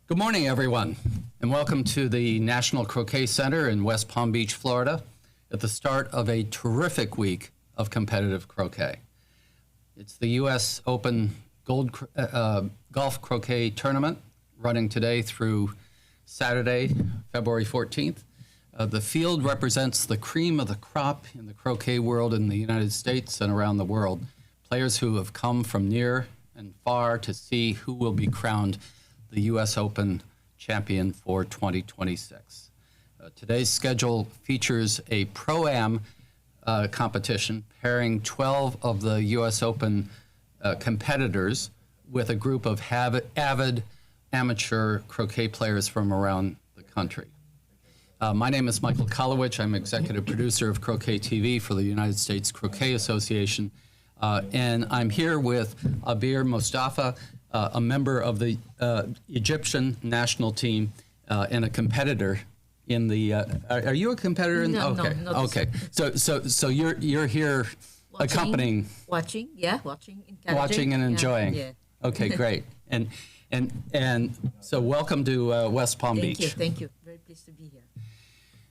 Good morning, everyone, and welcome to the National Croquet Center in West Palm Beach, Florida, at the start of a terrific week of competitive croquet. It's the U.S. Open Golf Croquet Tournament running today through Saturday, February 14th. The field represents the cream of the crop in the croquet world in the United States and around the world. Players who have come from near and far to see who will be crowned the U.S. Open champion for 2026. Today's schedule features a ProAm competition pairing 12 of the U.S. Open competitors with a group of avid amateur croquet players from around the country. My name is Michael Kolowich. I'm executive producer of Croquet TV for the United States Croquet Association. And I'm here with Abir Mustafa, a member of the Egyptian national team and a competitor in the. Are you a competitor? No, okay. No, okay. So you're here accompanying. Watching, encouraging. Watching and enjoying. Yeah. Okay, great. And so welcome to West Palm Beach. Thank you. Very pleased to be here.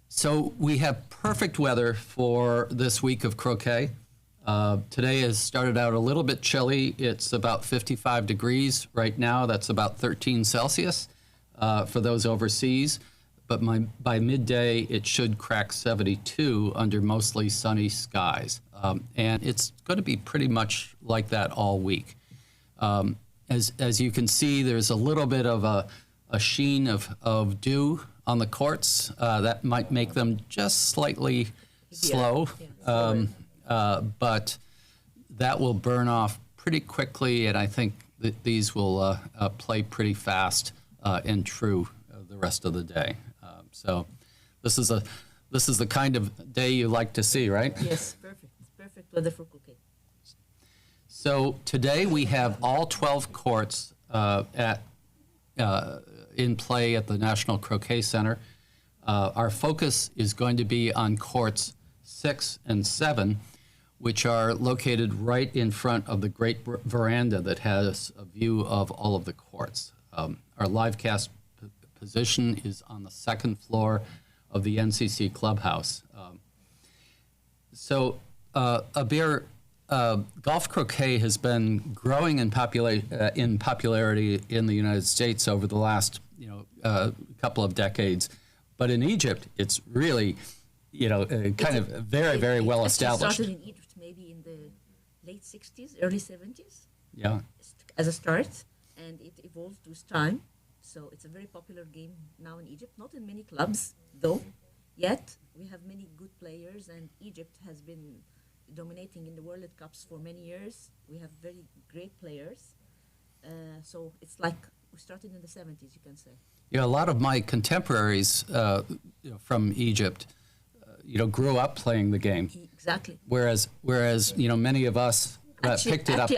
So we have perfect weather for this week of croquet. Today has started out a little bit chilly. It's about 55 degrees right now. That's about 13 Celsius for those overseas. But by midday, it should crack 72 under mostly sunny skies. And it's going to be pretty much like that all week. As you can see, there's a little bit of a sheen of dew on the courts. That might make them just slightly slow. But that will burn off pretty quickly, and I think that these will play pretty fast and true the rest of the day. So this is the kind of day you like to see, right? Yes, perfect. It's perfect weather for croquet. So today we have all 12 courts in play at the National Croquet Center. Our focus is going to be on courts 6 and 7, which are located right in front of the great veranda that has a view of all of the courts. Our live cast position is on the second floor of the NCC clubhouse. Abir, golf croquet has been growing in popularity in the United States over the last couple of decades, but in Egypt it's really kind of very well established. It started in Egypt maybe in the late 60s, early 70s. Yeah. As a start, and it evolved with time. So it's a very popular game now in Egypt. Not in many clubs, though. Yet we have many good players, and Egypt has been dominating in the World Cups for many years. We have very great players. So it's like we started in the 70s, you can say. Yeah, a lot of my contemporaries from Egypt grew up playing the game. Exactly. Whereas many of us picked it up.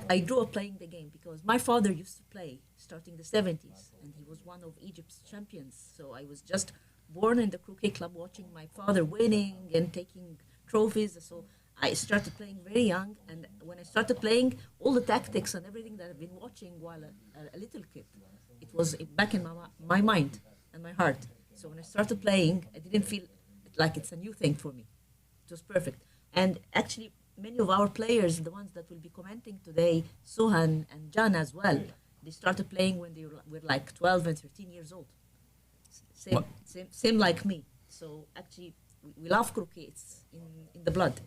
I grew up playing the game because my father used to play starting the 70s, and he was one of Egypt's champions. So I was just born in the croquet club watching my father winning and taking trophies. So I started playing very young, and when I started playing, all the tactics and everything that I've been watching while a little kid, it was back in my mind and my heart. So when I started playing, I didn't feel like it's a new thing for me. It was perfect. And actually, many of our players, the ones that will be commenting today, Suhan and Jan as well, they started playing when they were like 12 and 13 years old. Same like me. So actually, we love croquet. It's in the blood.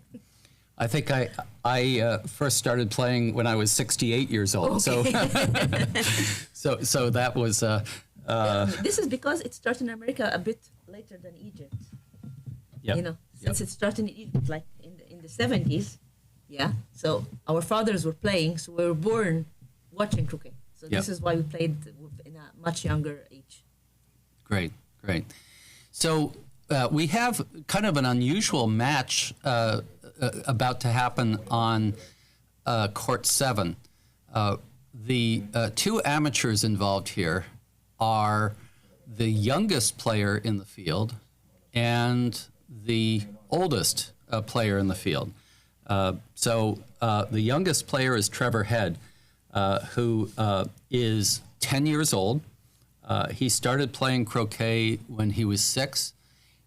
I think I first started playing when I was 68 years old. Okay. So that was. This is because it started in America a bit later than Egypt. Yep. Since it started in Egypt, like in the 70s, yeah. So our fathers were playing, so we were born watching croquet. So this is why we played in a much younger age. Great. So we have kind of an unusual match about to happen on court 7. The two amateurs involved here are the youngest player in the field and the oldest player in the field. So the youngest player is Trevor Head, who is 10 years old. He started playing croquet when he was 6,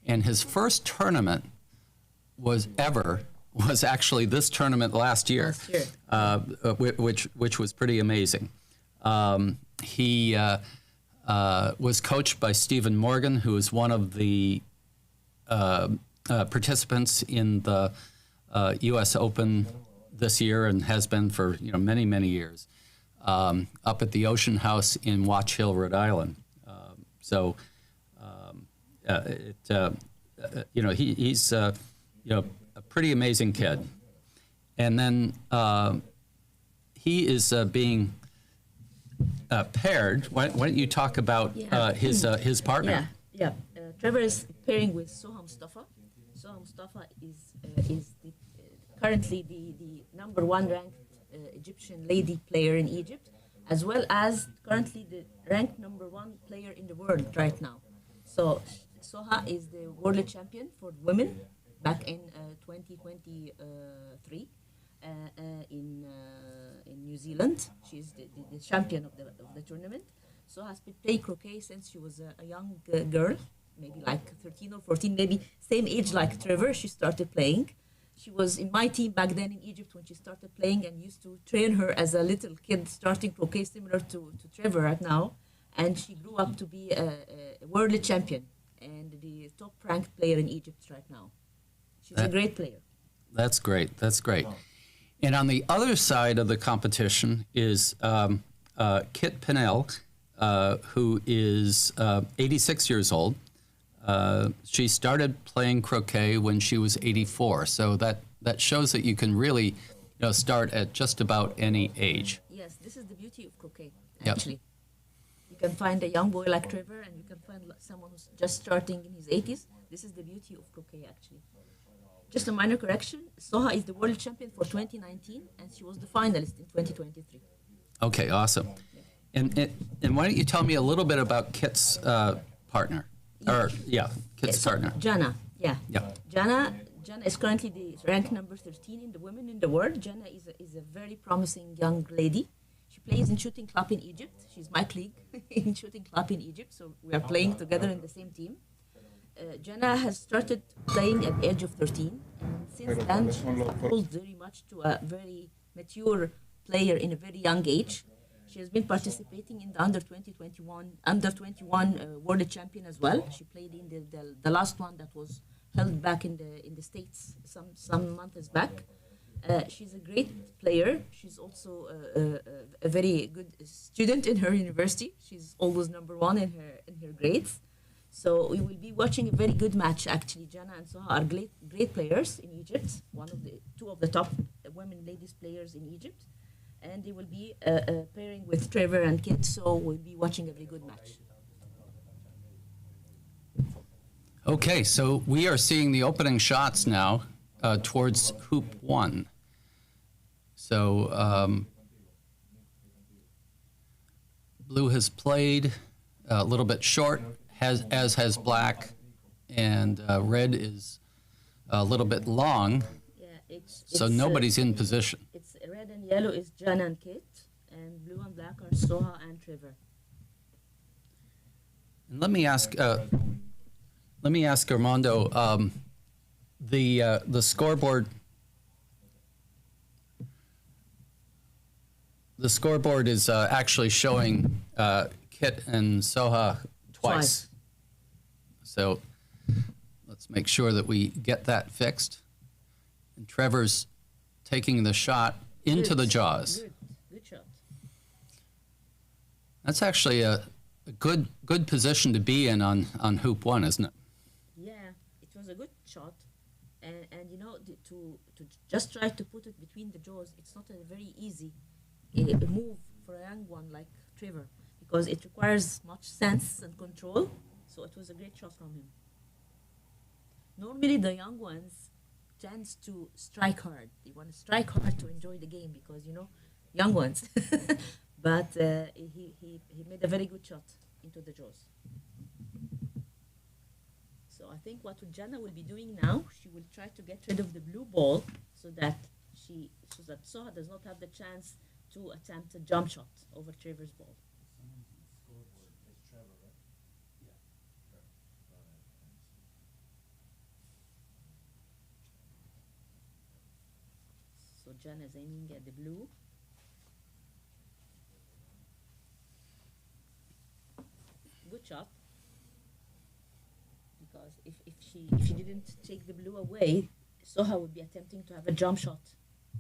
and his first tournament was actually this tournament last year, which was pretty amazing. He was coached by Stephen Morgan, who is one of the participants in the U.S. Open this year and has been for many, many years, up at the Ocean House in Watch Hill, Rhode Island. He's a pretty amazing kid. And then he is being paired. Why don't you talk about his partner? Yeah. Trevor is pairing with Soha Mustafa. Soha Mustafa is currently the number 1 ranked Egyptian lady player in Egypt, as well as currently the ranked number 1 player in the world right now. So Soha is the world champion for women back in 2023 in New Zealand. She's the champion of the tournament. Soha has been playing croquet since she was a young girl, maybe like 13 or 14, maybe same age like Trevor. She started playing. She was in my team back then in Egypt when she started playing, and used to train her as a little kid starting croquet, similar to Trevor right now. And she grew up to be a world champion and the top ranked player in Egypt right now. She's a great player. That's great. That's great. And on the other side of the competition is Kit Pinnell, who is 86 years old. She started playing croquet when she was 84, so that shows that you can really start at just about any age. Yes, this is the beauty of croquet, actually. Yep. You can find a young boy like Trevor, and you can find someone who's just starting in his 80s. This is the beauty of croquet, actually. Just a minor correction, Soha is the world champion for 2019, and she was the finalist in 2023. Okay, awesome. And why don't you tell me a little bit about Kit's partner? Kit's partner. Jana, Jana is currently the ranked number 13 in the women in the world. Jana is a very promising young lady. She plays in shooting club in Egypt. She's my colleague in shooting club in Egypt, so we are playing together in the same team. Jana has started playing at the age of 13, and since then she has evolved very much to a very mature player in a very young age. She has been participating in the under 21 world champion as well. She played in the last one that was held back in the States some months back. She's a great player. She's also a very good student in her university. She's always number 1 in her grades. So we will be watching a very good match. Actually, Jana and Soha are great players in Egypt. Two of the top women ladies players in Egypt. And they will be pairing with Trevor and Kit, so we'll be watching a very good match. Okay, so we are seeing the opening shots now towards hoop 1. So blue has played a little bit short, as has black, and red is a little bit long. So nobody's in position. It's red and yellow is Jana and Kit, and blue and black are Soha and Trevor. And let me ask Armando, the scoreboard. The scoreboard is actually showing Kit and Soha twice. So let's make sure that we get that fixed. And Trevor's taking the shot into the jaws. Good shot. That's actually a good position to be in on hoop 1, isn't it? Yeah, it was a good shot, and to just try to put it between the jaws, it's not a very easy move for a young one like Trevor, because it requires much sense and control. So it was a great shot from him. Normally the young ones tends to strike hard. They want to strike hard to enjoy the game because, young ones. But he made a very good shot into the jaws. So I think what Jana will be doing now, she will try to get rid of the blue ball so that Soha does not have the chance to attempt a jump shot over Trevor's ball. Someone's scoreboard is Trevor. Jen is aiming at the blue. Good shot. Because if she didn't take the blue away, Soha would be attempting to have a jump shot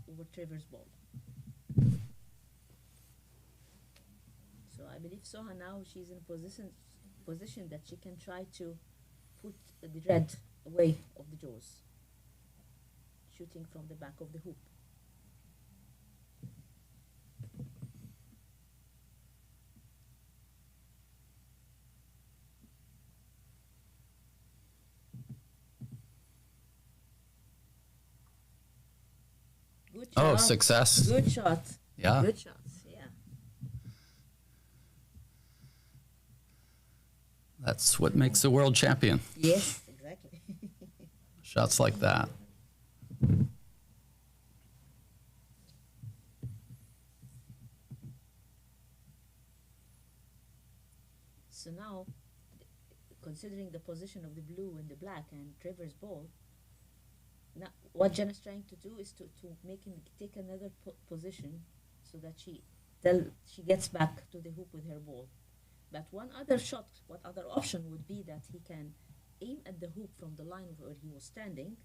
over Trevor's ball. So I believe Soha now she's in a position that she can try to put the red away of the jaws, shooting from the back of the hoop. Good shot. Oh, success. Good shot. Yeah. Good shots, yeah. That's what makes a world champion. Yes, exactly. Shots like that. So now, considering the position of the blue and the black and Trevor's ball, now what Jen is trying to do is to make him take another position so that she gets back to the hoop with her ball. But one other option would be that he can aim at the hoop from the line where he was standing,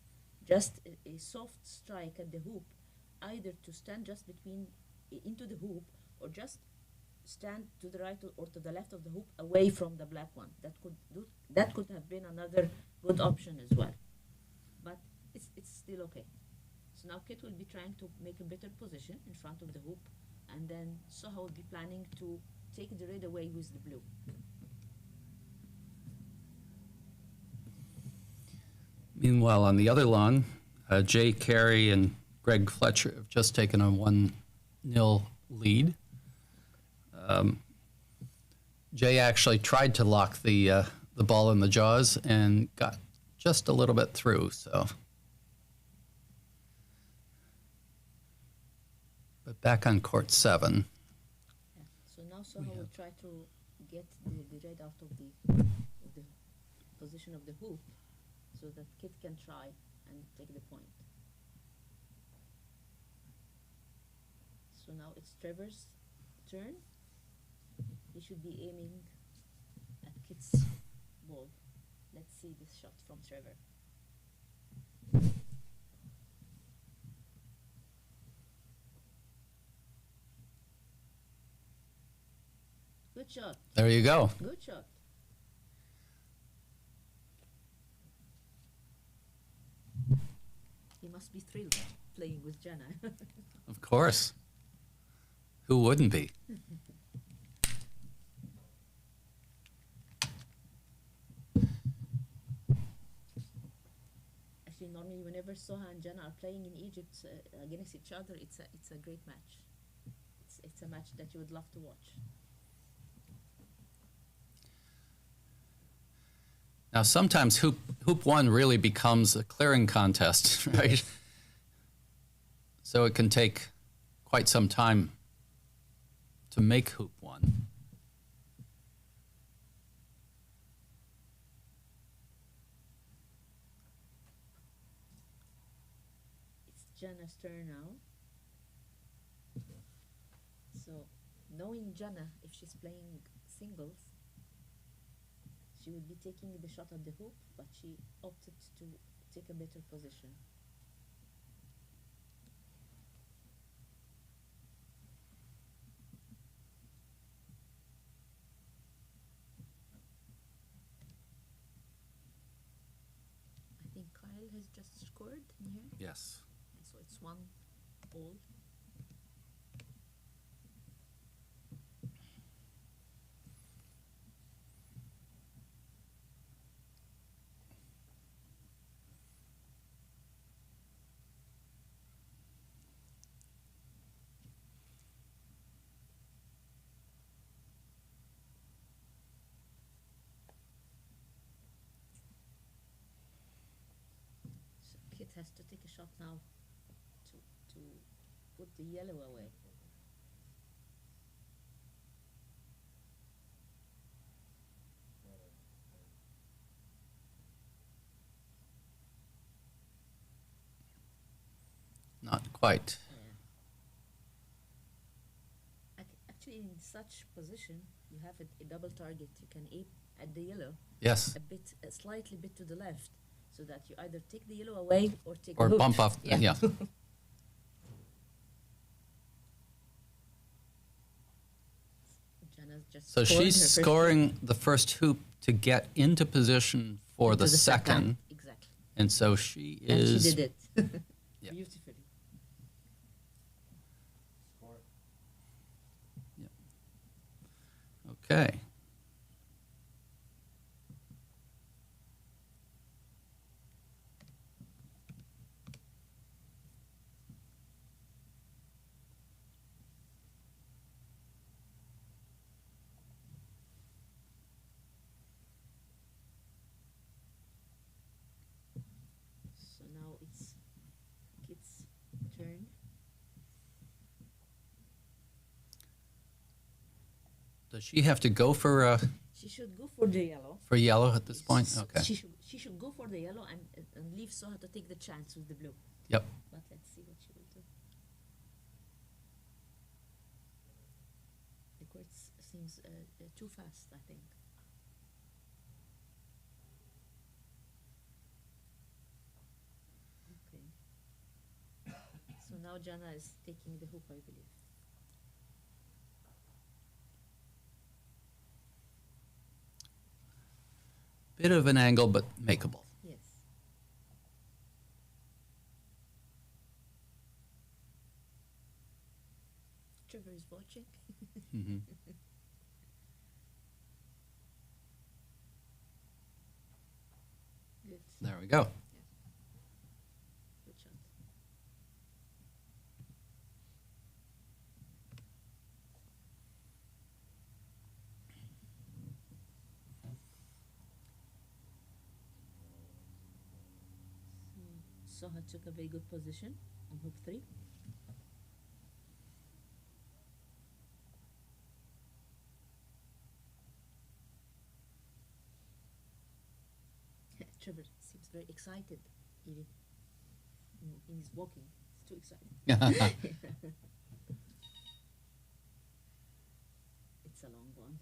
just a soft strike at the hoop, either to stand just into the hoop or just stand to the right or to the left of the hoop away from the black one. That could have been another good option as well. But it's still okay. So now Kit will be trying to make a better position in front of the hoop, and then Soha will be planning to take the red away with the blue. Meanwhile, on the other lawn, Jay Carey and Greg Fletcher have just taken a 1-0 lead. Jay actually tried to lock the ball in the jaws and got just a little bit through. But back on court 7. Yeah. So now Soha will try to get the red out of the position of the hoop so that Kit can try and take the point. So now it's Trevor's turn. He should be aiming at Kit's ball. Let's see this shot from Trevor. Good shot. There you go. Good shot. He must be thrilled playing with Jenna. Of course. Who wouldn't be? Actually, normally whenever Soha and Jenna are playing in Egypt against each other, it's a great match. It's a match that you would love to watch. Now, sometimes hoop 1 really becomes a clearing contest, right? So it can take quite some time to make hoop 1. It's Jenna's turn now. So, knowing Jenna, if she's playing singles, she would be taking the shot at the hoop, but she opted to take a better position. I think Kyle has just scored in here. Yes. So it's 1 all. Kit has to take a shot now to put the yellow away. Not quite. Yeah. such position, you have a double target. You can aim at the yellow Yes. a slightly bit to the left, so that you either take the yellow away or take Or the hook. bump off. Yeah. Yeah. Jana's just So scored she's her first scoring the first hoop to get into position for into the second. Exactly. And so she And is. she did it Yeah. beautifully. Okay. So now it's Kit's turn. Does she have to go for She should go for the yellow. yellow at this point? S- Okay. She should go for the yellow and leave Soha to take the chance with the blue. Yep. But let's see what she will do. The court seems too fast, I think. Okay. So now Jana is taking the hoop, I believe. Bit of an angle, but makeable. Yes. Trevor is watching. Hmm. Good. There we go. Good shot. Soha took a very good position on hook 3. Trevor seems very excited, even in his walking. He's too excited. It's a long one.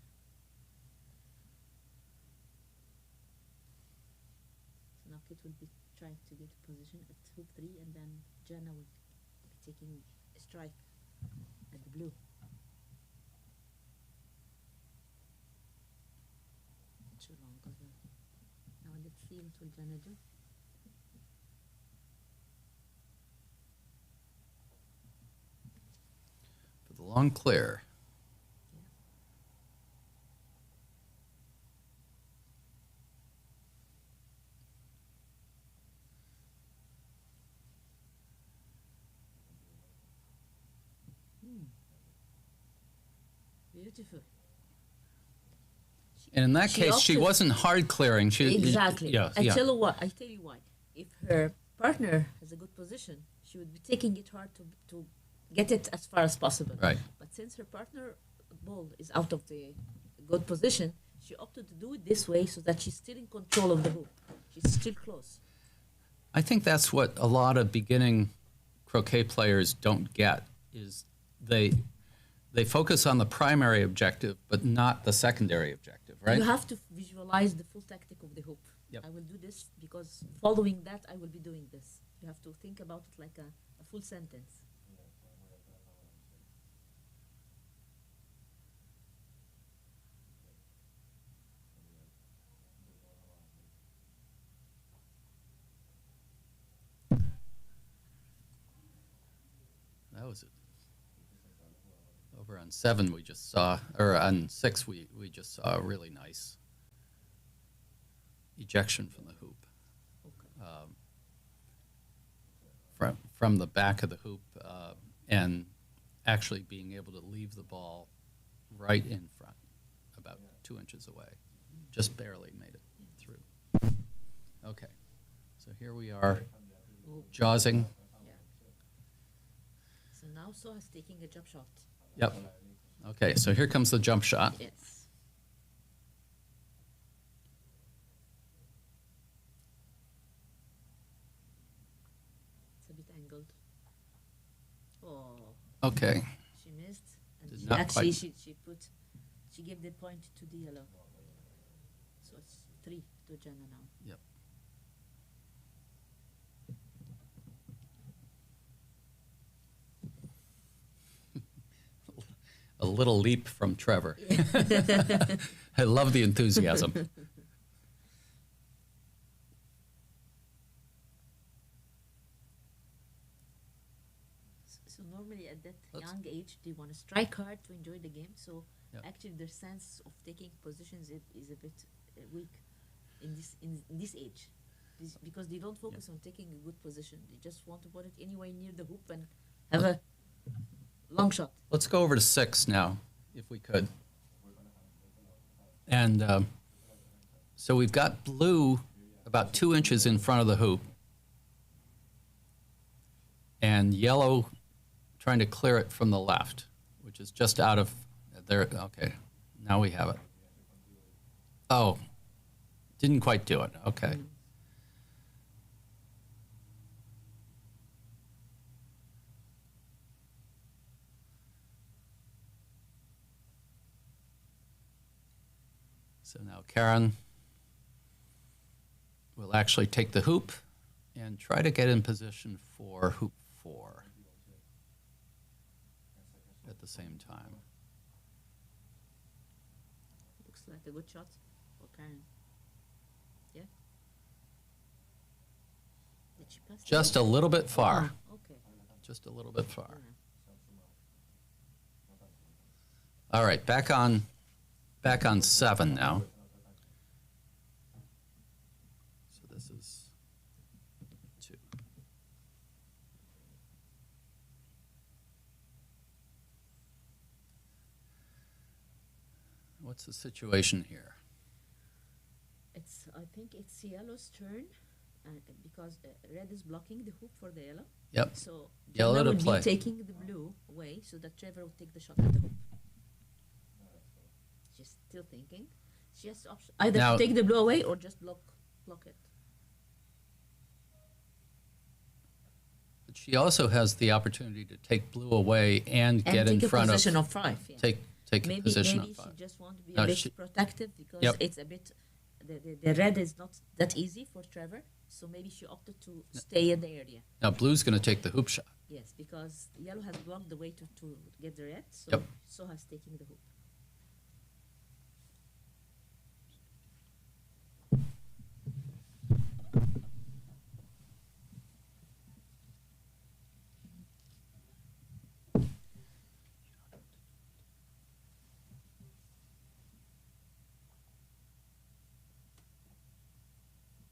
So now Kit will be trying to get a position at hook 3, and then Jana will be taking a strike at the blue. Too long as well. Now let's see what will Jana do. For the long clear. Beautiful. And in that case, she opted- wasn't hard clearing. She Exactly. Yeah. I Yeah. tell you why. If her partner has a good position, she would be taking it hard to get it as far as possible. Right. But since her partner ball is out of the good position, she opted to do it this way so that she's still in control of the hoop. She's still close. I think that's what a lot of beginning croquet players don't get is they focus on the primary objective but not the secondary objective, right? You have to visualize the full tactic of the hoop. Yep. I will do this because following that, I will be doing this. You have to think about it like a full sentence. That was it. Over on 7 we just saw, or on 6 we just saw a really nice ejection from the hoop. Okay. From the back of the hoop and actually being able to leave the ball right in front, about 2 inches away. Just barely made it through. Okay, so here we are, jawsing. Yeah. So now Soha's taking a jump shot. Yep. Okay, so here comes the jump shot. Yes. It's a bit angled. Oh, Okay, she missed. And did not Actually, quite. she gave the point to the yellow. So it's 3 to Jenna now. Yep. A little leap from Trevor. I love the enthusiasm. So normally at that Let's- young age, they want to strike hard to enjoy the game. So Yeah. actually, their sense of taking positions is a bit weak in this age, because they don't focus on taking a good position. They just want to put it anywhere near the hoop and have a long shot. Let's go over to 6 now, if we could. And so we've got blue about 2 inches in front of the hoop, and yellow trying to clear it from the left, which is just out of there. Okay, now we have it. Oh, didn't quite do it. Okay. So now Karen will actually take the hoop and try to get in position for hoop 4 at the same time. Looks like a good shot for Karen. Yeah. Did she pass? Just a little bit far. Oh, okay. Just a little bit far. Yeah. All right, back on 7 now. So this is 2. What's the situation here? I think it's yellow's turn, because red is blocking the hoop for the yellow. Yep. So Yellow Jenna to would play. be taking the blue away so that Trevor will take the shot at the hoop. She's still thinking. She has to either Now- take the blue away or just block it. But she also has the opportunity to take blue away and get in take a front position of of 5. Yeah. take a maybe position maybe of she 5. just want to be No, a bit she- protective, because Yep. it's a bit the red is not that easy for Trevor, so maybe she opted to stay in the area. Now blue's going to take the hoop shot. Yes, because yellow has blocked the way to get the red, so Yep. so has taking the hoop.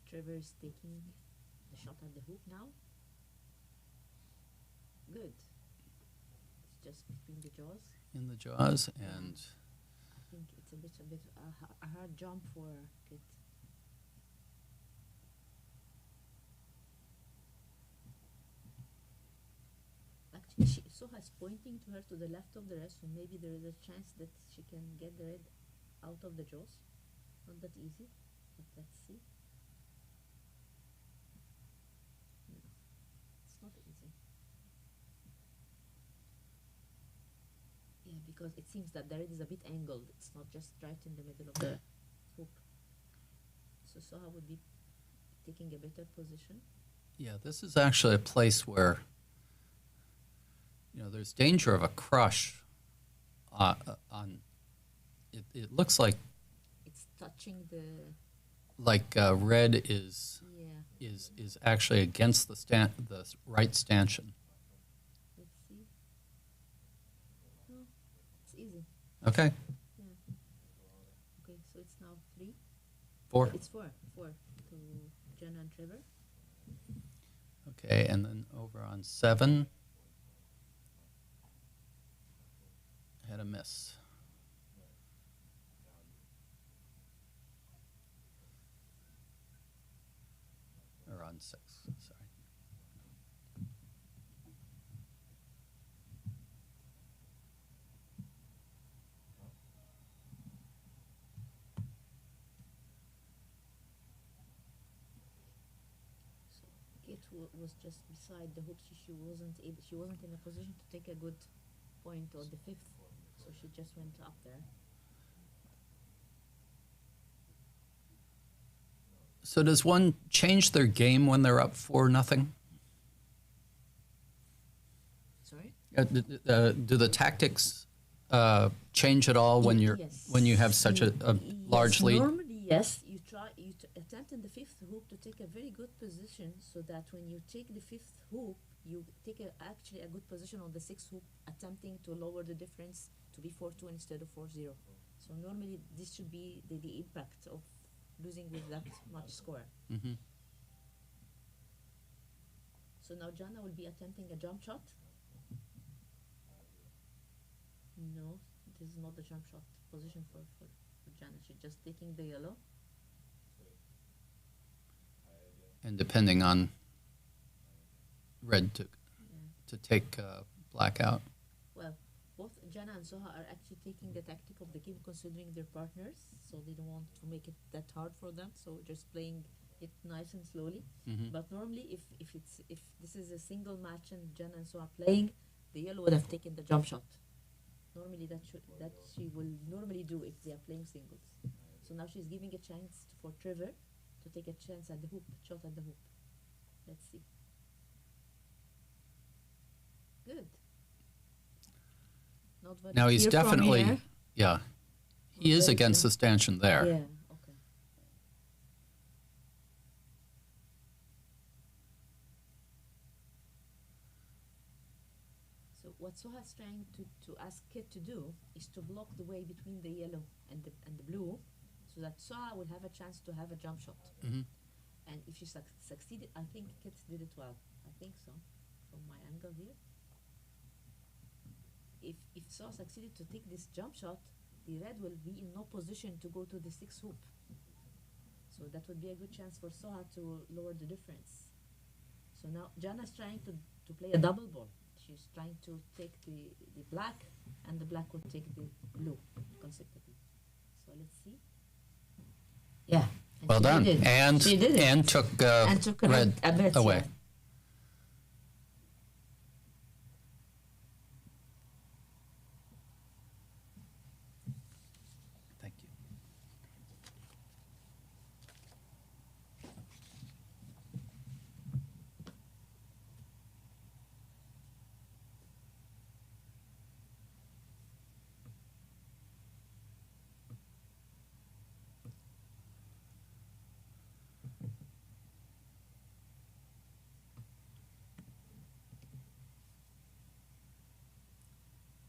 Trevor is taking the shot at the hoop now. Good. It's just between the jaws. In the jaws, and I think it's a bit a hard jump for Kit. Actually, Soha is pointing to her to the left of the red, so maybe there is a chance that she can get the red out of the jaws. Not that easy, but let's see. No, it's not easy. Yeah, because it seems that the red is a bit angled. It's not just right in the middle of the hoop. So Soha would be taking a better position. yeah, this is actually a place where, there's danger of a crush on. It looks like It's touching the red is yeah. is actually against the right stanchion. Let's see. No, it's easy. Okay, Yeah. Okay, so it's now 3. 4. It's 4 to Jenna and Trevor. Okay, and then over on 7, had a miss. Or on 6, sorry. So Kate was just beside the hoop. She wasn't in a position to take a good point on the 5th. So she just went up there. So does one change their game when they're up 4-0? Sorry? Do the tactics change at all when you're Yes. when you have such a large Yes, lead? normally, yes. You attempt in the fifth hoop to take a very good position so that when you take the fifth hoop, you take actually a good position on the sixth hoop, attempting to lower the difference to be 4-2 instead of 4-0. So normally this should be the impact of losing with that much score. Mm-hmm. So now Jana will be attempting a jump shot. No, this is not the jump shot position for Jana. She's just taking the yellow. And depending on red to take black out. Well, both Jana and Soha are actually taking the tactic of the game considering their partners, so they don't want to make it that hard for them, so just playing it nice and slowly. Mm-hmm. But normally if this is a single match and Jana and Soha are playing, the yellow would have taken the jump shot. Normally that she will normally do if they are playing singles. So now she's giving a chance for Trevor to take a chance at the hoop, shot at the hoop. Let's see. Good. Not very Now he's clear from definitely, here. yeah, he is Very against clear. the stanchion there. Yeah, okay. So what Soha's trying to ask Kit to do is to block the way between the yellow and the blue, so that Soha will have a chance to have a jump shot. Mm-hmm. And if she succeeded, I think Kit did it well. I think so, from my angle here. If Soha succeeded to take this jump shot, the red will be in no position to go to the sixth hoop. So that would be a good chance for Soha to lower the difference. So now Jana's trying to play a double ball. She's trying to take the black, and the black will take the blue consecutively. So let's see. Yeah. And Well she done. did it. She did it. And took red a bet, away. yeah. Thank you.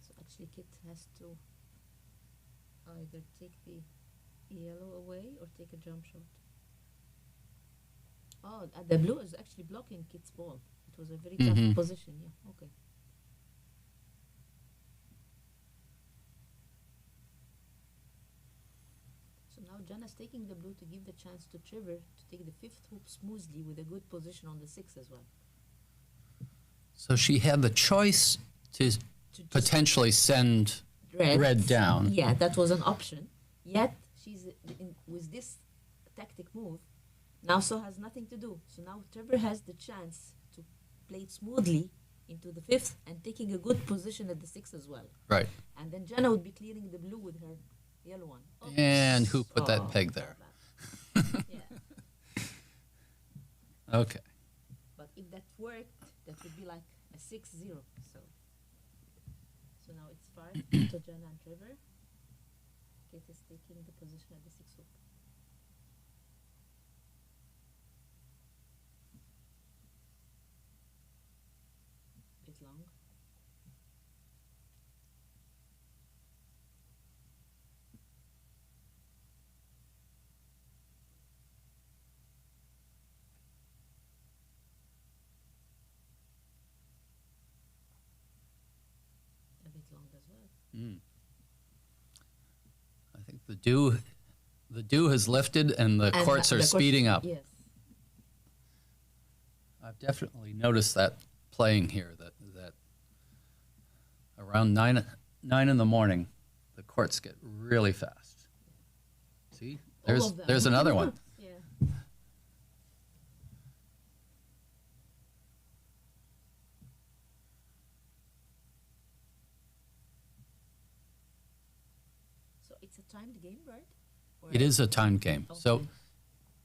So actually Kit has to either take the yellow away or take a jump shot. Oh, the blue is actually blocking Kit's ball. It was a very tough position, yeah, okay. So now Jana's taking the blue to give the chance to Trevor to take the fifth hoop smoothly with a good position on the sixth as well. So she had the choice to To just potentially send red down. Yeah, that was an option. Yet she's with this tactic move. Now Soha has nothing to do. So now Trevor has the chance to play it smoothly into the fifth and taking a good position at the sixth as well. Right. And then Jana would be clearing the blue with her yellow one. Oops. And who put Oh, that peg there? Yeah. Okay. But if that worked, that would be like a 6-0. So now it's 5 to Jana and Trevor. Kate is taking the position at the sixth hoop. Bit long. A bit long as well. I think the dew has lifted and the And courts the are courts- speeding up. Yes. I've definitely noticed that playing here, that around 9 in the morning, the courts get really fast. See, All of them. there's another one. Yeah. game, right? It is a timed game. Okay. So,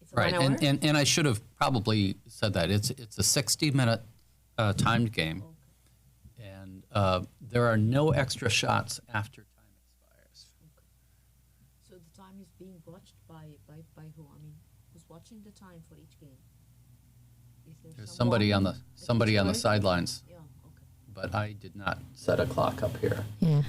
It's a right, 1 hour? and I should have probably said that. It's a 60-minute timed game, Okay. and there are no extra shots after time expires. So the time is being watched by who? I mean, who's watching the time for each game? Is there There's someone somebody on the each sidelines, Yeah, okay. but I did not set a clock up here. Yeah.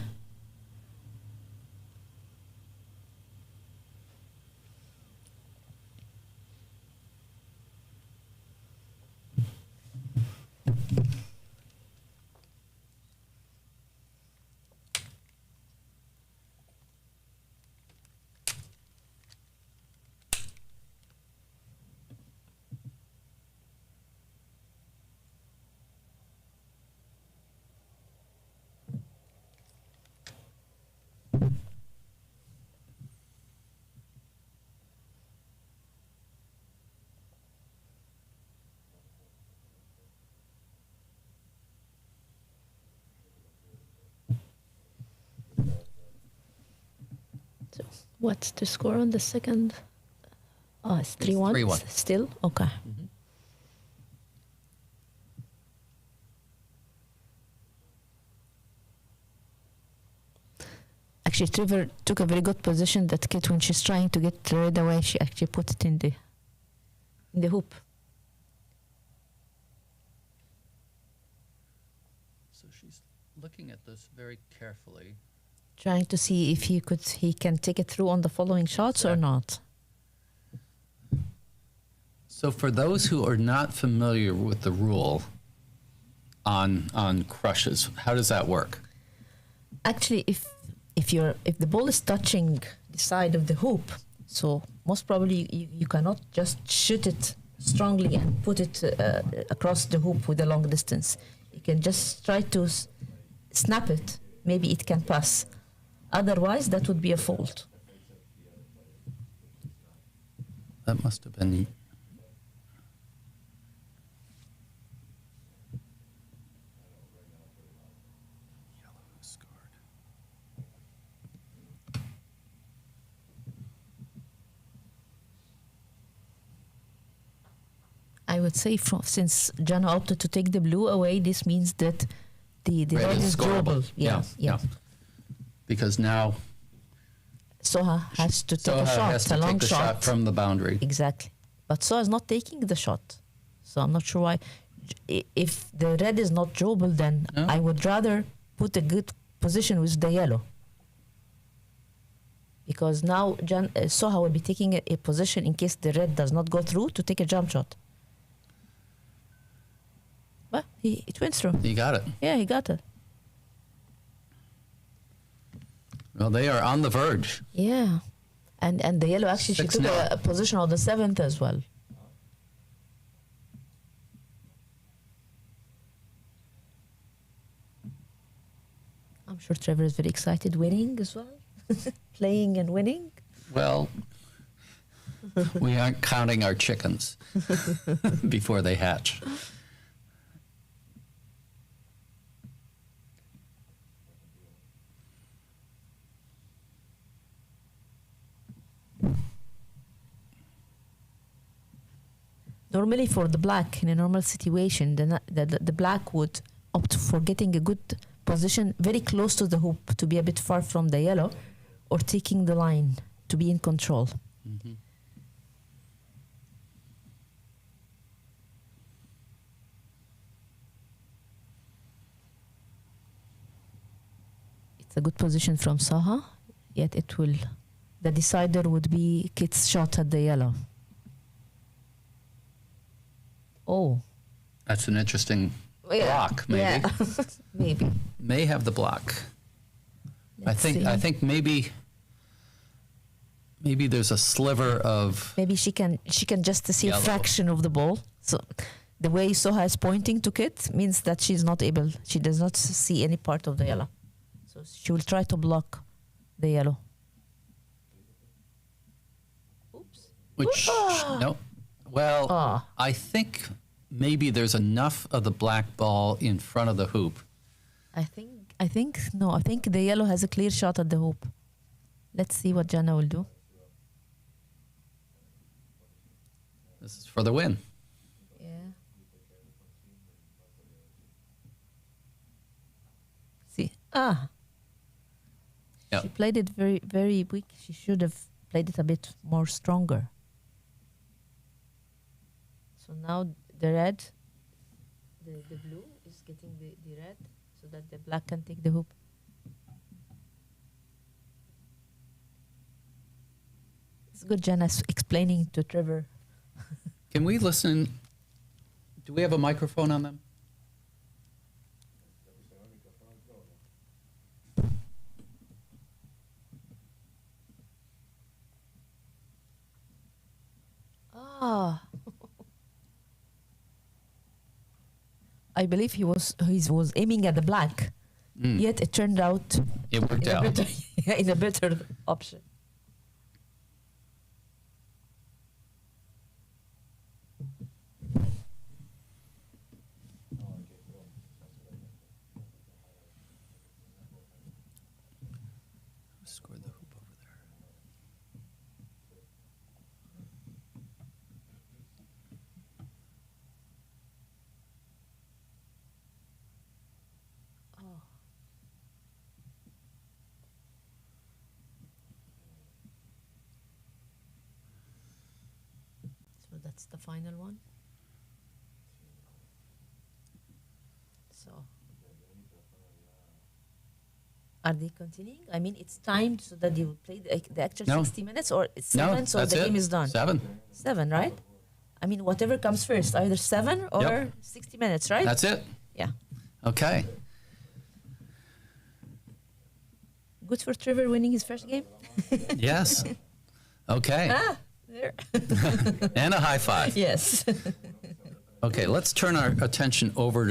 So what's the score on the second? Oh, it's 3-1. 3-1. Still? Okay. Actually, Trevor took a very good position. That kid, when she's trying to get the red away, she actually put it in the hoop. So she's looking at this very carefully. Trying to see if he can take it through on the following shots or not. So for those who are not familiar with the rule on crushes, how does that work? Actually, if the ball is touching the side of the hoop, so most probably you cannot just shoot it strongly and put it across the hoop with a long distance. You can just try to snap it. Maybe it can pass. Otherwise, that would be a fault. That must have been. Yellow scored. I would say since Jana opted to take the blue away, this means that the red is scoreable. scoreable. Yeah. Because now Soha has to take Soha a shot, has to a long take the shot from the boundary. Exactly. But Soha is not taking the shot. So I'm not sure why. If the red is not drawable, then No. I would rather put a good position with the yellow. Because now Soha will be taking a position in case the red does not go through to take a jump shot. But it went through. You got it. Yeah, he got it. Well, they are on the verge. Yeah. And the yellow actually, she took 6-0. a position on the 7th as well. I'm sure Trevor is very excited winning as well. Playing and winning. Well, we aren't counting our chickens before they hatch. Normally for the black, in a normal situation, the black would opt for getting a good position very close to the hoop to be a bit far from the yellow, or taking the line to be in control. Mm-hmm. It's a good position from Saha, yet the decider would be Kit's shot at the yellow. Oh. That's an interesting block, maybe. Yeah. Maybe. May have the block. I think maybe there's a sliver of Maybe she can just see yellow. a fraction of the ball. So the way Soha is pointing to Kit means that she does not see any part of the yellow. So she will try to block the yellow. Oops. which no. Well, Ah. I think maybe there's enough of the black ball in front of the hoop. I think the yellow has a clear shot at the hoop. Let's see what Jana will do. This is for the win. Yeah. See. Yep. She played it very, very weak. She should have played it a bit more stronger. So now the red, the blue is getting the red so that the black can take the hoop. It's good Jana's explaining to Trevor. Can we listen? Do we have a microphone on them? I believe he was aiming at the black. Yet it turned out It worked out. in a better option. Scored the hoop over there. So that's the final one. So are they continuing? I mean, it's timed so that you will play the extra No. 60 minutes, or it's No, 7, so that's the it. game is done. 7. 7, right? I mean, whatever comes first, either 7 or Yep. 60 minutes, right? That's it. Yeah. Okay. Good for Trevor winning his first game. Yes. Okay. There. And a high five. Yes. Okay, let's turn our attention over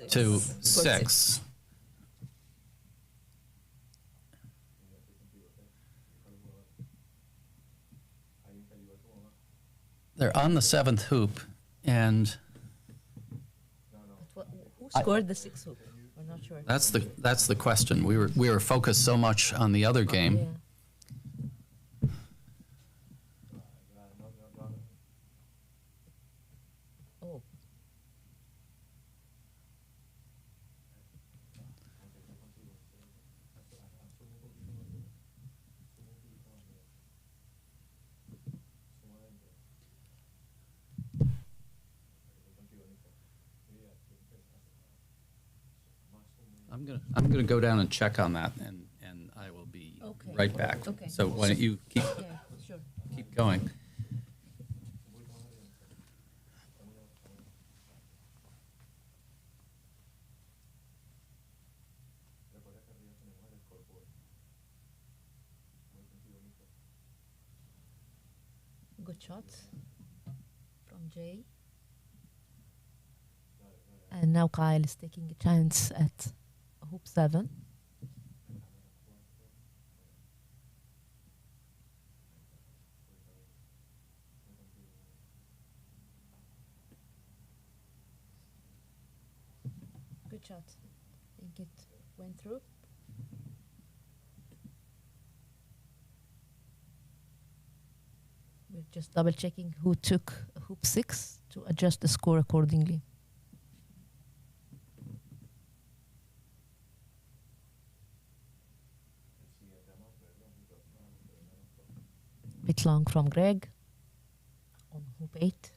to 6. They're on the 7th hoop, and Who scored the 6 hoop? We're not sure. that's the question. We were focused so much on the other game. Yeah. Oh. I'm gonna go down and check on that, and I will be Okay. right back. Okay. So why don't you Yeah, sure. keep going? Good shot from Jay. And now Kyle is taking a chance at hoop 7. Good shot. I think it went through. We're just double checking who took hoop 6 to adjust the score accordingly. Bit long from Greg on hoop 8.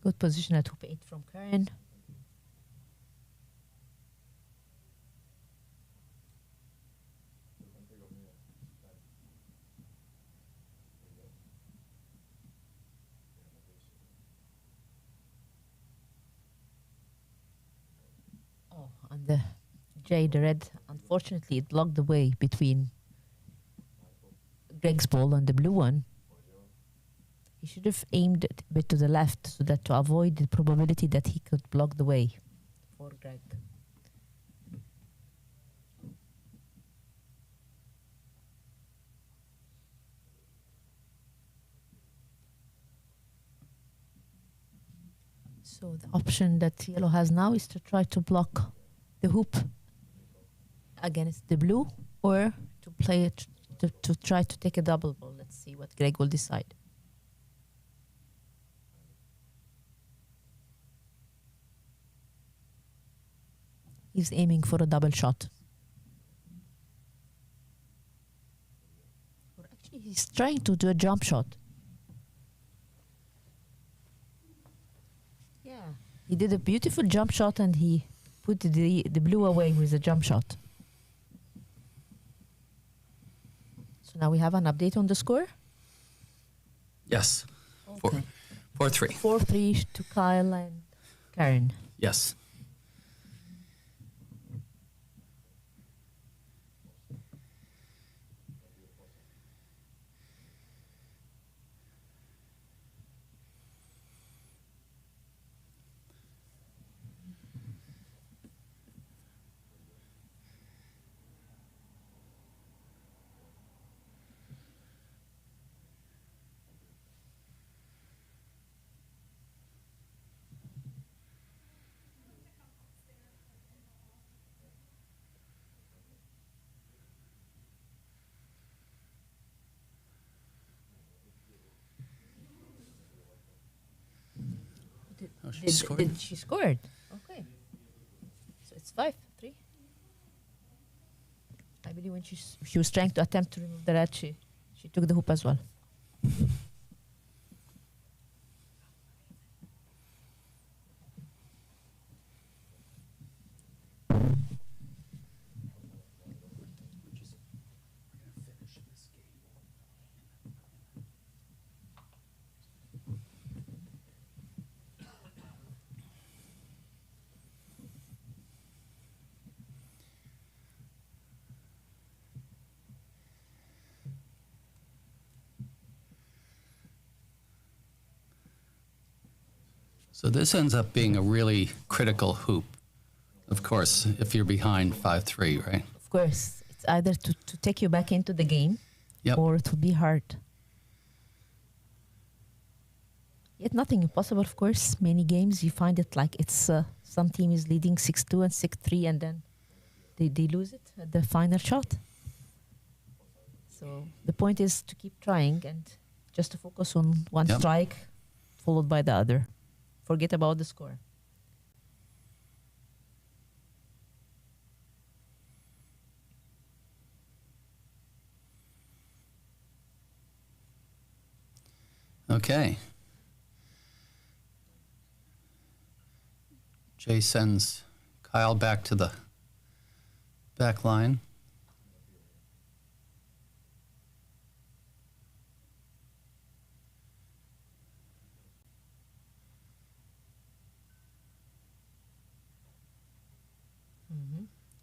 Good position at hoop 8 from Karen. Oh, and the J, the red, unfortunately it blocked the way between Greg's ball and the blue one. He should have aimed it a bit to the left so that to avoid the probability that he could block the way for Greg. So the option that yellow has now is to try to block the hoop against the blue, or to play it to try to take a double ball. Let's see what Greg will decide. He's aiming for a double shot. Or actually, he's trying to do a jump shot. Yeah, he did a beautiful jump shot, and he put the blue away with a jump shot. So now we have an update on the score. Yes. Okay. 4-3. 4-3 to Kyle and Karen. Yes. Oh, she scored. She scored. Okay. So it's 5-3. I believe when she was trying to attempt to remove the red, she took the hoop as well. So this ends up being a really critical hoop, of course, if you're behind 5-3, right? Of course, it's either to take you back into the game, Yep. or it will be hard. Yet nothing impossible, of course. Many games you find it like it's some team is leading 6-2 and 6-3, and then they lose it at the final shot. So the point is to keep trying and just to focus on one Yep. strike followed by the other. Forget about the score. Okay. Jay sends Kyle back to the back line.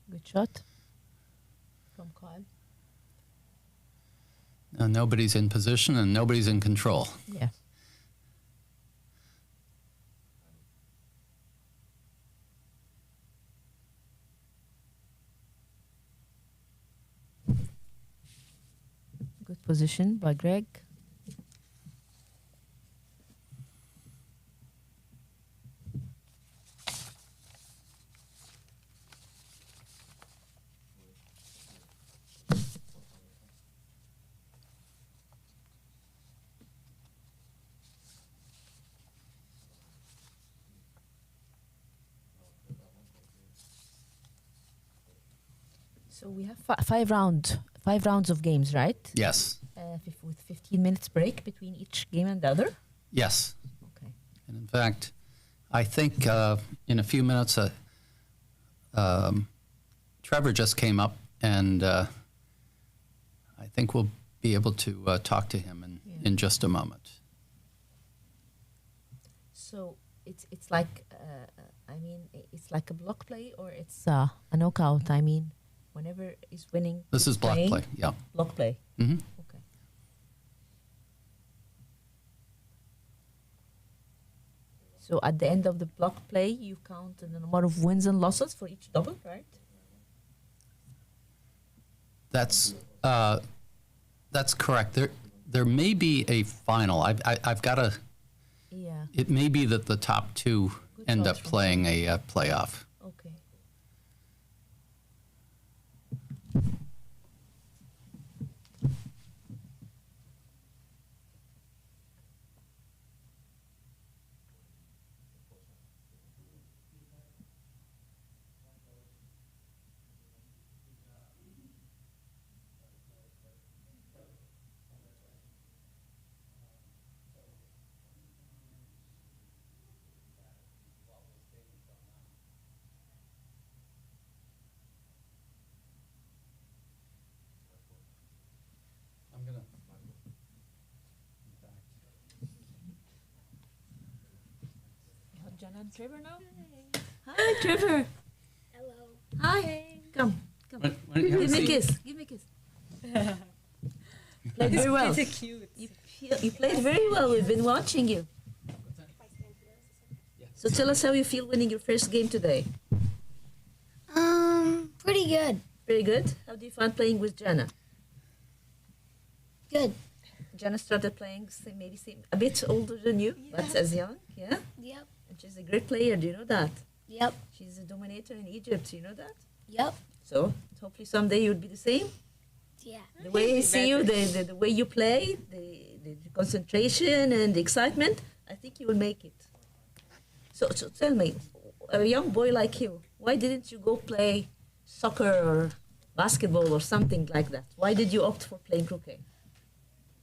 Good shot from Kyle. Now nobody's in position and nobody's in control. Yeah. Good position by Greg. So we have five rounds of games, right? Yes. With 15 minutes break between each game and the other. Yes. Okay. And in fact, I think in a few minutes, Trevor just came up, and I think we'll be able to talk to him in just a moment. So it's like it's like a block play, or it's a knockout. I mean, whenever is winning. This is block playing, play. Yeah. Block play. Mm-hmm. Okay. So at the end of the block play, you count the number of wins and losses for each double, right? That's correct. There may be a final. I've got to. Yeah. it may be that the top two Good end shots up from playing a playoff. Okay. I'm gonna. You have Jana and Trevor now? Hi, Trevor. Hello. Hi. Come. Why don't you have a Give me a seat? kiss. Give me a kiss. Played very well. Cute. You played very well. We've been watching you. So tell us how you feel winning your first game today. Pretty good. Very good. How do you find playing with Jana? Good. Jana started playing a bit older than you, but as young, yeah? Yep. And she's a great player, do you know that? Yep. She's a dominator in Egypt, you know that? Yep. So hopefully someday you'll be the same. Yeah. The way I see you, the way you play, the concentration and the excitement, I think you will make it. So tell me, a young boy like you, why didn't you go play soccer or basketball or something like that? Why did you opt for playing croquet?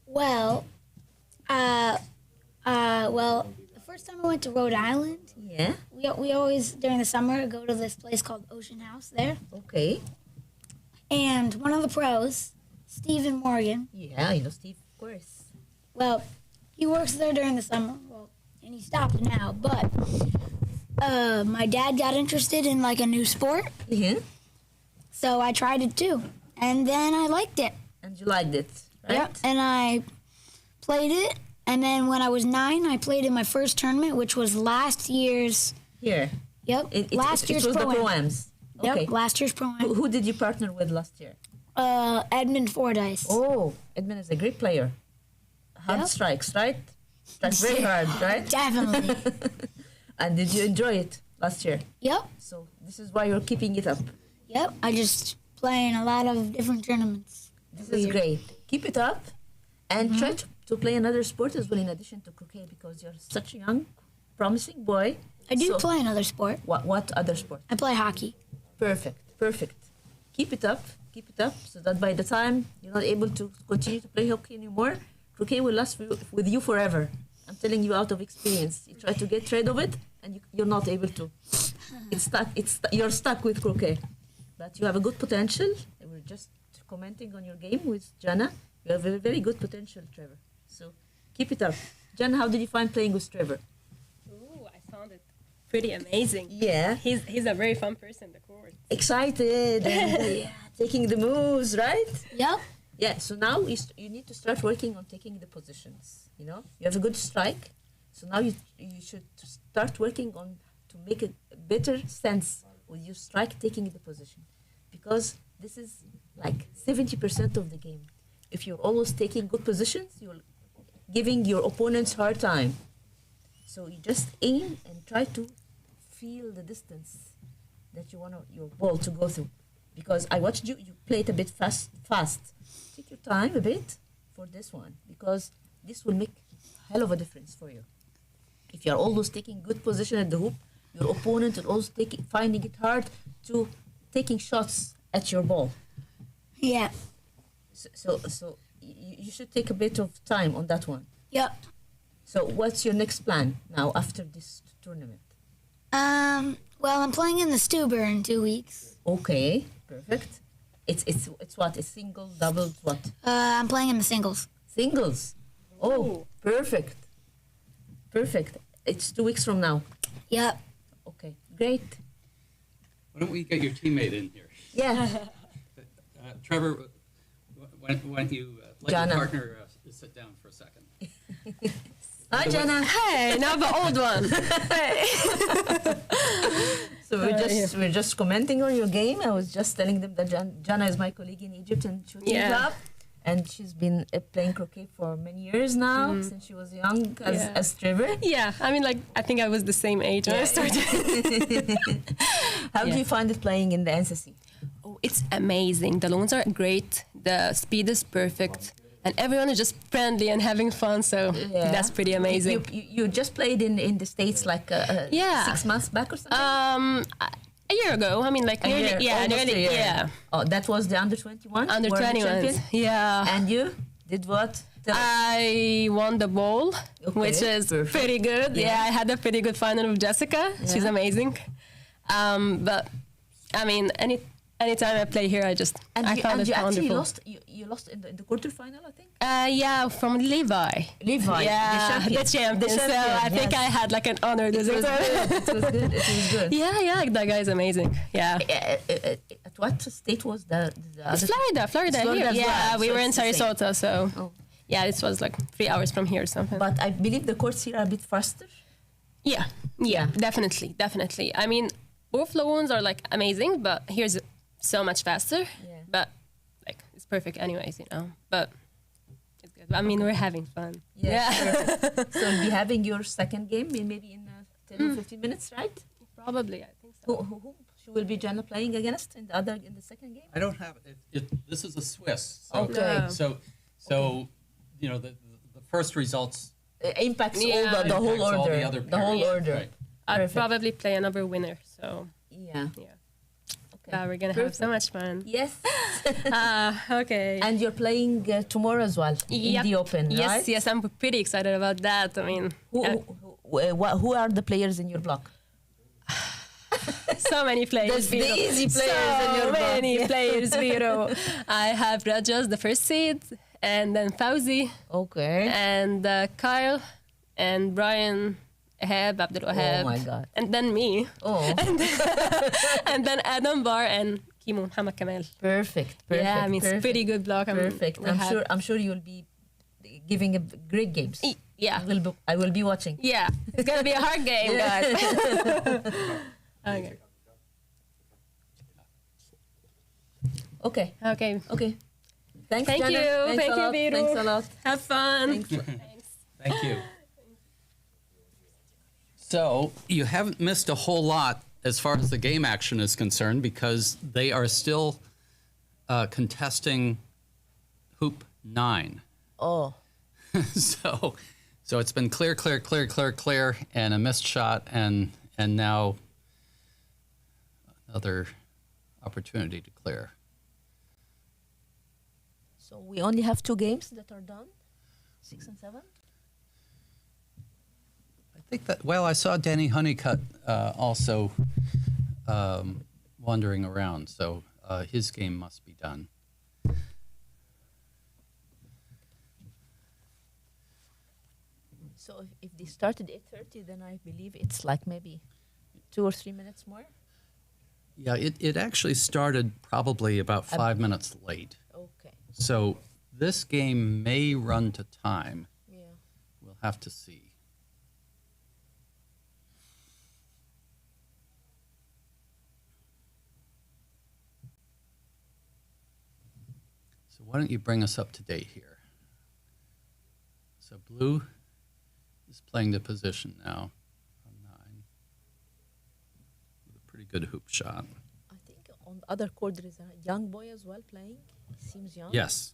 Well, the first time I went to Rhode Island, Yeah, we always during the summer go to this place called Ocean House there, okay. and one of the pros, Stephen Morgan. Yeah, I know Steve, of course. Well, he works there during the summer. Well, and he stopped now, but my dad got interested in like a new sport, Yeah. so I tried it too, and then I liked it. And you liked it, right? Yep, and I played it, and then when I was 9, I played in my first tournament, which was last year's. Here. Yep, last year's it was the pro-am. ProAms. Okay. Yep, last year's pro-am. Who did you partner with last year? Edmund Fordyce. Oh, Edmund is a great player. Hard Yep. strikes, right? Strikes very hard, right? Definitely. And did you enjoy it last year? Yep, So this is why you're keeping it up. yep. I just play in a lot of different tournaments. This is great. Keep it up, and try to play another sport as well in addition to croquet because you're such a young, promising boy. I do So, play another sport. What other sport? I play hockey. Perfect. Keep it up, so that by the time you're not able to continue to play hockey anymore, croquet will last with you forever. I'm telling you out of experience. You try to get rid of it, and you're not able to. It's stuck. You're stuck with croquet. But you have a good potential. And we're just commenting on your game with Jana. You have a very good potential, Trevor. So keep it up. Jana, how did you find playing with Trevor? Ooh, I found it pretty amazing. Yeah. He's a very fun person, the court. Excited and taking the moves, right? Yep. Yeah, so now you need to start working on taking the positions. You know, you have a good strike, so now you should start working on to make a better sense with your strike taking the position, because this is like 70% of the game. If you're always taking good positions, you're giving your opponents hard time. So you just aim and try to feel the distance that you want your ball to go through. Because I watched you play it a bit fast. Take your time a bit for this one, because this will make a hell of a difference for you. If you're always taking good position at the hoop, your opponent will also finding it hard to taking shots at your ball. Yeah. So you should take a bit of time on that one. Yep. So what's your next plan now after this tournament? Well, I'm playing in the Stuber in 2 weeks. Okay, perfect. It's what? It's single, double, what? I'm playing in the singles. Singles. Oh, perfect. It's 2 weeks from now. Yep. Okay, great. Why don't we get your teammate in here? Yeah. Trevor, why don't you let Jana. your partner sit down for a second? Hi, Jana. Hey, now the old one. So we're just commenting on your game. I was just telling them that Jana is my colleague in Egypt and shooting Yeah. club, And she's been playing croquet for many years now, since she was young as Trevor. Yeah, I mean, like, I think I was the same age when I started. How do you find it playing in the NCC? Oh, it's amazing. The loans are great. The speed is perfect. And everyone is just friendly and having fun, so that's pretty amazing. You just played in the States like 6 months back or something? A year ago. I mean, like, nearly, Almost a year. yeah. Oh, that was the under 21? Under World 21. champion? Yeah. And you did what? I won the bowl, which is perfect. pretty good. Yeah, I had a pretty good final with Jessica. She's amazing. But I mean, anytime I play here, I found it actually wonderful. you lost in the quarterfinal, I think. Yeah, from Levi. Levi, Yeah, the champion. So I think I had like an honor. It was good. It was good. Yeah, that guy's amazing. Yeah. At what state was the It's other? Florida Florida here. as well, Yeah, we so were in it's the same. Sarasota, so Oh. yeah, this was like 3 hours from here or something. But I believe the courts here are a bit faster. Yeah, definitely. I mean, both loans are like amazing, but here's so much faster. Yeah. But like it's perfect anyways, But it's good. I mean, we're having fun. Perfect. So you'll be having your second game maybe in 10 or 15 minutes, right? Probably, I think so. Who she will be Jenna playing against in the second game? I don't have it. This is a Swiss. So, Okay. So the first results. Impacts Yeah. all the whole impacts all order. the other The whole pairs, order. right. I'll Perfect. probably play another winner. So Yeah. yeah, we're gonna have so much fun. Yes. Okay. And you're playing tomorrow as well in Yep. the Open, right? Yes, I'm pretty excited about that. I mean, Who are the players in your block? so many players. There's the Vito. easy players in your So block. many players, Vito. I have Rajas, the first seed, and then Fauzi, Okay. and Kyle, and Brian, Ahab, Abdul Wahab. Oh my God. And then me. Oh, And then Adam Bar and Kimo Muhammad Kamal. perfect. Yeah, I mean, it's pretty good block. Perfect. I'm sure you'll be giving a great games. Yeah. I will be watching. Yeah. It's going to be a hard game, guys. Okay. Okay. Okay. Okay. Thanks, Thank Jenna. you. Thanks Thank a you, lot. Vito. Thanks a lot. Have fun. Thanks. Thank you. So you haven't missed a whole lot as far as the game action is concerned because they are still contesting hoop 9. Oh, So it's been clear, and a missed shot, and now another opportunity to clear. so we only have 2 games that are done, 6 and 7. I think that, well, I saw Danny Honeycutt also wandering around, so his game must be done. So if they started 8:30, then I believe it's like maybe 2 or 3 minutes more. Yeah, it actually started probably about 5 minutes late. Okay. So this game may run to time. Yeah. We'll have to see. So why don't you bring us up to date here? So blue is playing the position now on 9 with a pretty good hoop shot. I think on the other court there is a young boy as well playing. He seems young. Yes.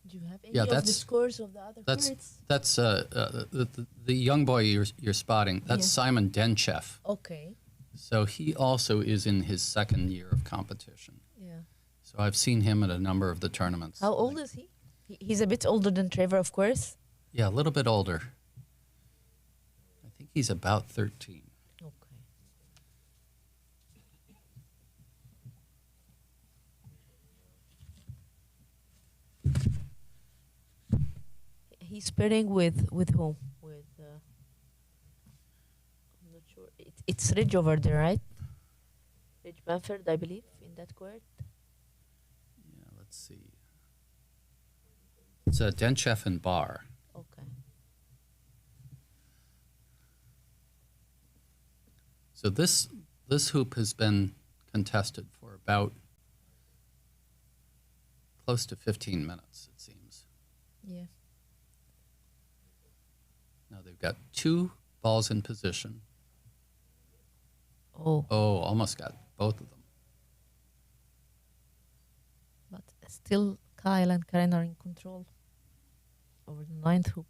Do you have any Yeah, of the that's- scores of the other courts? That's the young boy you're spotting. That's Yeah. Simon Denchev. Okay. So he also is in his second year of competition. Yeah. So I've seen him at a number of the tournaments. How old is he? He's a bit older than Trevor, of course. Yeah, a little bit older. I think he's about 13. Okay. he's pairing with whom? With I'm not sure. It's Ridge over there, right? Ridge Manford, I believe, in that court. Yeah, let's see. It's a Denchef and Bar. Okay. So this hoop has been contested for about close to 15 minutes, it seems. Yeah. Now they've got 2 balls in position. Oh, Oh, almost got both of them. but still Kyle and Karen are in control over the 9th hoop.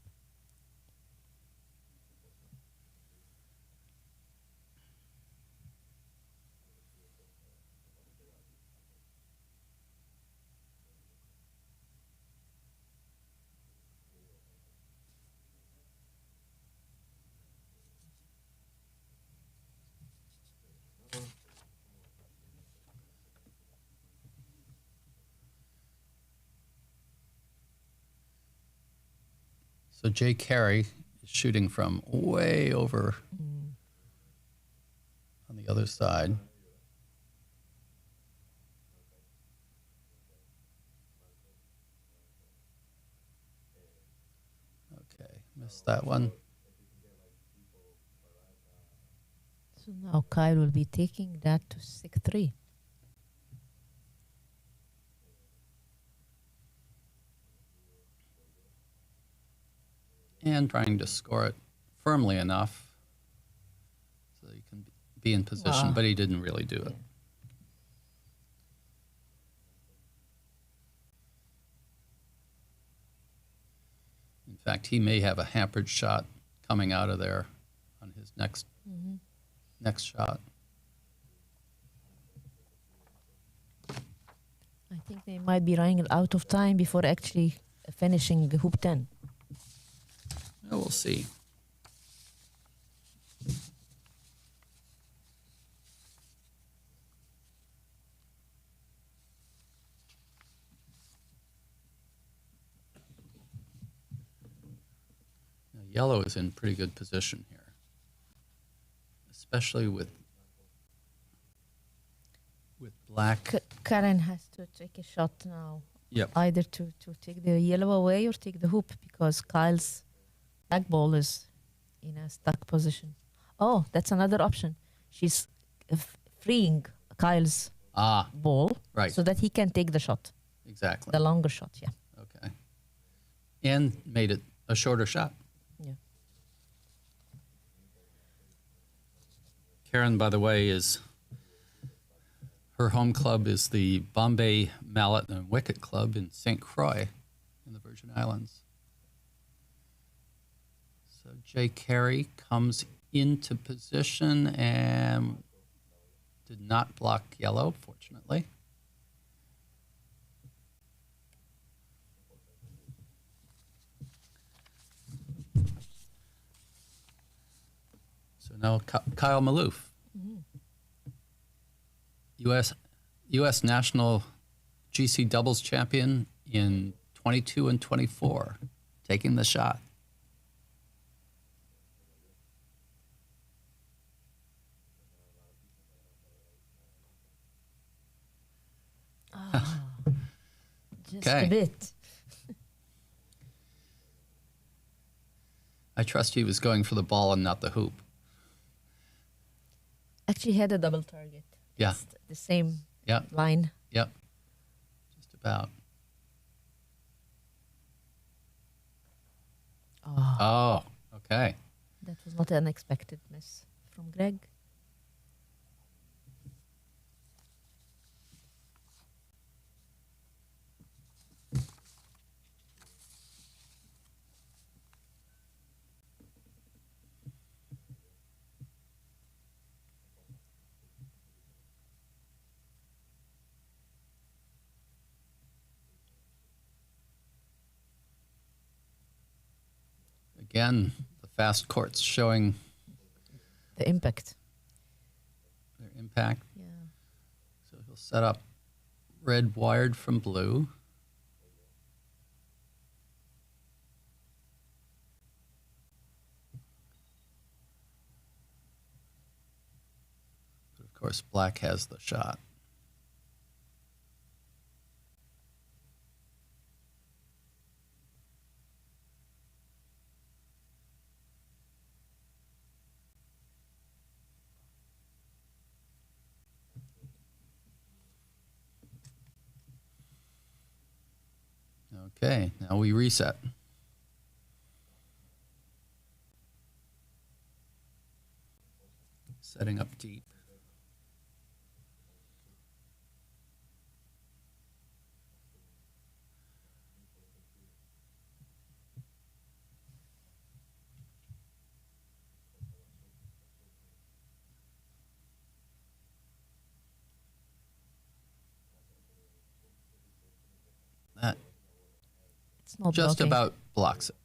So Jay Carey is shooting from way over on the other side. Okay, missed that one. So now Kyle will be taking that to 6-3. And trying to score it firmly enough so he can be in position, Wow. but he didn't really do it. In fact, he may have a hampered shot coming out of there on his next shot. I think they might be running out of time before actually finishing hoop 10. Well, we'll see. Now, yellow is in pretty good position here, especially with black. Karen has to take a shot now. Yep. Either to take the yellow away or take the hoop, because Kyle's back ball is in a stuck position. Oh, that's another option. She's freeing Kyle's ball Right. so that he can take the shot, Exactly. the longer shot. Yeah. Okay. And made it a shorter shot. Yeah. Karen, by the way, her home club is the Bombay Mallet and Wicket Club in St. Croix in the Virgin Islands. So Jay Carey comes into position and did not block yellow, fortunately. So now Kyle Maloof. U.S. National GC doubles champion in 22 and 24, taking the shot. Just Okay. a bit. I trust he was going for the ball and not the hoop. Actually had a double target. Yeah. It's the same Yeah. line. Yep. Just about. Oh, okay. That was not an unexpected miss from Greg. Again, the fast courts showing The impact. their impact. Yeah. So he'll set up red wired from blue. Of course, black has the shot. Okay, now we reset. Setting up deep. That It's not just blocking. about blocks it.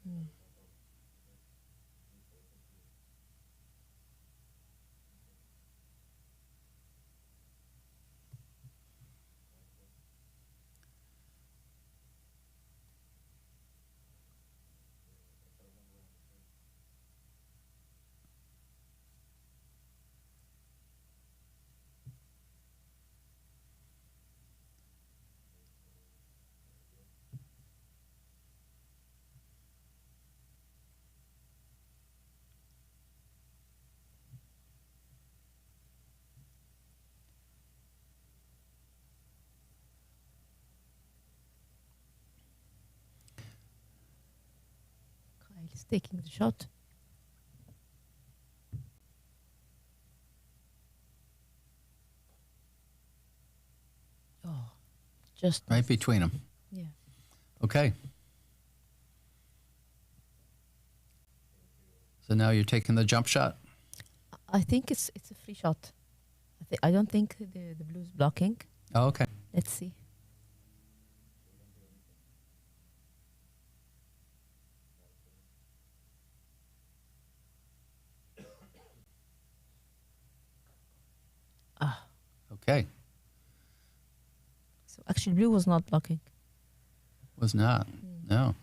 Kyle's taking the shot. Oh, just Right between them. yeah. Okay. So now you're taking the jump shot? I think it's a free shot. I don't think the blue's blocking. Oh, okay. Let's see. Ah, Okay. so actually blue was not blocking. Was not. No.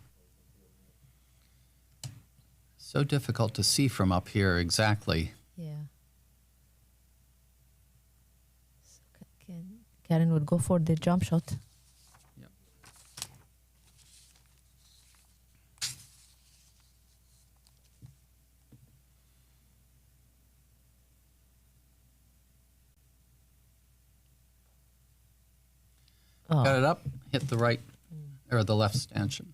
So difficult to see from up here exactly. Yeah. So Karen would go for the jump shot. Yep. Oh, Got it up, hit the right or the left stanchion.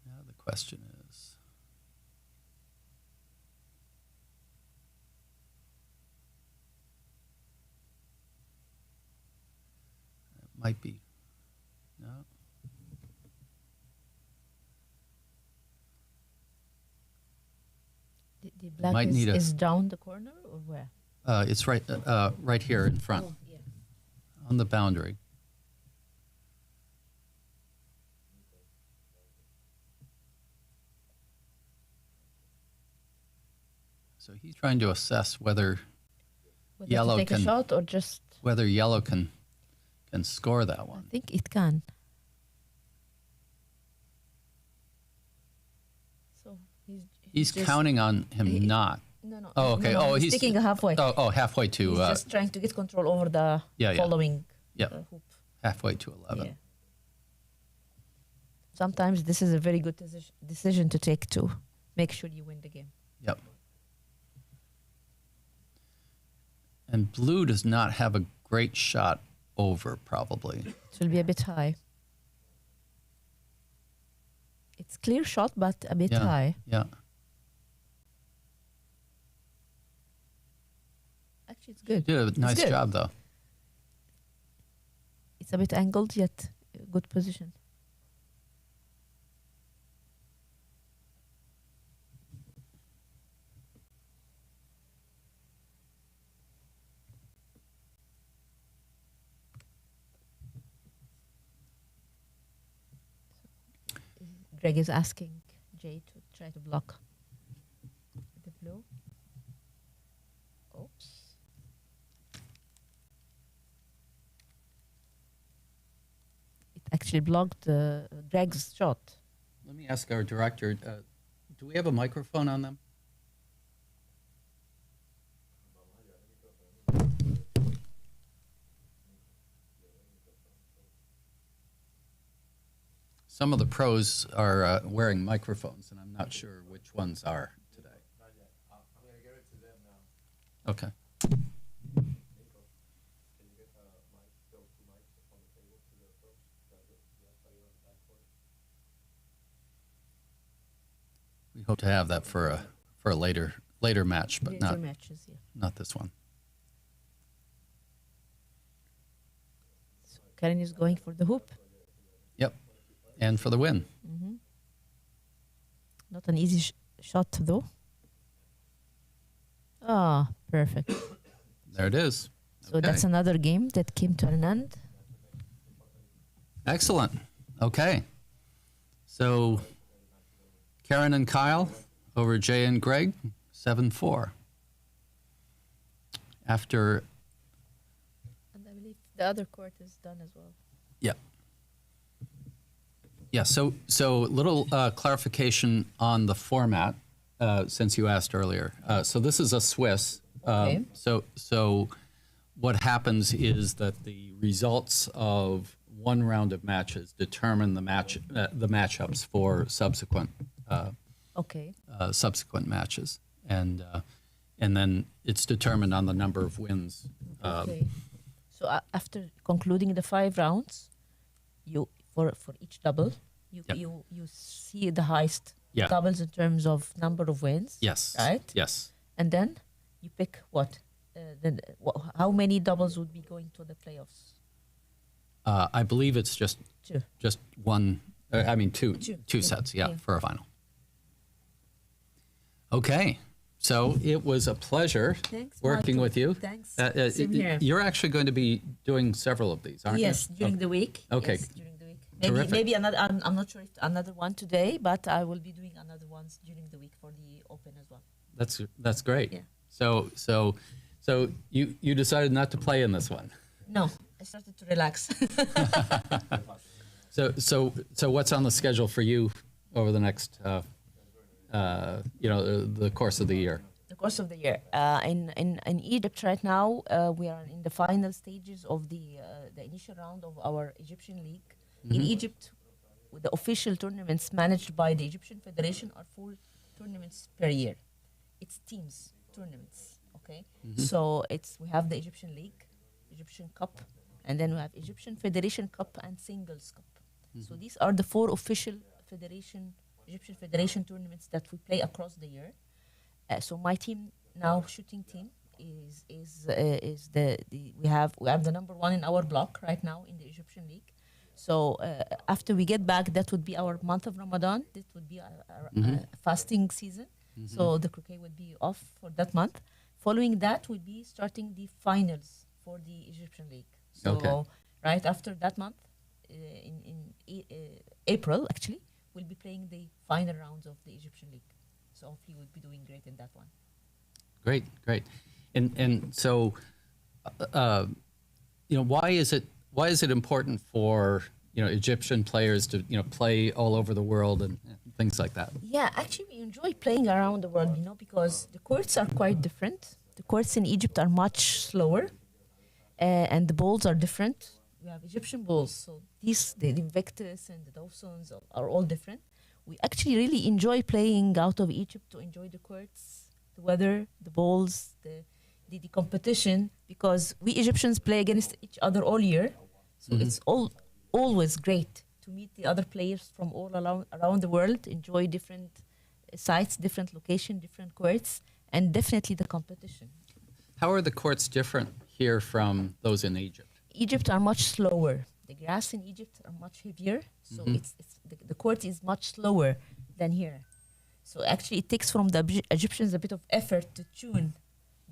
Now the question is, it might be, no, the black might need a- is down the corner or where? it's right, right here in front, yeah. on the boundary. So he's trying to assess whether Whether Yellow to take can- a shot or just. yellow can score that I one. think it can. So He's just- counting on him he- not. No. Oh, okay. No, Oh, he's sticking halfway. Oh, halfway to He's just trying to get control over the Yeah, yeah. following Yep. hoop. halfway to 11. Yeah. Sometimes this is a very good decision to take to make sure you win the game. Yep. And blue does not have a great shot over, probably. It will be a bit high. It's clear shot, but a bit Yeah. high. Yeah. Actually, it's good. Did a nice good. job, though. It's a bit angled, yet a good position. Greg is asking Jay to try to block the blue. Oops. It actually blocked Greg's shot. Let me ask our director, do we have a microphone on them? Some of the pros are wearing microphones, and I'm not sure which ones are today. Not yet. I'm going to give it to them now. Okay. Nico, can you get the mic, those two mics on the table to the approach? That's how you're on the backboard. We hope to have that for a later match, but Later not matches, yeah. not this one. So Karen is going for the hoop. Yep. And for the win. Not an easy shot, though. Ah, perfect. There it is. So Okay. that's another game that came to an end. Excellent. Okay. So Karen and Kyle over Jay and Greg, 7-4. After, And I believe the other court is done as well. yeah. Yeah, so little clarification on the format, since you asked earlier. So this is a Swiss. Okay. So what happens is that the results of one round of matches determine the matchups for subsequent Okay. subsequent matches, and then it's determined on the number of wins. Okay. So after concluding the 5 rounds, you for each double, Yep. you see the highest Yeah. doubles in terms of number of wins. Yes. Right. Yes. And then you pick what? How many doubles would be going to the playoffs? I believe it's just 2. one. Two Two. sets. Yeah, Yeah. for a final. Okay. So it was a pleasure Thanks, working Michael. with you. Thanks. Same here. You're actually going to be doing several of these, aren't Yes, you? during the week. Okay. Yes, during the week. Terrific. Maybe another. I'm not sure if another one today, but I will be doing another ones during the week for the Open as well. That's great. Yeah. So you decided not to play in this one. No, I started to relax. So what's on the schedule for you over the next the course of the year? The course of the year. In Egypt right now, we are in the final stages of the initial round of our Egyptian league. In Egypt, the official tournaments managed by the Egyptian Federation are 4 tournaments per year. It's teams tournaments. Okay, so we have the Egyptian League, Egyptian Cup, and then we have Egyptian Federation Cup and Singles Cup. So these are the 4 official Egyptian Federation tournaments that we play across the year. So my team now, shooting team, we have the number 1 in our block right now in the Egyptian League. So after we get back, that would be our month of Ramadan. That would be our fasting season. So the croquet would be off for that month. Following that, we'll be starting the finals for the Egyptian League. So Okay. right after that month, in April, actually, we'll be playing the final rounds of the Egyptian League. So hopefully we'll be doing great in that one. Great. And so, why is it important for Egyptian players to play all over the world and things like that? Yeah, actually, we enjoy playing around the world, because the courts are quite different. The courts in Egypt are much slower, and the balls are different. We have Egyptian balls, so the Invictus and the Dawsons are all different. We actually really enjoy playing out of Egypt to enjoy the courts, the weather, the balls, the competition, because we Egyptians play against each other all year. So it's always great to meet the other players from all around the world, enjoy different sites, different location, different courts, and definitely the competition. How are the courts different here from those in Egypt? Egypt are much slower. The grass in Egypt are much heavier, so the court is much slower than here. So actually, it takes from the Egyptians a bit of effort to tune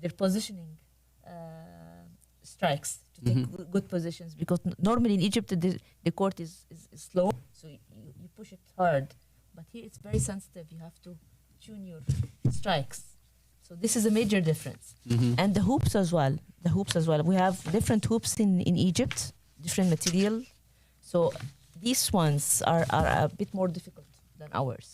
their positioning strikes to take good positions, because normally in Egypt the court is slow, so you push it hard. But here it's very sensitive. You have to tune your strikes. So this is a major difference. And the hoops as well. We have different hoops in Egypt, different material. So these ones are a bit more difficult than ours.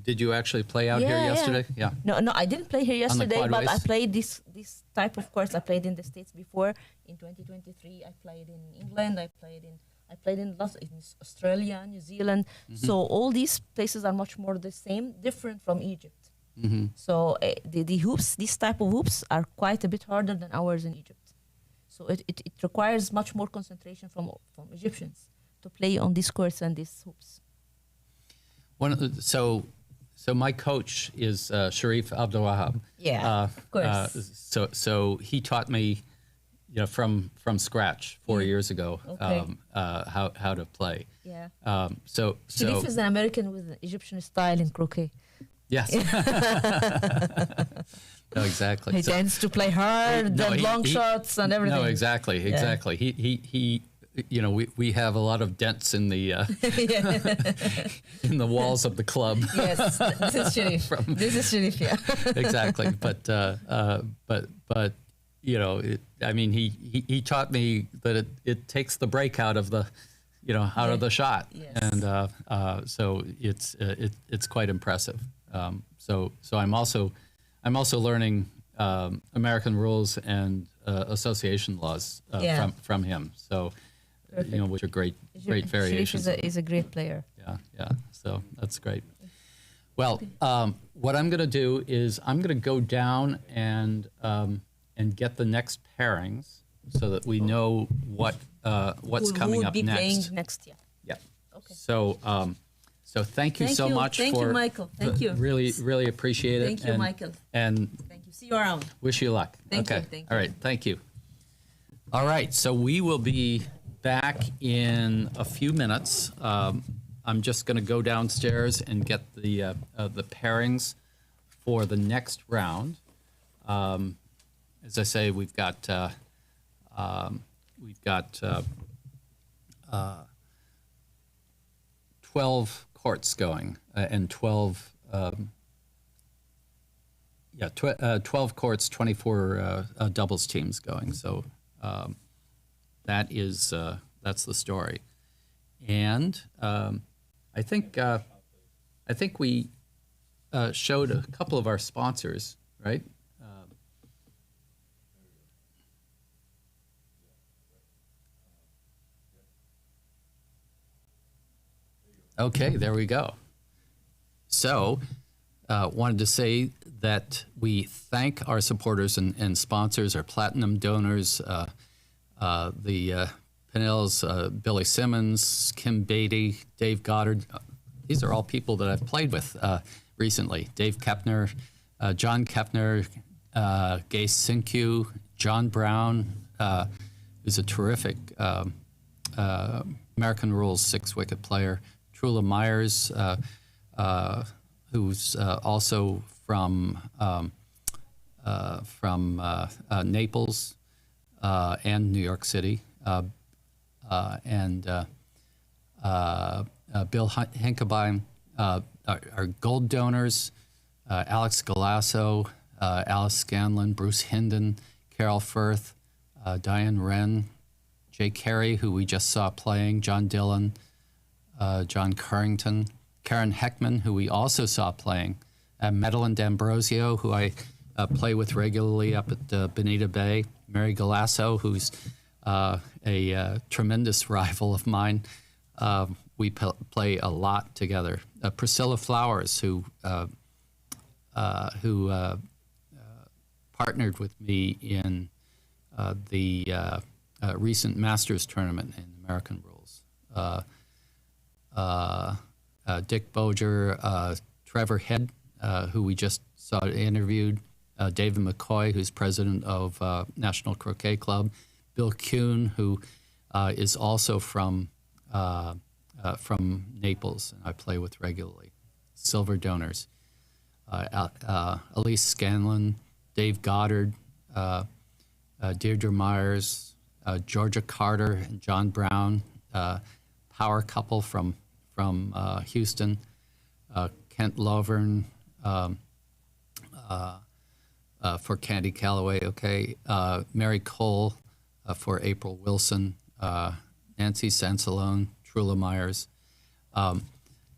Did you actually play out here yesterday? Yeah. No, I didn't play here yesterday, but I quadways? played this type of course. I played in the States before. In 2023, I played in England. I played in Australia, New Zealand. So all these places are much more the same, different from Egypt. So the hoops, this type of hoops, are quite a bit harder than ours in Egypt. So it requires much more concentration from Egyptians to play on these courts and these hoops. So my coach is Sharif Abdulwahab. Yeah, of course. So he taught me, from scratch 4 years ago, Okay. how to play. Yeah. So Sharif is an American with an Egyptian style in croquet. yes. No, exactly. He tends to play hard and long shots and everything. No, exactly. He we have a lot of dents in the in the walls of the club. Yes, this is Sharif. This is Sharif, yeah. Exactly. But he taught me that it takes the break out of the of the shot. Yes. And so it's quite impressive. So I'm also learning American rules and association laws from him. So which are great variations. Sharif is a great player. Yeah. So that's great. Well, what I'm going to do is I'm going to go down and get the next pairings so that we know what's coming up Who will be next. playing next year? Yeah. Okay. So thank you so much Thank for you, Michael. Thank you. Really appreciate it. Thank you, Michael. And Thank you. See you around. wish you luck. Thank you, okay. thank All you. right. Thank you. All right. So we will be back in a few minutes. I'm just going to go downstairs and get the pairings for the next round. As I say, we've got 12 courts going and 12 courts, 24 doubles teams going. So that's the story. And I think we showed a couple of our sponsors, right? Okay, there we go. So, wanted to say that we thank our supporters and sponsors, our platinum donors, the Pinnells, Billy Simmons, Kim Beatty, Dave Goddard. These are all people that I've played with recently. Dave Kepner, John Kepner, Gay Sinkyu, John Brown, who's a terrific American Rules 6-wicket player. Trula Myers, who's also from Naples and New York City, and Bill Hinkebein, our gold donors, Alex Galasso, Alice Scanlon, Bruce Hinden, Carol Firth, Diane Wren, Jay Carey, who we just saw playing, John Dillon, John Carrington, Karen Heckman, who we also saw playing, Madeline D'Ambrosio, who I play with regularly up at Bonita Bay, Mary Galasso, who's a tremendous rival of mine. We play a lot together. Priscilla Flowers, who partnered with me in the recent Masters tournament in American Rules. Dick Boger, Trevor Head, who we just saw interviewed, David McCoy, who's president of National Croquet Club, Bill Kuhn, who is also from Naples, and I play with regularly. Silver donors, Elise Scanlon, Dave Goddard, Deirdre Myers, Georgia Carter, and John Brown, power couple from Houston, Kent Lovern for Candy Calloway, okay, Mary Cole for April Wilson, Nancy Sansalone, Trula Myers.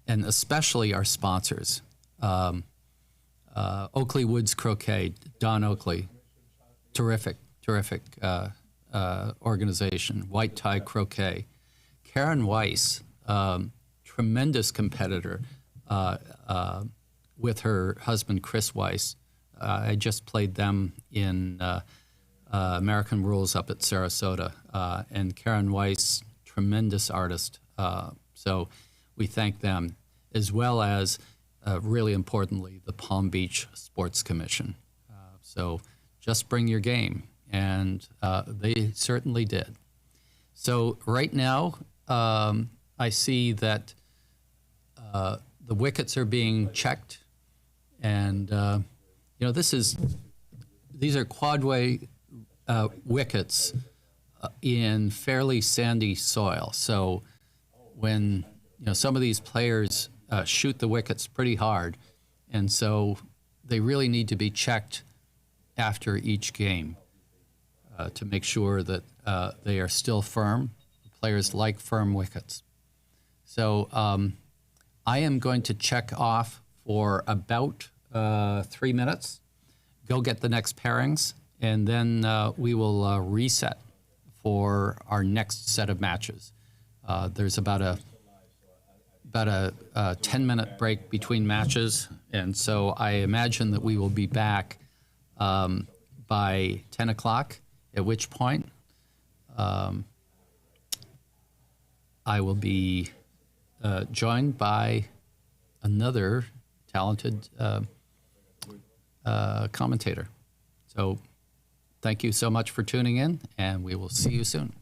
and especially our sponsors. Oakley Woods Croquet, Don Oakley, terrific organization. White Tie Croquet. Karen Weiss, tremendous competitor with her husband Chris Weiss. I just played them in American Rules up at Sarasota. And Karen Weiss, tremendous artist. So we thank them, as well as, really importantly, the Palm Beach Sports Commission. So just bring your game. And they certainly did. So right now, I see that the wickets are being checked. And, these are quadway wickets in fairly sandy soil. So when, some of these players shoot the wickets pretty hard, and so they really need to be checked after each game to make sure that they are still firm. Players like firm wickets. So I am going to check off for about 3 minutes, go get the next pairings, and then we will reset for our next set of matches. There's about a 10-minute break between matches, and so I imagine that we will be back by 10 o'clock, at which point I will be joined by another talented commentator. So thank you so much for tuning in, and we will see you soon.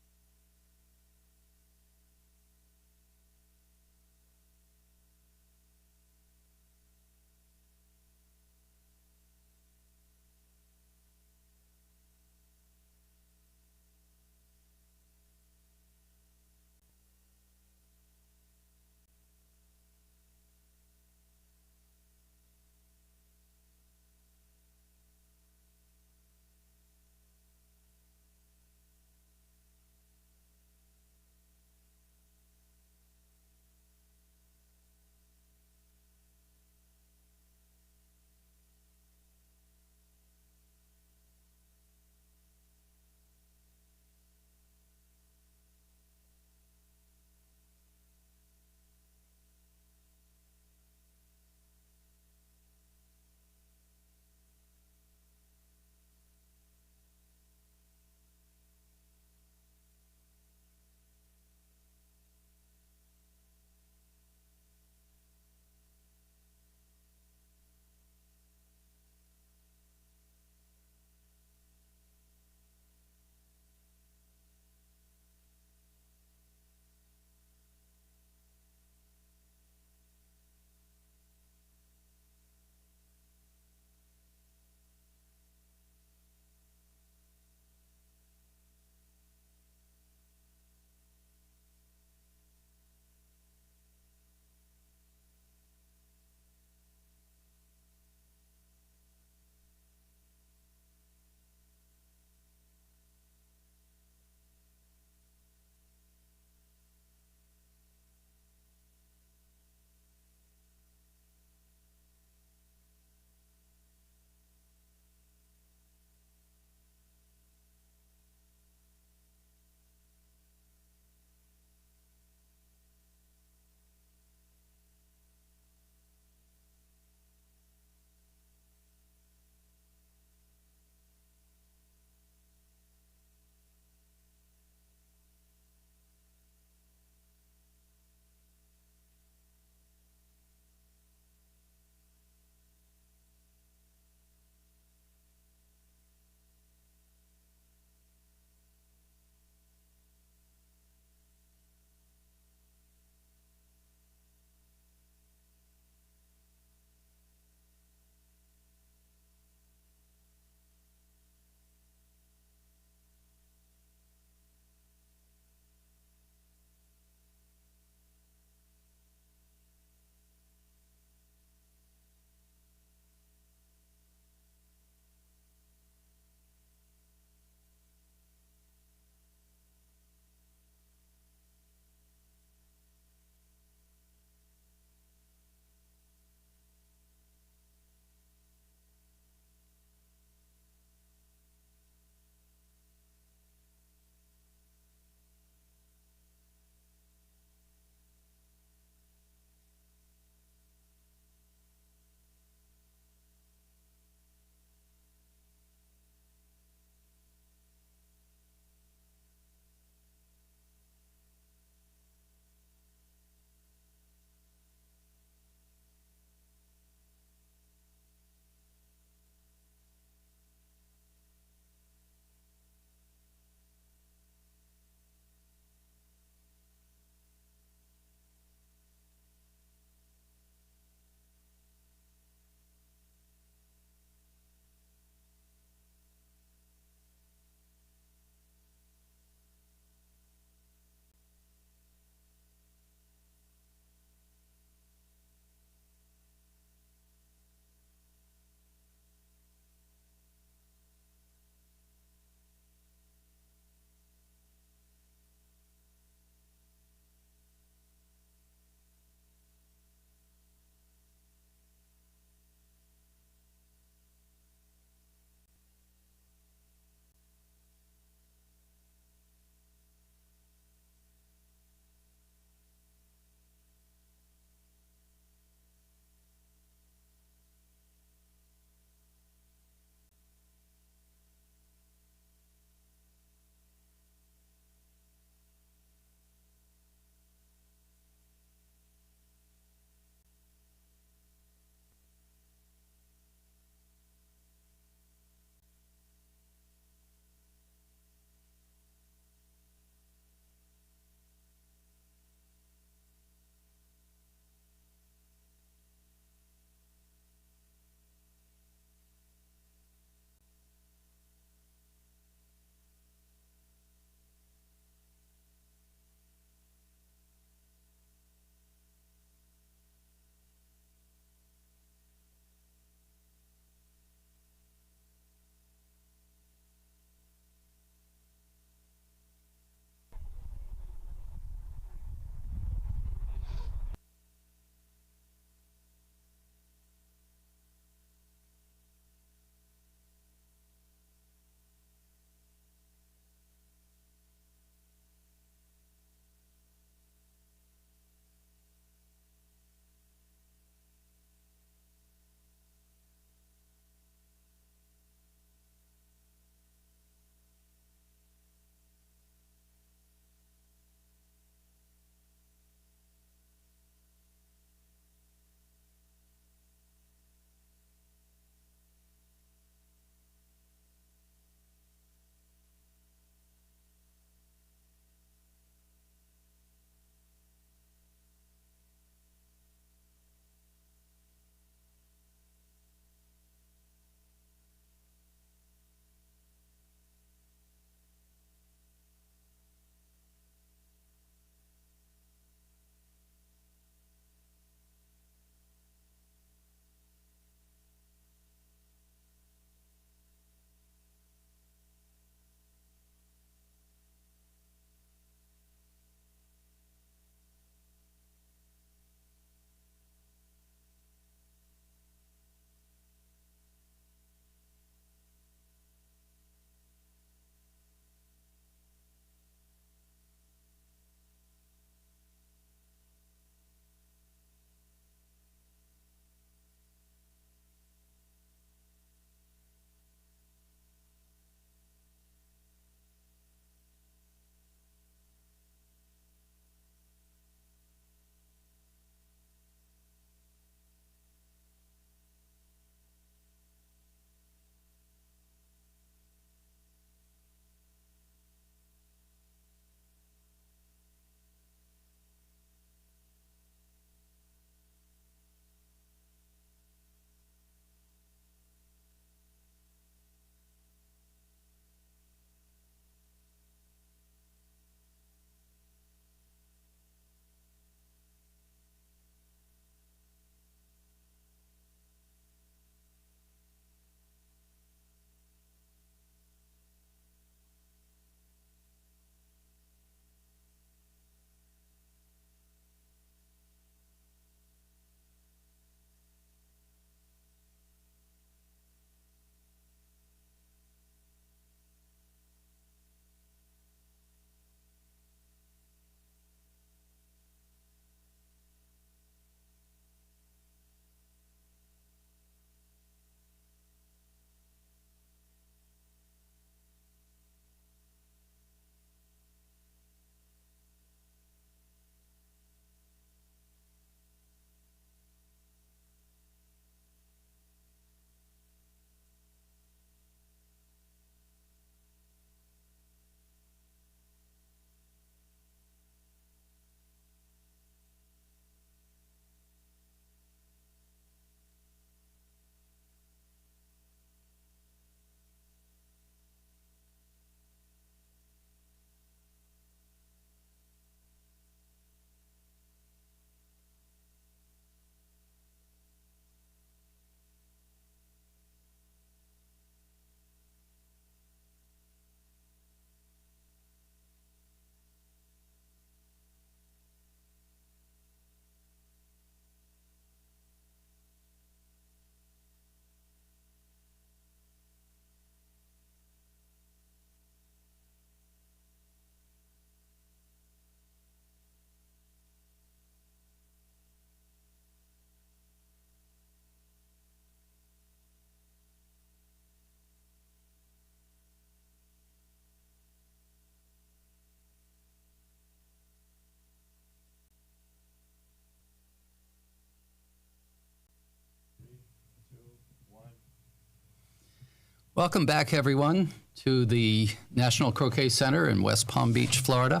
Welcome back, everyone, to the National Croquet Center in West Palm Beach, Florida,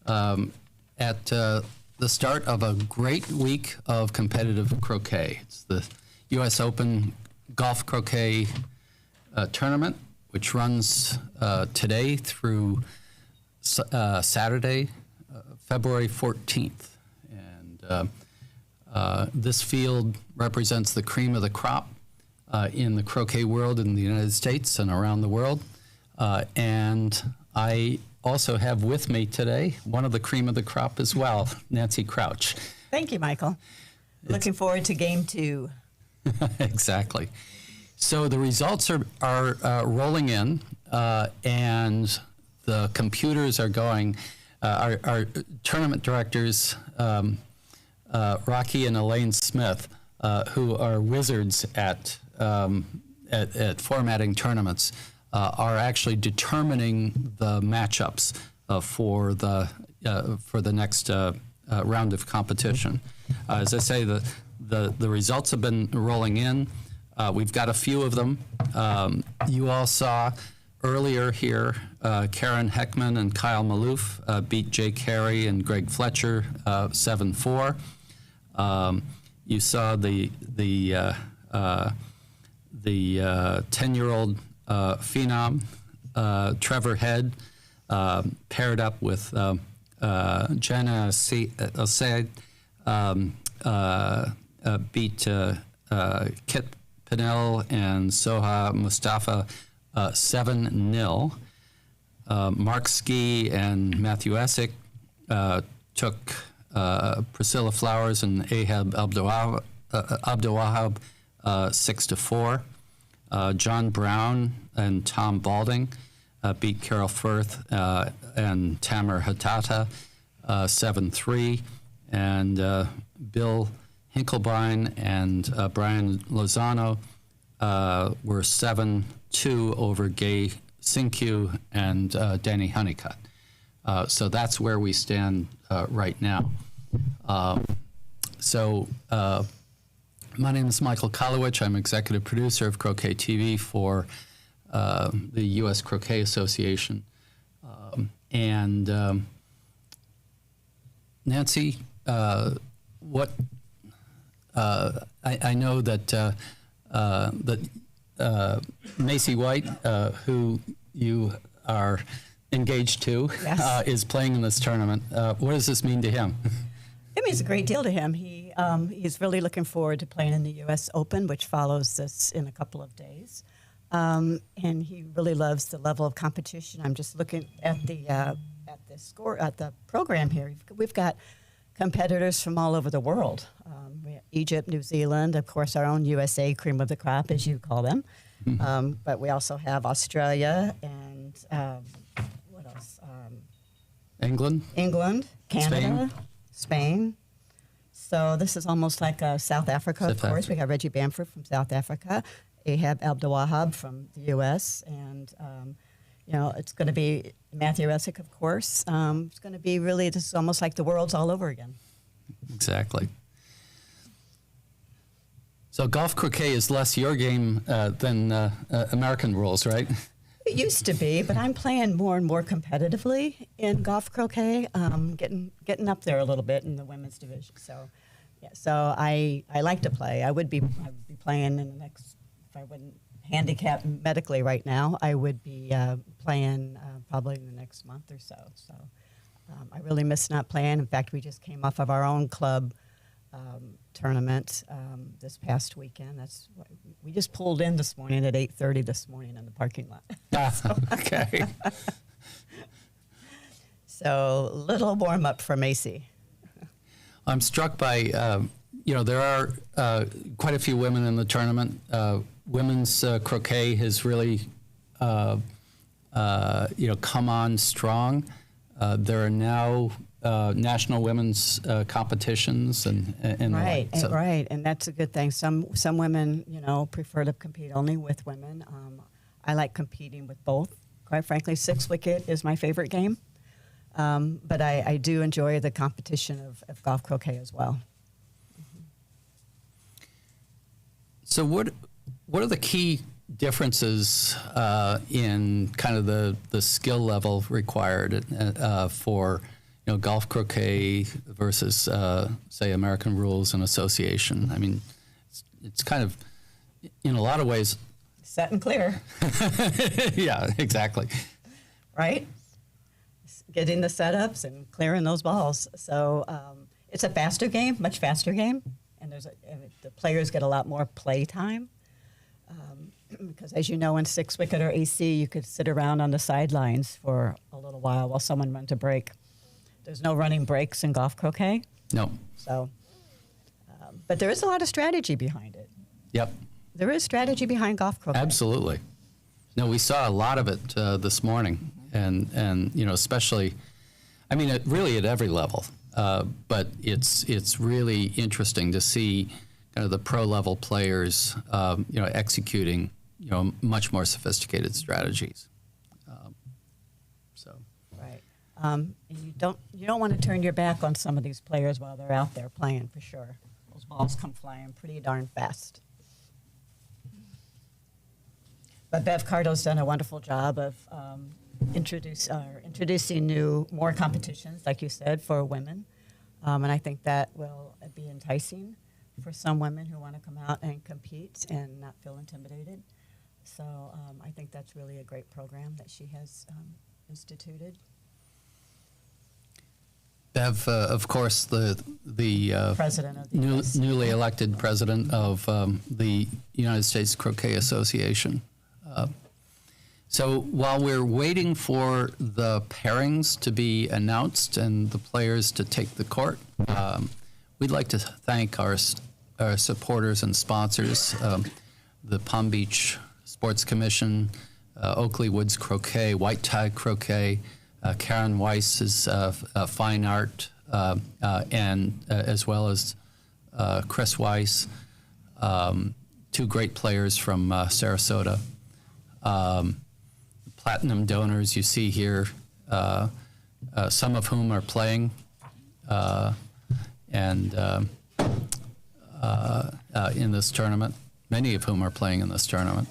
at the start of a great week of competitive croquet. It's the U.S. Open Golf Croquet Tournament, which runs today through Saturday, February 14th. And this field represents the cream of the crop in the croquet world in the United States and around the world. And I also have with me today one of the cream of the crop as well, Nancy Crouch. Thank you, Michael. Looking forward to game 2. Exactly. So the results are rolling in, and the computers are going. Our tournament directors, Rocky and Elaine Smith, who are wizards at formatting tournaments, are actually determining the matchups for the next round of competition. As I say, the results have been rolling in. We've got a few of them. You all saw earlier here, Karen Heckman and Kyle Maloof beat Jay Carey and Greg Fletcher 7-4. You saw the 10-year-old phenom Trevor Head paired up with Jenna Osei, beat Kit Pinnell and Soha Mustafa 7-0. Mark Ski and Matthew Essick took Priscilla Flowers and Ahab Abdulwahab 6-4. John Brown and Tom Balding beat Carol Firth and Tamer Hatata 7-3. And Bill Hinklebein and Brian Lozano were 7-2 over Gay Sinkyu and Danny Honeycutt. So that's where we stand right now. My name is Michael Kolowich. I'm executive producer of Croquet TV for the U.S. Croquet Association. Nancy, what I know that Macy White, who you are engaged to, Yes. is playing in this tournament. What does this mean to him? It means a great deal to him. He's really looking forward to playing in the U.S. Open, which follows this in a couple of days. And he really loves the level of competition. I'm just looking at the program here. We've got competitors from all over the world. We have Egypt, New Zealand, of course, our own USA cream of the crop, as you call them. Mm-hmm. But we also have Australia and what else? England, Canada, Spain. So this is almost like South Africa, of course. We have Reggie Bamford from South Africa, Ahab Abdulwahab from the U.S., and it's going to be Matthew Essick, of course. It's going to be really, this is almost like the world's all over again. Exactly. So golf croquet is less your game than American rules, right? It used to be, but I'm playing more and more competitively in golf croquet, getting up there a little bit in the women's division. So, yeah, so I like to play. I would be playing in the next, if I wouldn't handicap medically right now, I would be playing probably in the next month or so. So I really miss not playing. In fact, we just came off of our own club tournament this past weekend. We just pulled in this morning at 8:30 this morning in the parking lot. Okay. So little warm up for Macy. I'm struck by there are quite a few women in the tournament. Women's croquet has really come on strong. There are now national women's competitions and right, so. Right, and that's a good thing. Some women, prefer to compete only with women. I like competing with both. Quite frankly, 6-wicket is my favorite game, but I do enjoy the competition of golf croquet as well. So what are the key differences in kind of the skill level required for golf croquet versus say American rules and association. I mean, it's kind of in a lot of ways Set and clear, yeah, exactly. right? Getting the setups and clearing those balls. So it's a faster game, much faster game, and the players get a lot more play time. Because as you know, in 6-wicket or AC, you could sit around on the sidelines for a little while someone runs a break. There's no running breaks in golf croquet. No. So, but there is a lot of strategy behind it. Yep. There is strategy behind golf croquet. Absolutely. No, we saw a lot of it this morning, and especially, I mean, really at every level. But it's really interesting to see kind of the pro level players, executing much more sophisticated strategies. Right. And you don't want to turn your back on some of these players while they're out there playing, for sure. Those balls come flying pretty darn fast. But Bev Cardo's done a wonderful job of introducing more competitions, like you said, for women. And I think that will be enticing for some women who want to come out and compete and not feel intimidated. So I think that's really a great program that she has instituted. Bev, of course, the President of the newly elected president of the United States Croquet Association. So while we're waiting for the pairings to be announced and the players to take the court, we'd like to thank our supporters and sponsors, the Palm Beach Sports Commission, Oakley Woods Croquet, White Tie Croquet, Karen Weiss's Fine Art, and as well as Chris Weiss, two great players from Sarasota. Platinum donors you see here, some of whom are playing, and in this tournament, many of whom are playing in this tournament.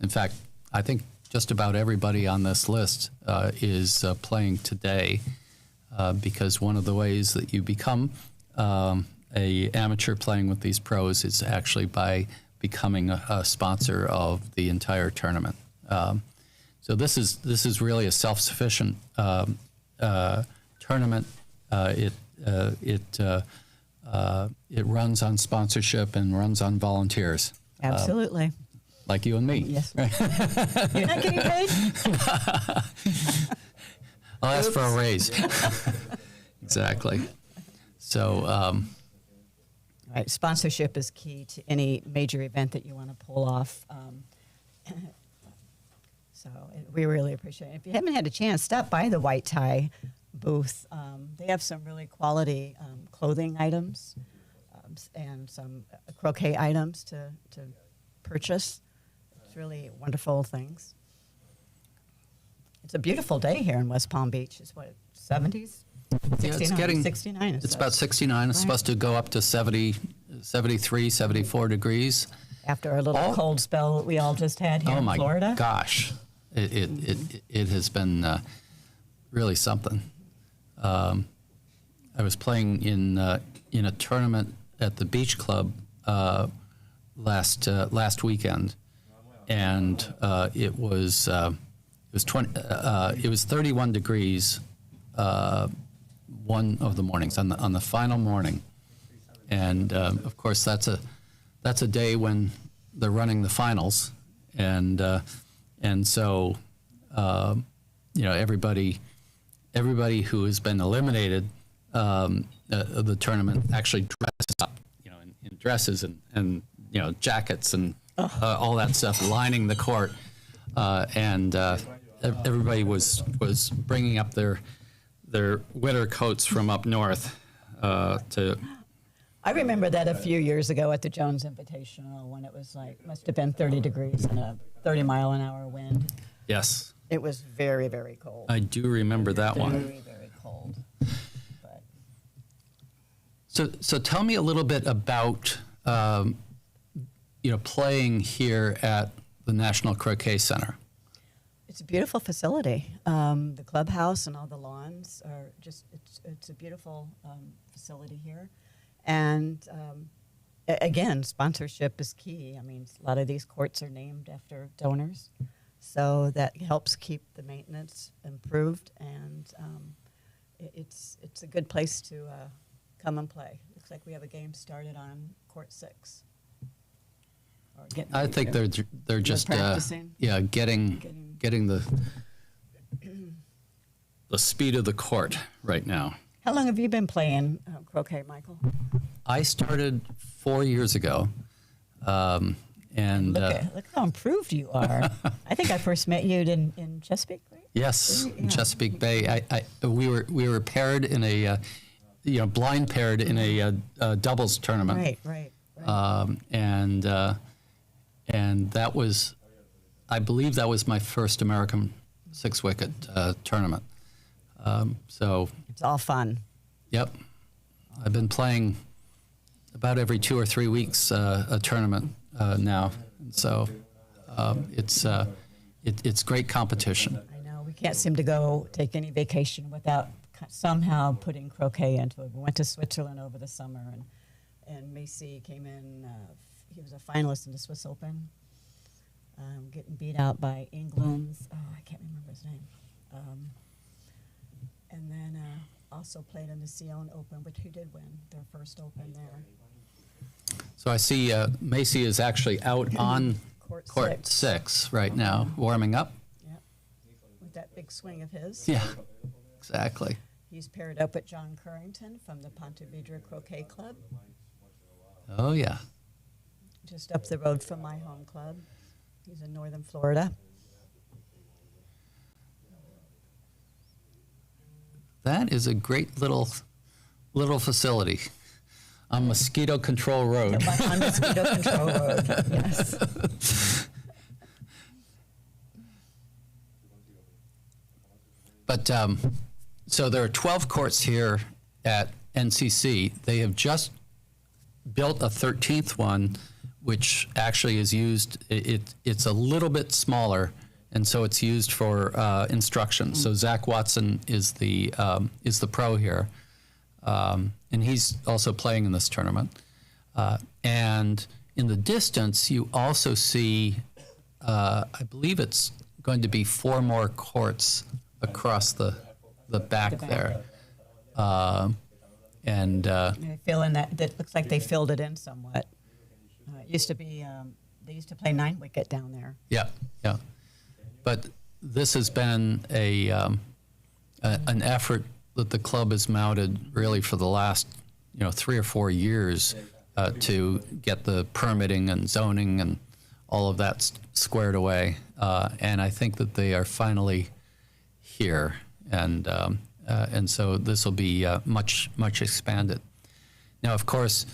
In fact, I think just about everybody on this list is playing today, because one of the ways that you become a amateur playing with these pros is actually by becoming a sponsor of the entire tournament. So this is really a self-sufficient tournament. It runs on sponsorship and runs on volunteers. Absolutely. Like you and me. Yes. You're not getting paid? I'll ask for a raise. Exactly. So. Right. Sponsorship is key to any major event that you want to pull off. So we really appreciate it. If you haven't had a chance, stop by the White Tie booth. They have some really quality clothing items and some croquet items to purchase. It's really wonderful things. It's a beautiful day here in West Palm Beach. It's what, 70s? 69. It's about 69. It's supposed to go up to 70, 73, 74 degrees. After a little cold spell we all just had here in Florida. Oh my gosh, it has been really something. I was playing in a tournament at the Beach Club last weekend, and it was 31 degrees. One of the mornings on the final morning, and of course that's a day when they're running the finals, and so everybody who has been eliminated the tournament actually dresses up, in dresses and jackets and all that stuff, lining the court, and everybody was bringing up their winter coats from up north to. I remember that a few years ago at the Jones Invitational when it was must have been 30 degrees and a 30-mile-an-hour wind. Yes. It was very, very cold. I do remember that one. Very, very cold. But. So tell me a little bit about, playing here at the National Croquet Center? It's a beautiful facility. The clubhouse and all the lawns are just, it's a beautiful facility here. And again, sponsorship is key. I mean, a lot of these courts are named after donors. So that helps keep the maintenance improved. And it's a good place to come and play. Looks like we have a game started on court 6. I think they're just practicing. getting the speed of the court right now. How long have you been playing croquet, Michael? I started 4 years ago, and Look how improved you are. I think I first met you in Chesapeake, right? yes, in Chesapeake Bay. We were paired in a blind paired in a doubles tournament. Right. And that was, I believe that was my first American 6-wicket tournament. So, It's all fun. yep, I've been playing about every 2 or 3 weeks a tournament now. So it's great competition. I know we can't seem to take any vacation without somehow putting croquet into it. We went to Switzerland over the summer, and Macy came in. He was a finalist in the Swiss Open, getting beat out by England's. Oh, I can't remember his name. And then also played in the Sion Open, which he did win their first Open there. So I see Macy is actually out on Court court 6. 6 right now, warming up. Yep. With that big swing of his. Yeah, exactly. He's paired up with John Currington from the Ponte Vedra Croquet Club, Oh, yeah. just up the road from my home club. He's in northern Florida. That is a great little facility on Mosquito Control Road. On Mosquito Control Road, yes. But so there are 12 courts here at NCC. They have just built a 13th one, which actually is used. It's a little bit smaller, and so it's used for instruction. So Zach Watson is the pro here, and he's also playing in this tournament. And in the distance, you also see, I believe it's going to be 4 more courts across the back there. And I feel in that looks like they filled it in somewhat. It used to be, they used to play 9-wicket down there. yeah. But this has been an effort that the club has mounted really for the last 3 or 4 years to get the permitting and zoning and all of that squared away. And I think that they are finally here, and so this will be much expanded. Now, of course,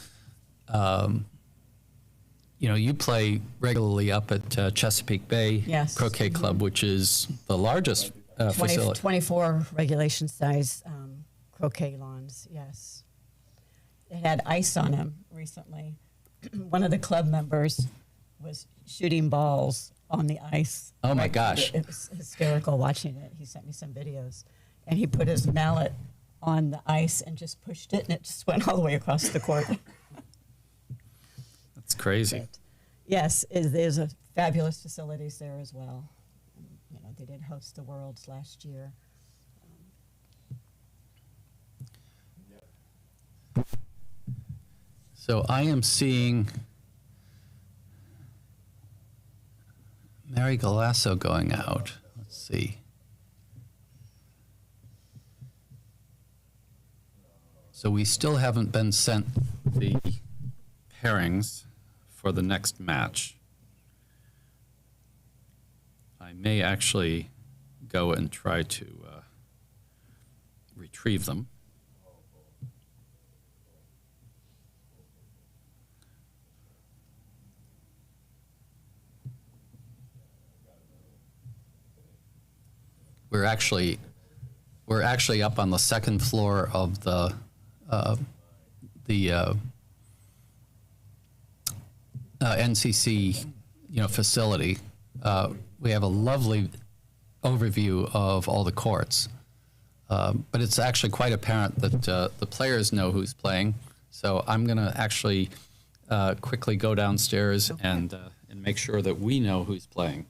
you play regularly up at Chesapeake Bay Yes. Croquet Club, which is the largest facility. 24 regulation size croquet lawns, yes. It had ice on them recently. One of the club members was shooting balls on the ice. Oh, my gosh. It was hysterical watching it. He sent me some videos. And he put his mallet on the ice and just pushed it, and it just went all the way across the court. That's crazy. Yes, there's a fabulous facilities there as well. They did host the Worlds last year. So I am seeing Mary Galasso going out. Let's see. So we still haven't been sent the pairings for the next match. I may actually go and try to retrieve them. We're actually up on the second floor of the NCC, facility, we have a lovely overview of all the courts. But it's actually quite apparent that the players know who's playing. So I'm going to actually quickly go downstairs and make sure that we know who's playing.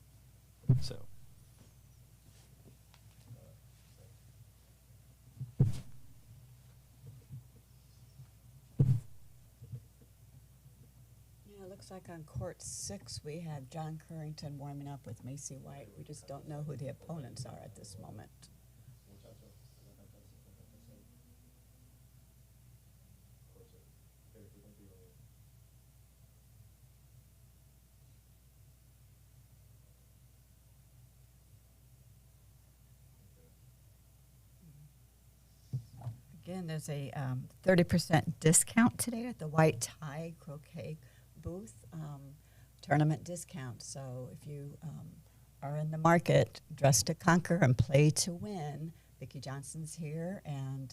So. Yeah, it looks like on court 6 we have John Currington warming up with Macy White. We just don't know who the opponents are at this moment. Again, there's a 30% discount today at the White Tie Croquet booth, tournament discount. So if you are in the market, dress to conquer and play to win, Vicki Johnson's here, and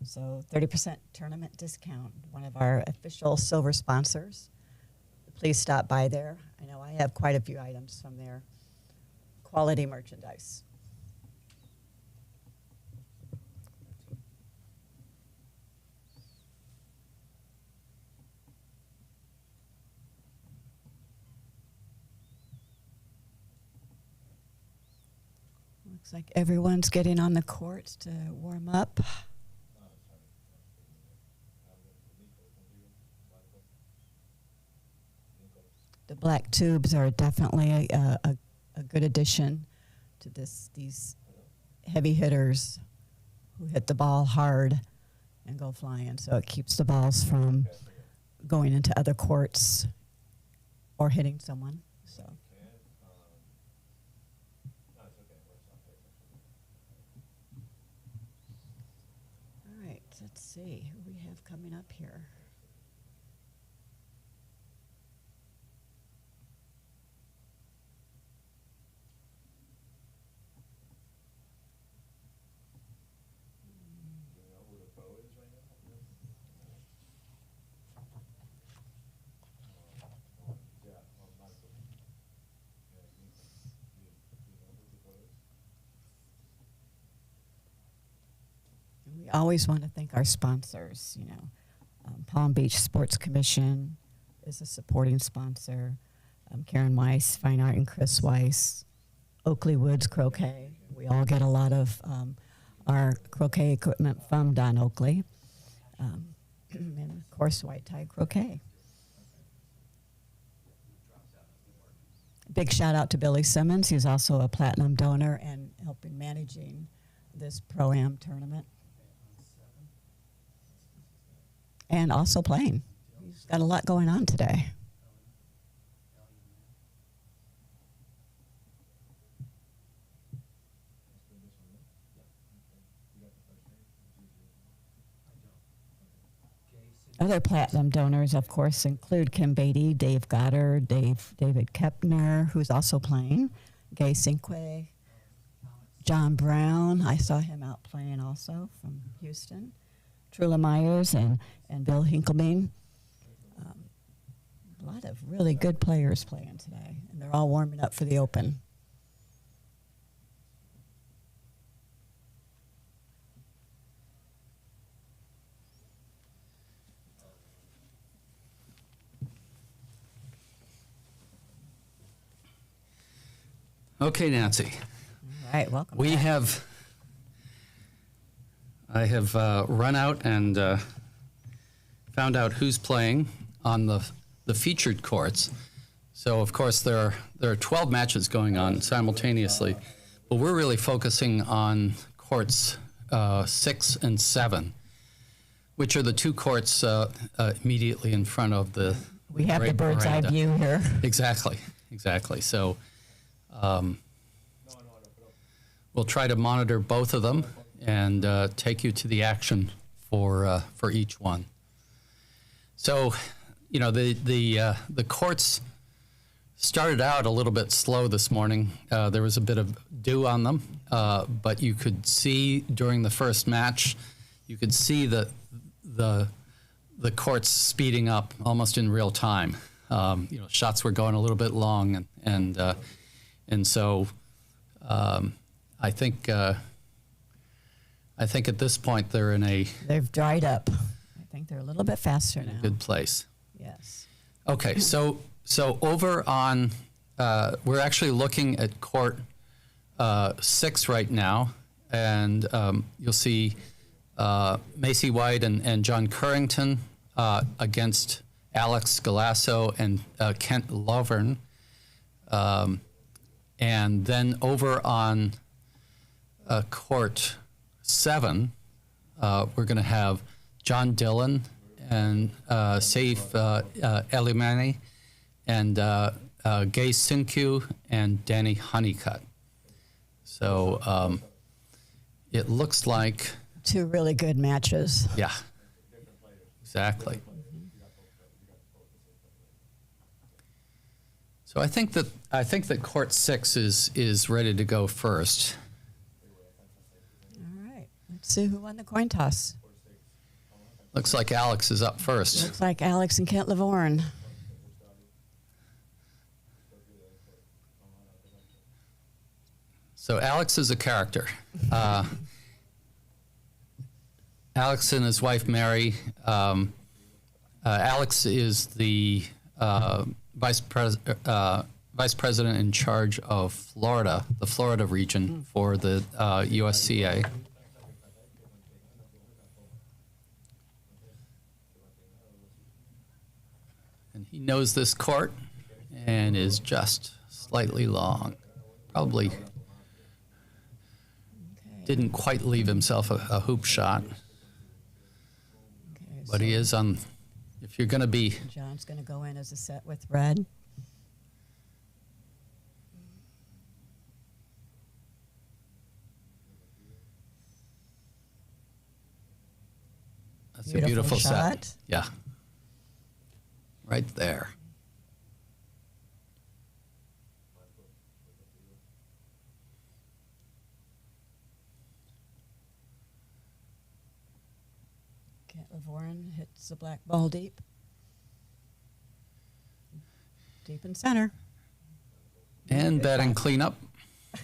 so 30% tournament discount, one of our official silver sponsors. Please stop by there. I know I have quite a few items from there. Quality merchandise. Looks like everyone's getting on the courts to warm up. The black tubes are definitely a good addition to these heavy hitters who hit the ball hard and go flying. So it keeps the balls from going into other courts or hitting someone. So. All right, let's see who we have coming up here. We always want to thank our sponsors. Palm Beach Sports Commission is a supporting sponsor. Karen Weiss, Fine Art, and Chris Weiss. Oakley Woods Croquet. We all get a lot of our croquet equipment from Don Oakley. And of course, White Tie Croquet. Big shout out to Billy Simmons. He's also a platinum donor and helping managing this Pro-Am tournament. And also playing. He's got a lot going on today. Other platinum donors, of course, include Kim Beatty, Dave Goddard, David Kepner, who's also playing, Gay Cinque, John Brown. I saw him out playing also from Houston. Trula Myers and Bill Hinklebean. A lot of really good players playing today, and they're all warming up for the Open. Okay, Nancy. All right, welcome. I have run out and found out who's playing on the featured courts. So, of course, there are 12 matches going on simultaneously, but we're really focusing on courts 6 and 7, which are the two courts immediately in front of the We have the great bird's eye veranda. view here. Exactly. So we'll try to monitor both of them and take you to the action for each one. So, the courts started out a little bit slow this morning. There was a bit of dew on them, but you could see during the first match, you could see the courts speeding up almost in real time. Shots were going a little bit long, and so I think at this point they're in a They've dried up. I think they're a little bit faster now. good place. Yes. Okay, so over on, we're actually looking at court 6 right now, and you'll see Macy White and John Currington against Alex Galasso and Kent Lovern. And then over on court 7, we're going to have John Dillon and Saif Elimani and Gay Sinkyu and Danny Honeycutt. So it looks like, 2 really good matches. yeah, exactly. So I think that court 6 is ready to go first. All right. Let's see who won the coin toss. Looks like Alex is up first. Looks like Alex and Kent Lavorne. So Alex is a character. Alex and his wife Mary. Alex is the vice president in charge of Florida, the Florida region for the USCA. And he knows this court and is just slightly long. Probably didn't quite leave himself a hoop shot. Okay, But he is on, if you're going to be, John's going to go in as a set with red. that's a beautiful set. shot. Yeah. Right there. Kent Lavorne hits the black ball deep. Deep in center. And Good batting shot. cleanup. I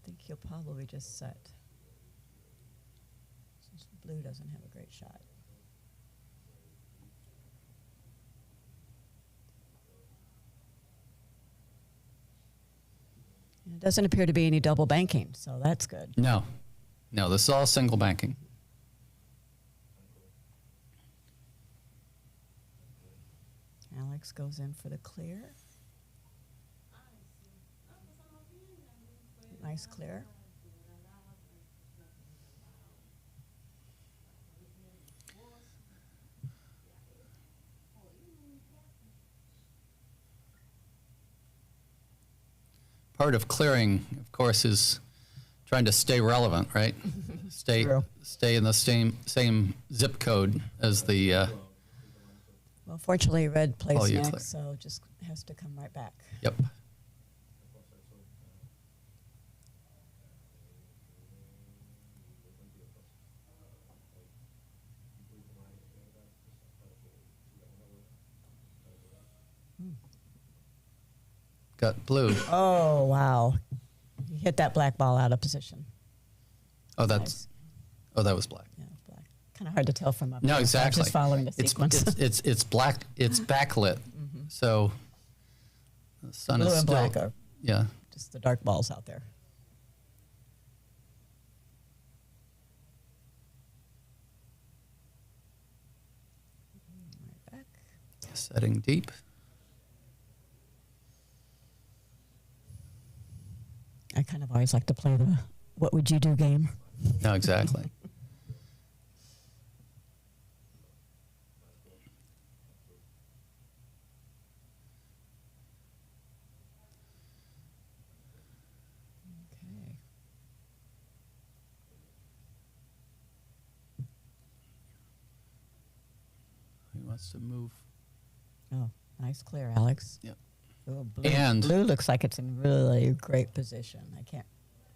think he'll probably just set. Since blue doesn't have a great shot. It doesn't appear to be any double banking, so that's good. No. No, this is all single banking. Alex goes in for the clear. Nice clear. Part of clearing, of course, is trying to stay relevant, right? True. Stay in the same zip code as the. Well, fortunately, red plays Oh, you next, clear. so just has to come right back. Yep. Got blue. Oh, wow. He hit that black ball out of position. Oh, that's. Nice. Oh, that was black. Yeah, black. Kind of hard to tell from up No, here, so I'm exactly. just following the sequence. It's black. It's backlit. So the sun Blue is and still. black are Yeah. just the dark balls out there. Right back. Setting deep. I kind of always like to play the "What would you do" game. No, exactly. Okay. He wants to move. Oh, nice clear, Alex. Yep. Oh, blue, And- blue looks like it's in really great position. I can't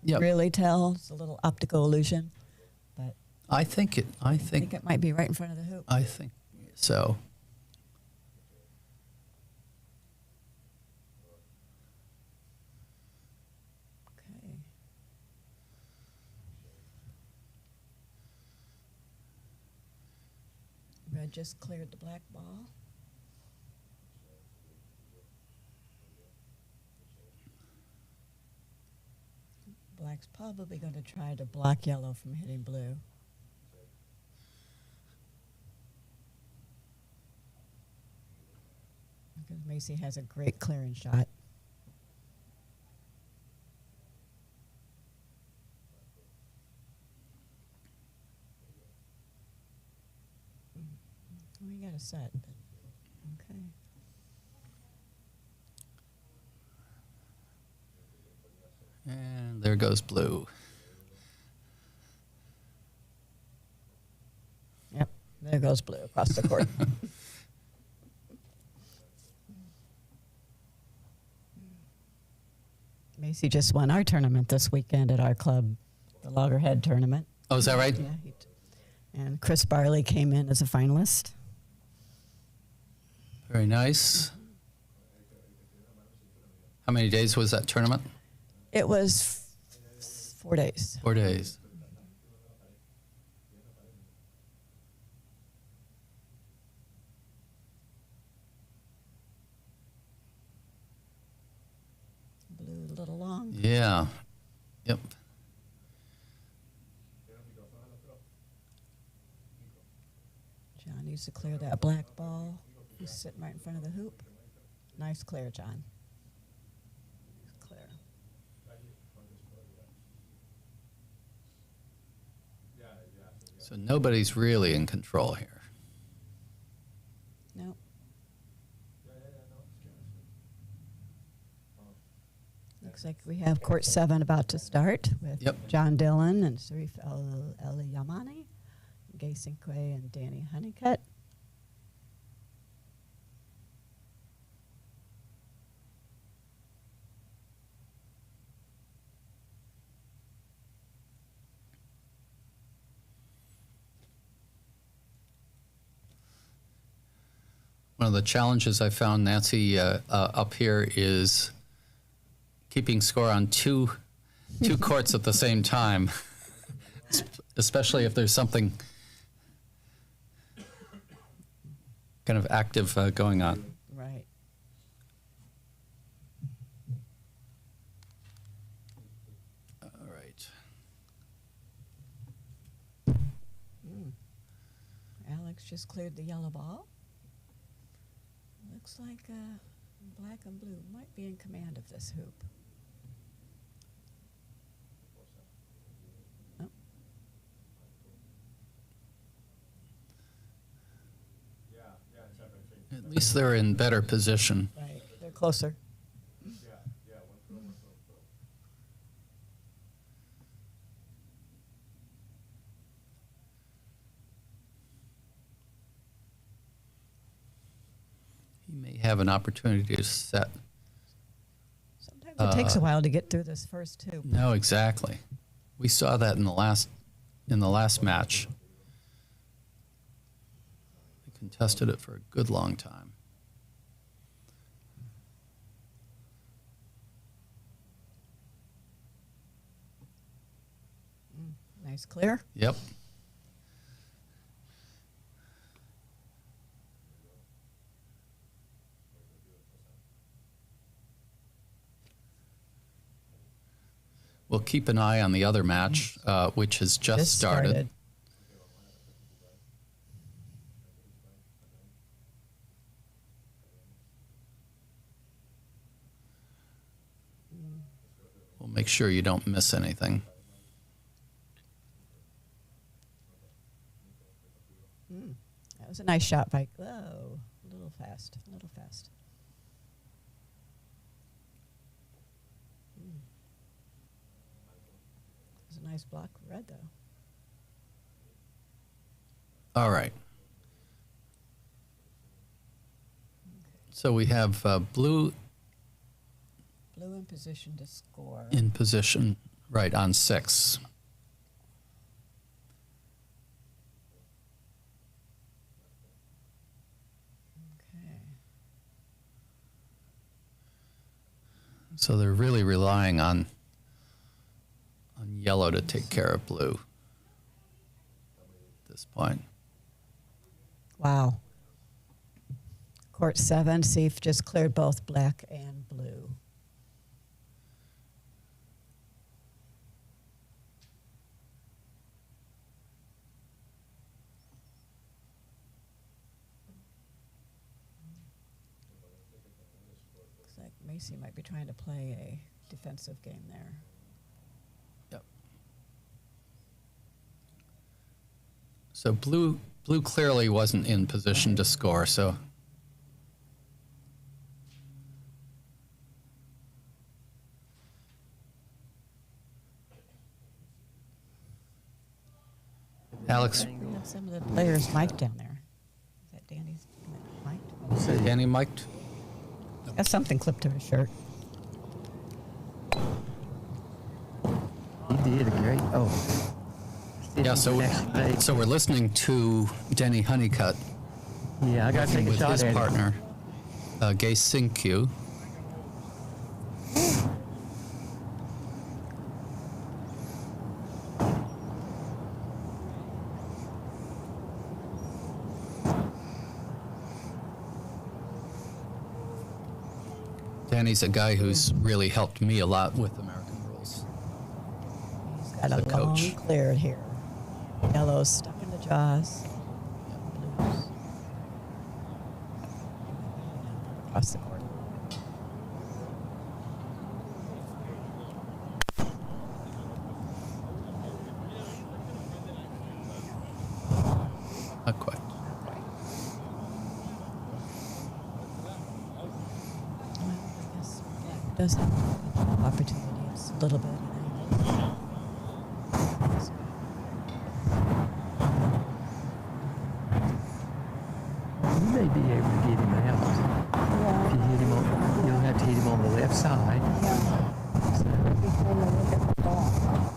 Yep. really tell. It's a little optical illusion, but I think I think it might be right in front of the hoop. I think So Okay. Red just cleared the black ball. Black's probably going to try to block yellow from hitting blue. Because Macy has a great clearing shot. We got a set, but okay. and there goes blue. Yep, there goes blue across the court. Macy just won our tournament this weekend at our club, the Loggerhead tournament. Oh, is that right? Yeah, and Chris Barley came in as a finalist. Very nice. How many days was that tournament? It was 4 days. 4 days. Blue a little long. Yeah. Yep. John needs to clear that black ball. He's sitting right in front of the hoop. Nice clear, John. Clear. So nobody's really in control here. No. Looks like we have court 7 about to start with Yep. John Dillon and Sarif El Yamani, Gay Cinque and Danny Honeycutt. One of the challenges I found, Nancy, up here is keeping score on two courts at the same time, especially if there's something kind of active going on. Right. All right. Alex just cleared the yellow ball. Looks like black and blue might be in command of this hoop. Oh. At least they're in better position. Right, they're closer. He may have an opportunity to set. Sometimes it takes a while to get through this first hoop. No, exactly. We saw that in the last match. They contested it for a good long time. Nice clear. Yep. We'll keep an eye on the other match, which has just started. We'll make sure you don't miss anything. That was a nice shot by, whoa, a little fast, a little fast. It was a nice block red, though. All right. So we have blue Blue in position to score. in position, right, on 6. So they're really relying on yellow to take care of blue at this point. Wow. Court 7, Seif just cleared both black and blue. Looks like Macy might be trying to play a defensive game there. Yep. So blue clearly wasn't in position to score, so Alex, We have some of the players mic'd down there. Is that Danny's mic'd? is Danny mic'd? Got something clipped to his shirt. He did a great. Oh. Yeah, so we're listening to Denny Honeycutt Yeah, I got to take a with shot his at it. partner, Gay Sinkyu. Danny's a guy who's really helped me a lot with American rules. He's got The a long coach. clear here. Yellow's stuck in the jaws. Blues. Across the court. Not quite. Well, I guess Black does have opportunities a little bit. You may be able to get him out. If you hit him on, you'll have to hit him on the left side.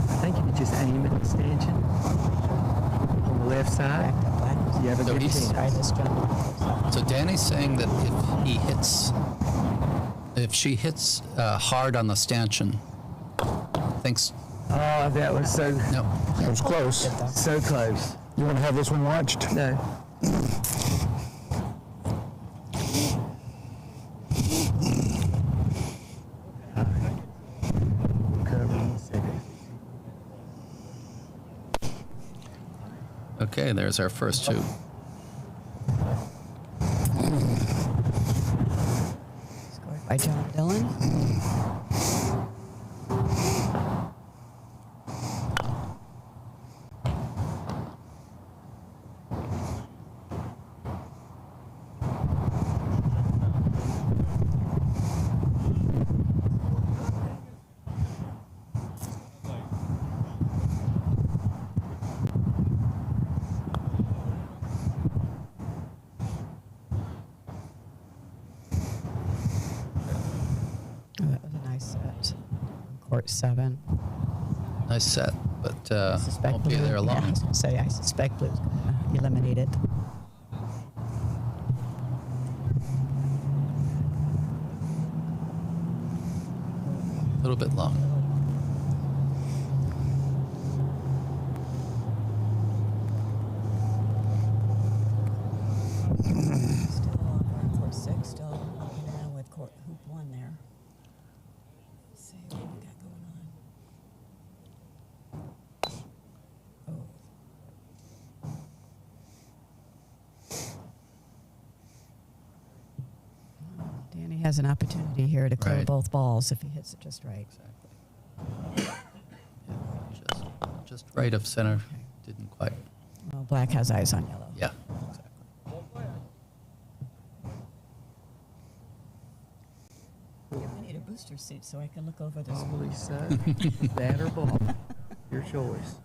I think if you just aim at the stanchion on the left side, you have a So good he's- chance. Try this jump. So Danny's saying that if she hits hard on the stanchion, thinks, Oh, that was so no, That was close. so close. You want to have this one watched? No. Cover in a second. okay, there's our first two. Scored by John Dillon. Oh, that was a nice set. Court 7. Nice set, but I suspect won't be blue. there Yeah, I long. was going to say, I suspect blue's going to eliminate it. A little bit long. Still on court 6, still looking around with court hoop 1 there. Let's see what we got going on. Oh. Danny has an opportunity here to clear Right. both balls if he hits it just right. Yeah, just right of center. Didn't quite. Well, black has eyes on yellow. Yeah, exactly. I need a booster seat so I can look over this. Probably so. That or ball. Your choice.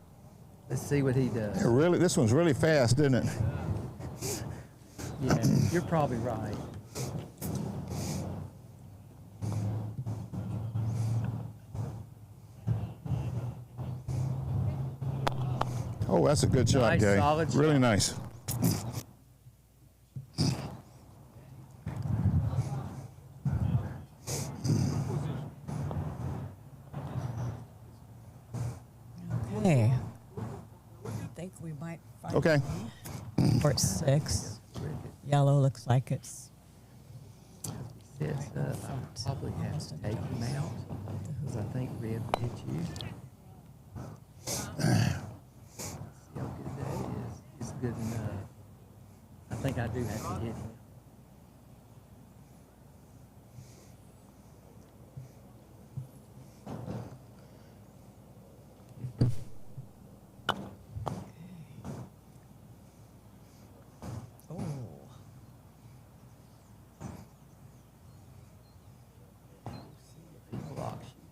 Let's see what he does. Really, this one's really fast, isn't it? Yeah, you're probably right. Oh, that's a good shot, Nice, Gay. solid Really shot. nice. court 6. Yellow looks like it's Sets up, I probably have to take him out because I think red will hit you. See how good that is. It's good enough. I think I do have to hit him. oh. He blocks you.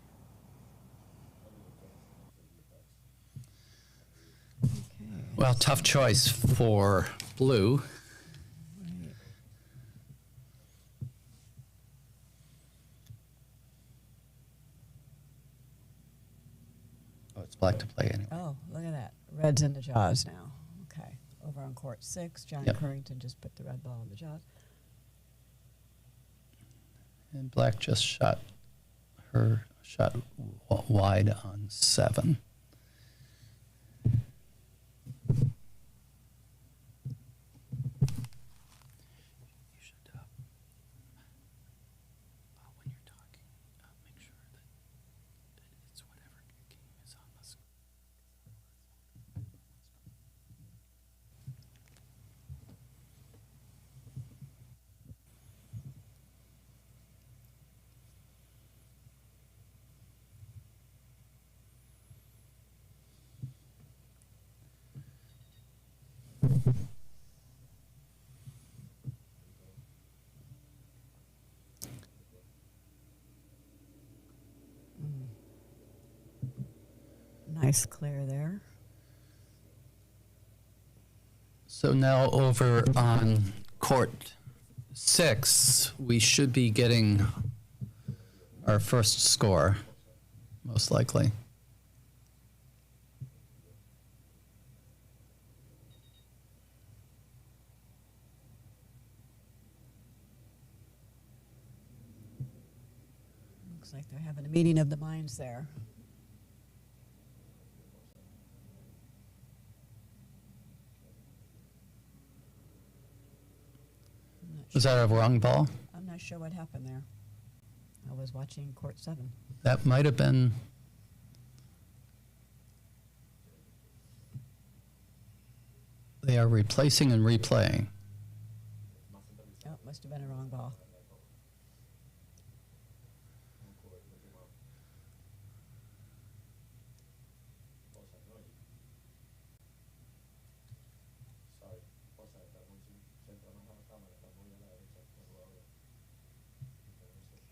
Well, tough choice for blue. Oh, it's black to play anyway. Oh, look at that. Red's in the jaws now. Okay. Over on court 6, John Yep. Currington just put the red ball in the jaws. And black just shot wide on 7. You should, when you're talking, make sure that it's whatever game is on the screen. Nice clear there. So now over on court 6, we should be getting our first score, most likely. Looks like they're having a meeting of the minds there. Was that a wrong ball? I'm not sure what happened there. I was watching court 7. That might have been. They are replacing and replaying. Oh, must have been a wrong ball.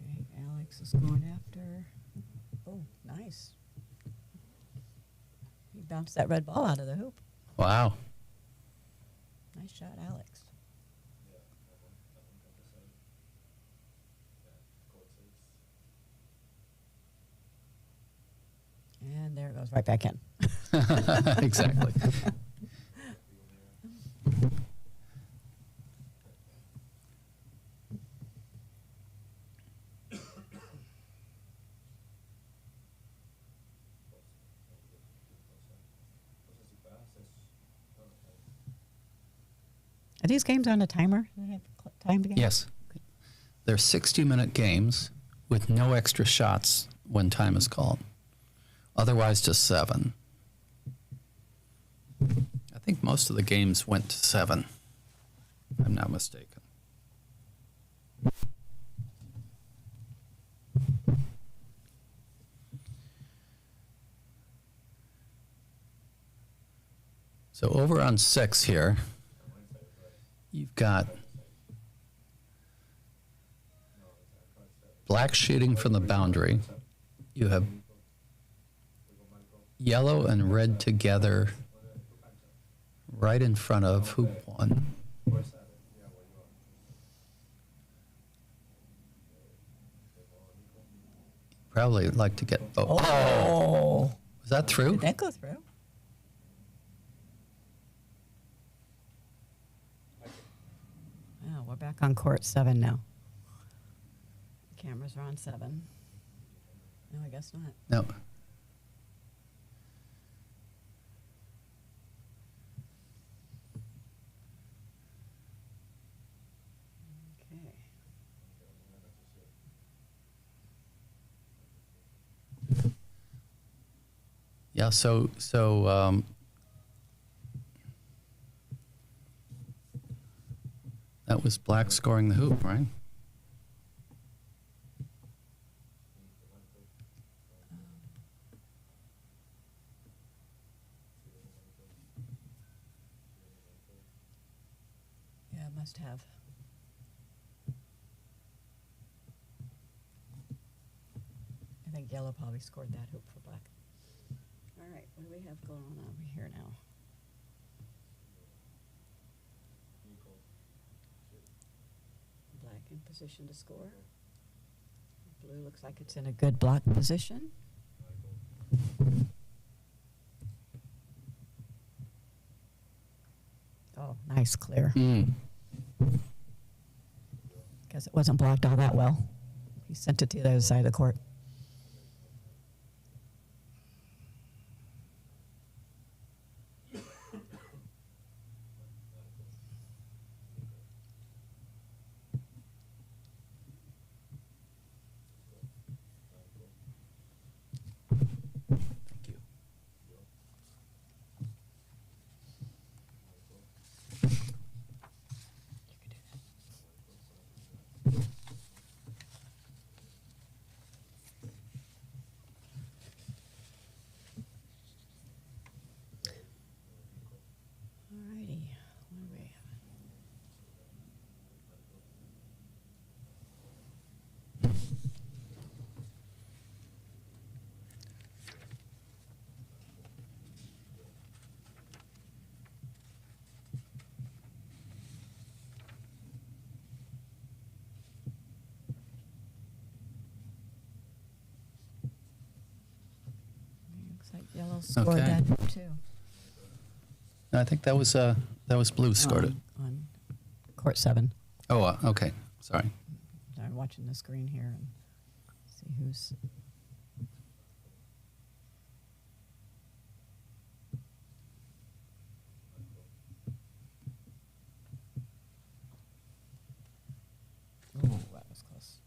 Okay, Alex is going after. Oh, nice. He bounced that red ball out of the hoop. Wow. Nice shot, Alex. And there it goes right back in. Exactly. Are these games on a timer? Do they have time to game? Yes. They're 60-minute games with no extra shots when time is called. Otherwise, just 7. I think most of the games went to 7, if I'm not mistaken. So over on 6 here, you've got black shooting from the boundary. You have yellow and red together right in front of hoop 1. Probably like to get both. Oh. Was that through? Did that go through? Oh, we're back on court 7 now. Cameras are on 7. No, I guess not. No. Yeah, so that was black scoring the hoop, right? Yeah, must have. I think yellow probably scored that hoop for black. All right, what do we have going on over here now? Black in position to score. Blue looks like it's in a good block position. Oh, nice clear. Guess it wasn't blocked all that well. He sent it to the other side of the court. Thank you. All righty. What do we have? Looks like yellow scored Okay. that hoop too. No, I think that was blue scored it. On court 7. Oh, okay. Sorry. I'm watching the screen here and see who's. Oh, that was close.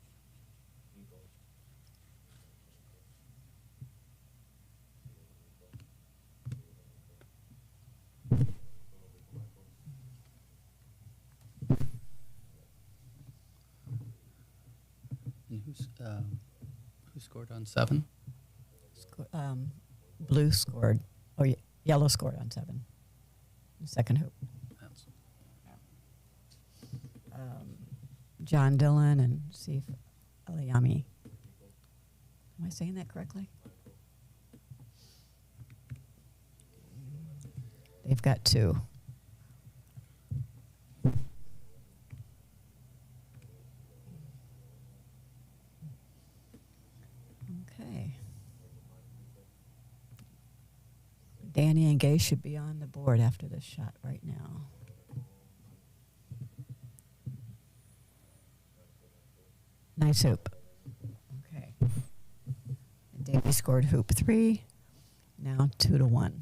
And who scored on 7? Blue scored, or yellow scored on 7. The second hoop. That's- John Dillon and Sif Aliyami. Am I saying that correctly? They've got 2. Okay. Danny and Gay should be on the board after this shot right now. Nice hoop. Okay. And Davey scored hoop 3. Now 2-1.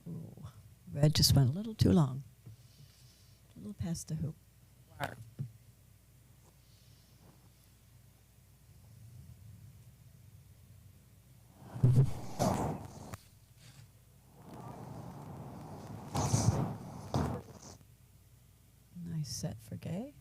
Ooh, red just went a little too long. A little past the hoop. Nice set for Gay.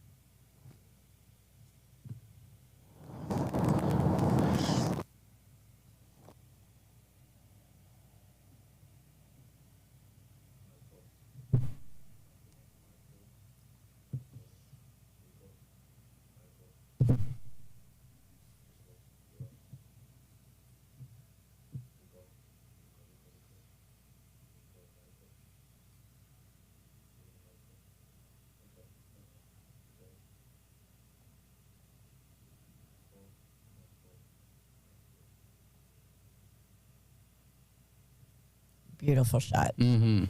Beautiful shot. Mm-hmm.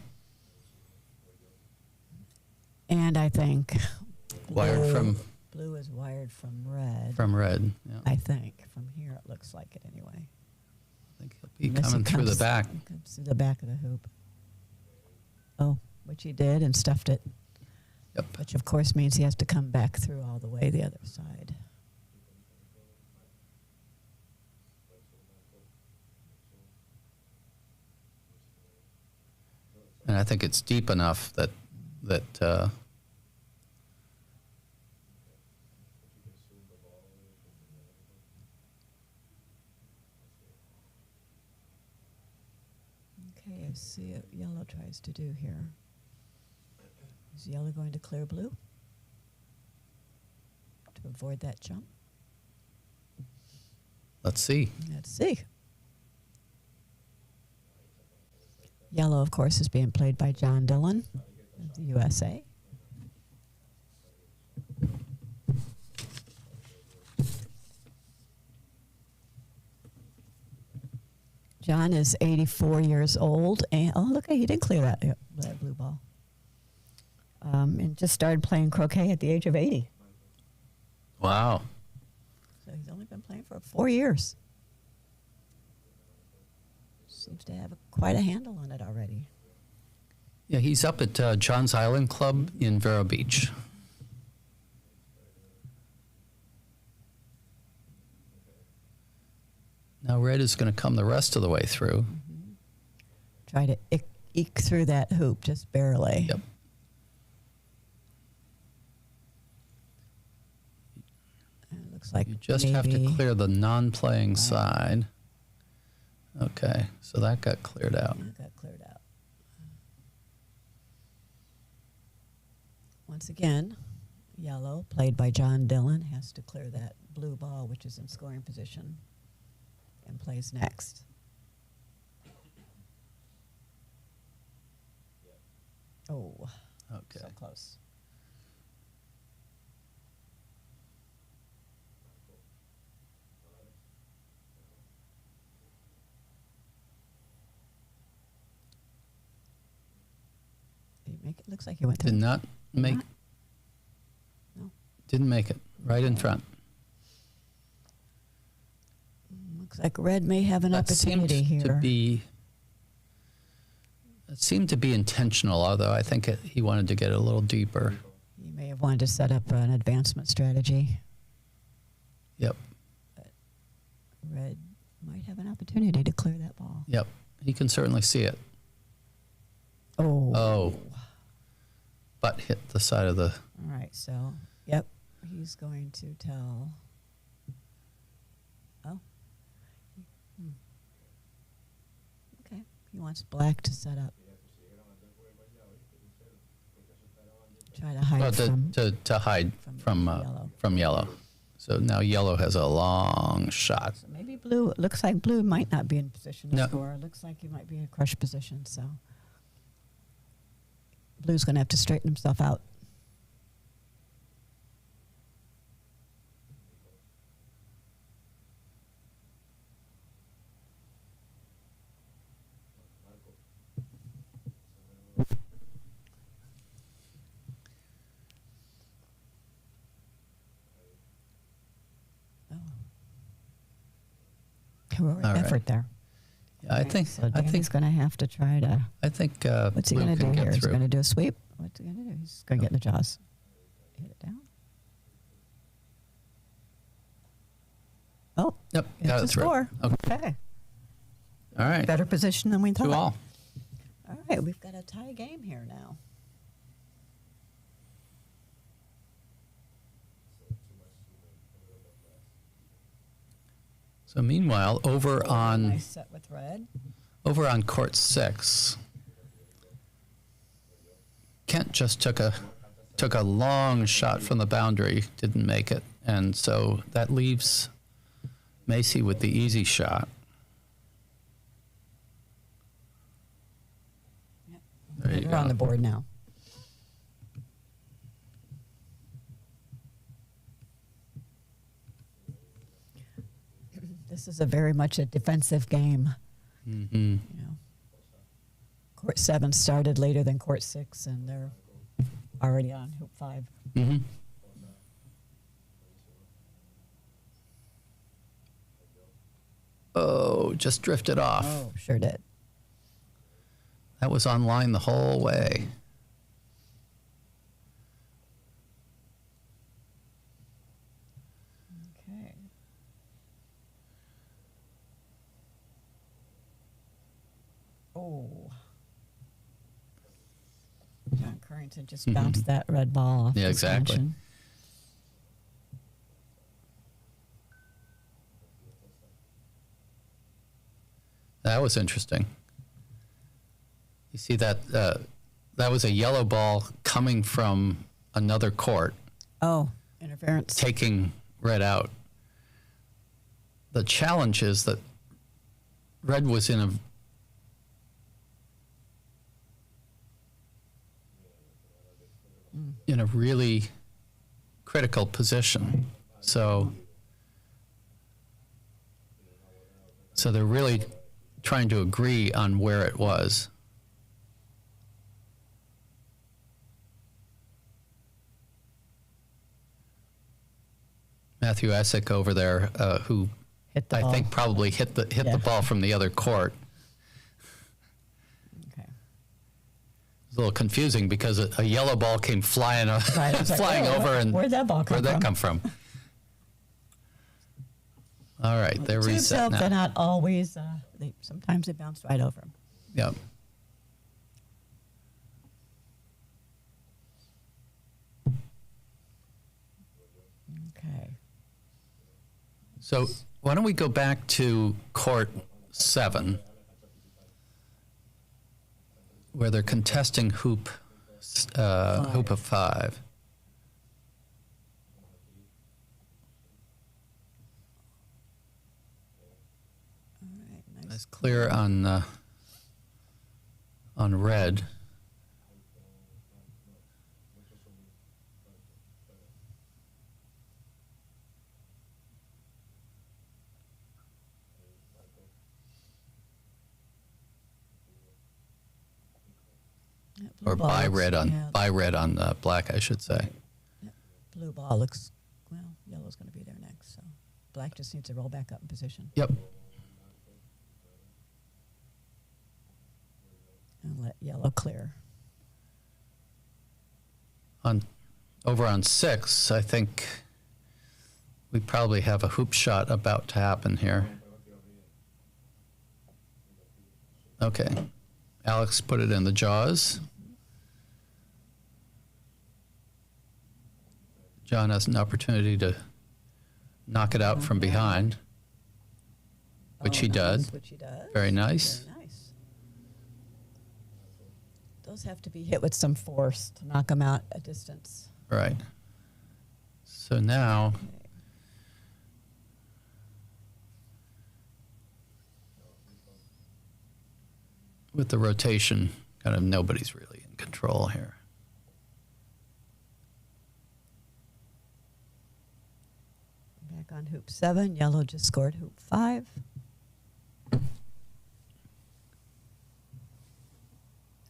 And I think Wired from blue is wired from red. red. Yeah. I think from here it looks like it anyway. think he'll be Unless he coming through the comes- back. Comes through the back of the hoop. Oh, which he did and stuffed it. Yep. Which of course means he has to come back through all the way the other side. And I think it's deep enough that Okay, I see what yellow tries to do here. Is yellow going to clear blue to avoid that jump? let's see. Let's see. Yellow, of course, is being played by John Dillon of the USA. John is 84 years old, and oh, look, he did clear that blue ball. And just started playing croquet at the age of 80. Wow. So he's only been playing for 4 years. Seems to have quite a handle on it already. Yeah, he's up at John's Island Club in Vero Beach. Now red is going to come the rest of the way through. Try to eke through that hoop just barely. Yep. It looks like You just have to maybe- clear the non-playing side. Okay, so that got cleared out. Yeah, got cleared out. Once again, yellow, played by John Dillon, has to clear that blue ball, which is in scoring position, and plays next. Oh, Okay. so close. Did he make it? Looks like he went through. Did not make. No. Didn't make it. Right in front. Looks like red may have an That seemed opportunity here. to be. It seemed to be intentional, although I think he wanted to get a little deeper. He may have wanted to set up an advancement strategy. Yep. Red might have an opportunity to clear that ball. Yep. He can certainly see it. Oh. Oh. But hit the side of the. All right, so, yep, he's going to tell. Oh. Hmm. Okay, he wants black to set up. Try to hide Well, from. to hide from from yellow. from yellow. So now yellow has a long shot. So maybe blue, it looks like blue might not be in position to No. score. It looks like he might be in a crush position, so. Blue's going to have to straighten himself out. Heroic All right. effort there. Yeah, I think So Danny's going to have to try to. What's he blue going to can do get here? He's through. going to do a sweep. What's he going to do? He's going to get in the jaws. Hit it down. Oh, Yep, it's got a it through. score. Okay. Okay. All right. Better position than we thought. 2-all. All right, we've got a tie game here now. So meanwhile, over on Nice set with red. court 6, Kent just took a long shot from the boundary, didn't make it, and so that leaves Macy with the easy shot. There you We're on go. the board now. This is a very much a defensive game. Mm-hmm. You know, court 7 started later than court 6, and they're already on hoop 5. Mm-hmm. Oh, just drifted off. Oh, sure did. That was online the whole way. Okay. Oh. John Currington just bounced that red ball off. Yeah, the exactly. stanchion. That was interesting. You see that that was a yellow ball coming from another court, Oh, interference. taking red out. The challenge is that red was in a really critical position. So they're really trying to agree on where it was. Matthew Essick over there, who Hit the I ball. think probably hit the Yeah. ball from the other court. Okay. It's a little confusing because a yellow ball came flying Right, I was like, flying oh, over, and where'd that ball come where'd that from? come from? All right, they're Tube reset silk, they're now. not always, sometimes they bounce right over them. Yep. Okay. So why don't we go back to court 7, where they're contesting hoop of 5. All right, nice. Nice clear on red. Yeah, blue Or ball by looks- red on yeah, black, I should say. blue ball looks, well, yellow's going to be there next, so black just needs to roll back up in position. Yep. And let yellow clear. Over on 6, I think we probably have a hoop shot about to happen here. Okay. Alex put it in the jaws. John has an opportunity to knock it out from behind, which he nice, did. Which he does. Very nice. Very nice. Those have to be hit with some force to knock them out a distance. Right. So now, with the rotation, kind of nobody's really in control here. Back on hoop 7, yellow just scored hoop 5.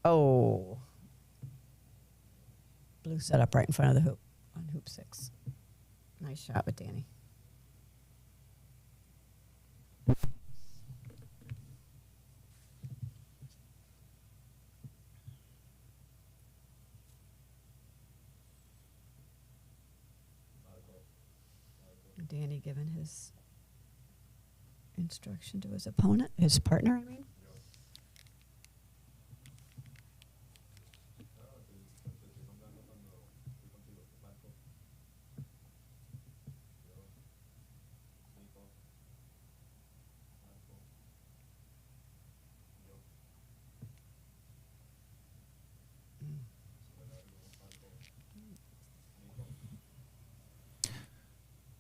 Oh. Blue set up right in front of the hoop on hoop 6. Nice shot with Danny. Danny giving his instruction to his opponent, his partner, I mean.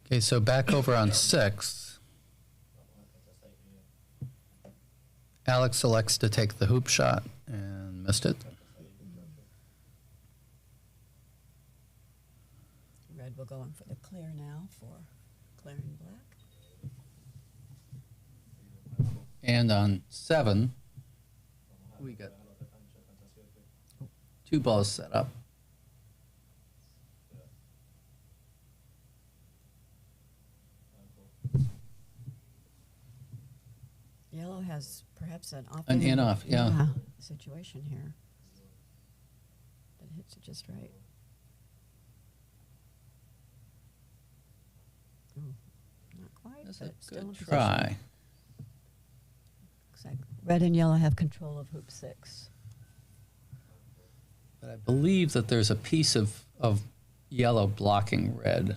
Okay, so back over on 6. Alex elects to take the hoop shot and missed it. Red will go in for the clear now for clearing black. And on 7, we got 2 balls set up. has perhaps an off. An in-off, yeah. Situation here. That hits it just right. Ooh, not quite. That's but a still in good position. try. Looks like red and yellow have control of hoop 6. But I believe that there's a piece of yellow blocking red.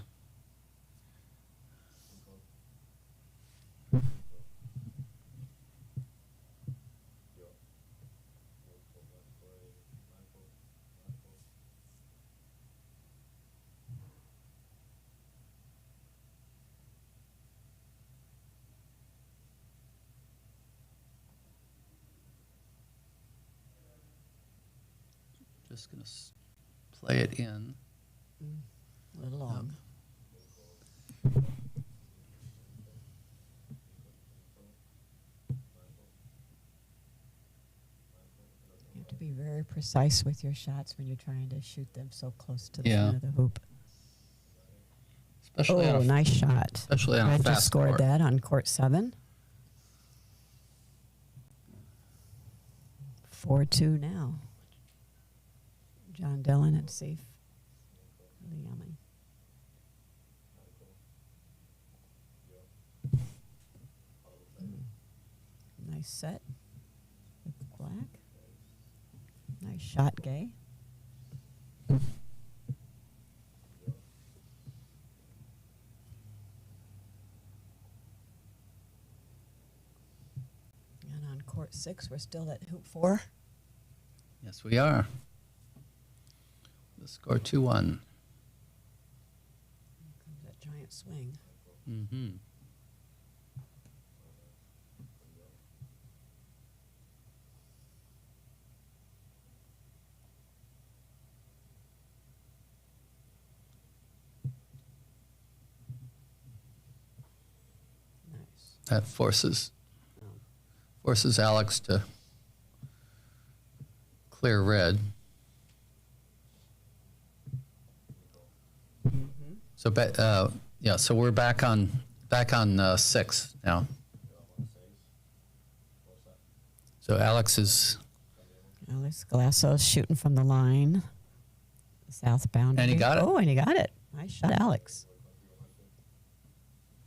Just going to play it in. A little long. You have to be very precise with your shots when you're trying to shoot them so close to the Yeah. front of the hoop. Especially on a, Nice shot. especially on a Red fast just scored court. that on court 7. 4-2 now. John Dillon and Saif Liami. Nice set with black. Nice shot, Gay. And on court 6, we're still at hoop 4. Yes, we are. The score 2-1. Comes that giant swing. Mm-hmm. Nice. That forces Alex to clear red. So yeah, so we're back on 6 now. So Alex is, Alex Galasso's shooting from the line. Southbound. And he got it. Oh, and he got it. Nice shot, Alex.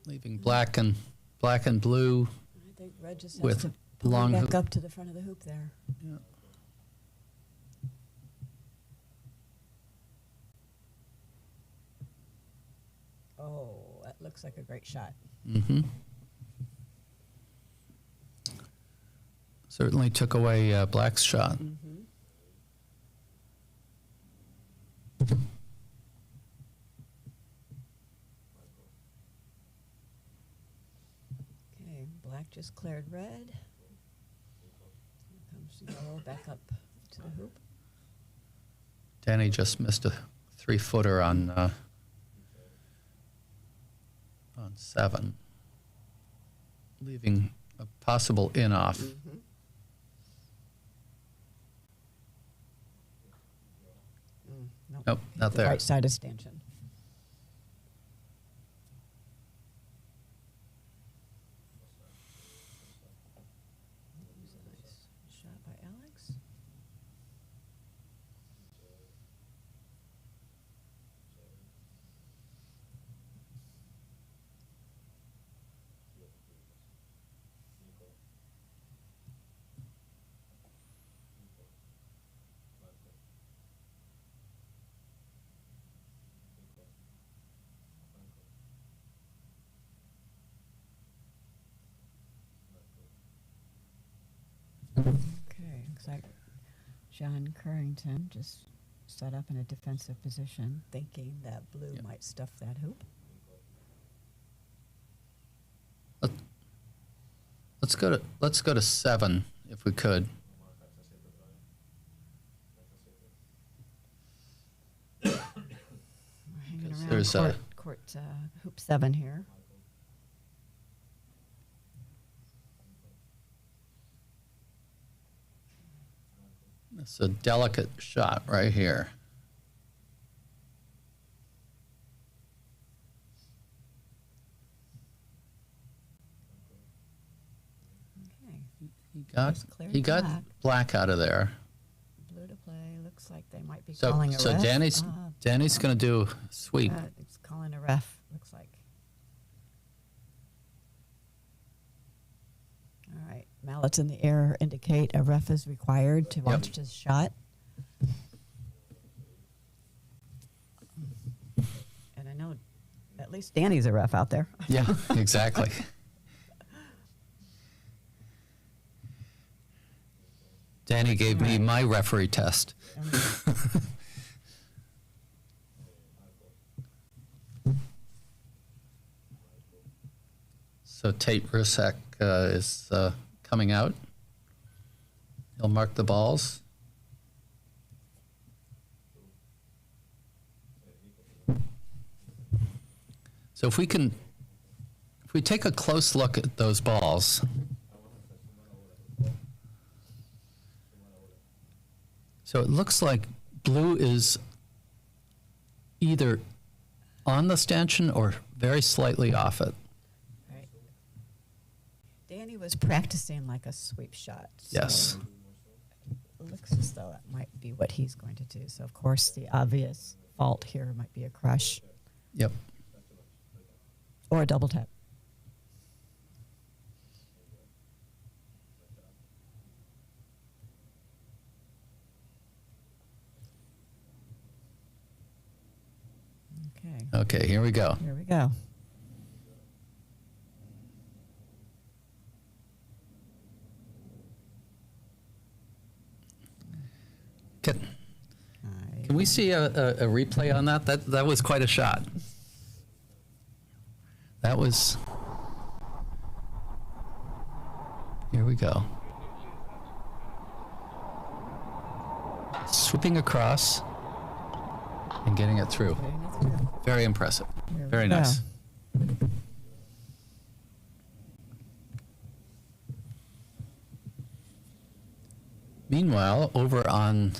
leaving black and blue. I think red just has With to pull long it back hoop. up to the front of the hoop there. Yeah. Oh, that looks like a great shot. Mm-hmm. Certainly took away Black's shot. Okay, black just cleared red. Here comes yellow back up to the hoop. Danny just missed a 3-footer on 7, leaving a possible in-off. Nope, Hit not the there. right side of stanchion. That was a nice shot by Alex. Okay, looks like John Currington just set up in a defensive position, thinking that blue Yep. might stuff that hoop. Let's go to 7 if we could. We're hanging Because around there's a- court hoop 7 here. It's a delicate shot right here. Okay, cleared He got black out of there. Blue to play. Looks like they might be So calling a ref. Danny's going to do a sweep. It's calling a ref. Looks like. All right, mallets in the air indicate a ref is required to watch his shot. And I know at least Danny's a ref out there. Yeah, exactly. Danny gave me my referee test. So Tate Rusek is coming out. He'll mark the balls. So if we take a close look at those balls, so it looks like blue is either on the stanchion or very slightly off it. Right. Danny was practicing like a sweep shot. So Yes. it looks as though that might be what he's going to do. So, of course, the obvious fault here might be a crush Yep. or a double tap. Okay, Okay, here we go. here we go. Can we see a replay on that? That was quite a shot. That was. Here we go. Swooping across and getting it through. Very impressive. Very go. nice. Meanwhile, over on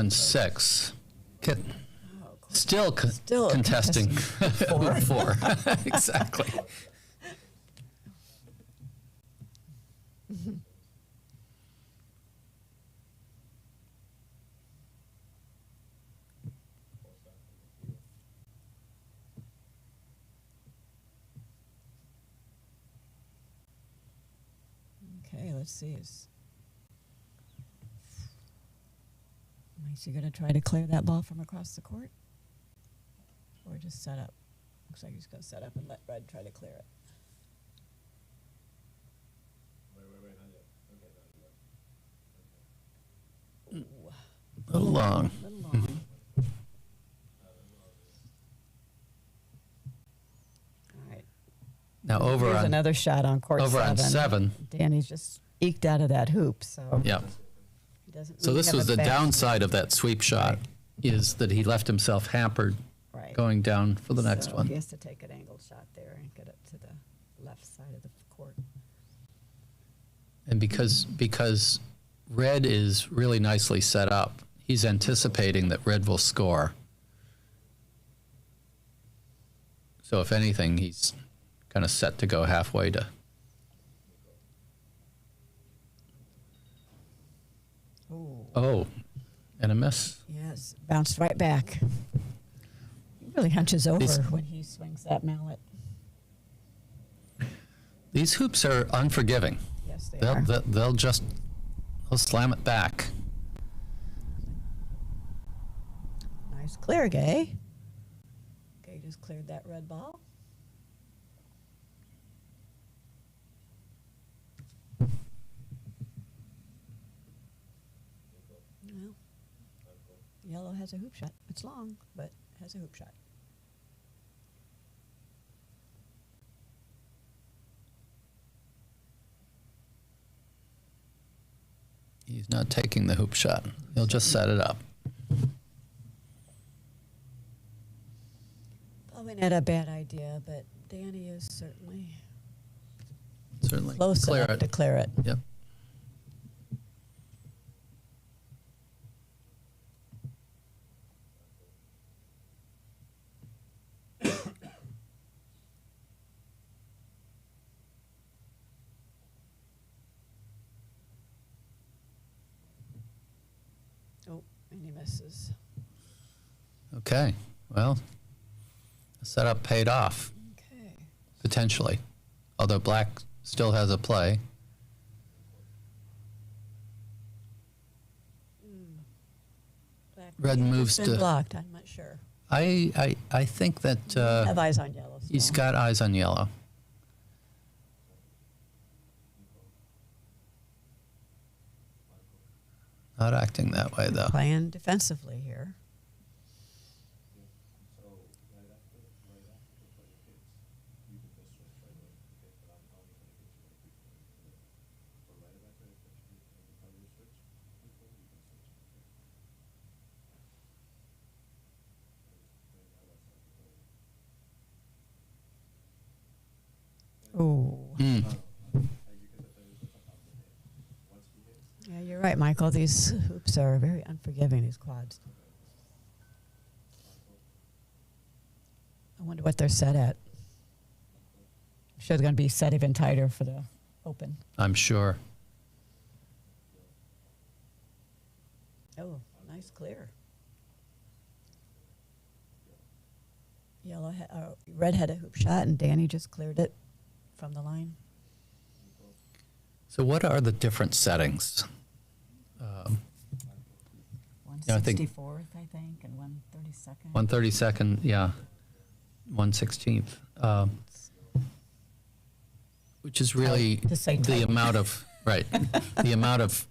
6, still contesting with 4. Exactly. Okay, let's see. Is he going to try to clear that ball from across the court? Or just set up? Looks like he's going to set up and let Red try to clear it. Wait, not yet. Okay. A little long. A little long. All right. Now over Here's on another shot on court over 7. on 7. Danny's just eked out of that hoop, so Yeah. he doesn't So really this have was a the fast- downside of that sweep shot, is that he left himself hampered Right. going down for the next So one. He has to take an angled shot there and get it to the left side of the court. And because Red is really nicely set up, he's anticipating that Red will score. So if anything, he's kind of set to go halfway to. Oh, and a miss. Yes, bounced right back. He really hunches over These- when he swings that mallet. These hoops are unforgiving. Yes, they They'll are. they'll slam it back. Nice clear, Gay. Gay just cleared that red ball. Well, yellow has a hoop shot. It's long, but has a hoop shot. He's not taking the hoop shot. He'll just set it up. Probably not a bad idea, but Danny is certainly Certainly. close Clear enough it. to clear it. Yep. Oh, and he misses. Okay, well, the setup paid off, Okay. potentially, although black still has a play. Black Red may have moves just been to- blocked. I'm not sure. I think that Have eyes on yellow. he's still. got eyes on yellow. Not acting that way, though. Playing defensively here. So right after the play hits, you can just switch right away. Okay, but I'm only gonna get you like before. So right after the switch, every time you switch, before you can switch. Oh. Mm. Yeah, you're right, Michael. These hoops are very unforgiving, these quads. I wonder what they're set at. I'm sure they're going to be set even tighter for the Open. I'm sure. Oh, nice clear. Red had a hoop shot, and Danny just cleared it from the line. So what are the different settings? Yeah, I think- 164th, I think, and 132nd. 132nd, yeah, 1/16, which is really To say the tight. amount of, right, the amount of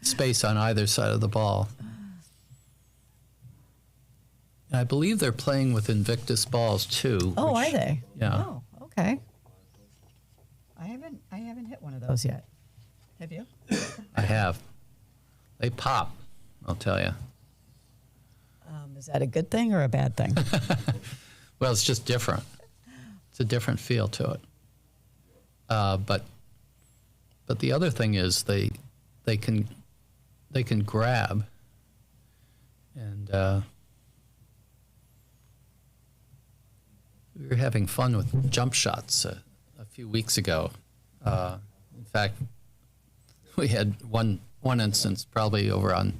space on either side of the ball. And I believe they're playing with Invictus balls too. Oh, which- are they? Yeah. Oh, okay. I haven't hit one of those yet. Have you? I have. They pop, I'll tell you. Is that a good thing or a bad thing? Well, it's just different. It's a different feel to it. But the other thing is they can grab, and we were having fun with jump shots a few weeks ago. In fact, we had one instance probably over on,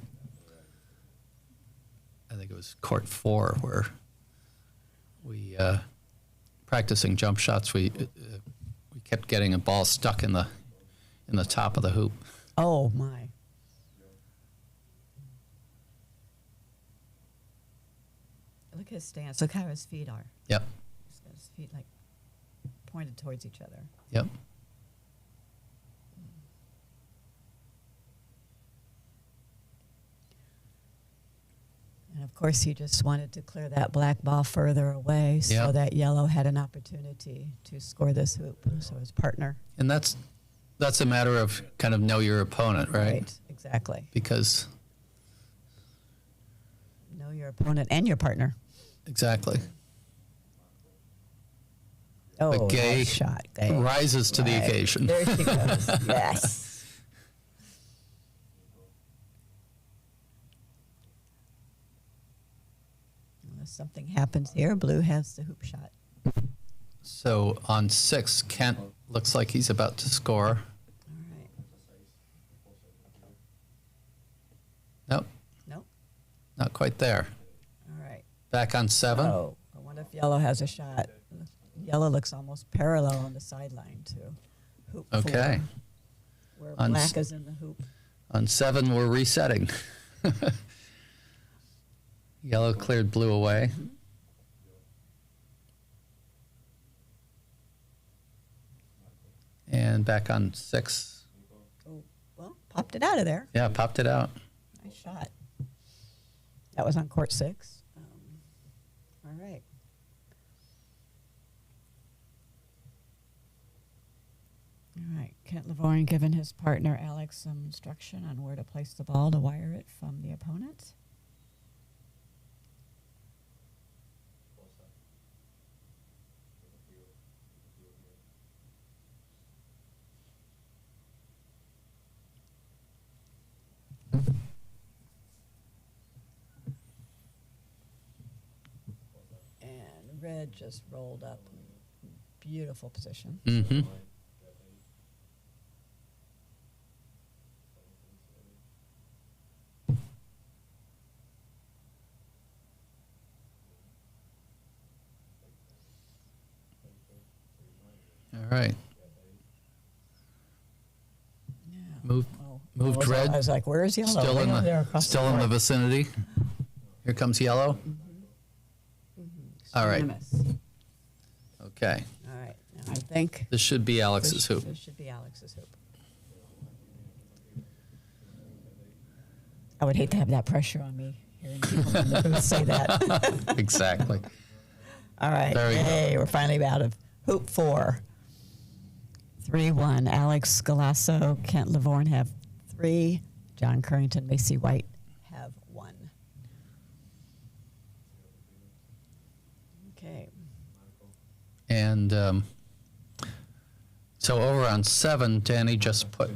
I think it was court 4, where we practicing jump shots. We kept getting a ball stuck in the top of the hoop. Oh, my. Look at his stance. Look how his feet are. Yep, He's got his feet like pointed towards each other. yep. And of course, he just wanted to clear that black ball further away so Yeah. that yellow had an opportunity to score this hoop. So his partner. And that's a matter of kind of know your opponent, right? Exactly. Because Know your opponent and your partner. exactly, Oh, Gay nice shot. Gay. rises to the Right. occasion. There she goes. Yes. Unless something happens here, blue has the hoop shot. So on 6, Kent looks like he's about to score. All right. Nope, Nope. not quite there. All right. Back on 7. Oh, I wonder if yellow has a shot. Yellow looks almost parallel on the sideline to hoop Okay. 4, where On black s- is in the hoop. On 7, we're resetting. Yellow cleared blue away. And back on 6. Oh, well, popped it out of there. Yeah, popped it out. Nice shot. That was on court 6. All right. All right. Kent Lavorian giving his partner Alex some instruction on where to place the ball to wire it from the opponent. And red just rolled up. Beautiful position. Mm-hmm. All right. Moved I red. was like, where is yellow? Still Right in over there across still in the board. vicinity. Here comes yellow. All right. Unanimous. Okay. All right. Now I think This should be Alex's hoop. This should be Alex's hoop. I would hate to have that pressure on me, hearing people in the booth say that. Exactly. All right. There we go. Hey, we're finally out of hoop 4. 3-1. Alex Galasso, Kent Lavorne have 3. John Currington, Macy White have 1. Okay. And so over on 7, Danny just put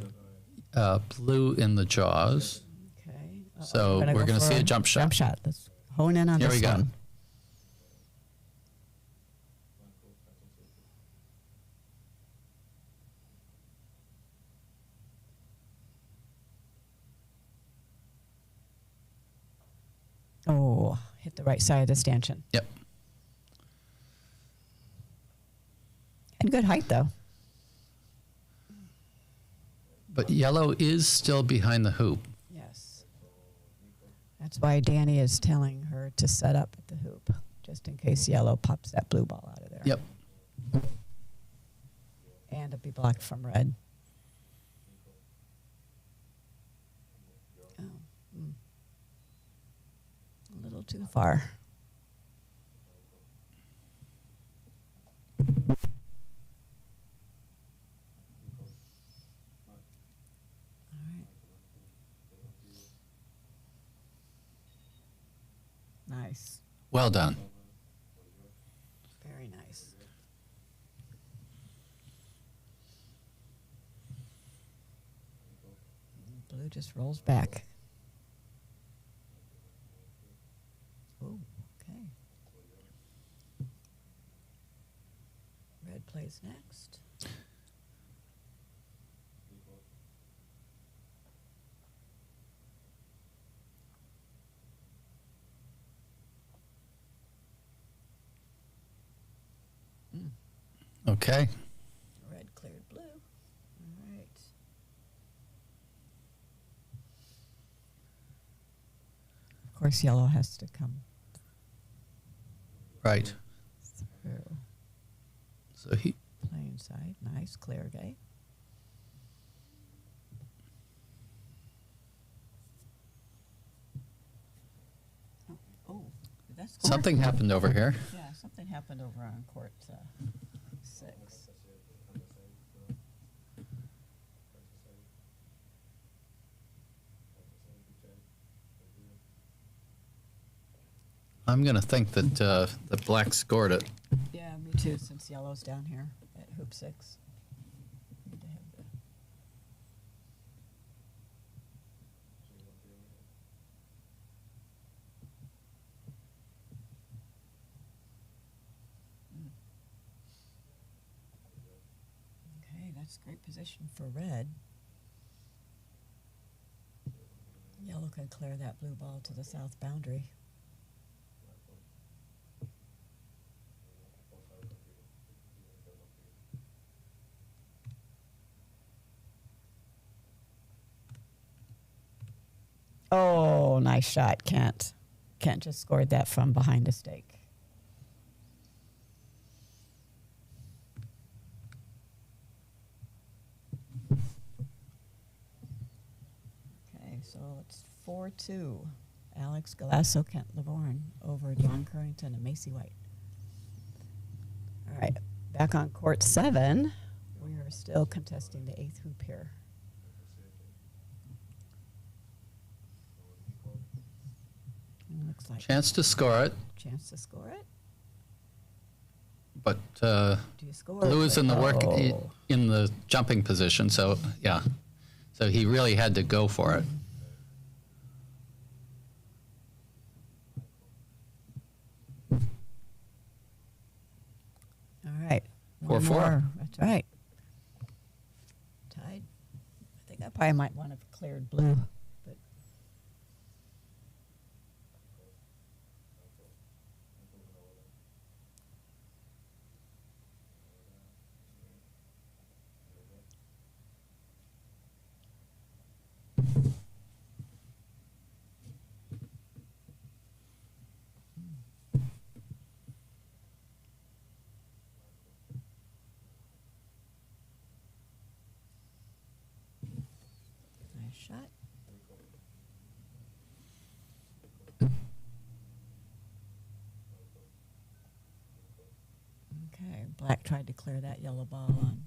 blue in the jaws. Okay. So we're going to see a jump shot. Jump shot. Let's hone in on Here this we go. one. Oh, hit the right side of the stanchion. Yep. And good height, though. But yellow is still behind the hoop. Yes. That's why Danny is telling her to set up at the hoop, just in case yellow pops that blue ball out of there. Yep. And it'll be blocked from red. Oh. A little too far. Nice. Well done. Very nice. Blue just rolls back. Oh, okay. Red plays next. Okay. Red cleared blue. All right. Of course, yellow has to come Right. through. So he Plain side. Nice, clear gate. Oh, did that score? something happened over here. Yeah, something happened over on court 6. I'm going to think that that black scored it. Yeah, me too, since yellow's down here at hoop 6. Need to have the- Okay, that's great position for red. Yellow can clear that blue ball to the south boundary. Oh, nice shot, Kent. Kent just scored that from behind a stake. Okay, so it's 4-2. Alex Galasso, Kent Lavorne over John Currington and Macy White. All right, back on court 7. We are still contesting the 8th hoop here. Looks like Chance to score it, chance to score it. but Do you score? blue is in the work Oh. in the jumping position. So yeah, so he really had to go for it. All right. 4-4. More. That's right. Tied. I think I probably might want to have cleared blue. But Okay, black tried to clear that yellow ball on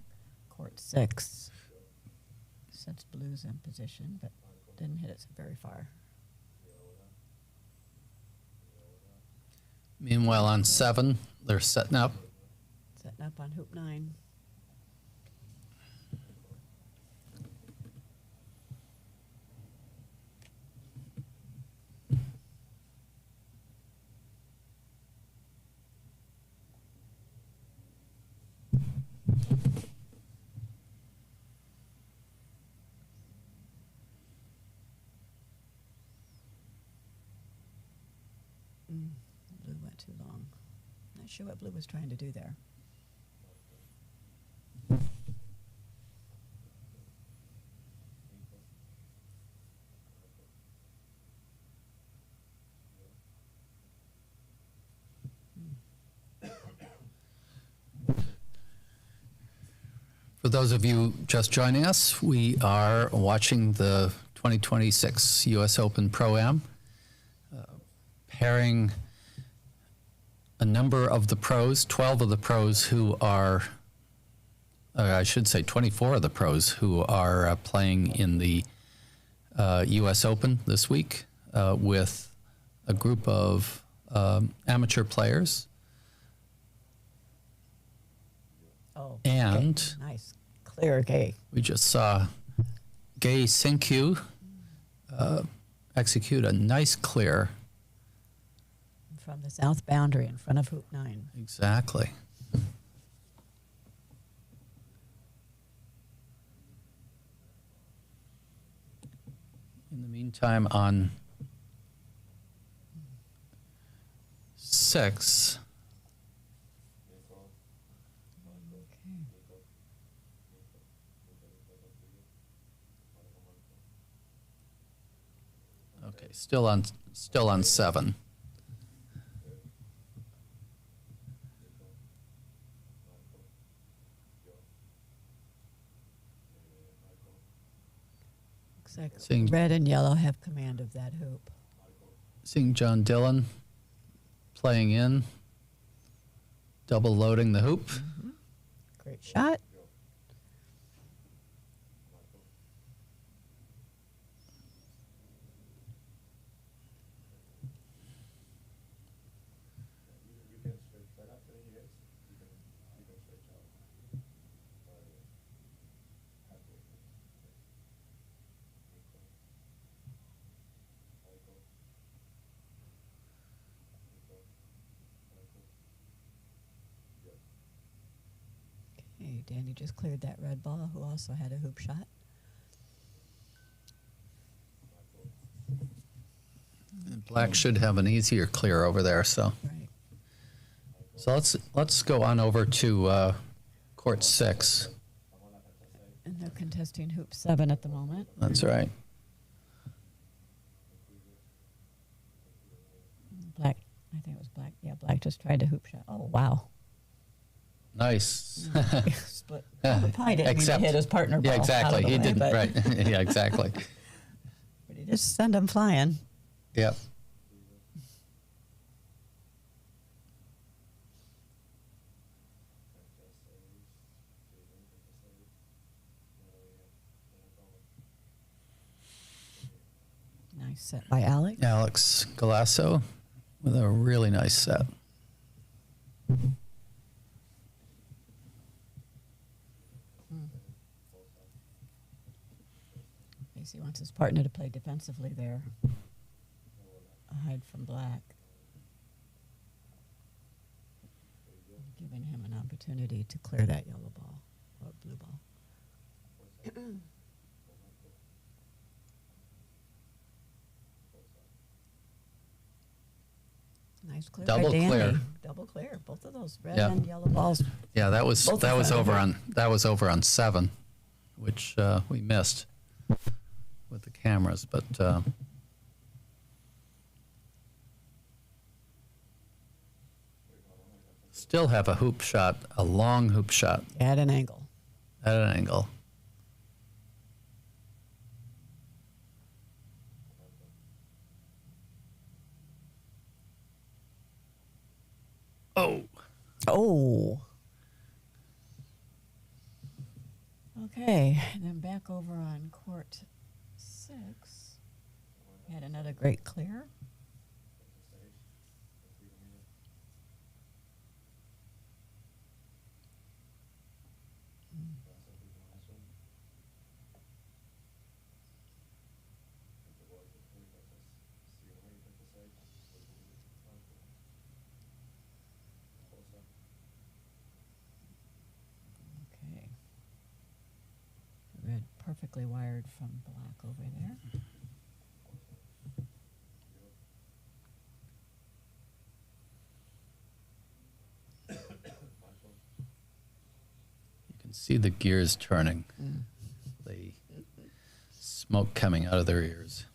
court 6. Since blue's in position, but didn't hit it very far. Meanwhile, on 7, they're setting up. Setting up on hoop 9. Blue went too long. Not sure what blue was trying to do there. For those of you just joining us, we are watching the 2026 U.S. Open Pro-Am, pairing a number of the pros, 12 of the pros who are, I should say 24 of the pros who are playing in the U.S. Open this week with a group of amateur players. Oh, And okay. Nice, clear gay. we just saw Gay Sinkyu execute a nice clear. From the south boundary in front of hoop 9. Exactly. In the meantime, on 6, okay, still on 7. Looks like Seeing- red and yellow have command of that hoop. Seeing John Dillon playing in, double loading the hoop. Great shot. You can stretch right after he hits. You can stretch out. Halfway. Okay, Danny just cleared that red ball, who also had a hoop shot. And black should have an easier clear over there, so. Right. So let's go on over to court 6. And they're contesting hoop 7 at the moment. That's right. Black, I think it was black. Yeah, black just tried a hoop shot. Oh, wow. Nice. Split. Probably didn't mean to hit his partner ball. Yeah, exactly. out of the He way, didn't. but- Right. Yeah, exactly. But he just sent him flying. Yep. Nice set by Alex. Alex Galasso with a really nice set. Casey wants his partner to play defensively there. Hide from black. Giving him an opportunity to clear that yellow ball or blue ball. Nice clear. by Double Danny. clear. Double clear. Both of those red Yeah. and yellow balls. Yeah, that was Both of them. over on 7, which we missed with the cameras, but still have a hoop shot, a long hoop shot At an angle. at an angle. Oh, Oh, Okay, and then back over on court 6. Had another great clear. Okay. Red perfectly wired from black over there. You can see the gears turning, the smoke coming out of their ears.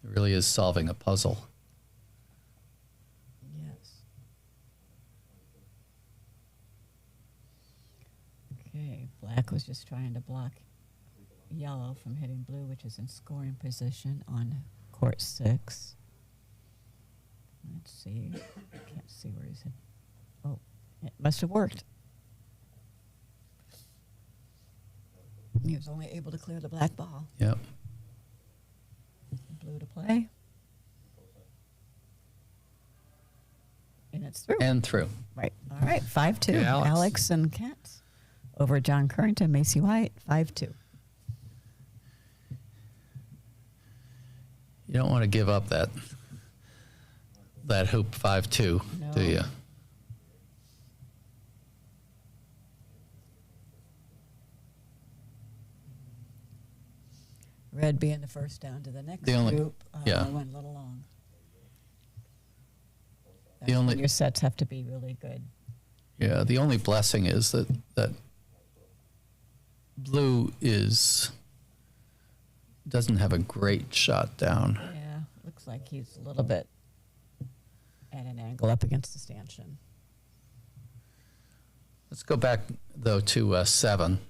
It really is solving a puzzle. Yes. Okay, black was just trying to block yellow from hitting blue, which is in scoring position on court 6. Let's see. Can't see where he's hit. Oh, it must have worked. He was only able to clear the black ball. Yep. Blue to play. And it's through. And through. Right. All right. 5-2. Okay, Alex. And Kent over John Currington, Macy White. 5-2. You don't want to give up that hoop 5-2, No. do you? Red being the first down to the next The only- group. yeah. Went a little long. The That's only- when your sets have to be really good. Yeah, the only blessing is that blue doesn't have a great shot down. Yeah. Looks like he's a little bit at an angle up against the stanchion. Let's go back, though, to 7.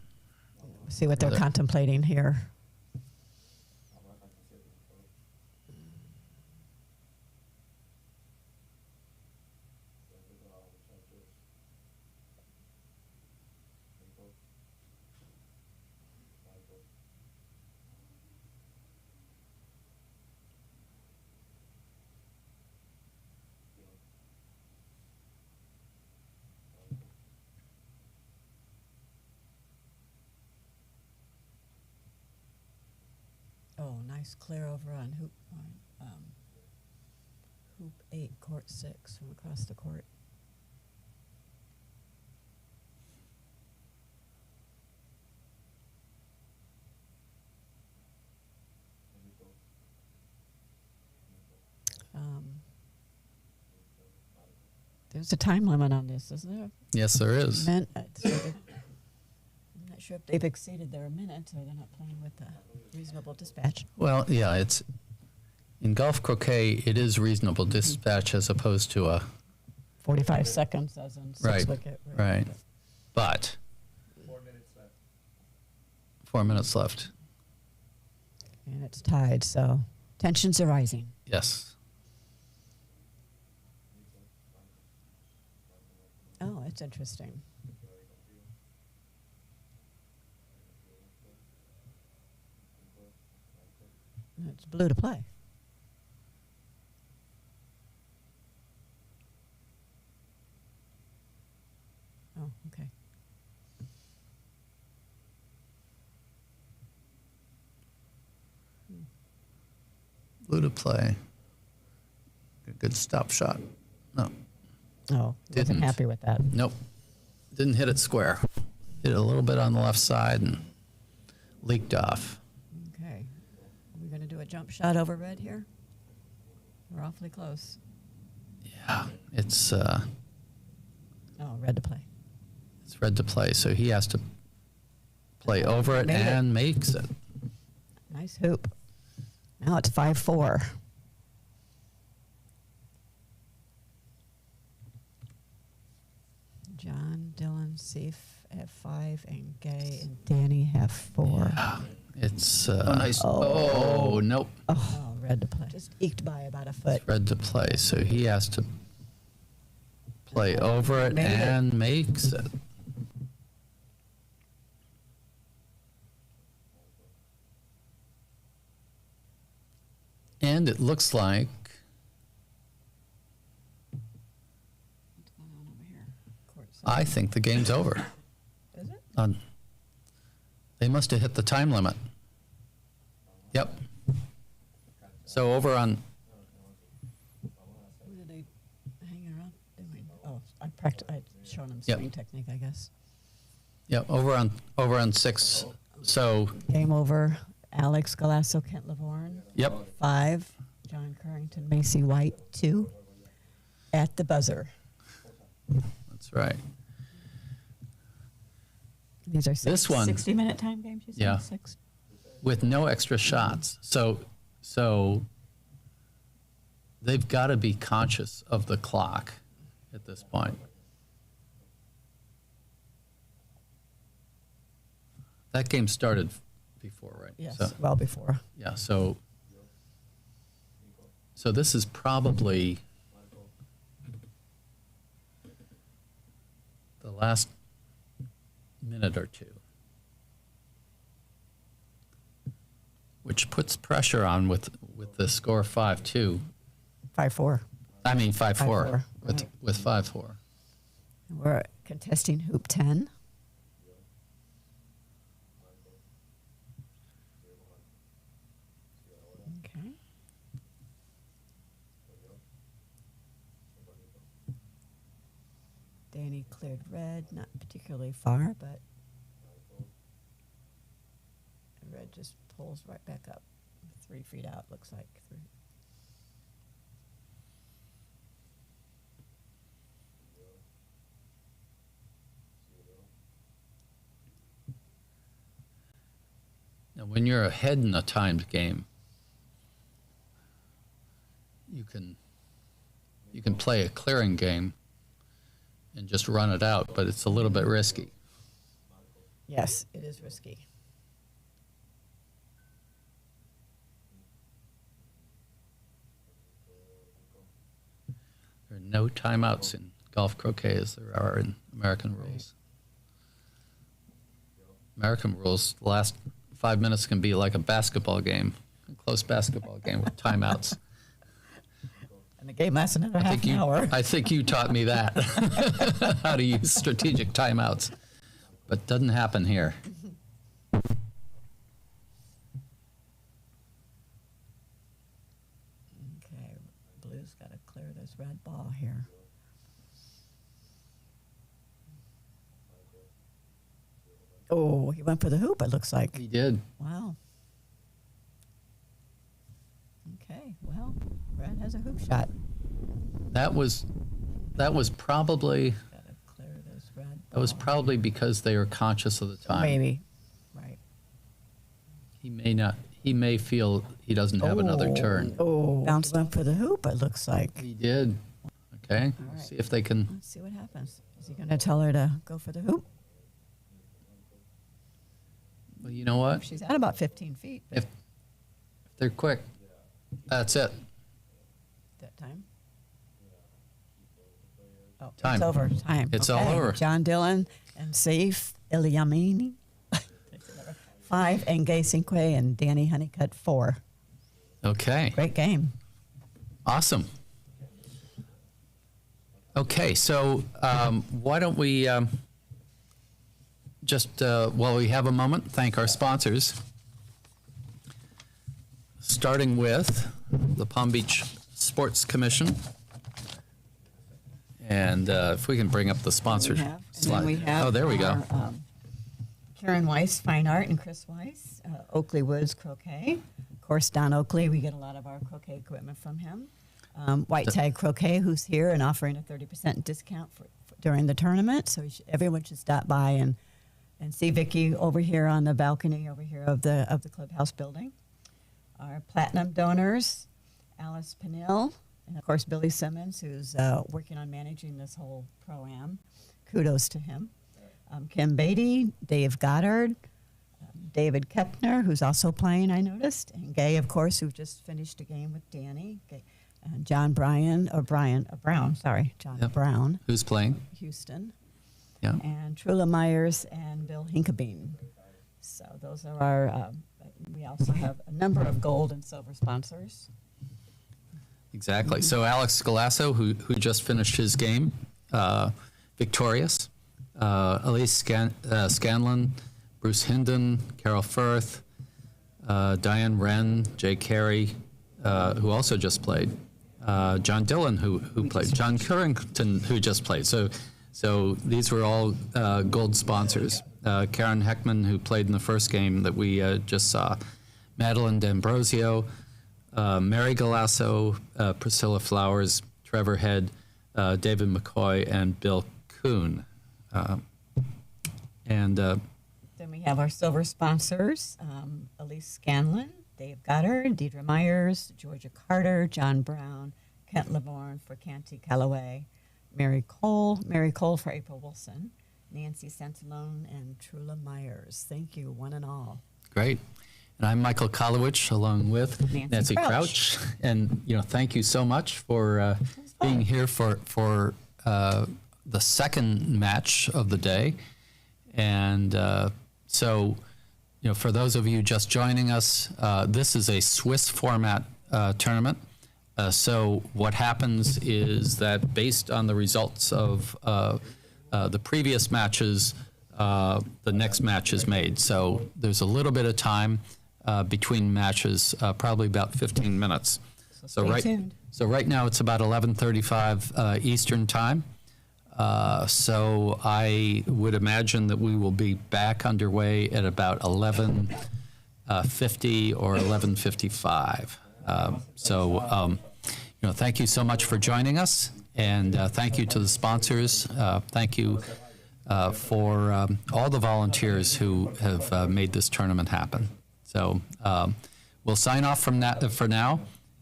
See what they're There. contemplating here. Oh, nice clear over on hoop 8, court 6 from across the court. There's a time limit on this, isn't there? Yes, there is. I'm not sure if they've exceeded their minute or they're not playing with a reasonable dispatch. Well, yeah, it's in golf croquet, it is reasonable dispatch as opposed to a 45 seconds as in 6 Right, wicket. right. But 4 minutes left. 4 minutes left. And it's tied, so tensions are rising. Yes. Oh, that's interesting. It's blue to play. Oh, okay. Blue to play. A good stop shot. No. Oh, wasn't Didn't. happy with that. Nope. Didn't hit it square. Hit it a little bit on the left side and leaked off. Okay. Are we going to do a jump shot over red here? We're awfully close. Yeah, it's Oh, red to play. red to play, so he has to play over it Made it. and makes it. Nice hoop. Now it's 5-4. John, Dylan, Seif have 5, and Gay and Danny have 4. It's nice. Oh, nope. Oh, red to play. Just eked by about a foot. Red to play, so he has to play over it Made it. and makes it. And it looks like What's going on over here? Courtside. I think the game's over. Is it? They must have hit the time limit. Yep. So over on, What are they hanging around doing? Oh, I'd shown them Yep. swing technique, I guess. yeah, over on 6. So, Game over. Alex Galasso, Kent Lavorne. yep, 5. John Currington, Macy White, 2. At the buzzer. that's right. These are This one- 60-minute time games, you said? Yeah. 6. With no extra shots. So they've got to be conscious of the clock at this point. That game started before, right? Yes, So, well before. yeah, so this is probably the last minute or two, which puts pressure on with the score 5-2. 5-4. I mean 5-4 5-4, right. with 5-4. We're contesting hoop 10. Okay. Danny cleared red, not particularly far, but red just pulls right back up. 3 feet out, looks like. 3. Now, when you're ahead in a timed game, you can play a clearing game and just run it out, but it's a little bit risky. Yes, it is risky. There are no timeouts in golf croquet as there are in American rules. American rules, the last 5 minutes can be like a basketball game, a close basketball game with timeouts. And the game lasts another half an hour. I think you taught me that, how to use strategic timeouts, but doesn't happen here. Okay, Blue's got to clear this red ball here. Oh, he went for the hoop, it looks like. He did. Wow. Okay, well, red has a hoop shot. That was probably Got to clear this red ball. that was probably because they are conscious of the time. Maybe, right. He may feel he doesn't have another turn. Oh, bounced went for the hoop, it looks like. He did. Okay. All We'll right. see if they can. Let's see what happens. Is he going to tell her to go for the hoop? Well, you know what? She's at about 15 feet If they're quick, that's it. that time. Oh, Time. It's over. Time. It's all Okay. over. John Dillon and Saif Ilyamini. 5, and Gay Cinque and Danny Honeycutt 4. Okay. Great game. Awesome. Okay, so why don't we just, while we have a moment, thank our sponsors, starting with the Palm Beach Sports Commission. And if we can bring up the sponsor And slide. then we have Oh, there we go. our, Karen Weiss, Fine Art, and Chris Weiss, Oakley Woods Croquet. Of course, Don Oakley, we get a lot of our croquet equipment from him. White Tag Croquet, who's here and offering a 30% discount for during the tournament. So everyone should stop by and see Vicki over here on the balcony over here of the clubhouse building. Our platinum donors, Alice Penill, and of course Billy Simmons, who's working on managing this whole ProAm. Kudos to him. Kim Beatty, Dave Goddard, David Kepner, who's also playing, I noticed, and Gay, of course, who just finished a game with Danny. John Brown, Yep. Brown, Who's playing? Houston, Yeah. and Trula Myers and Bill Hinkabine. So those are our, we also have a number of gold and silver sponsors. Exactly. So Alex Galasso, who just finished his game, victorious. Elise Scanlon, Bruce Hinden, Carol Firth, Diane Wren, Jay Carey, who also just played. John Dillon, who played. John Currington, who just played. So these were all gold sponsors. Karen Heckman, who played in the first game that we just saw. Madeline D'Ambrosio, Mary Galasso, Priscilla Flowers, Trevor Head, David McCoy, and Bill Kuhn. Then we have our silver sponsors, Elise Scanlon, Dave Goddard, Deidre Myers, Georgia Carter, John Brown, Kent Lavorne for Canty Callaway, Mary Cole for April Wilson, Nancy Santalone, and Trula Myers. Thank you, one and all. Great. And I'm Michael Kolowich, along with Nancy Crouch. And, thank you so much for being here for the second match of the day. And so, for those of you just joining us, this is a Swiss format tournament. So what happens is that based on the results of the previous matches, the next match is made. So there's a little bit of time between matches, probably about 15 minutes. So right now it's about 11:35 Eastern time. So I would imagine that we will be back underway at about 11:50 or 11:55. Thank you so much for joining us, and thank you to the sponsors. Thank you for all the volunteers who have made this tournament happen. So we'll sign off from that for now.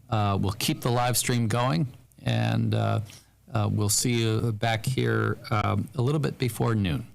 We'll keep the live stream going, and we'll see you back here a little bit before noon.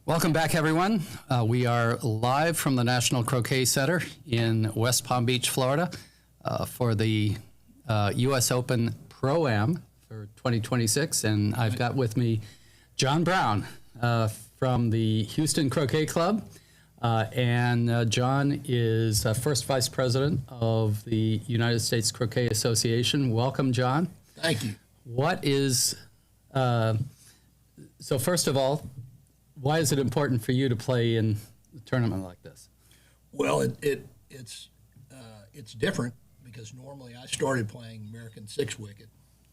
Welcome back, everyone. We are live from the National Croquet Center in West Palm Beach, Florida, for the U.S. Open Pro-Am for 2026. And I've got with me John Brown from the Houston Croquet Club. John is first vice president of the United States Croquet Association. Welcome, John. Thank you. What is, so first of all, why is it important for you to play in a tournament like this? Well, it's different because normally I started playing American six wicket,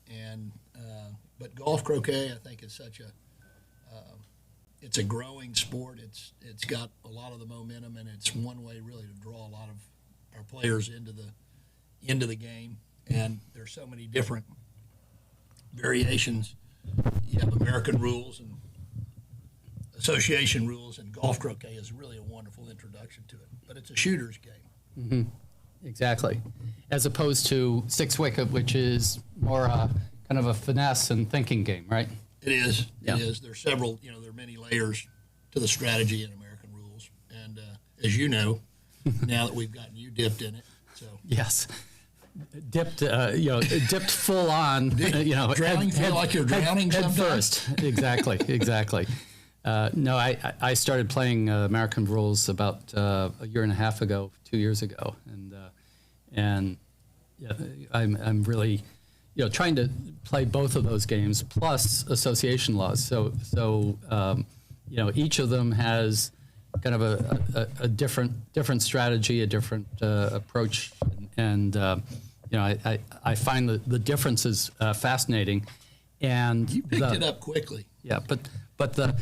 and but golf croquet I think is such it's a growing sport. It's got a lot of the momentum, and it's one way really to draw a lot of our players into the game. And there's so many different variations. You have American rules and association rules, and golf croquet is really a wonderful introduction to it. But it's a shooter's game. Mm-hmm. Exactly. As opposed to six wicket, which is more kind of a finesse and thinking game, right? It is. Yeah. It is. There's several, there are many layers to the strategy in American rules. And as you know, now that we've gotten you dipped in it, so. Yes. Dipped full on, Drowning, feel like you're drowning head sometimes? first. Exactly. No, I started playing American rules about a year and a half ago, 2 years ago, and I'm really, trying to play both of those games plus association laws. So each of them has kind of a different strategy, a different approach, and I find the differences fascinating. And You picked it up quickly. Yeah, but the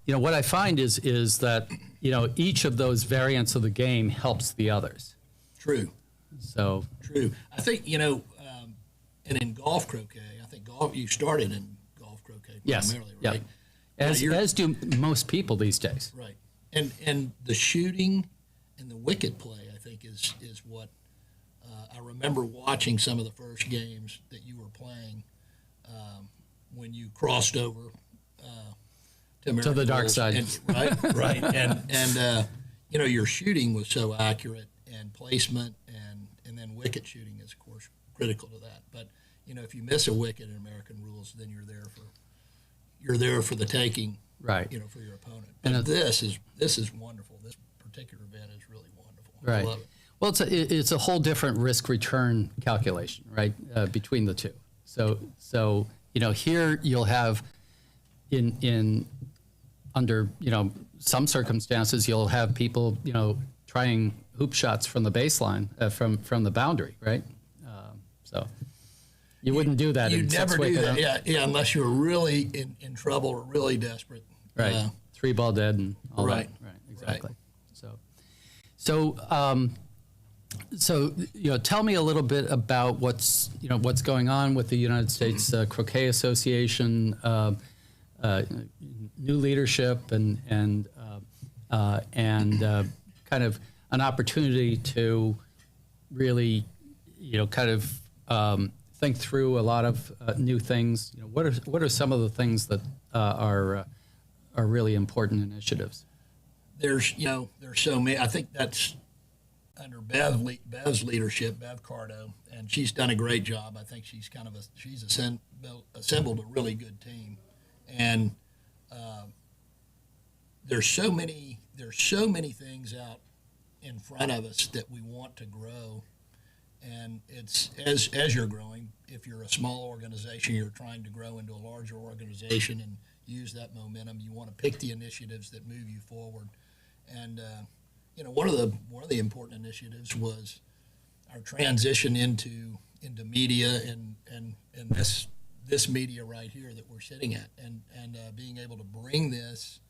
what I find is that each of those variants of the game helps the others. True. So True. I think, and in golf croquet, you started in golf croquet yes, primarily, yeah. right? As do most people these days. Right. And the shooting and the wicket play, I think, is what I remember watching some of the first games that you were playing when you crossed over to the dark side. Right. And your shooting was so accurate, and placement and then wicket shooting is, of course, critical to that. But, if you miss a wicket in American rules, then you're there for the taking, right? For your opponent. And this is wonderful. This particular event is really wonderful. Right. I love it. Well, it's a whole different risk return calculation, right, between the two. So here you'll have under some circumstances you'll have people trying hoop shots from the baseline from the boundary, right? So you wouldn't do that. You'd in never six do wicket, that. Yeah, unless you're really in trouble or really desperate. Right. 3-ball dead and all Right. that. Right. Exactly. Right. So tell me a little bit about what's going on with the United States Croquet Association, new leadership, and kind of an opportunity to really, think through a lot of new things. What are some of the things that are really important initiatives? There's so many. I think that's under Bev's leadership, Bev Cardo, and she's done a great job. I think she's assembled a really good team, and there's so many things out in front of us that we want to grow. And it's as you're growing, if you're a small organization, you're trying to grow into a larger organization and use that momentum. You want to pick the initiatives that move you forward. And one of the important initiatives was our transition into media and this media right here that we're sitting at, and being able to bring this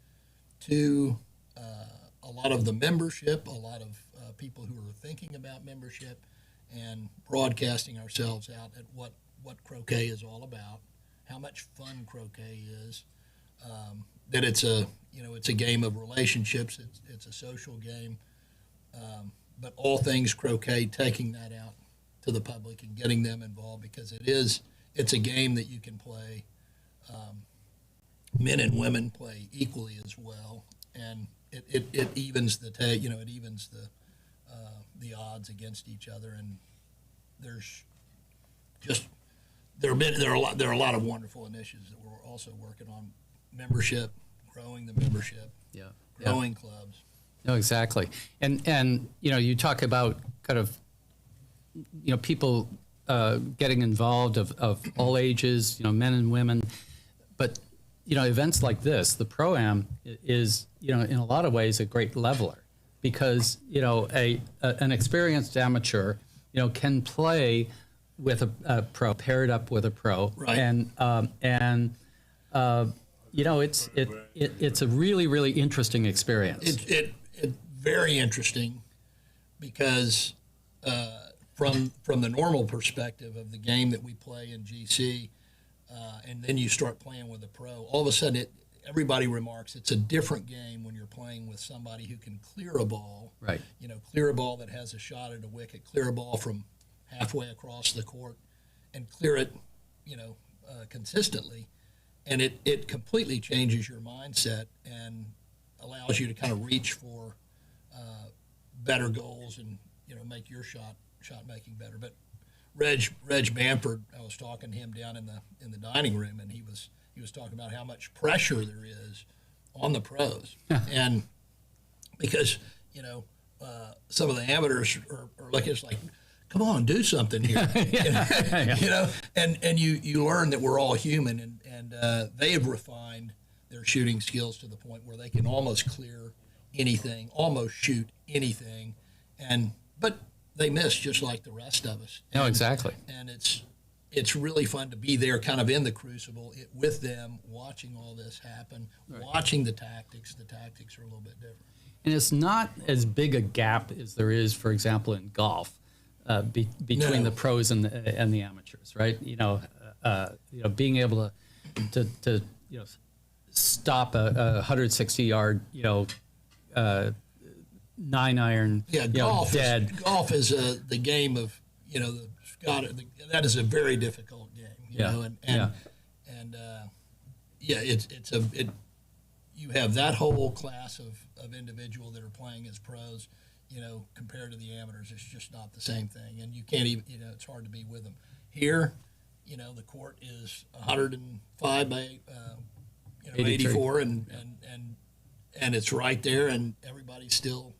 to a lot of the membership, a lot of people who are thinking about membership, and broadcasting ourselves out at what croquet is all about, how much fun croquet is, that it's a game of relationships, it's a social game, but all things croquet, taking that out to the public and getting them involved, because it's a game that you can play men and women play equally as well, and it evens the it evens the odds against each other, and there's just there are a lot of wonderful initiatives that we're also working on, membership, growing the membership, growing clubs. No, exactly. And you talk about kind of people getting involved of all ages, men and women, but events like this, the ProAm is in a lot of ways a great leveler, because an experienced amateur can play with a pro, paired up with a pro, right. and it's a really interesting experience. It's very interesting, because from the normal perspective of the game that we play in GC, and then you start playing with a pro, all of a sudden everybody remarks it's a different game when you're playing with somebody who can clear a ball, right? Clear a ball that has a shot at a wicket, clear a ball from halfway across the court, and clear it, consistently, and it completely changes your mindset and allows you to kind of reach for better goals and make your shot making better. But Reg Bamford, I was talking to him down in the dining room, and he was talking about how much pressure there is on the pros, and because some of the amateurs are looking, it's like, come on, do something here, and you learn that we're all human, and they have refined their shooting skills to the point where they can almost clear anything, almost shoot anything, but they miss just like the rest of us. No, exactly. And it's really fun to be there, kind of in the crucible with them, watching all this happen, right. Watching the tactics. The tactics are a little bit different. And it's not as big a gap as there is, for example, in golf, between the pros and the amateurs, right? Being able to stop a 160-yard, 9-iron, golf dead. Golf is the game of that is a very difficult game, you have that whole class of individual that are playing as pros, compared to the amateurs. It's just not the same thing, and you can't even, it's hard to be with them. Here, the court is 105 by 84, and it's right there, and everybody's still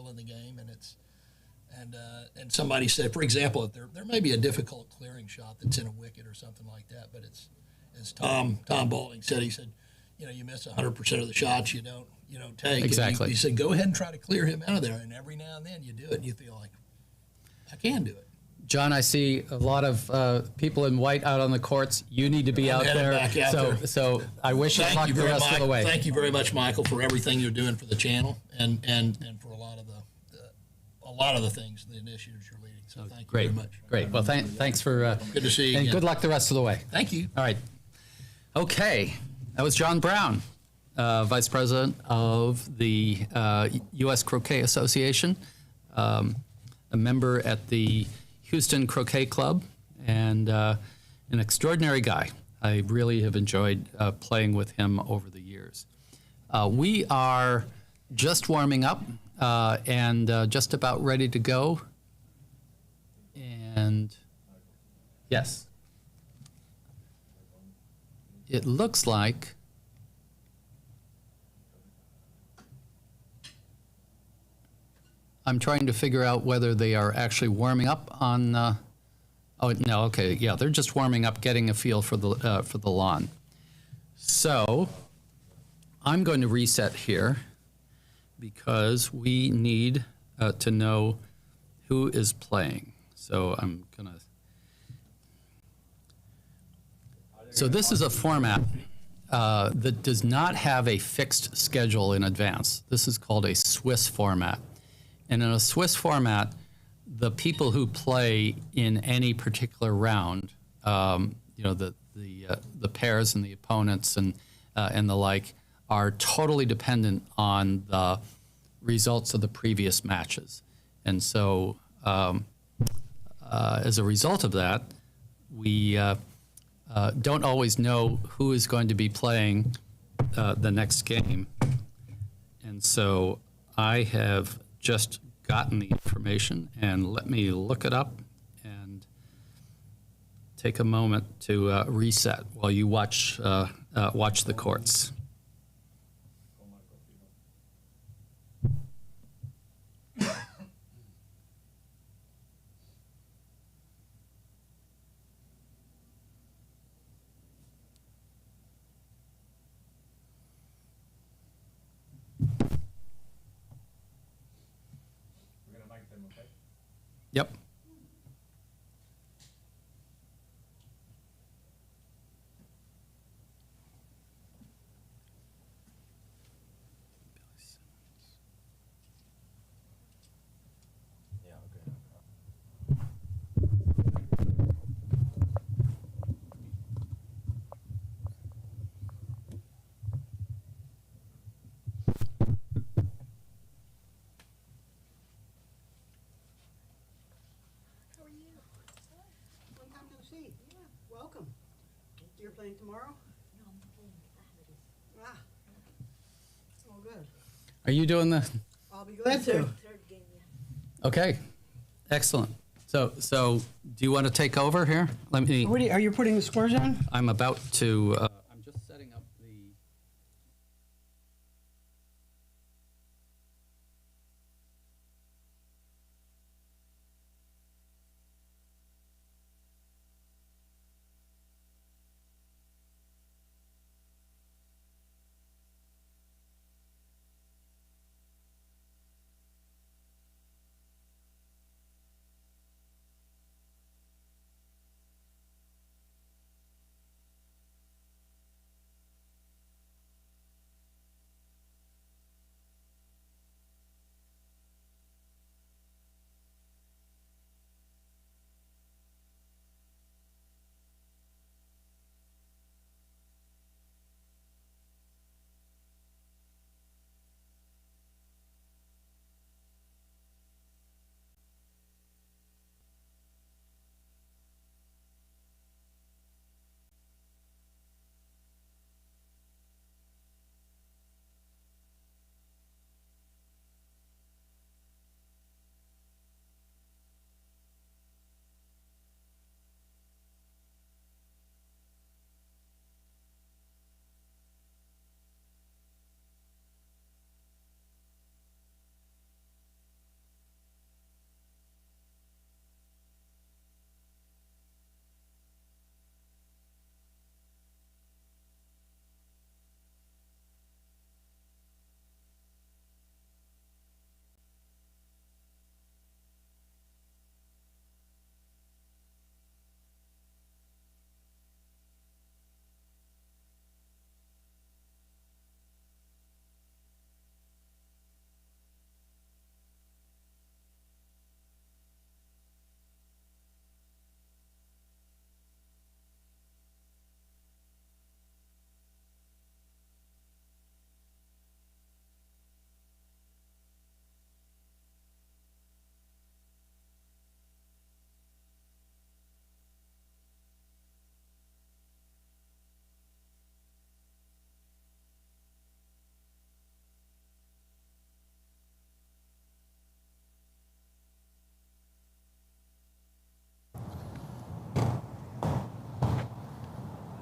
in the game, and somebody said, for example, if there may be a difficult clearing shot that's in a wicket or something like that, but it's, as Tom Balding said, he said, you miss 100% of the shots you don't take. Exactly. And he said, go ahead and try to clear him out of there, and every now and then you do it, and you feel like, I can do it. John, I see a lot of people in white out on the courts. You need to be out there. So I wish you luck the rest of the way. Thank you very much, Michael, for everything you're doing for the channel and for a lot of the things, the initiatives you're leading. So thank you very much. Great. Well, thanks for good to see you. And again. Good luck the rest of the way. Thank you. All right. Okay. That was John Brown, Vice President of the U.S. Croquet Association, a member at the Houston Croquet Club, and an extraordinary guy. I really have enjoyed playing with him over the years. We are just warming up and just about ready to go. And yes, it looks like I'm trying to figure out whether they are actually warming up on. Oh no, okay, yeah, they're just warming up, getting a feel for the lawn. So I'm going to reset here because we need to know who is playing. So I'm gonna. So this is a format that does not have a fixed schedule in advance. This is called a Swiss format. And in a Swiss format, the people who play in any particular round, the pairs and the opponents and the like, are totally dependent on the results of the previous matches. And so, as a result of that, we don't always know who is going to be playing the next game. And so I have just gotten the information, and let me look it up and take a moment to reset while you watch the courts. Yep. Welcome. You're playing tomorrow? No, I'm playing Ahmed. All good. Are you doing the? I'll be glad to. Third game, yeah. Okay, excellent. So do you want to take over here? Let me. Are you putting the scores on? I'm about to. I'm just setting up the.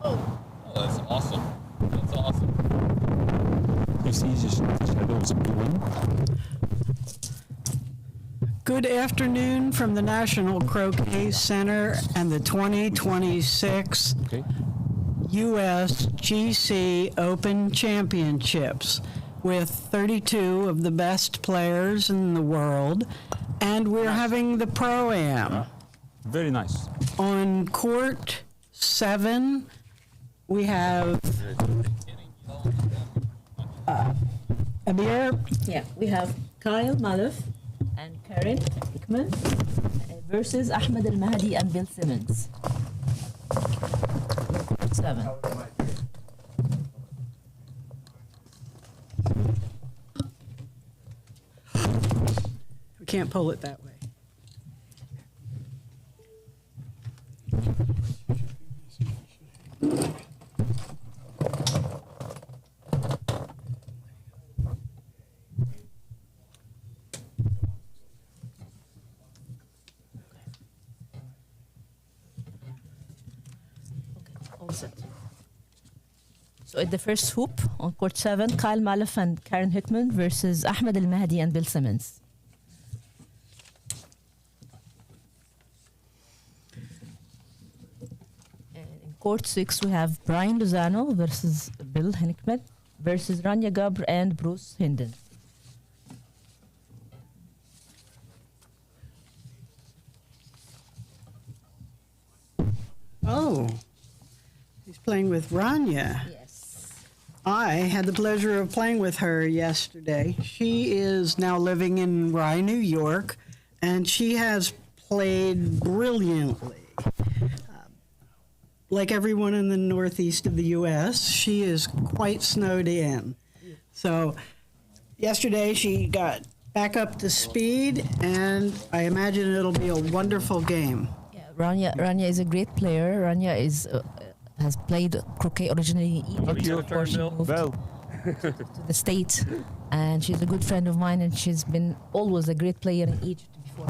Oh, that's awesome. That's awesome. Good afternoon from the National Croquet Center and the 2026 USGC Open Championships with 32 of the best players in the world, and we're having the ProAm. Very nice. On court 7, we have Amir. Yeah, we have Kyle Maluf and Karen Hickman versus Ahmed Al Mahdi and Bill Simmons. 7. We can't pull it that way. Awesome. So at the first hoop on court 7, Kyle Malef and Karen Hickman versus Ahmed El Mahdi and Bill Simmons. And in court 6, we have Brian Lozano versus Bill Hickman versus Rania Gabr and Bruce Hinden. Oh, he's playing with Rania. Yes. I had the pleasure of playing with her yesterday. She is now living in Rye, New York, and she has played brilliantly. Like everyone in the northeast of the U.S., she is quite snowed in. So yesterday she got back up to speed, and I imagine it'll be a wonderful game. Rania is a great player. Rania has played croquet originally in Egypt before she moved to the States. And she's a good friend of mine, and she's been always a great player in Egypt before.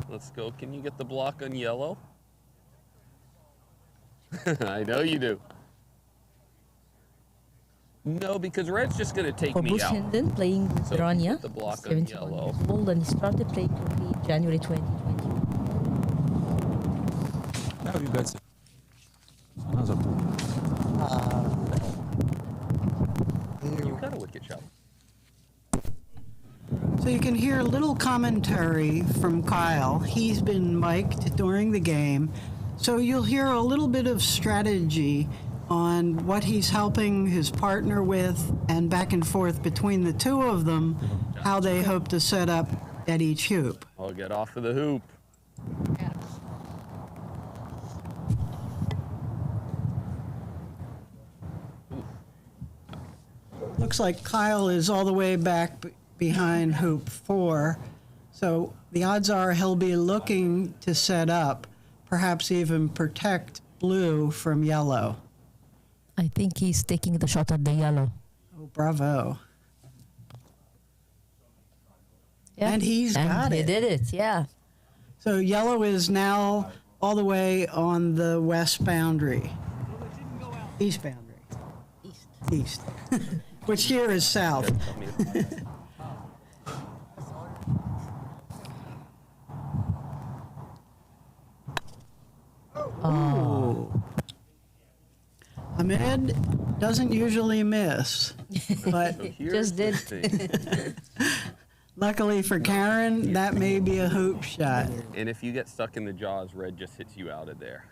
Let's go. Can you get the block on yellow? I know you do. No, because red's just going to take me Bruce out. Hinden playing with Rania, The block on 71 yellow. years old, and he started playing croquet in January 2020. Now you got another ball. You got a wicket shot. So you can hear a little commentary from Kyle. He's been mic'd during the game. So you'll hear a little bit of strategy on what he's helping his partner with, and back and forth between the two of them, how they hope to set up at each hoop. I'll get off of the hoop. Looks like Kyle is all the way back behind hoop 4, so the odds are he'll be looking to set up, perhaps even protect blue from yellow. I think he's taking the shot at the yellow. Oh, bravo. Yeah. And he's got He it. did it, yeah. So yellow is now all the way on the west boundary. East boundary. East. Which here is south. Oh. Ahmed doesn't usually miss, but Just did. luckily for Karen, that may be a hoop shot. And if you get stuck in the jaws, red just hits you out of there.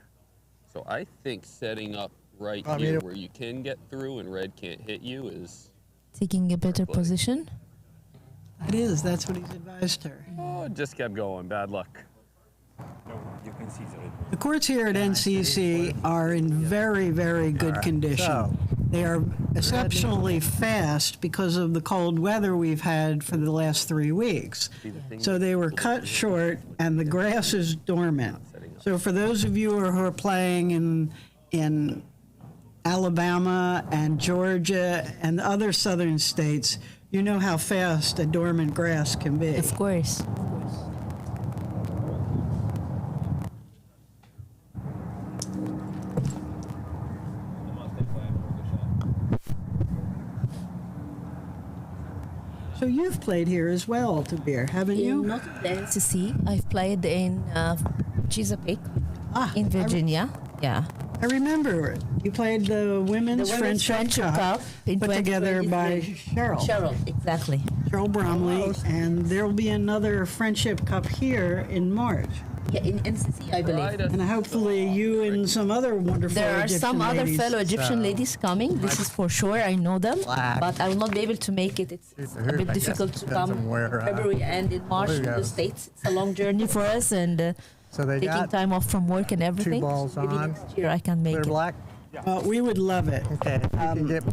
So I think setting up right here where you can get through and red can't hit you is... Taking a better position. It is. That's what he's advised her. Oh, it just kept going. Bad luck. The courts here at NCC are in very, very good condition. They are exceptionally fast because of the cold weather we've had for the last 3 weeks. So they were cut short, and the grass is dormant. So for those of you who are playing in Alabama and Georgia and other southern states, you know how fast a dormant grass can be. Of course. So you've played here as well, Tabir, haven't you? Not in the NCC. I've played in Chesapeake, in Virginia. I remember it. You played the Women's Friendship Cup in put together by Cheryl. Cheryl, exactly. Cheryl Bromley, and there will be another Friendship Cup here in March. Yeah, in NCC, I believe. And hopefully you and some other wonderful There are Egyptian some other ladies. fellow Egyptian ladies coming. This is for sure. I know them, but I will not be able to make it. It's a bit difficult to come in February and in March to the States. It's a long journey for us, and So they taking got time off from work and everything. balls Maybe on. next year I can make it. black. Well, we would love it. Okay.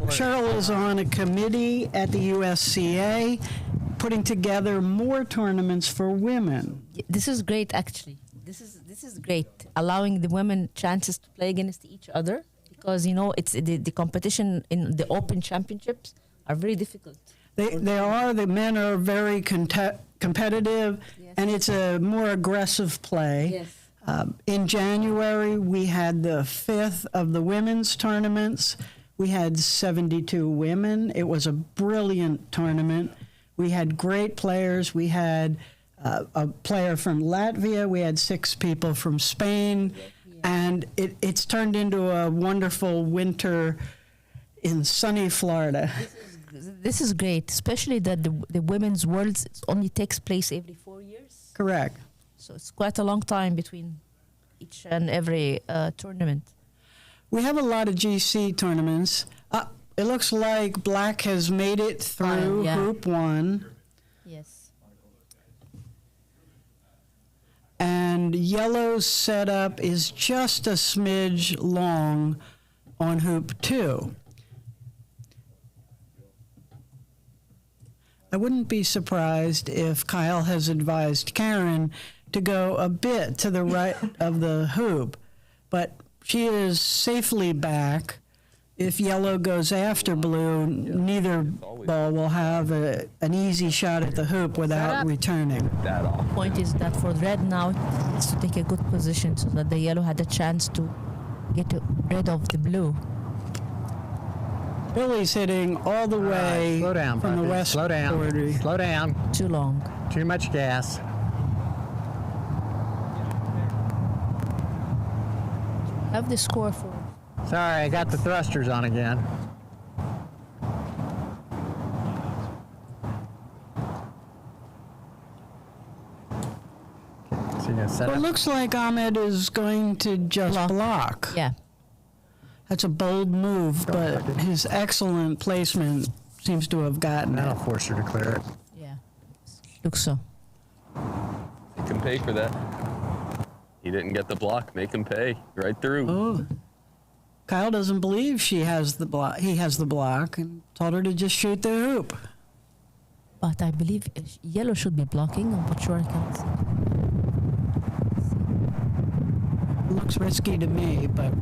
Cheryl is on a committee at the USCA putting together more tournaments for women. This is great, actually. This is great, allowing the women chances to play against each other, because it's the competition in the Open Championships are very difficult. They are. The men are very competitive, and it's a more aggressive play. Yes. In January, we had the 5th of the women's tournaments. We had 72 women. It was a brilliant tournament. We had great players. We had a player from Latvia. We had 6 people from Spain. And it's turned into a wonderful winter in sunny Florida. This is great, especially that the Women's Worlds only takes place every 4 years. Correct. So it's quite a long time between each and every tournament. We have a lot of GC tournaments. It looks like black has made it through Group 1. Yes. And yellow's setup is just a smidge long on hoop 2. I wouldn't be surprised if Kyle has advised Karen to go a bit to the right of the hoop, but she is safely back. If yellow goes after blue, neither ball will have an easy shot at the hoop without returning. The point is that for red now, it's to take a good position so that the yellow had a chance to get rid of the blue. Billy's hitting all the way slow down, from the puppy. west Slow down. border. Slow down. Too long. Too much gas. Have the score for. Sorry, I got the thrusters on again. So you gonna set Well, it up? looks like Ahmed is going to just block. Yeah. That's a bold move, but his excellent placement seems to have gotten That'll it. force her to clear it. Yeah. Looks so. You can pay for that. He didn't get the block. Make him pay right through. Oh. Kyle doesn't believe she has the block. He has the block and told her to just shoot the hoop. But I believe yellow should be blocking. I'm not sure I can see. Looks risky to me, but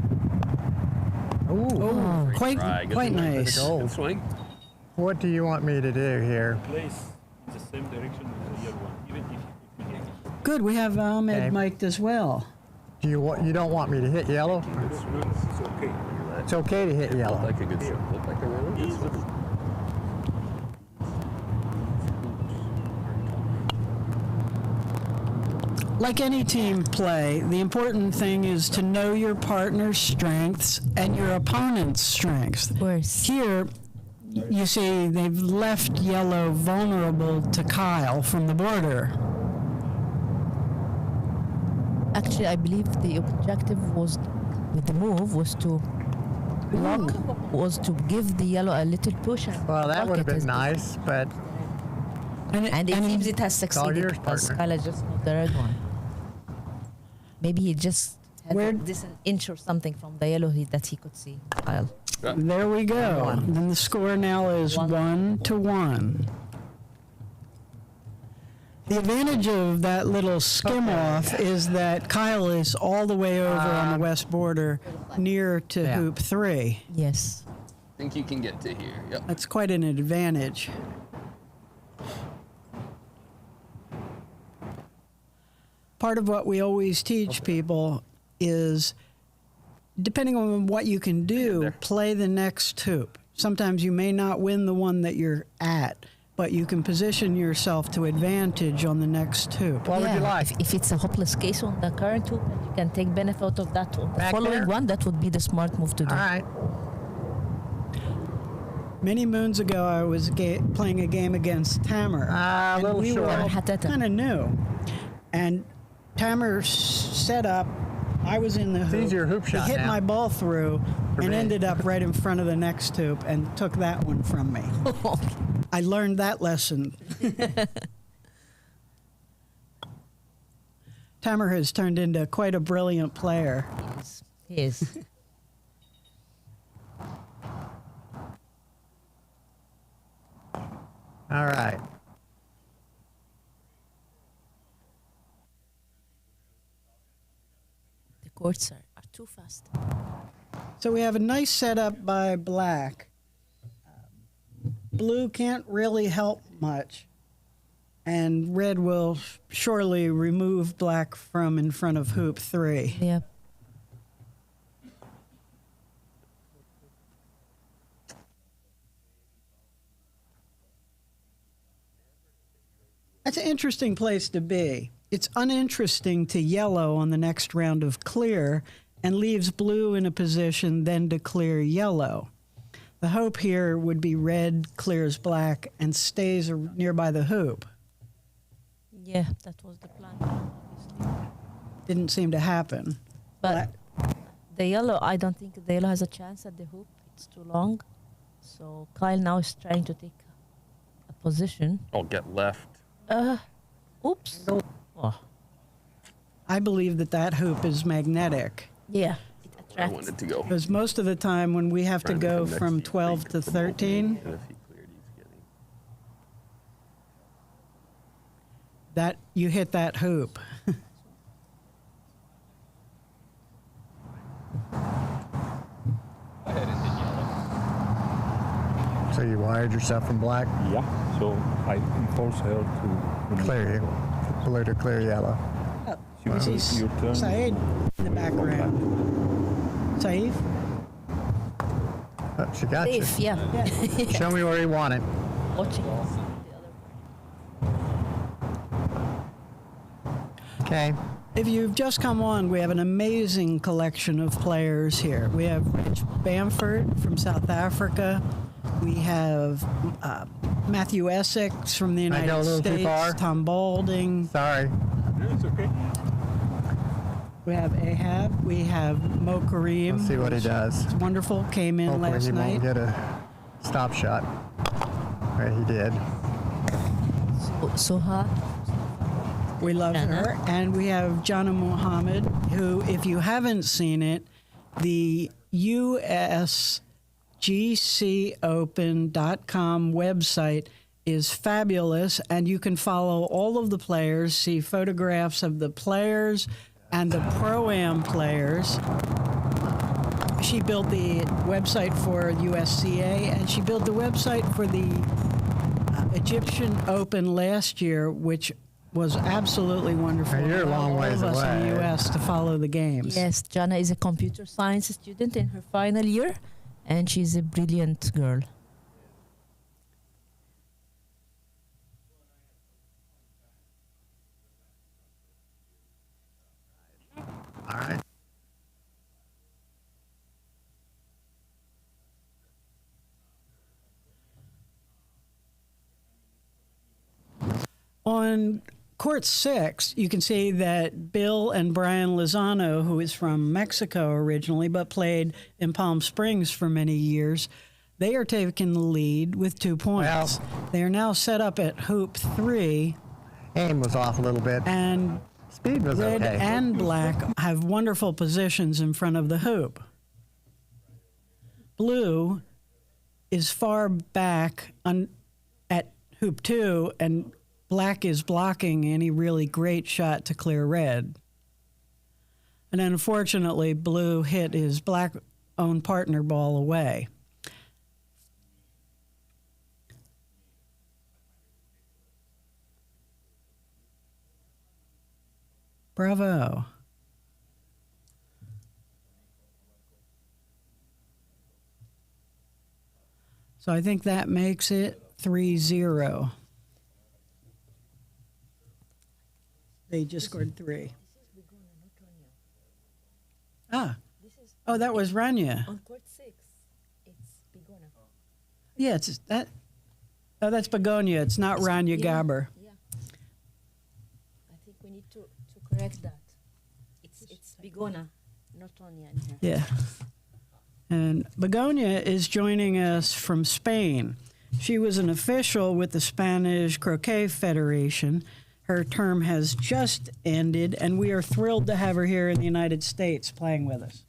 Ooh. quite Try. Good quite swing. nice. Good swing. What do you want me to do here? Place in the same direction as the yellow one, even if you hit it. Good, we have Ahmed Okay. mic'd as well. You don't want me to hit yellow? It's okay. It's okay to hit Looked yellow. like a good swing. Looked like a really good swing. Like any team play, the important thing is to know your partner's strengths and your opponent's strengths. Worse. Here, you see they've left yellow vulnerable to Kyle from the border. Actually, I believe the objective was, with the move, was to block, was to give the yellow a little push. And Well, that block would have it been as- nice, but And it seems it has all succeeded yours, because partner. Kyle just moved the red one. Maybe he just had Where- this an inch or something from the yellow that he could see. Kyle. There we go. Then the score now is 1-1. The advantage of that little skim off is that Kyle is all the way over on the west border near to Yeah. hoop 3. Yes. Think you can get to here. Yep. That's quite an advantage. Part of what we always teach people is, depending on what you can do, play the next hoop. Sometimes you may not win the one that you're at, but you can position yourself to advantage on the next hoop. what would you like? If it's a hopeless case on the current hoop, and you can take benefit of that on the Back following there? one, that would be the smart move to do. All right. Many moons ago, I was playing a game against Tamer. A and little we short. were Hatata. kind of new. And Tamer set up. I was in the hoop. easier hoop shot He hit now. my ball through For and me. ended up right in front of the next hoop and took that one from me. I learned that lesson. Tamer has turned into quite a brilliant player. He is. All right. The courts are too fast. So we have a nice setup by black. Blue can't really help much. And red will surely remove black from in front of hoop 3. Yeah. That's an interesting place to be. It's uninteresting to yellow on the next round of clear and leaves blue in a position then to clear yellow. The hope here would be red clears black and stays nearby the hoop. Yeah, that was the plan, obviously. Didn't seem to happen. But the yellow, I don't think the yellow has a chance at the hoop. It's too long. So Kyle now is trying to take a position. I'll get left. Oops. Oh. I believe that hoop is magnetic. Yeah, it I attracts. wanted to go. Because most of the time when we have to Trying to go come next from to you, 12 to 13, And if he cleared, he's getting. that you hit that hoop. So you wired yourself from black, Yeah, so I enforce her to clear you, blue to clear yellow. She will This is your turn. Saeed in the background. Saeed? Oh, she got you. Safe, yeah. Show me where you want it. Watching. Okay. If you've just come on, we have an amazing collection of players here. We have Rich Bamford from South Africa. We have Matthew Essex from the I go a United little too States. far? Tom Balding. Sorry. It's okay. We have Ahab. We have Mo Kareem. Let's see what he does. It's wonderful. Came in Hopefully last he night. won't get a stop shot. Right, he did. Soha. We love her. And we have Jana Muhammad, who, if you haven't seen it, the USGCOpen.com website is fabulous, and you can follow all of the players, see photographs of the players and the ProAm players. She built the website for USCA, and she built the website for the Egyptian Open last year, which was absolutely wonderful. Now, you're a long Allowed ways all of us in away. the U.S. to follow the games. Yes, Jana is a computer science student in her final year, and she's a brilliant girl. All right. On court 6, you can see that Bill and Brian Lozano, who is from Mexico originally but played in Palm Springs for many years, they are taking the lead with 2 points. They are now set up at hoop 3, Aim was off a little bit. and Speed was red okay. and black have wonderful positions in front of the hoop. Blue is far back at hoop 2, and black is blocking any really great shot to clear red. And unfortunately, blue hit his black own partner ball away. Bravo. So I think that makes it 3-0. They just scored 3. Ah. Oh, that was Rania. On court 6, it's Bigona. Yeah, it's that. Oh, that's Begonia. It's not Rania Gaber. Yeah. I think we need to correct that. It's Bigona, not Tonya in here. Yeah. And Begonia is joining us from Spain. She was an official with the Spanish Croquet Federation. Her term has just ended, and we are thrilled to have her here in the United States playing with us.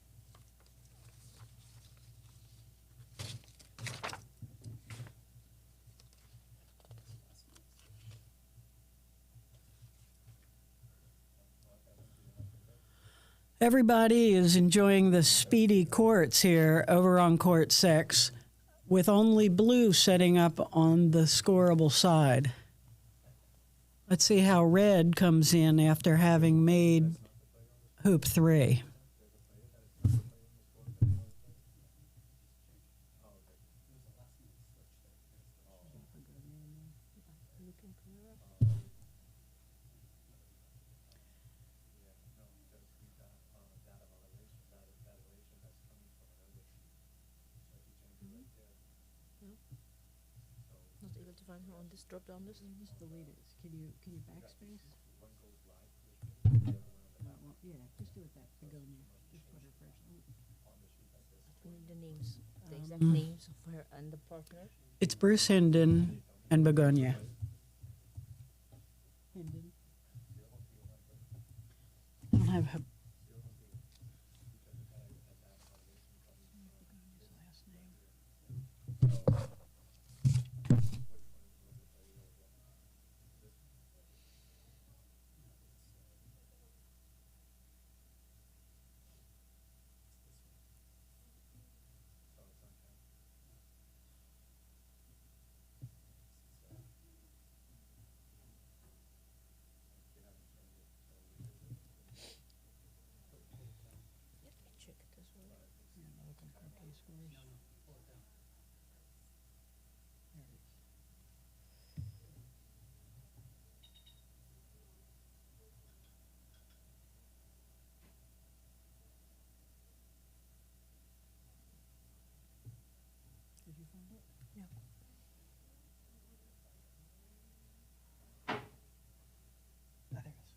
Everybody is enjoying the speedy courts here over on court 6, with only blue setting up on the scoreable side. Let's see how red comes in after having made hoop 3. Not able to find her on this drop down list. Just delete it. Can you backspace? Yeah, just do it that begonia. Just put her first. We need the names, the exact names of her and the partner. It's Bruce Hinden and begonia. I don't have her. Check it as well. Did you find it? Yeah. I think it's.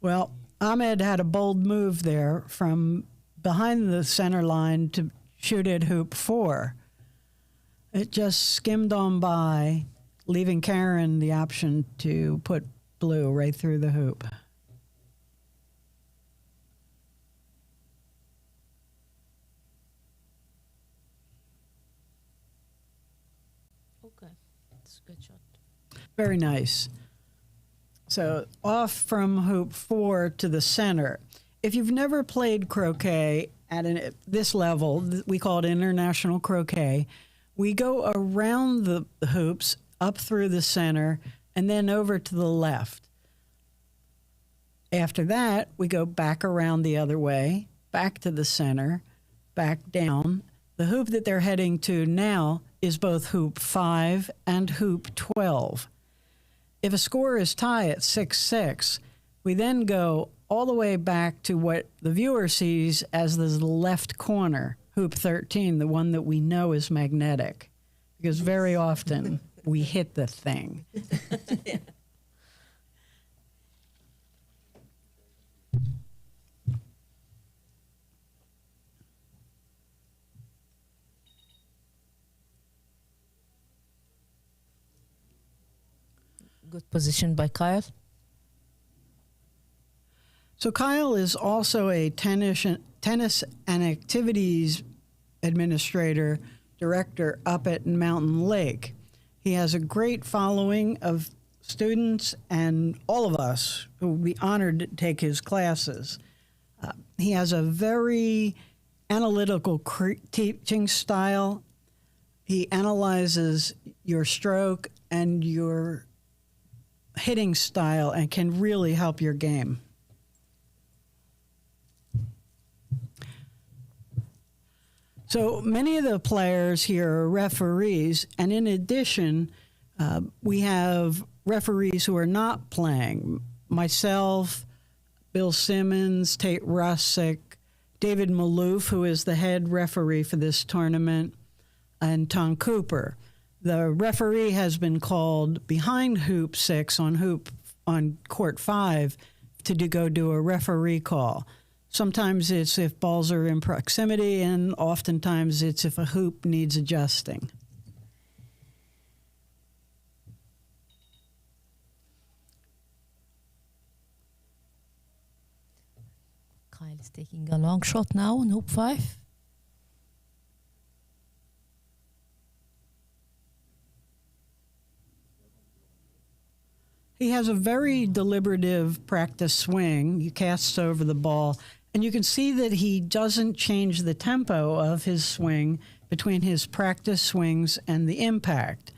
Well, Ahmed had a bold move there from behind the center line to shoot at hoop 4. It just skimmed on by, leaving Karen the option to put blue right through the hoop. Okay, that's a good shot. Very nice. So off from hoop 4 to the center. If you've never played croquet at this level, we call it international croquet, we go around the hoops, up through the center, and then over to the left. After that, we go back around the other way, back to the center, back down. The hoop that they're heading to now is both hoop 5 and hoop 12. If a score is tie at 6-6, we then go all the way back to what the viewer sees as the left corner, hoop 13, the one that we know is magnetic, because very often we hit the thing. Good position by Kyle. So Kyle is also a tennis and activities administrator, director up at Mountain Lake. He has a great following of students and all of us who would be honored to take his classes. He has a very analytical teaching style. He analyzes your stroke and your hitting style and can really help your game. So many of the players here are referees, and in addition, we have referees who are not playing. Myself, Bill Simmons, Tate Russick, David Malouf, who is the head referee for this tournament, and Tom Cooper. The referee has been called behind hoop 6 on court 5 to go do a referee call. Sometimes it's if balls are in proximity, and oftentimes it's if a hoop needs adjusting. Kyle is taking a long shot now on hoop 5. He has a very deliberative practice swing. He casts over the ball, and you can see that he doesn't change the tempo of his swing between his practice swings and the impact.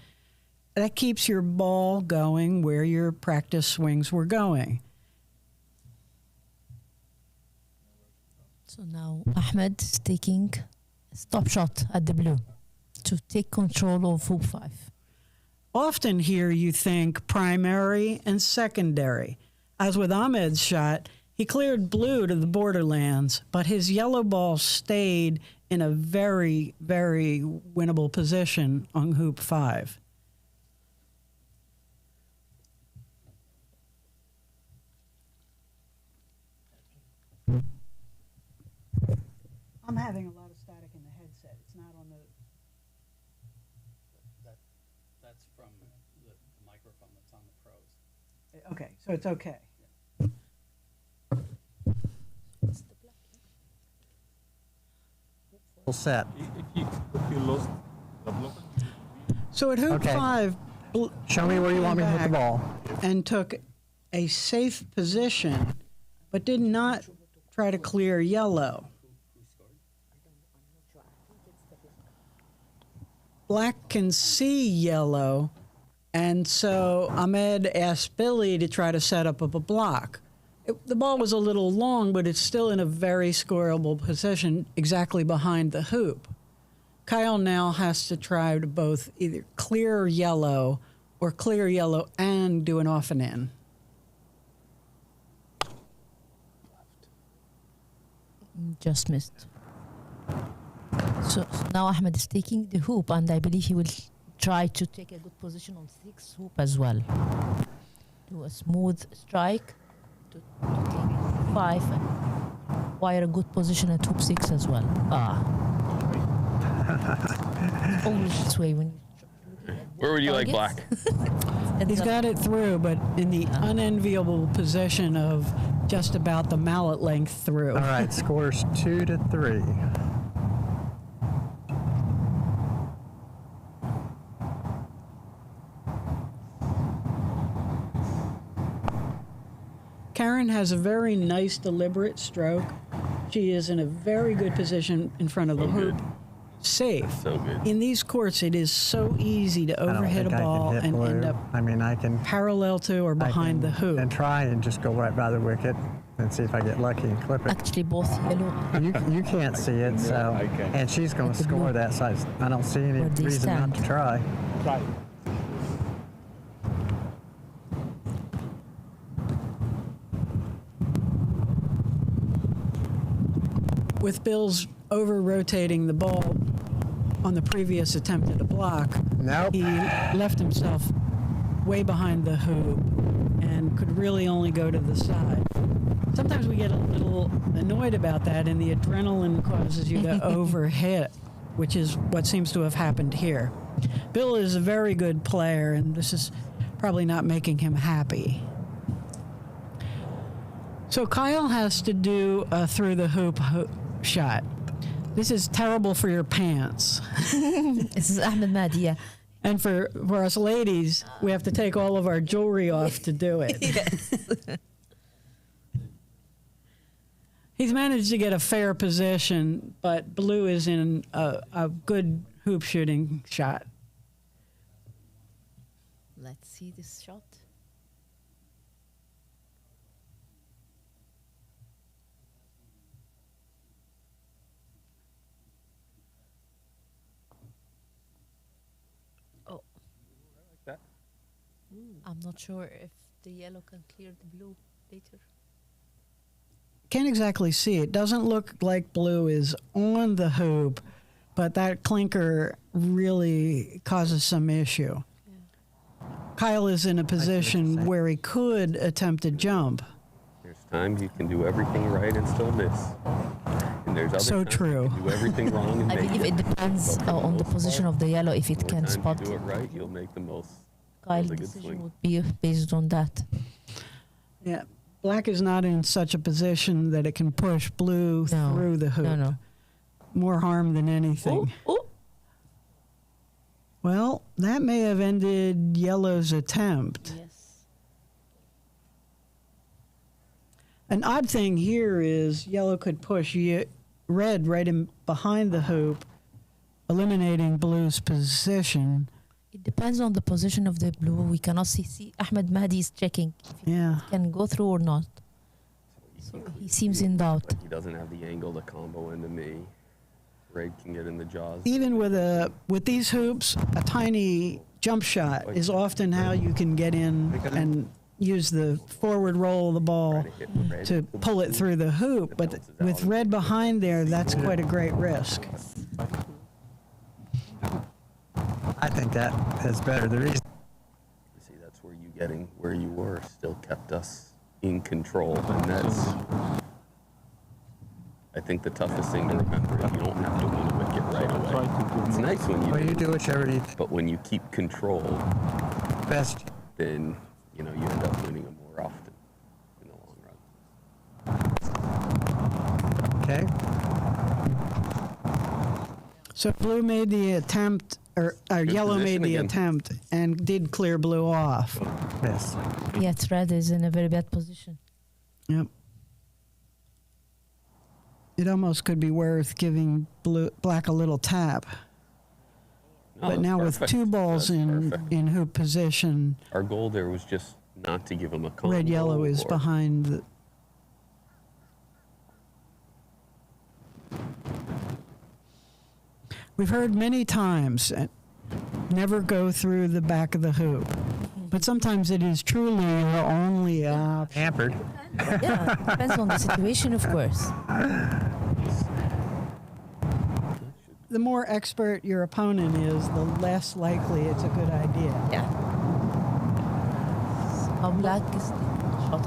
That keeps your ball going where your practice swings were going. So now Ahmed is taking a stop shot at the blue to take control of hoop 5. Often here you think primary and secondary. As with Ahmed's shot, he cleared blue to the borderlands, but his yellow ball stayed in a very, very winnable position on hoop 5. I'm having a lot of static in the headset. It's not on the... That's from the microphone that's on the pros. Okay, so it's okay. Full set. If you lost the block, So at hoop Okay. 5, Show me where you want me to hit the ball. and took a safe position, but did not try to clear yellow. Black can see yellow, and so Ahmed asked Billy to try to set up a block. The ball was a little long, but it's still in a very scoreable position exactly behind the hoop. Kyle now has to try to both either clear yellow or clear yellow and do an off and in. Just missed. So now Ahmed is taking the hoop, and I believe he will try to take a good position on 6 hoop as well. Do a smooth strike to take 5 and acquire a good position at hoop 6 as well. Always this way when you Where would you like black? He's got it through, but in the unenviable position of just about the mallet length through. All right, scores 2-3. Karen has a very nice, deliberate stroke. She is in a very good position in front of the hoop. Safe. So good. In these courts, it is so easy to overhit a ball and end up I can parallel to or behind the hoop. and try and just go right by the wicket and see if I get lucky and clip it. actually both yellow. You can't see it, so and she's going to score that size. I don't see any Where they reason not to stand. try. With Bill's over-rotating the ball on the previous attempt at a block, Nope. he left himself way behind the hoop and could really only go to the side. Sometimes we get a little annoyed about that, and the adrenaline causes you to overhit, which is what seems to have happened here. Bill is a very good player, and this is probably not making him happy. So Kyle has to do a through the hoop shot. This is terrible for your pants. This is Ahmed Mahdi, yeah. And for us ladies, we have to take all of our jewelry off to do it. Yes. He's managed to get a fair position, but blue is in a good hoop shooting shot. Let's see this shot. Oh. that. I'm not sure if the yellow can clear the blue later. Can't exactly see. It doesn't look like blue is on the hoop, but that clinker really causes some issue. Yeah. Kyle is in a position where he could attempt a jump. There's times you can do everything right and still miss. And there's other So times true. you can do everything wrong and I make believe it depends But for the on the most position part, of the yellow. If it the can times spot you do it right, you'll make the most. Kyle's of a good decision swing. would be based on that. Yeah. Black is not in such a position that it can push blue No. through the hoop. No. More harm than anything. Oh. Well, that may have ended yellow's attempt. Yes. An odd thing here is yellow could push red right in behind the hoop, eliminating blue's position. It depends on the position of the blue. We cannot see Ahmed Mahdi is checking if he Yeah. can go through or not. So he seems in doubt. Like he doesn't have the angle to combo into me. Red can get in the jaws. Even with these hoops, a tiny jump shot is often how you can get in and use the forward roll of the ball to pull it through the hoop. But with red behind there, that's quite a great risk. I think that is better. The reason See, that's where you getting where you were still kept us in control, and that's, I think, the toughest thing to remember is you don't have to win a wicket right away. It's nice when when you do whichever you but when you keep control, best. then you end up winning them more often in the long run. Okay. So blue made the attempt, or yellow made position the again. attempt and did clear blue off. Yes. Yet red is in a very bad position. Yep. It almost could be worth giving black a little tap. No, But that's now perfect. with two balls That's in perfect. hoop position, Our goal there was just not to give them a combo. red yellow is or- behind the. We've heard many times, never go through the back of the hoop. But sometimes it is truly your only option. Hampered. Yeah, it depends on the situation, of course. The more expert your opponent is, the less likely it's a good idea. Yeah. How black is the shot?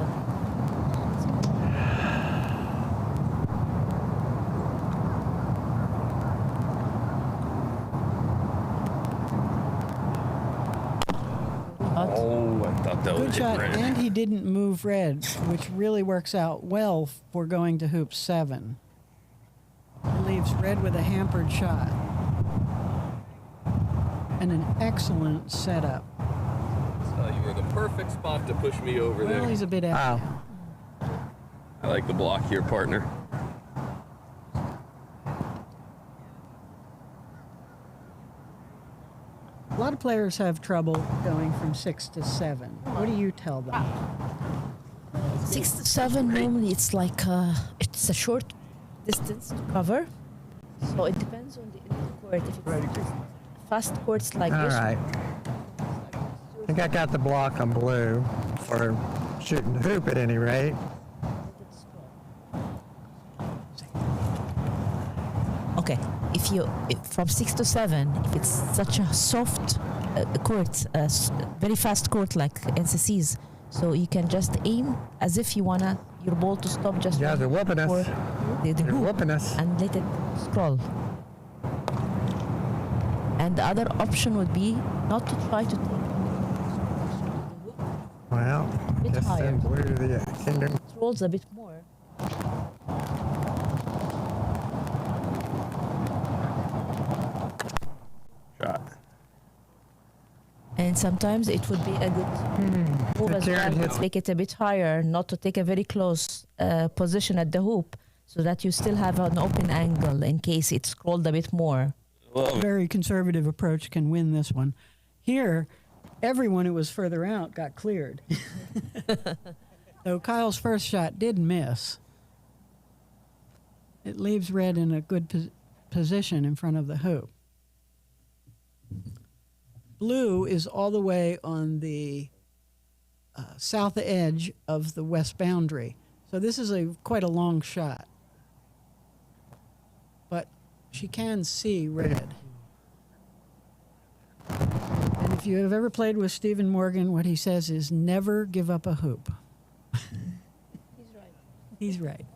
shot. Oh, I thought that Good was shot, red. and he didn't move red, which really works out well for going to hoop 7. It leaves red with a hampered shot. And an excellent setup. So you were the perfect spot to push me over Well, there. he's a bit out. I like the block here, partner. A lot of players have trouble going from 6 to 7. What do you tell them? 6 to 7 normally it's like it's a short distance to cover, so it depends on the court. If it's fast courts like All this, right. I think I got the block on blue for shooting the hoop at any rate. okay. If from 6 to 7, if it's such a soft court, very fast court like NCC's, so you can just aim as if you wanna your ball to stop just Yeah, they're whooping us. for the They're hoop whooping us. and let it scroll. And the other option would be not to try to take Well, bit just higher. send blue to the kingdom. it rolls a bit more. Shot. And sometimes it would be a good move as Jared well hits- to take it a bit higher, not to take a very close position at the hoop, so that you still have an open angle in case it scrolled a bit more. Well, Very conservative approach can win this one. Here, everyone who was further out got cleared. So Kyle's first shot did miss. It leaves red in a good position in front of the hoop. Blue is all the way on the south edge of the west boundary. So this is quite a long shot. But she can see red. And if you have ever played with Stephen Morgan, what he says is never give up a hoop. He's right. He's right.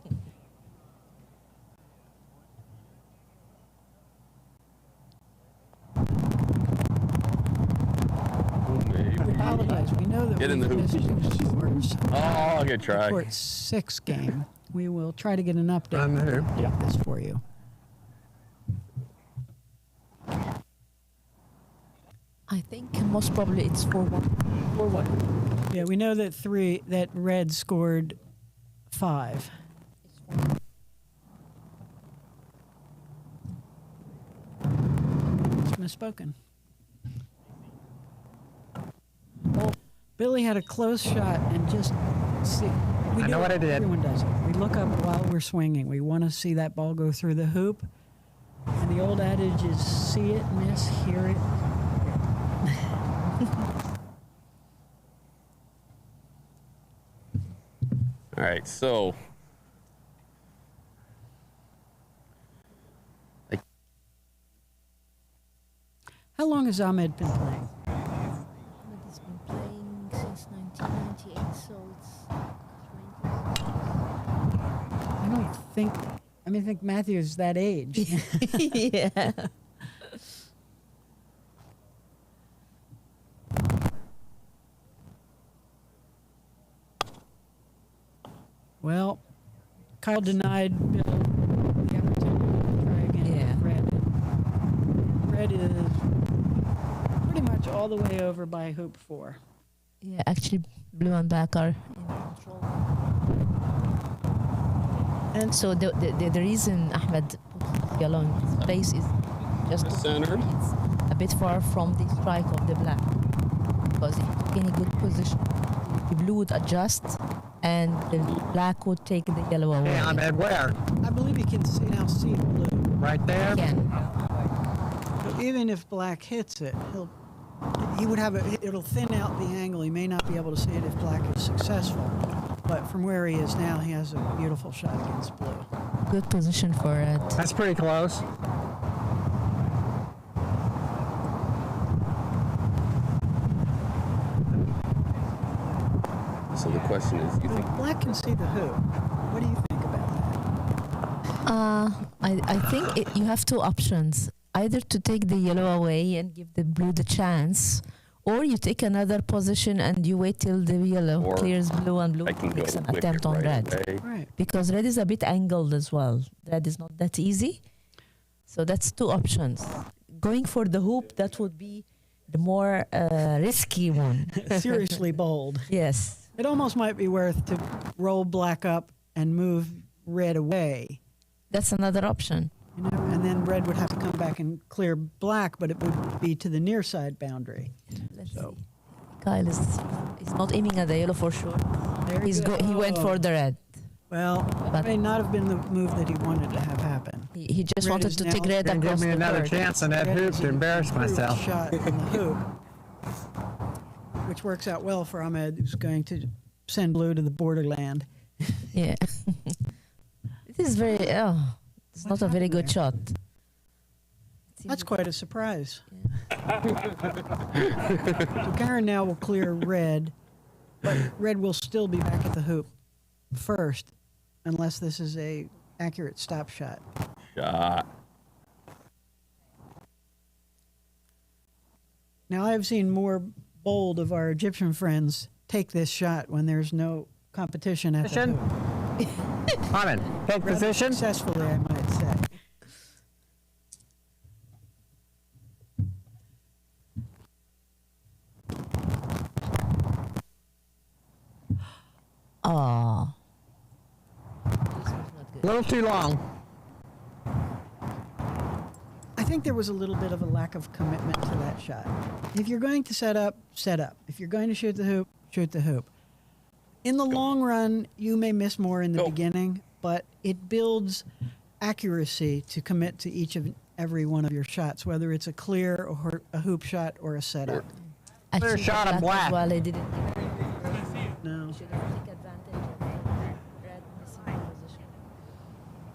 maybe. Apologize. We know that Get in the hoop. scores. Oh, good try. Court 6 game. We will try to get an update On the hoop. on this for you. I think most probably it's 4-1. 4-1. Yeah, we know that red scored 5. It's misspoken. Billy had a close shot and just see. We I do know it. what I did. Everyone does it. We look up while we're swinging. We want to see that ball go through the hoop. And the old adage is see it, miss, hear it. All right, so How long has Ahmed been playing? He's been playing since 1998, so it's 20. I think Matthew's that age. Yeah. Well, Kyle denied Bill the opportunity to try again Yeah. with red. Red is pretty much all the way over by hoop 4. Yeah, actually, blue and black are in control. And so the reason Ahmed put yellow in his place is just to Center. it's a bit far from the strike of the black. Because if you took any good position, the blue would adjust and the black would take the yellow away. Hey, Ahmed, where? I believe he can see blue. Right there? Again. So even if black hits it, it'll thin out the angle. He may not be able to see it if black is successful. But from where he is now, he has a beautiful shot against blue. Good position for it. That's pretty close. So the question is, you think Black can see the hoop. What do you think about that? I think you have two options. Either to take the yellow away and give the blue the chance, Or you take another position and you wait till the yellow Or clears blue and blue I can go makes an wicket attempt on right red. away. Right. Because red is a bit angled as well. Red is not that easy. So that's two options. Going for the hoop, that would be the more risky one. Seriously bold. Yes. It almost might be worth to roll black up and move red away. That's another option. You know, and then red would have to come back and clear black, but it would be to the near side boundary. Let's So. see. Kyle is not aiming at the yellow for sure. There you go. He went for the red. Well, that may not have been the move that he wanted to have happen. He just Red wanted is to now- take red Gonna across give me the another court. chance on that Red hoop is to an embarrass improved myself. shot in the hoop, which works out well for Ahmed, who's going to send blue to the borderland. Yeah. It is very. It's not a very good shot. That's quite a surprise. So Karen now will clear red, but red will still be back at the hoop first, unless this is a accurate stop shot. Shot. Now I've seen more bold of our Egyptian friends take this shot when there's no competition at the Position. hoop. Ahmed, take Rather position. successfully, I might say. Oh. A little too long. I think there was a little bit of a lack of commitment to that shot. If you're going to set up, set up. If you're going to shoot the hoop, shoot the hoop. In the long run, you may miss more in the beginning, but it builds accuracy to commit to each of every one of your shots, whether it's a clear or a hoop shot or a setup. Clear shot of black. Well, he didn't. No. He should have taken advantage of red missing position.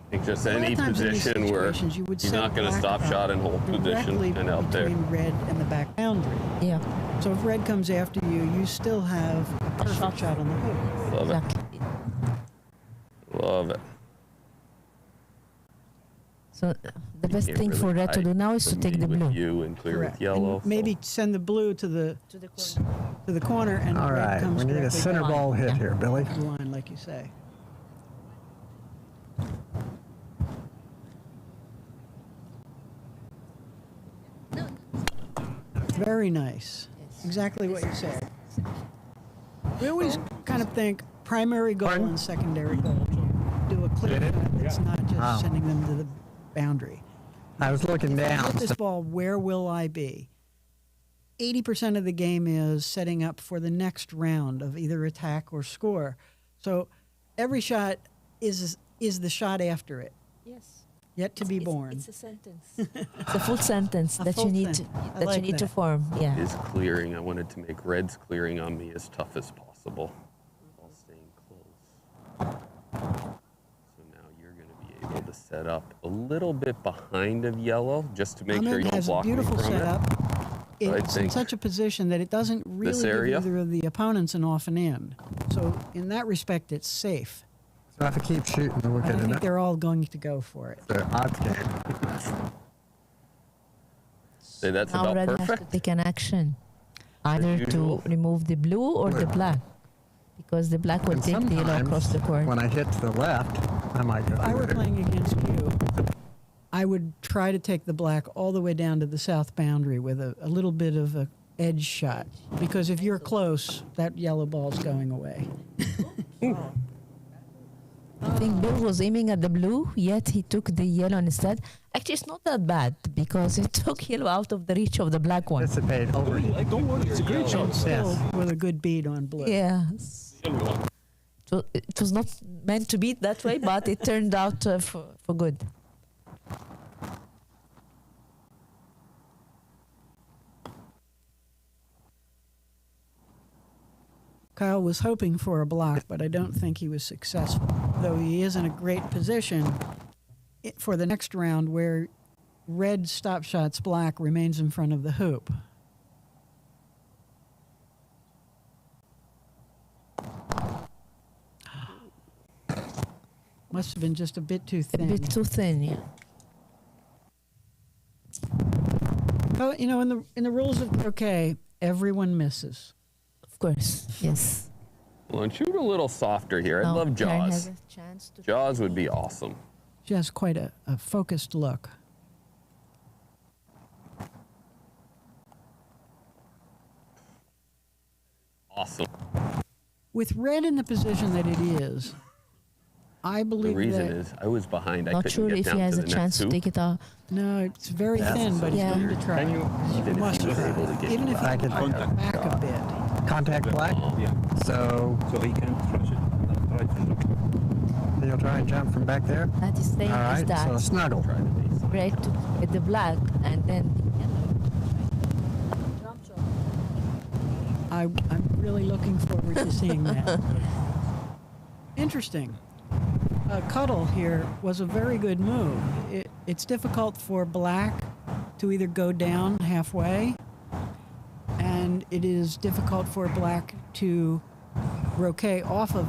I think just A lot any of times in these position where situations, you would you're set not going to black stop up shot and hold position directly and out there. between red and the back boundary. Yeah. So if red comes after you, you still have a perfect shot on the hoop. Love it. Exactly. Love it. So the best Can't thing really for red to hide do now is to from take me the with blue. you and clear Correct. with yellow. And maybe send the blue to the corner, and All red right, comes we need a directly center down ball hit here, Billy. the line, like you say. Very nice. Exactly what you said. We always kind of think primary goal Pardon? and secondary goal. Do a clear shot that's not just Wow. sending them to the boundary. I was looking If I down. hit this ball, where will I be? 80% of the game is setting up for the next round of either attack or score. So every shot is the shot after it, Yes. yet to be born. It's a sentence. It's a full sentence A that full you need to, sentence. I that like you need to that. form. Yeah. His clearing, I wanted to make red's clearing on me as tough as possible while staying close. So now you're going to be able to set up a little bit behind of yellow just to make sure Ahmed you don't has a block me beautiful from it. setup. So I It's in think such a position that it doesn't really give area? either of the opponents an off and in. So in that respect, it's safe. So I have to keep shooting to look I at think it. they're all going to go for it. The odds game. Say that's Now about red has to perfect. take an action, either usual. to remove the blue or the black, because the black will And take the yellow across the court. when I hit to the left, I might go. If I were through. playing against you, I would try to take the black all the way down to the south boundary with a little bit of a edge shot. Because if you're close, that yellow ball's going away. I think Bill was aiming at the blue, yet he took the yellow instead. Actually, it's not that bad because it took yellow out of the reach of the black one. Dissipate over. Don't worry, it's a great shot. Still with a good bead on blue. Yes. So it was not meant to be that way, but it turned out for good. Kyle was hoping for a block, but I don't think he was successful. Though he is in a great position for the next round where red stop shots black remains in front of the hoop. Must have been just a bit too A thin. bit too thin, yeah. Well, you know, in the rules of croquet, everyone misses. Of course, yes. Well, and shoot a little softer here. I Now love Karen Jaws. has a chance to Jaws would be awesome. She has quite a focused look. Awesome. With red in the position that it is, I The believe reason that is I was behind. I Not couldn't sure get if down he has to a the chance next to take it out. no, it's very That's thin, but he's Yeah. going to try. Even if Must he was try. able to get Even if back. he can Contact. back a bit. Contact black. Yeah. So So he can stretch it. Try to look. you'll try and jump from back there. That is saying All right. is that So snuggle. Try the base. red to get the black and then the yellow. Jump shot. I'm really looking forward to seeing that. Interesting. Cuddle here was a very good move. It's difficult for black to either go down halfway, and it is difficult for black to croquet off of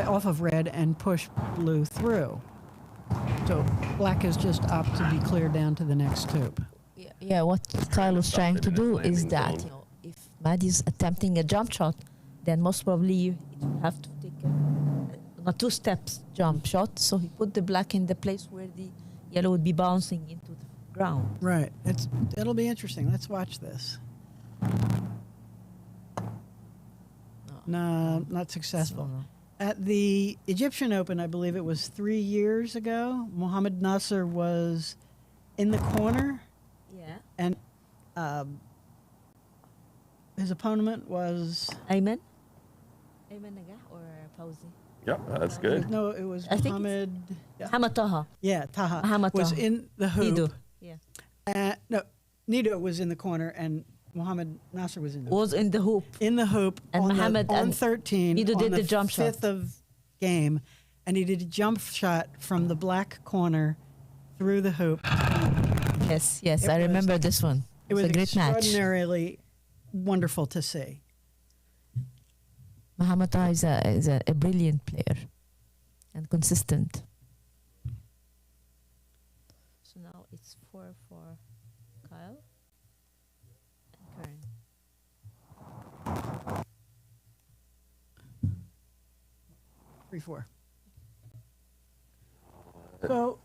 off of red and push blue through. So black has just opted to be clear down to the next tube. Yeah, what Kyle was trying to in its do is landing that zone. if Maddie's attempting a jump shot, then most probably it will have to take a two-steps jump shot. So he put the black in the place where the yellow would be bouncing into the ground. Right. It'll be interesting. Let's watch this. No, not successful. So, At the Egyptian Open, I believe it was 3 years ago, Mohammed Nasser was in the corner, yeah. and his opponent was Ayman? Ayman Nagah or Fawzi? Yep, that's good. no, it was I think it's- Mohammed. Muhammad Taha. Yeah, Taha Muhammad was Taha. in the hoop. Nido. Yeah. No, Nido was in the corner, and Mohammed Nasser was in the Was in the hoop. in the hoop And on, Mohammed on and 13 Nido on did the jump shot. fifth of game, and he did a jump shot from the black corner through the hoop. Yes, It I was- remember this one. It was a great match. extraordinarily wonderful to see. Muhammad Taha is a brilliant player and consistent. So now it's 4 for Kyle and Karen. Three, four. So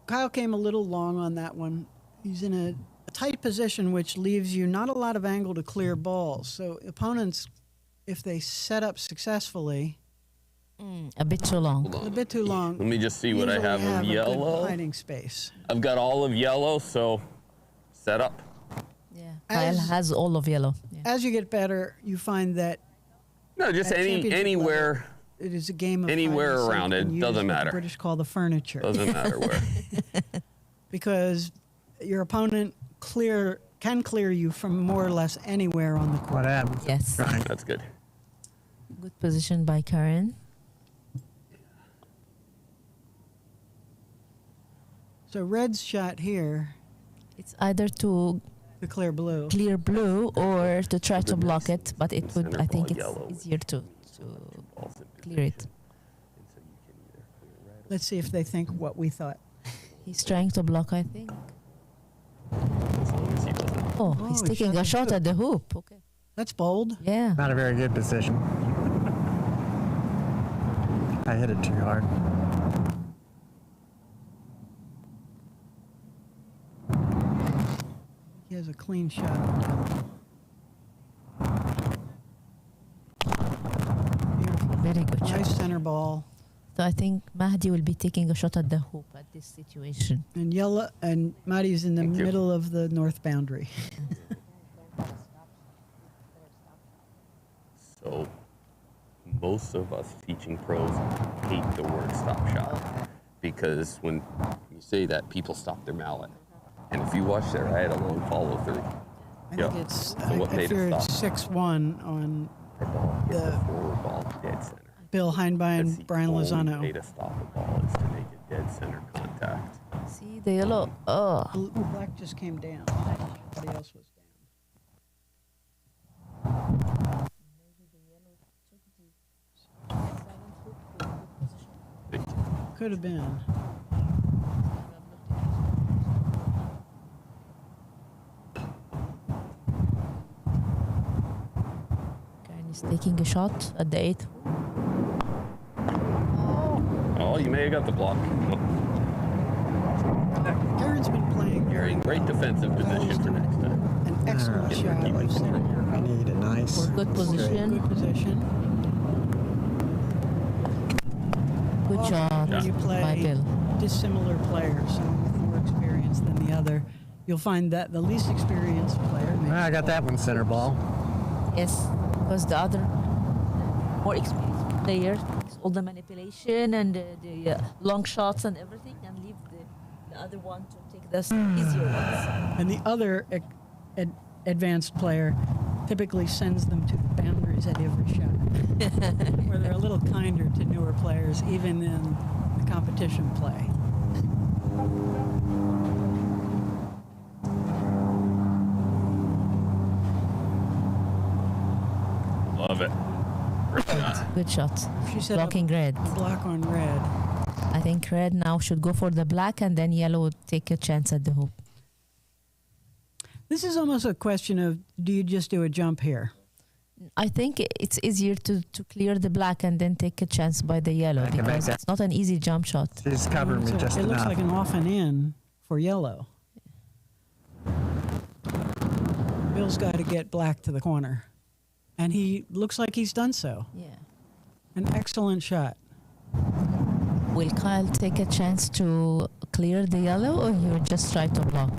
Kyle came a little long on that one. He's in a tight position, which leaves you not a lot of angle to clear balls. So opponents, if they set up successfully, A bit too long. a bit too long. Let me just see what I usually have of a good yellow. hiding space. I've got all of yellow, so set up. Yeah. Kyle As- has all of yellow. Yeah. As you get better, you find that No, just At championship anywhere. it is a game of Anywhere hide and seek around it, and use doesn't what matter. The British call the furniture, Doesn't matter where. because your opponent can clear you from more or less anywhere on the court. What happens? Yes. Right. That's good. Good position by Karen. So red's shot here It's either to to clear blue. clear blue or to try to block it, but it would. Center I think ball it's yellow. easier to Balls in clear it. position. And so you can either clear right Let's see if they think what we thought. He's trying to block, I think. as long as he doesn't. Oh, Oh, he's he taking shot a the shot hoop. at the hoop. Okay. That's bold. Yeah. Not a very good position. I hit it too hard. He has a clean shot. Beautiful. Very good shot. Nice center ball. So I think Mahdi will be taking a shot at the hoop at this situation. And yellow and Mahdi's in the Thank you. middle of the north boundary. So most of us teaching pros hate the word stop shot because when you say that, people stop their mallet. And if you watch there, I had a long follow through. I Yeah. think it's So what I made fear it it's stop? 6-1 on The ball hit the The- forward ball dead center. Bill Heinbein That's and the Brian only Lozano. way to stop a ball is to make a dead center contact. See the yellow. Oh. Black just came down. Everybody else was down. Could have been. He's taking a shot at the 8th. Oh, you may have got the block. Karen's been playing. You're in great defensive position for next time. An excellent shot. I need a nice. Good position. Good position. Good shot When you by play Bill. dissimilar players, some with more experience than the other, you'll find that the least experienced player. I got that one center ball. Yes, because the other more experienced player takes all the manipulation and the long shots and everything, and leave the other one to take the easier ones. And the other advanced player typically sends them to the boundaries at every shot, where they're a little kinder to newer players, even in the competition play. Love it. Good shot. She said Blocking red. Block on red. I think red now should go for the black, and then yellow would take a chance at the hoop. This is almost a question of, do you just do a jump here? I think it's easier to clear the black and then take a chance by the yellow, I can make because that. it's not an easy jump shot. She's covering me So just it looks enough. like an off and in for yellow. Bill's got to get black to the corner. And he looks like he's done so. Yeah. An excellent shot. Will Kyle take a chance to clear the yellow, or he'll just try to block?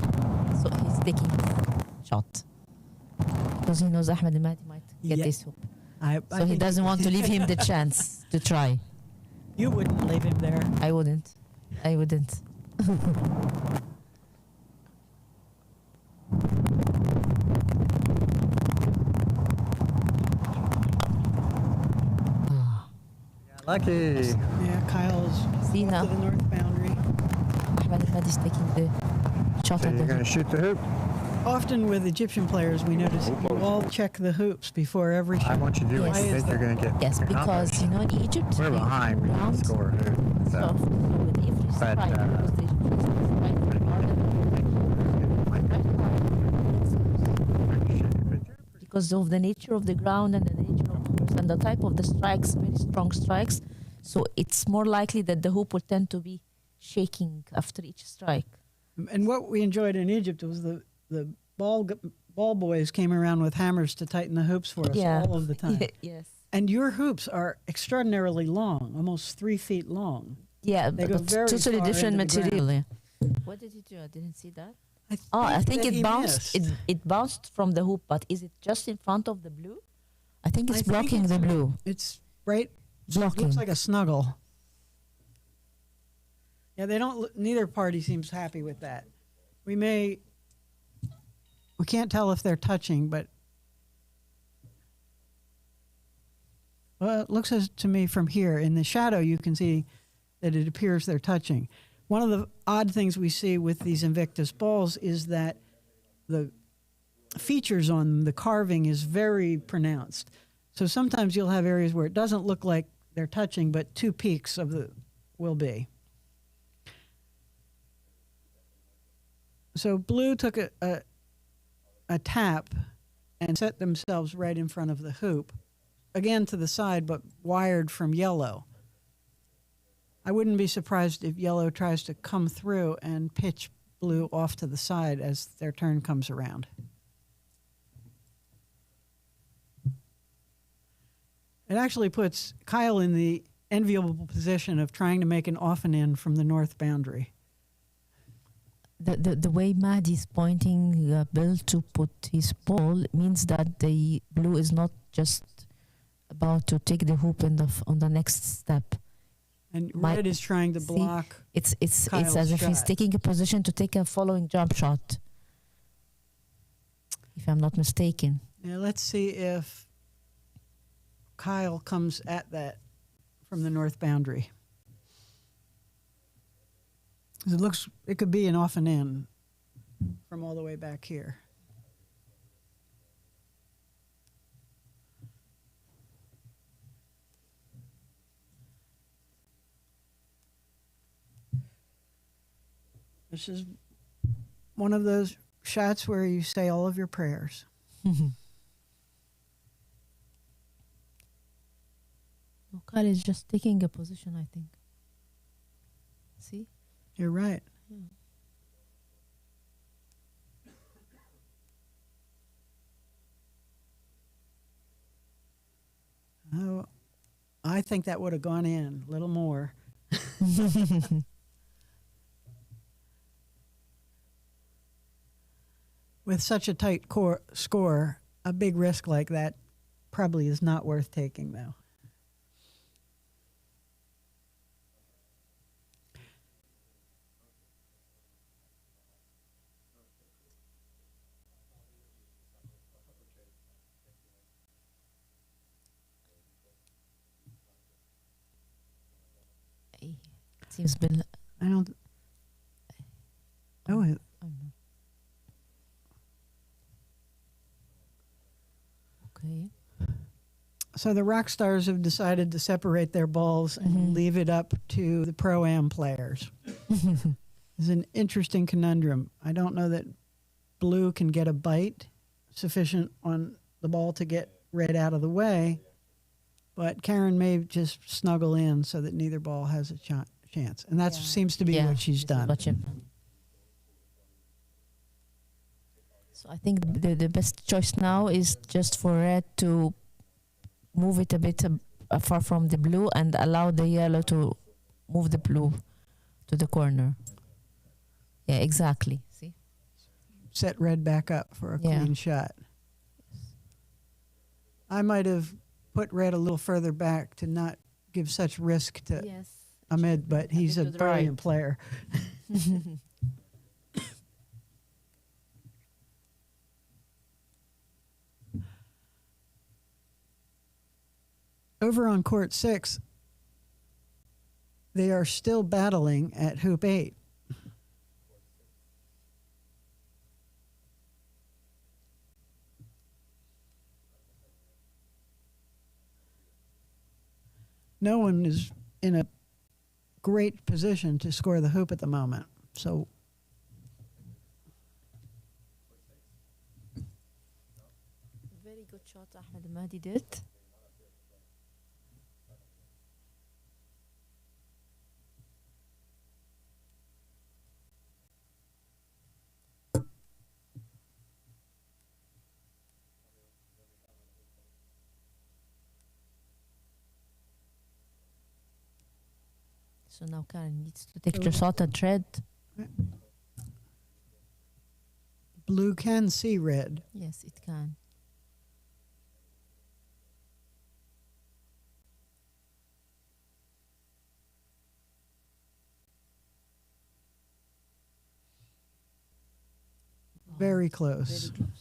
So he's taking shot. Because he knows Ahmed Imadi might get Yeah. this hoop. I So he think doesn't want to leave him the chance to try. You wouldn't leave him there. I wouldn't. I wouldn't. Lucky. Yeah, Kyle's See off now, to the north boundary. Ahmed Imadi is taking the shot So at you're the going to hoop. shoot the hoop? Often with Egyptian players, we notice you all check the hoops before every I shot. want you to do it. Yes. You think you're going to get Yes, because accomplished. you know in Egypt, We're the behind. We can ground score a hoop. So. soft. So with every But, strike, because the Egyptians strike very hard and because of the nature of the ground and the nature of the course and the type of the strikes, very strong strikes. So it's more likely that the hoop will tend to be shaking after each strike. And what we enjoyed in Egypt was the ball boys came around with hammers to tighten the hoops for us all of the time. Yes. And your hoops are extraordinarily long, almost 3 feet long. Yeah, They go but very totally far different into the material. ground. Yeah. What did you do? I didn't see that. I think that it he bounced. missed. It bounced from the hoop, but is it just in front of the blue? I think it's I think blocking the blue. It's right. Blocking. Looks like a snuggle. Yeah, they don't. Neither party seems happy with that. We can't tell if they're touching, but well, it looks to me from here in the shadow you can see that it appears they're touching. One of the odd things we see with these Invictus balls is that the features on them, the carving is very pronounced. So sometimes you'll have areas where it doesn't look like they're touching, but two peaks of the will be. So blue took a tap and set themselves right in front of the hoop, again to the side, but wired from yellow. I wouldn't be surprised if yellow tries to come through and pitch blue off to the side as their turn comes around. It actually puts Kyle in the enviable position of trying to make an off and in from the north boundary. The way Mahdi's pointing Bill to put his ball means that the blue is not just about to take the hoop on the next step. And red is trying to block. It's Kyle's as if he's shot. taking a position to take a following jump shot, if I'm not mistaken. Now let's see if Kyle comes at that from the north boundary. 'Cause it could be an off and in from all the way back here. This is one of those shots where you say all of your prayers. No, Kyle is just taking a position, I think. See? You're right. Yeah. Oh, I think that would have gone in a little more. With such a tight score, a big risk like that probably is not worth taking, though. It seems been. I don't. Oh, I don't know. Okay. so the rock stars have decided to separate their balls and leave it up to the ProAm players. It's an interesting conundrum. I don't know that blue can get a bite sufficient on the ball to get red out of the way, but Karen may just snuggle in so that neither ball has a chance. And that seems to be what she's done. So I think the best choice now is just for red to move it a bit far from the blue and allow the yellow to move the blue to the corner. Yeah, exactly. See? Set red back up for a clean shot. I might have put red a little further back to not give such risk to Ahmed, but he's a brilliant player. Over on court 6, they are still battling at hoop 8. No one is in a great position to score the hoop at the moment. So very good shot Ahmed Mahdi did. So now Karen needs to take the shot at red. blue can see red. Yes, it can. Very close. Very close.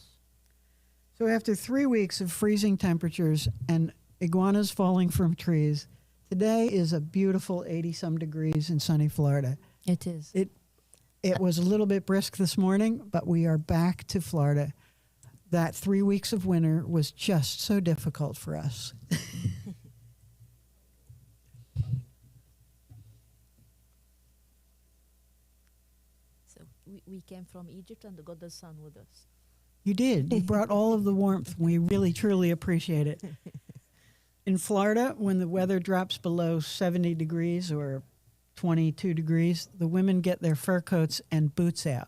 So after 3 weeks of freezing temperatures and iguanas falling from trees, today is a beautiful 80-some degrees in sunny Florida. It is. It was a little bit brisk this morning, but we are back to Florida. That 3 weeks of winter was just so difficult for us. So we came from Egypt and got the sun with us. You did. You brought all of the warmth. We really, truly appreciate it. In Florida, when the weather drops below 70 degrees or 22 degrees, the women get their fur coats and boots out.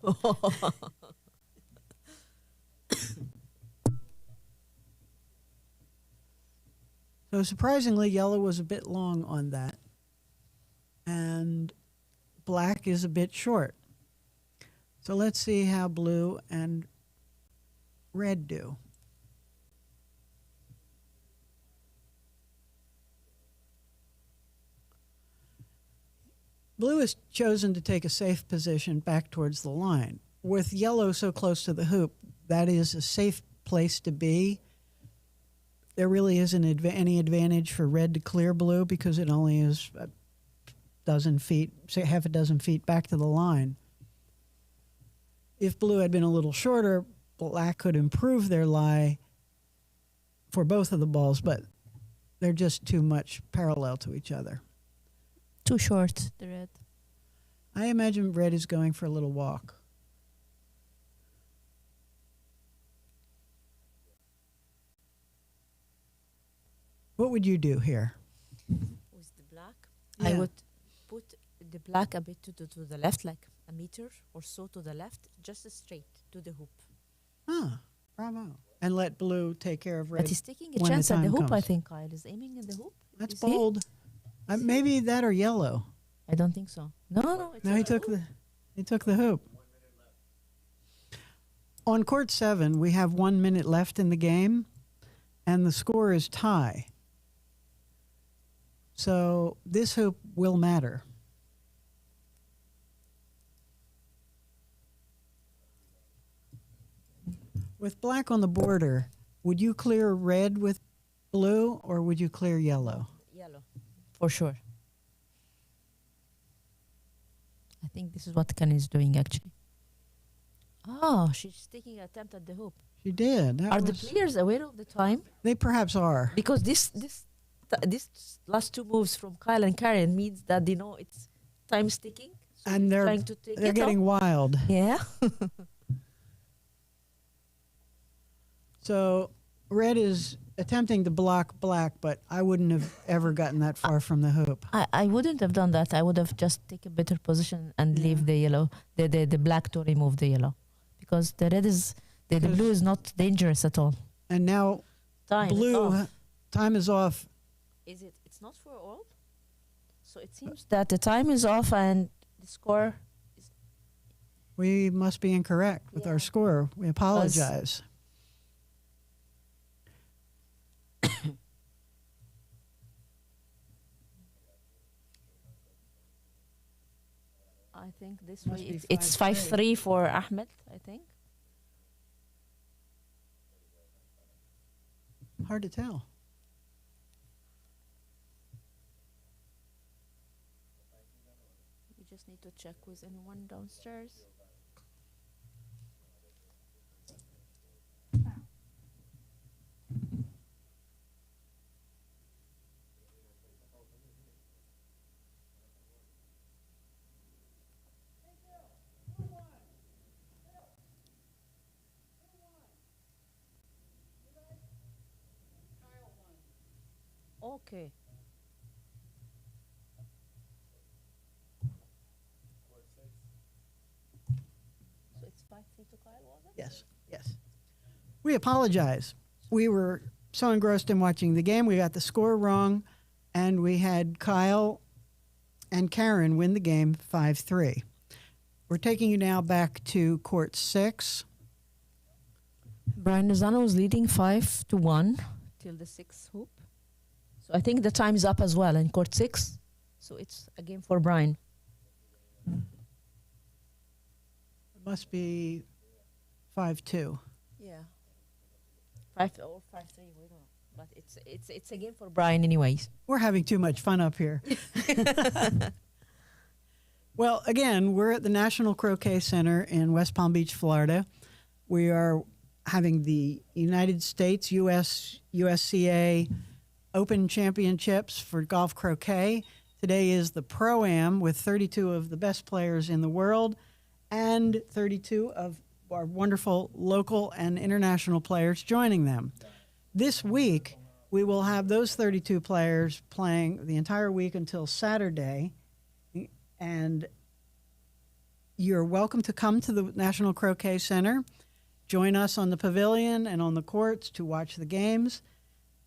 So surprisingly, yellow was a bit long on that. And black is a bit short. So let's see how blue and red do. Blue has chosen to take a safe position back towards the line. With yellow so close to the hoop, that is a safe place to be. There really isn't any advantage for red to clear blue because it only is a dozen feet, say half a dozen feet back to the line. If blue had been a little shorter, black could improve their lie for both of the balls, but they're just too much parallel to each other. Too short, the red. I imagine red is going for a little walk. What would you do here? black, I Yeah. would put the black a bit to the left, like a meter or so to the left, just straight to the hoop. Ah, bravo. And let blue take care of red. But he's taking a when the chance at the time hoop, I comes. think. Kyle is aiming in the hoop. That's You see? bold. Maybe that or yellow. I don't think so. No. It's No, at he the took hoop. he took the hoop. On court 7, we have 1 minute left in the game, and the score is tie. So this hoop will matter. With black on the border, would you clear red with blue or would you clear yellow? Yellow, for sure. I think this is what Ken is doing actually. Oh, she's taking an attempt at the hoop. She did. That Are the was- players aware of the time? They perhaps are. Because this last two moves from Kyle and Karen means that they know it's time sticking. So And he's they're trying to take they're it getting off. wild. Yeah. So red is attempting to block black, but I wouldn't have ever gotten that far from the hoop. I wouldn't have done that. I would have just taken a better position and leave the yellow, the black to remove the yellow, because the red is the blue is not dangerous at all. And now Time is blue off. time is off. Is it? It's not for all. So it seems that the time is off and the score. We must be incorrect with our score. We apologize. I think this Must way be it's 5-3. 5-3 for Ahmed. I think. Hard to tell. We just need to check with anyone downstairs. Okay. So it's 5-3 to Kyle, was it? Yes, yes. We apologize. We were so engrossed in watching the game, we got the score wrong, and we had Kyle and Karen win the game 5-3. We're taking you now back to court 6. Brian Lozano was leading 5-1 till the 6th hoop. So I think the time is up as well in court 6. So it's a game for Brian. It must be 5-2. Yeah. 5 or 5-3, we don't know. But it's a game for Brian anyways. We're having too much fun up here. Well, again, we're at the National Croquet Center in West Palm Beach, Florida. We are having the United States USCA Open Championships for golf croquet. Today is the ProAm with 32 of the best players in the world and 32 of our wonderful local and international players joining them. This week, we will have those 32 players playing the entire week until Saturday. And you're welcome to come to the National Croquet Center. Join us on the pavilion and on the courts to watch the games.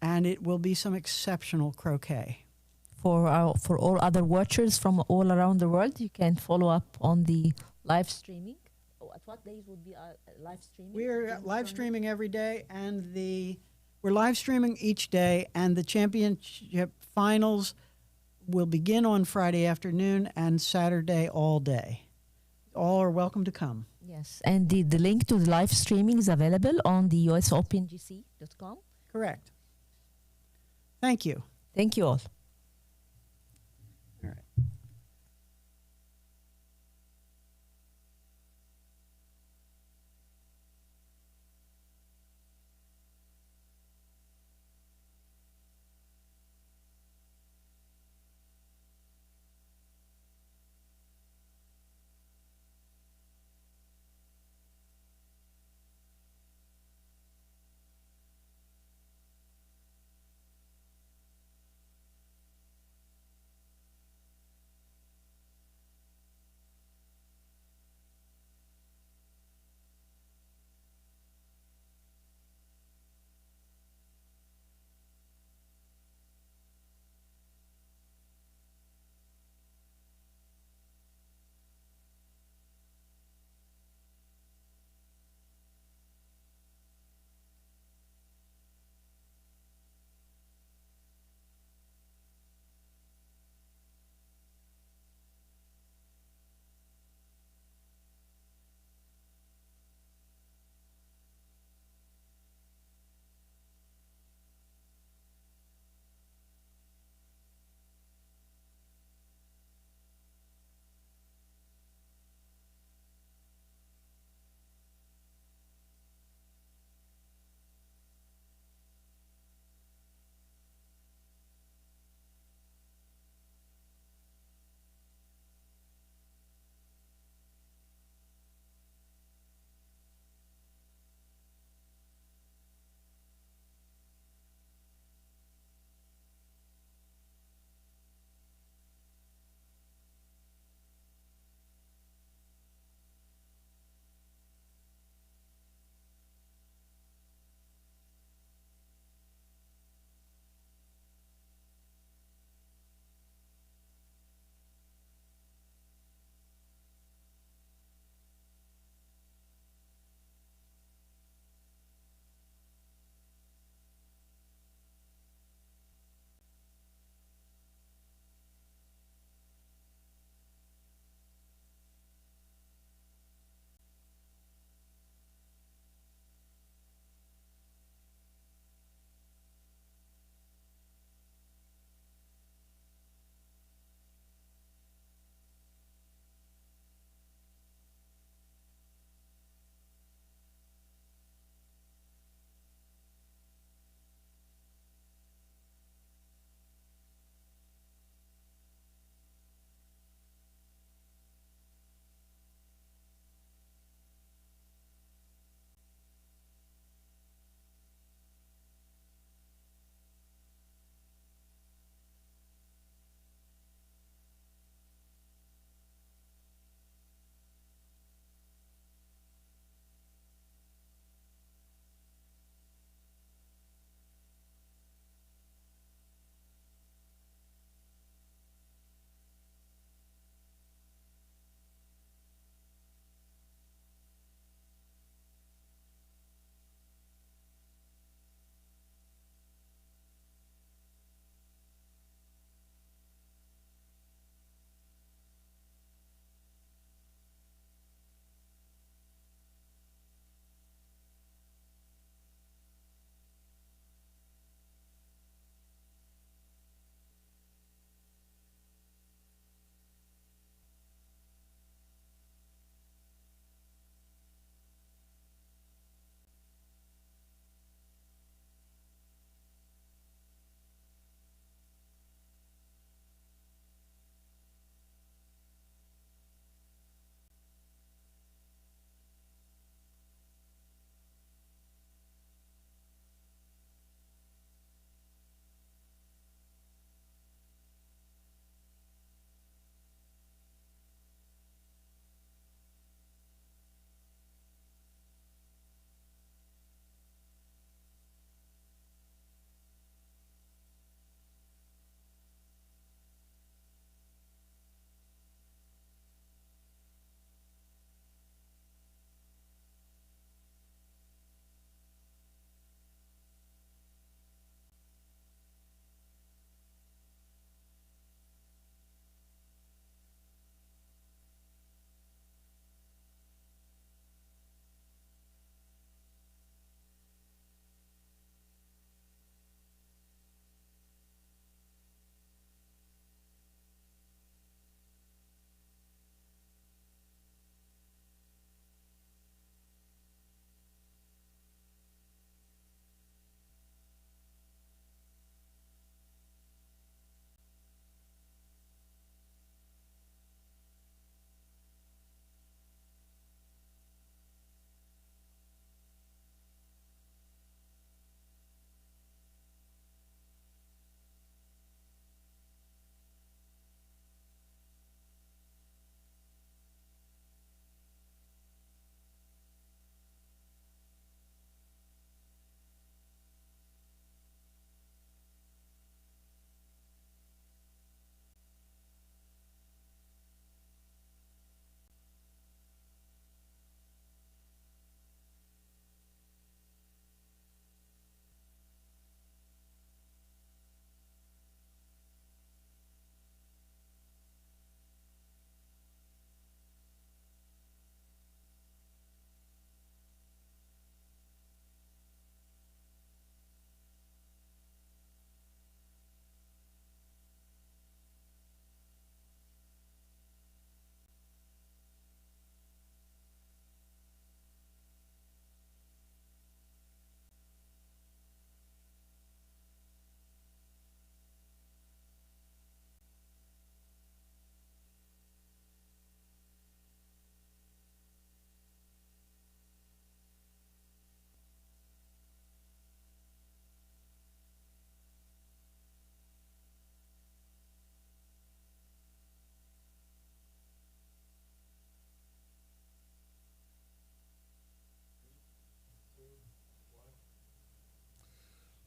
And it will be some exceptional croquet. For all other watchers from all around the world, you can follow up on the live streaming. At what days would be live streaming? We're live streaming every day, and we're live streaming each day, and the championship finals will begin on Friday afternoon and Saturday all day. All are welcome to come. Yes, and the link to the live streaming is available on the USOpenGC.com. Correct. Thank you. Thank you all.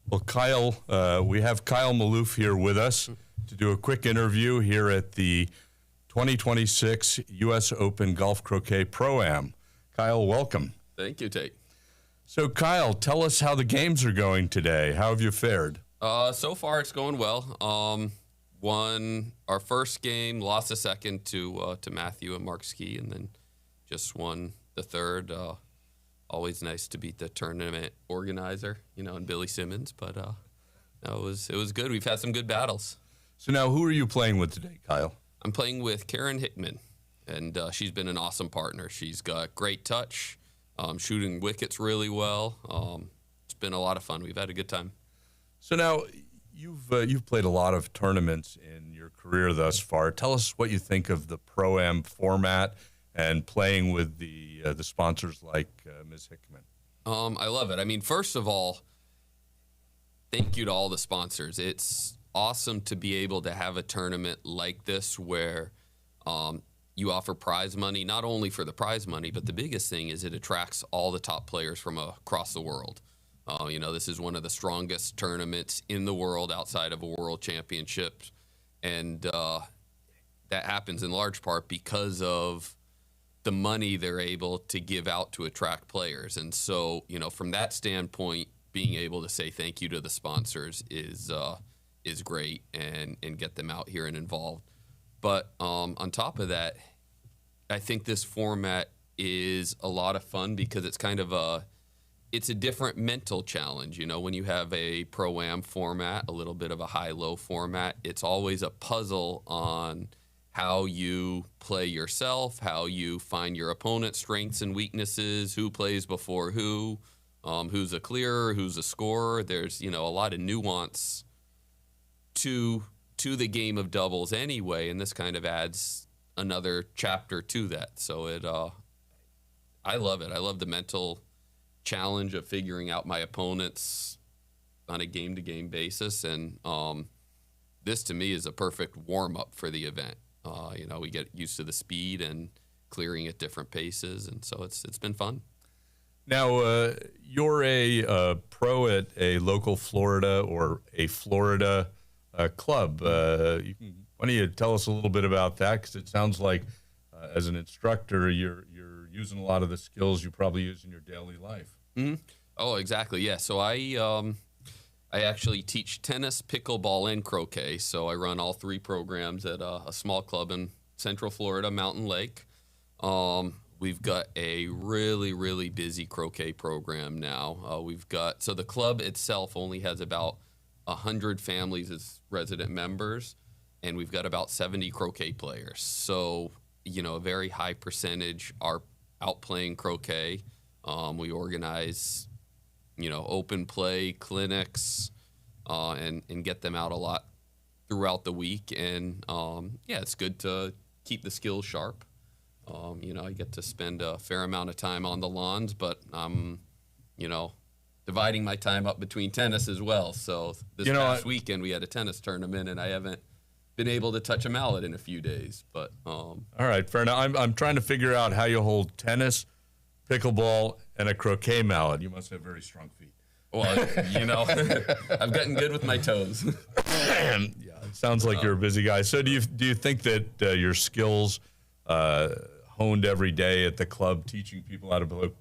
Well, Kyle, we have Kyle Maloof here with us to do a quick interview here at the 2026 U.S. Open Golf Croquet Pro-Am. Kyle, welcome. Thank you, Tate. So, Kyle, tell us how the games are going today. How have you fared? So far, it's going well. Won our first game, lost the second to Matthew and Mark Ski, and then just won the third. Always nice to beat the tournament organizer, and Billy Simmons. But it was good. We've had some good battles. So now, who are you playing with today, Kyle? I'm playing with Karen Hickman, and she's been an awesome partner. She's got great touch, shooting wickets really well. It's been a lot of fun. We've had a good time. So now, you've played a lot of tournaments in your career thus far. Tell us what you think of the Pro-Am format and playing with the sponsors like Ms. Hickman. I love it. I mean, first of all, thank you to all the sponsors. It's awesome to be able to have a tournament like this where you offer prize money, not only for the prize money, but the biggest thing is it attracts all the top players from across the world. This is one of the strongest tournaments in the world outside of a world championship. And that happens in large part because of the money they're able to give out to attract players. And so, from that standpoint, being able to say thank you to the sponsors is great and get them out here and involved. But on top of that, I think this format is a lot of fun because it's kind of it's a different mental challenge. When you have a Pro-Am format, a little bit of a high-low format, it's always a puzzle on how you play yourself, how you find your opponent's strengths and weaknesses, who plays before who's a clearer, who's a scorer. There's, a lot of nuance to the game of doubles anyway, and this kind of adds another chapter to that. So I love it. I love the mental challenge of figuring out my opponents on a game-to-game basis, and this to me is a perfect warm-up for the event. We get used to the speed and clearing at different paces, and so it's been fun. Now, you're a pro at a local Florida or a Florida club. Why don't you tell us a little bit about that? Because it sounds like as an instructor, you're using a lot of the skills you probably use in your daily life. Mm-hmm. Oh, exactly. Yeah. So I actually teach tennis, pickleball, and croquet. So I run all three programs at a small club in Central Florida, Mountain Lake. We've got a really, really busy croquet program now. So the club itself only has about 100 families as resident members, and we've got about 70 croquet players. So, a very high percentage are out playing croquet. We organize, open play clinics, and get them out a lot throughout the week. And, it's good to keep the skills sharp. I get to spend a fair amount of time on the lawns, but I'm, dividing my time up between tennis as well. So this past weekend we had a tennis tournament, and I haven't been able to touch a mallet in a few days. But all right, fair enough. I'm trying to figure out how you hold tennis, pickleball, and a croquet mallet. You must have very strong feet. Well, I've gotten good with my toes. Yeah, it sounds like you're a busy guy. So do you think that your skills honed every day at the club, teaching people how to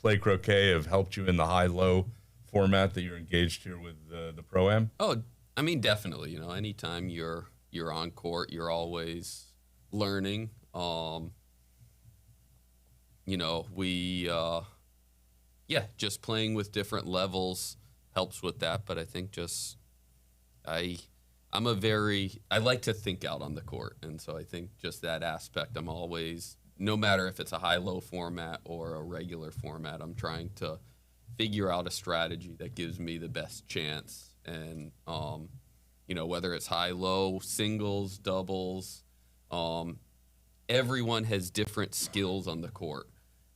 play croquet, have helped you in the high-low format that you're engaged here with the Pro-Am? Oh, I mean, definitely. Anytime you're on court, you're always learning. Just playing with different levels helps with that. But I think I like to think out on the court. And so I think just that aspect, I'm always, no matter if it's a high-low format or a regular format, I'm trying to figure out a strategy that gives me the best chance. And, whether it's high-low, singles, doubles, everyone has different skills on the court.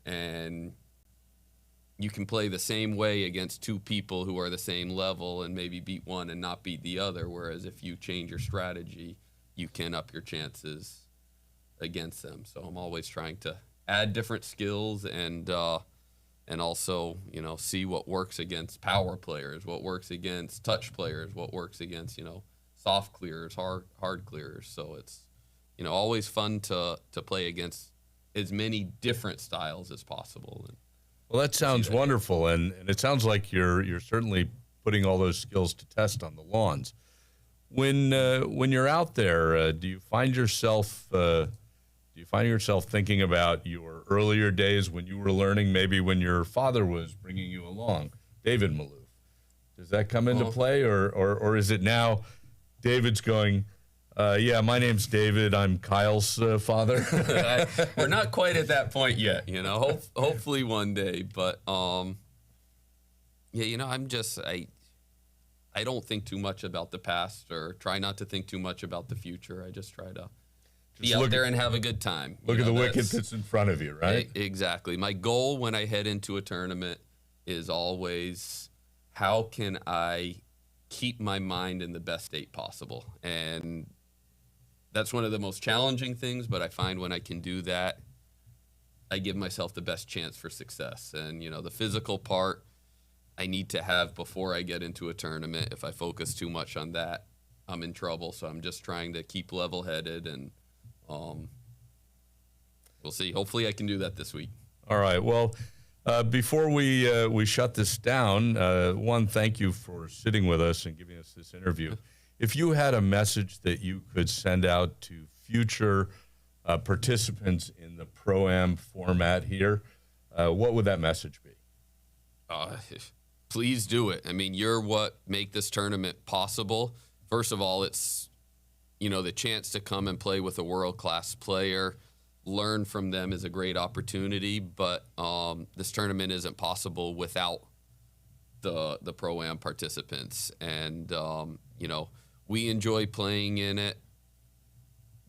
And you can play the same way against two people who are the same level and maybe beat one and not beat the other. Whereas if you change your strategy, you can up your chances against them. So I'm always trying to add different skills and and also, you know, see what works against power players, what works against touch players, what works against, you know, soft clearers, hard clearers. So it's, you know, always fun to play against as many different styles as possible. And well, that sounds wonderful, and it sounds like you're certainly putting all those skills to test on the lawns. When you're out there, do you find yourself thinking about your earlier days when you were learning, maybe when your father was bringing you along, David Maloof? Does that come into play, or is it now David's going, yeah, my name's David, I'm Kyle's father? We're not quite at that point yet, you know. Hopefully one day, but yeah, you know, I don't think too much about the past, or try not to think too much about the future. I just try to be out there and have a good time. Look at the wicket that's in front of you, right? Exactly. My goal when I head into a tournament is always, how can I keep my mind in the best state possible? And that's one of the most challenging things, but I find when I can do that, I give myself the best chance for success. And, you know, the physical part I need to have before I get into a tournament. If I focus too much on that, I'm in trouble. So I'm just trying to keep level-headed, and we'll see. Hopefully I can do that this week. All right. Well, before we shut this down, one, thank you for sitting with us and giving us this interview. If you had a message that you could send out to future participants in the Pro-Am format here, what would that message be? Please do it. I mean, you're what make this tournament possible. First of all, it's, you know, the chance to come and play with a world-class player, learn from them is a great opportunity, but this tournament isn't possible without the Pro-Am participants. And, you know, we enjoy playing in it.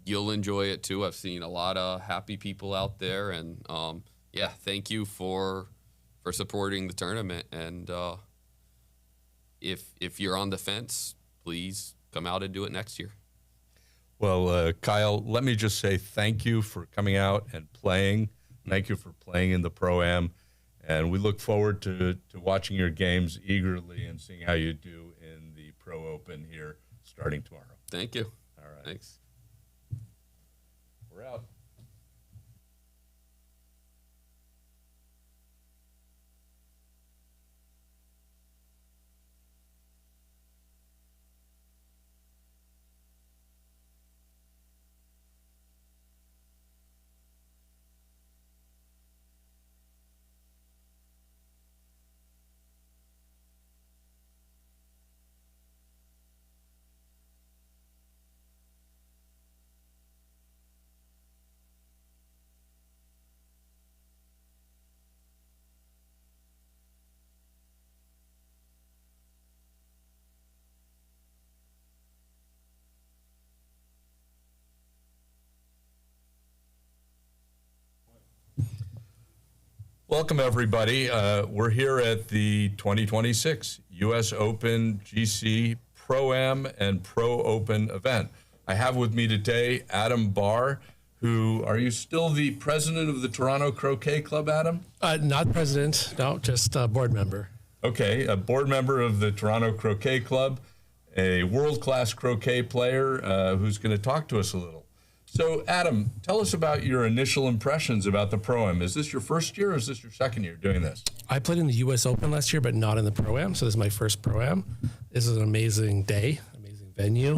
You'll enjoy it too. I've seen a lot of happy people out there, and yeah, thank you for supporting the tournament. And if you're on the fence, please come out and do it next year. Well, Kyle, let me just say thank you for coming out and playing. Thank you for playing in the Pro-Am. And we look forward to watching your games eagerly and seeing how you do in the Pro Open here starting tomorrow. Thank you. All right. Thanks. We're out. Welcome, everybody. We're here at the 2026 U.S. Open GC Pro-Am and Pro Open event. I have with me today Adam Barr, who, are you still the president of the Toronto Croquet Club, Adam? Not president, no, just a board member. Okay, a board member of the Toronto Croquet Club, a world-class croquet player who's going to talk to us a little. So, Adam, tell us about your initial impressions about the Pro-Am. Is this your first year or is this your second year doing this? I played in the U.S. Open last year, but not in the Pro-Am, so this is my first Pro-Am. This is an amazing day, amazing venue,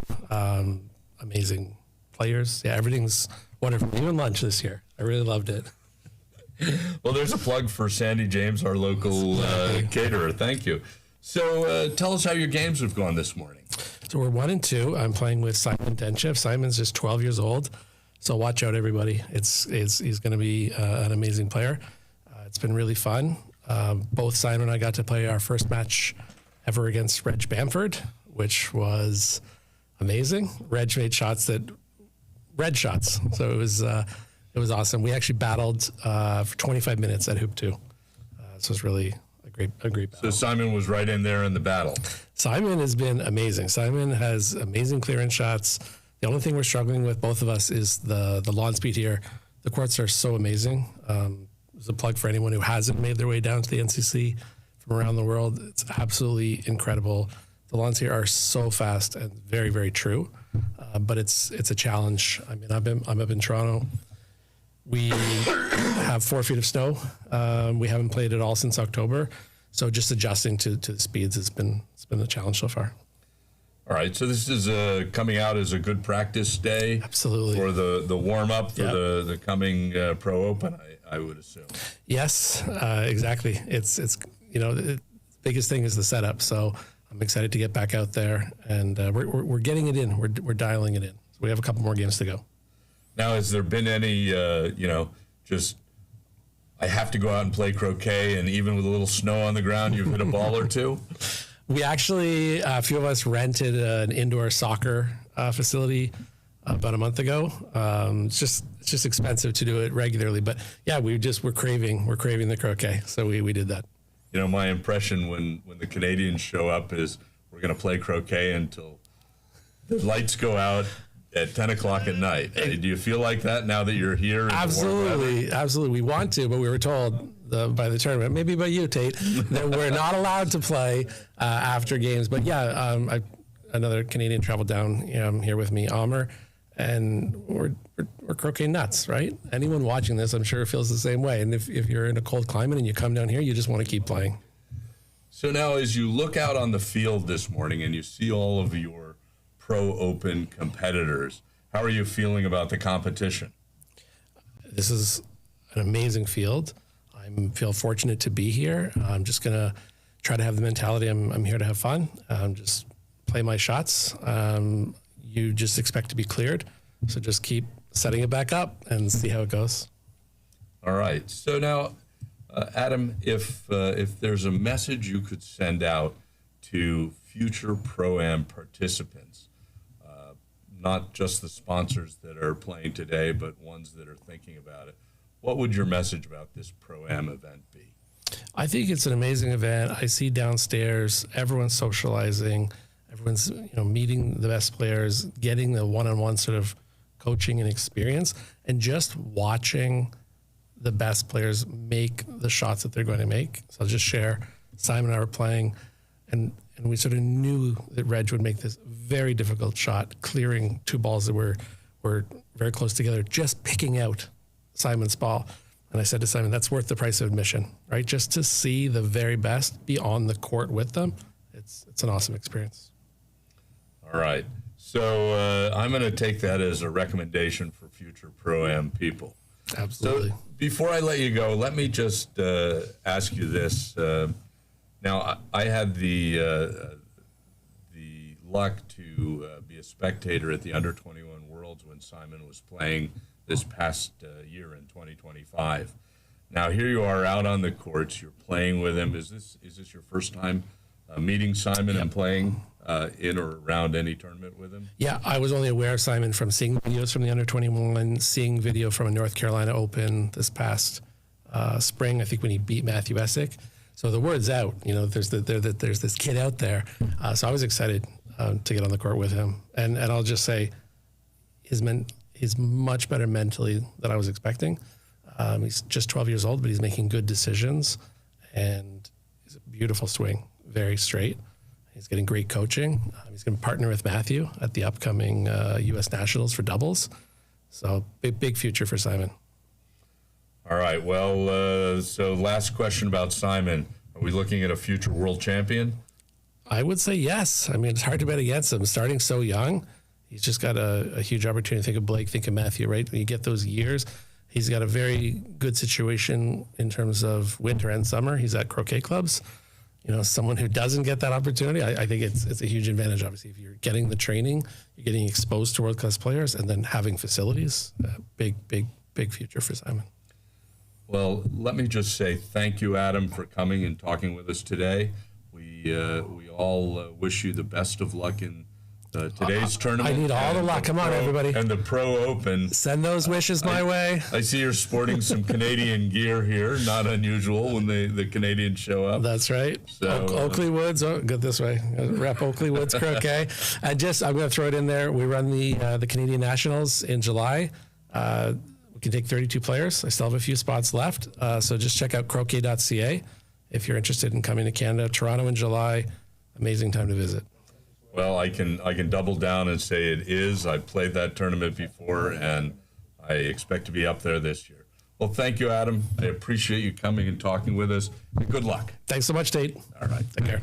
amazing players. Yeah, everything's wonderful. Even lunch this year. I really loved it. Well, there's a plug for Sandy James, our local caterer. Thank you. So tell us how your games have gone this morning. So we're 1-2. I'm playing with Simon Denchev. Simon's just 12 years old, so watch out, everybody. He's going to be an amazing player. It's been really fun. Both Simon and I got to play our first match ever against Reg Bamford, which was amazing. Reg made red shots, so it was awesome. We actually battled for 25 minutes at Hoop 2. So it was really a great battle. So Simon was right in there in the battle. Simon has been amazing. Simon has amazing clearance shots. The only thing we're struggling with, both of us, is the lawn speed here. The courts are so amazing. as a plug for anyone who hasn't made their way down to the NCC from around the world. It's absolutely incredible. The lawns here are so fast and very, very true, but it's a challenge. I mean, I'm up in Toronto. We have 4 feet of snow. We haven't played at all since October, so just adjusting to the speeds it's been a challenge so far. All right, so this is coming out as a good practice day. Absolutely. For the warm up for Yep. the coming Pro Open, I would assume. Yes, exactly. It's the biggest thing is the setup. So I'm excited to get back out there, and we're getting it in. We're dialing it in. So we have a couple more games to go. Now, has there been any just I have to go out and play croquet, and even with a little snow on the ground, you've hit a ball or two? We actually, a few of us rented an indoor soccer facility about a month ago. It's just expensive to do it regularly, but yeah, we're craving the croquet, so we did that. You know, my impression when the Canadians show up is we're going to play croquet until the lights go out at 10 o'clock at night. Do you feel like that now that you're here? Absolutely. We want to, but we were told by the tournament, maybe by you, Tate, that we're not allowed to play after games. But yeah, another Canadian traveled down here with me, Amr, and we're croquet nuts, right? Anyone watching this, I'm sure, feels the same way. And if you're in a cold climate and you come down here, you just want to keep playing. So now, as you look out on the field this morning and you see all of your Pro Open competitors, how are you feeling about the competition? This is an amazing field. I feel fortunate to be here. I'm just going to try to have the mentality I'm here to have fun. Just play my shots. You just expect to be cleared. So just keep setting it back up and see how it goes. All right. So now, Adam, if there's a message you could send out to future Pro-Am participants, not just the sponsors that are playing today, but ones that are thinking about it, what would your message about this Pro-Am event be? I think it's an amazing event. I see downstairs, everyone's socializing, everyone's meeting the best players, getting the one-on-one sort of coaching and experience, and just watching the best players make the shots that they're going to make. So I'll just share, Simon and I were playing, and we sort of knew that Reg would make this very difficult shot, clearing 2 balls that were very close together, just picking out Simon's ball. And I said to Simon, that's worth the price of admission, right? Just to see the very best be on the court with them, it's an awesome experience. All right. So I'm going to take that as a recommendation for future Pro-Am people. Absolutely. So before I let you go, let me just ask you this. Now, I had the luck to be a spectator at the Under-21 Worlds when Simon was playing this past year in 2025. Now, here you are out on the courts. You're playing with him. Is this your first time meeting Simon and playing in or around any tournament with him? Yeah, I was only aware of Simon from seeing videos from the Under-21, seeing video from a North Carolina Open this past spring, I think when he beat Matthew Essick. So the word's out, there's this kid out there. So I was excited to get on the court with him. And I'll just say he's much better mentally than I was expecting. He's just 12 years old, but he's making good decisions. And he's a beautiful swing, very straight. He's getting great coaching. He's going to partner with Matthew at the upcoming U.S. Nationals for doubles. So big future for Simon. All right. Well, so last question about Simon. Are we looking at a future world champion? I would say yes. I mean, it's hard to bet against him. Starting so young, he's just got a huge opportunity. Think of Blake, think of Matthew, right? When you get those years, he's got a very good situation in terms of winter and summer. He's at croquet clubs. Someone who doesn't get that opportunity, I think it's a huge advantage, obviously. If you're getting the training, you're getting exposed to world-class players, and then having facilities, big future for Simon. Well, let me just say thank you, Adam, for coming and talking with us today. We all wish you the best of luck in today's tournament. I need all the luck. Come on, everybody. And the Pro Open. Send those wishes my way. I see you're sporting some Canadian gear here. Not unusual when the Canadians show up. That's right. So, Oakley Woods. Oh, good this way. Rep Oakley Woods Croquet. I'm going to throw it in there. We run the Canadian Nationals in July. can take 32 players. I still have a few spots left. So just check out croquet.ca if you're interested in coming to Canada. Toronto in July, amazing time to visit. Well, I can double down and say it is. I played that tournament before, and I expect to be up there this year. Well, thank you, Adam. I appreciate you coming and talking with us. And good luck. Thanks so much, Tate. All right. Take care.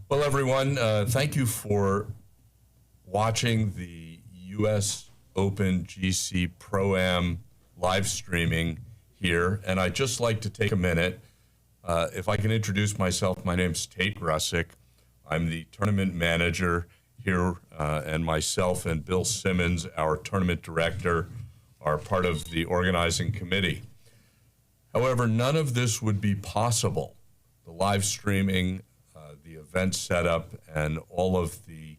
Well, everyone, thank you for watching the U.S. Open GC Pro-Am live streaming here. And I'd just like to take a minute. If I can introduce myself, my name's Tate Russick. I'm the tournament manager here, and myself and Bill Simmons, our tournament director, are part of the organizing committee. However, none of this would be possible. The live streaming, the event setup, and all of the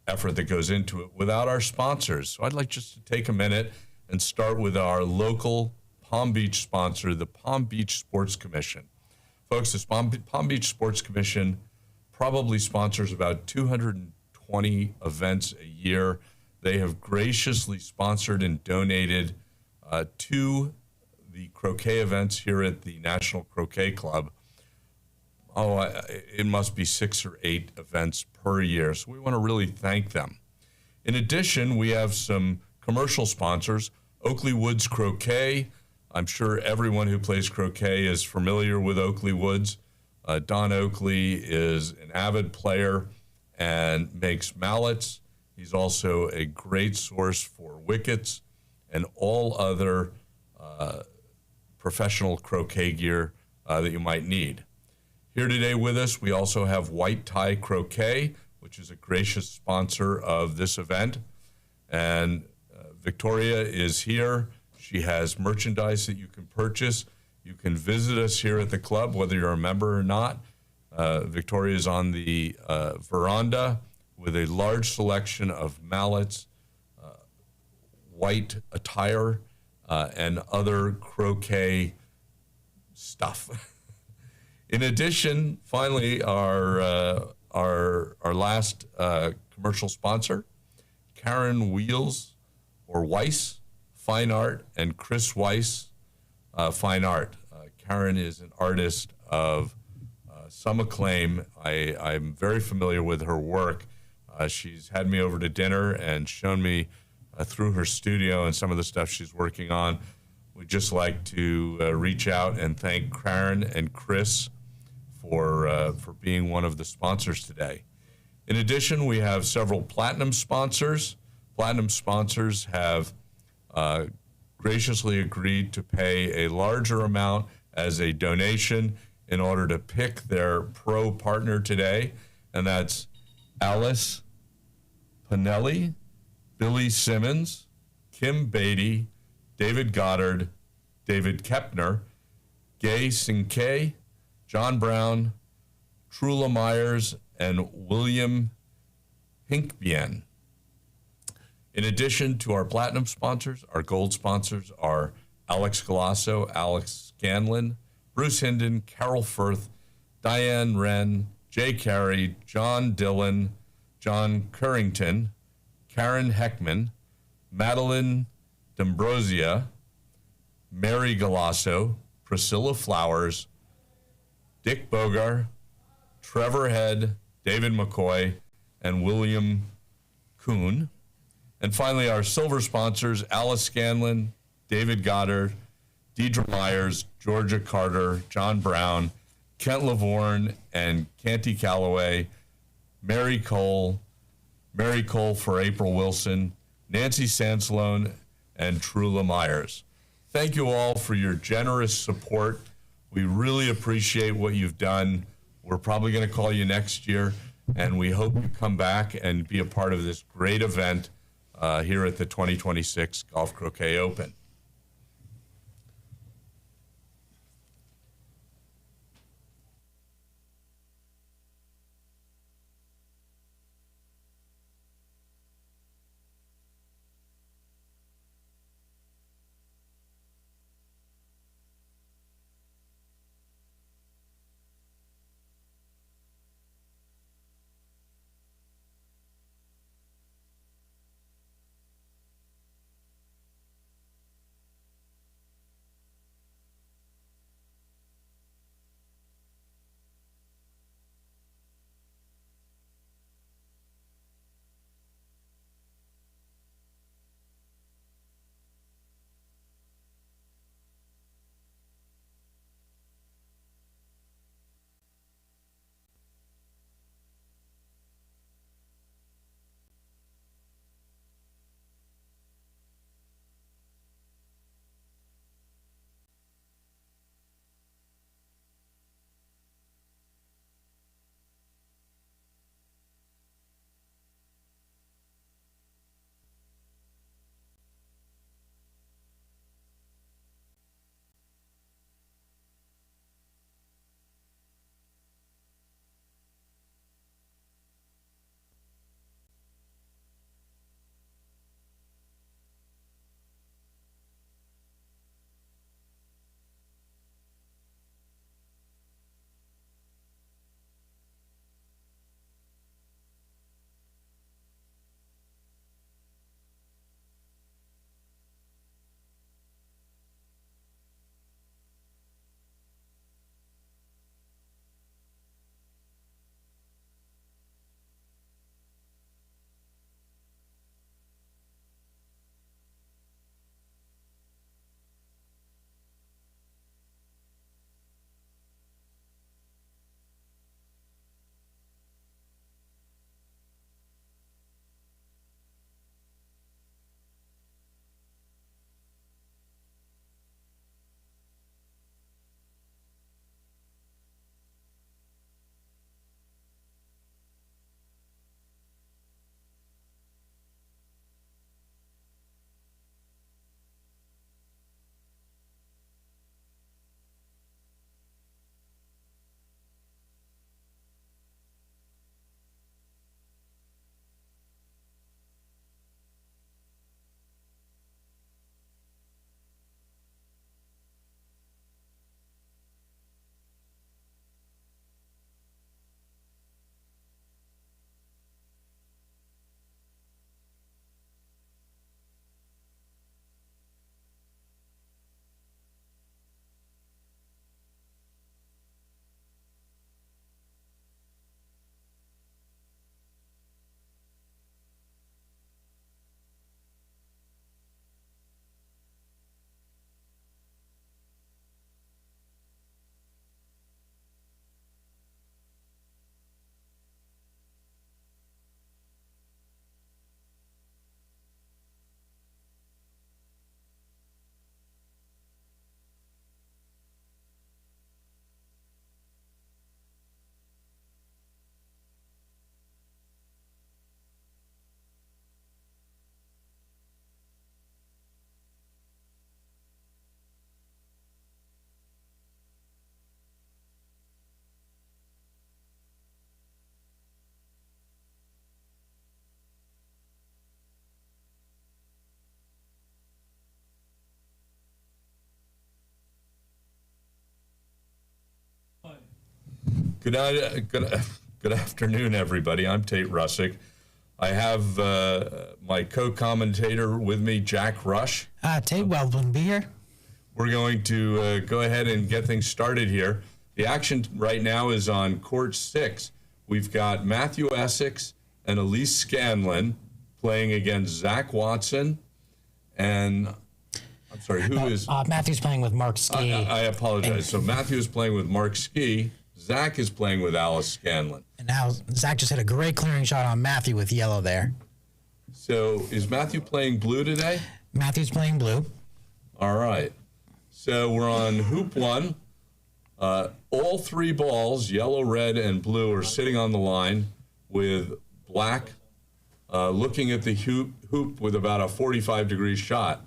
effort that goes into it without our sponsors. So I'd like just to take a minute and start with our local Palm Beach sponsor, the Palm Beach Sports Commission. Folks, the Palm Beach Sports Commission probably sponsors about 220 events a year. They have graciously sponsored and donated to the croquet events here at the National Croquet Club. It must be 6 or 8 events per year. So we want to really thank them. In addition, we have some commercial sponsors. Oakley Woods Croquet. I'm sure everyone who plays croquet is familiar with Oakley Woods. Don Oakley is an avid player and makes mallets. He's also a great source for wickets and all other professional croquet gear that you might need. Here today with us, we also have White Tie Croquet, which is a gracious sponsor of this event. And Victoria is here. She has merchandise that you can purchase. You can visit us here at the club, whether you're a member or not. Victoria is on the veranda with a large selection of mallets, white attire, and other croquet stuff. In addition, finally, our last commercial sponsor, Karen Wheels or Weiss Fine Art, and Chris Weiss Fine Art. Karen is an artist of some acclaim. I'm very familiar with her work. She's had me over to dinner and shown me through her studio and some of the stuff she's working on. We'd just like to reach out and thank Karen and Chris for being one of the sponsors today. In addition, we have several platinum sponsors. Platinum sponsors have graciously agreed to pay a larger amount as a donation in order to pick their pro partner today, and that's Alice Pinelli, Billy Simmons, Kim Beatty, David Goddard, David Kepner, Gay Sinkay, John Brown, Trula Myers, and William Hinkbien. In addition to our platinum sponsors, our gold sponsors are Alex Galasso, Alex Scanlon, Bruce Hinden, Carol Firth, Diane Wren, Jay Carey, John Dillon, John Currington, Karen Heckman, Madeline D'Ambrosia, Mary Galasso, Priscilla Flowers, Dick Bogar, Trevor Head, David McCoy, and William Kuhn. And finally, our silver sponsors, Alice Scanlon, David Goddard, Deidre Myers, Georgia Carter, John Brown, Kent Lavorne, and Canty Calloway, Mary Cole for April Wilson, Nancy Sansalone, and Trula Myers. Thank you all for your generous support. We really appreciate what you've done. We're probably going to call you next year, and we hope you come back and be a part of this great event here at the 2026 Golf Croquet Open. Good afternoon, everybody. I'm Tate Russick. I have my co-commentator with me, Jack Rush. Tate, welcome to be here. We're going to go ahead and get things started here. The action right now is on court 6. We've got Matthew Essex and Elise Scanlon playing against Zach Watson. And I'm sorry, who is? Matthew's playing with Mark Ski. I apologize. So Matthew is playing with Mark Ski. Zach is playing with Alice Scanlon. And now Zach just hit a great clearing shot on Matthew with yellow there. So is Matthew playing blue today? Matthew's playing blue. All right. So we're on hoop 1. All 3 balls, yellow, red, and blue, are sitting on the line with black looking at the hoop with about a 45-degree shot.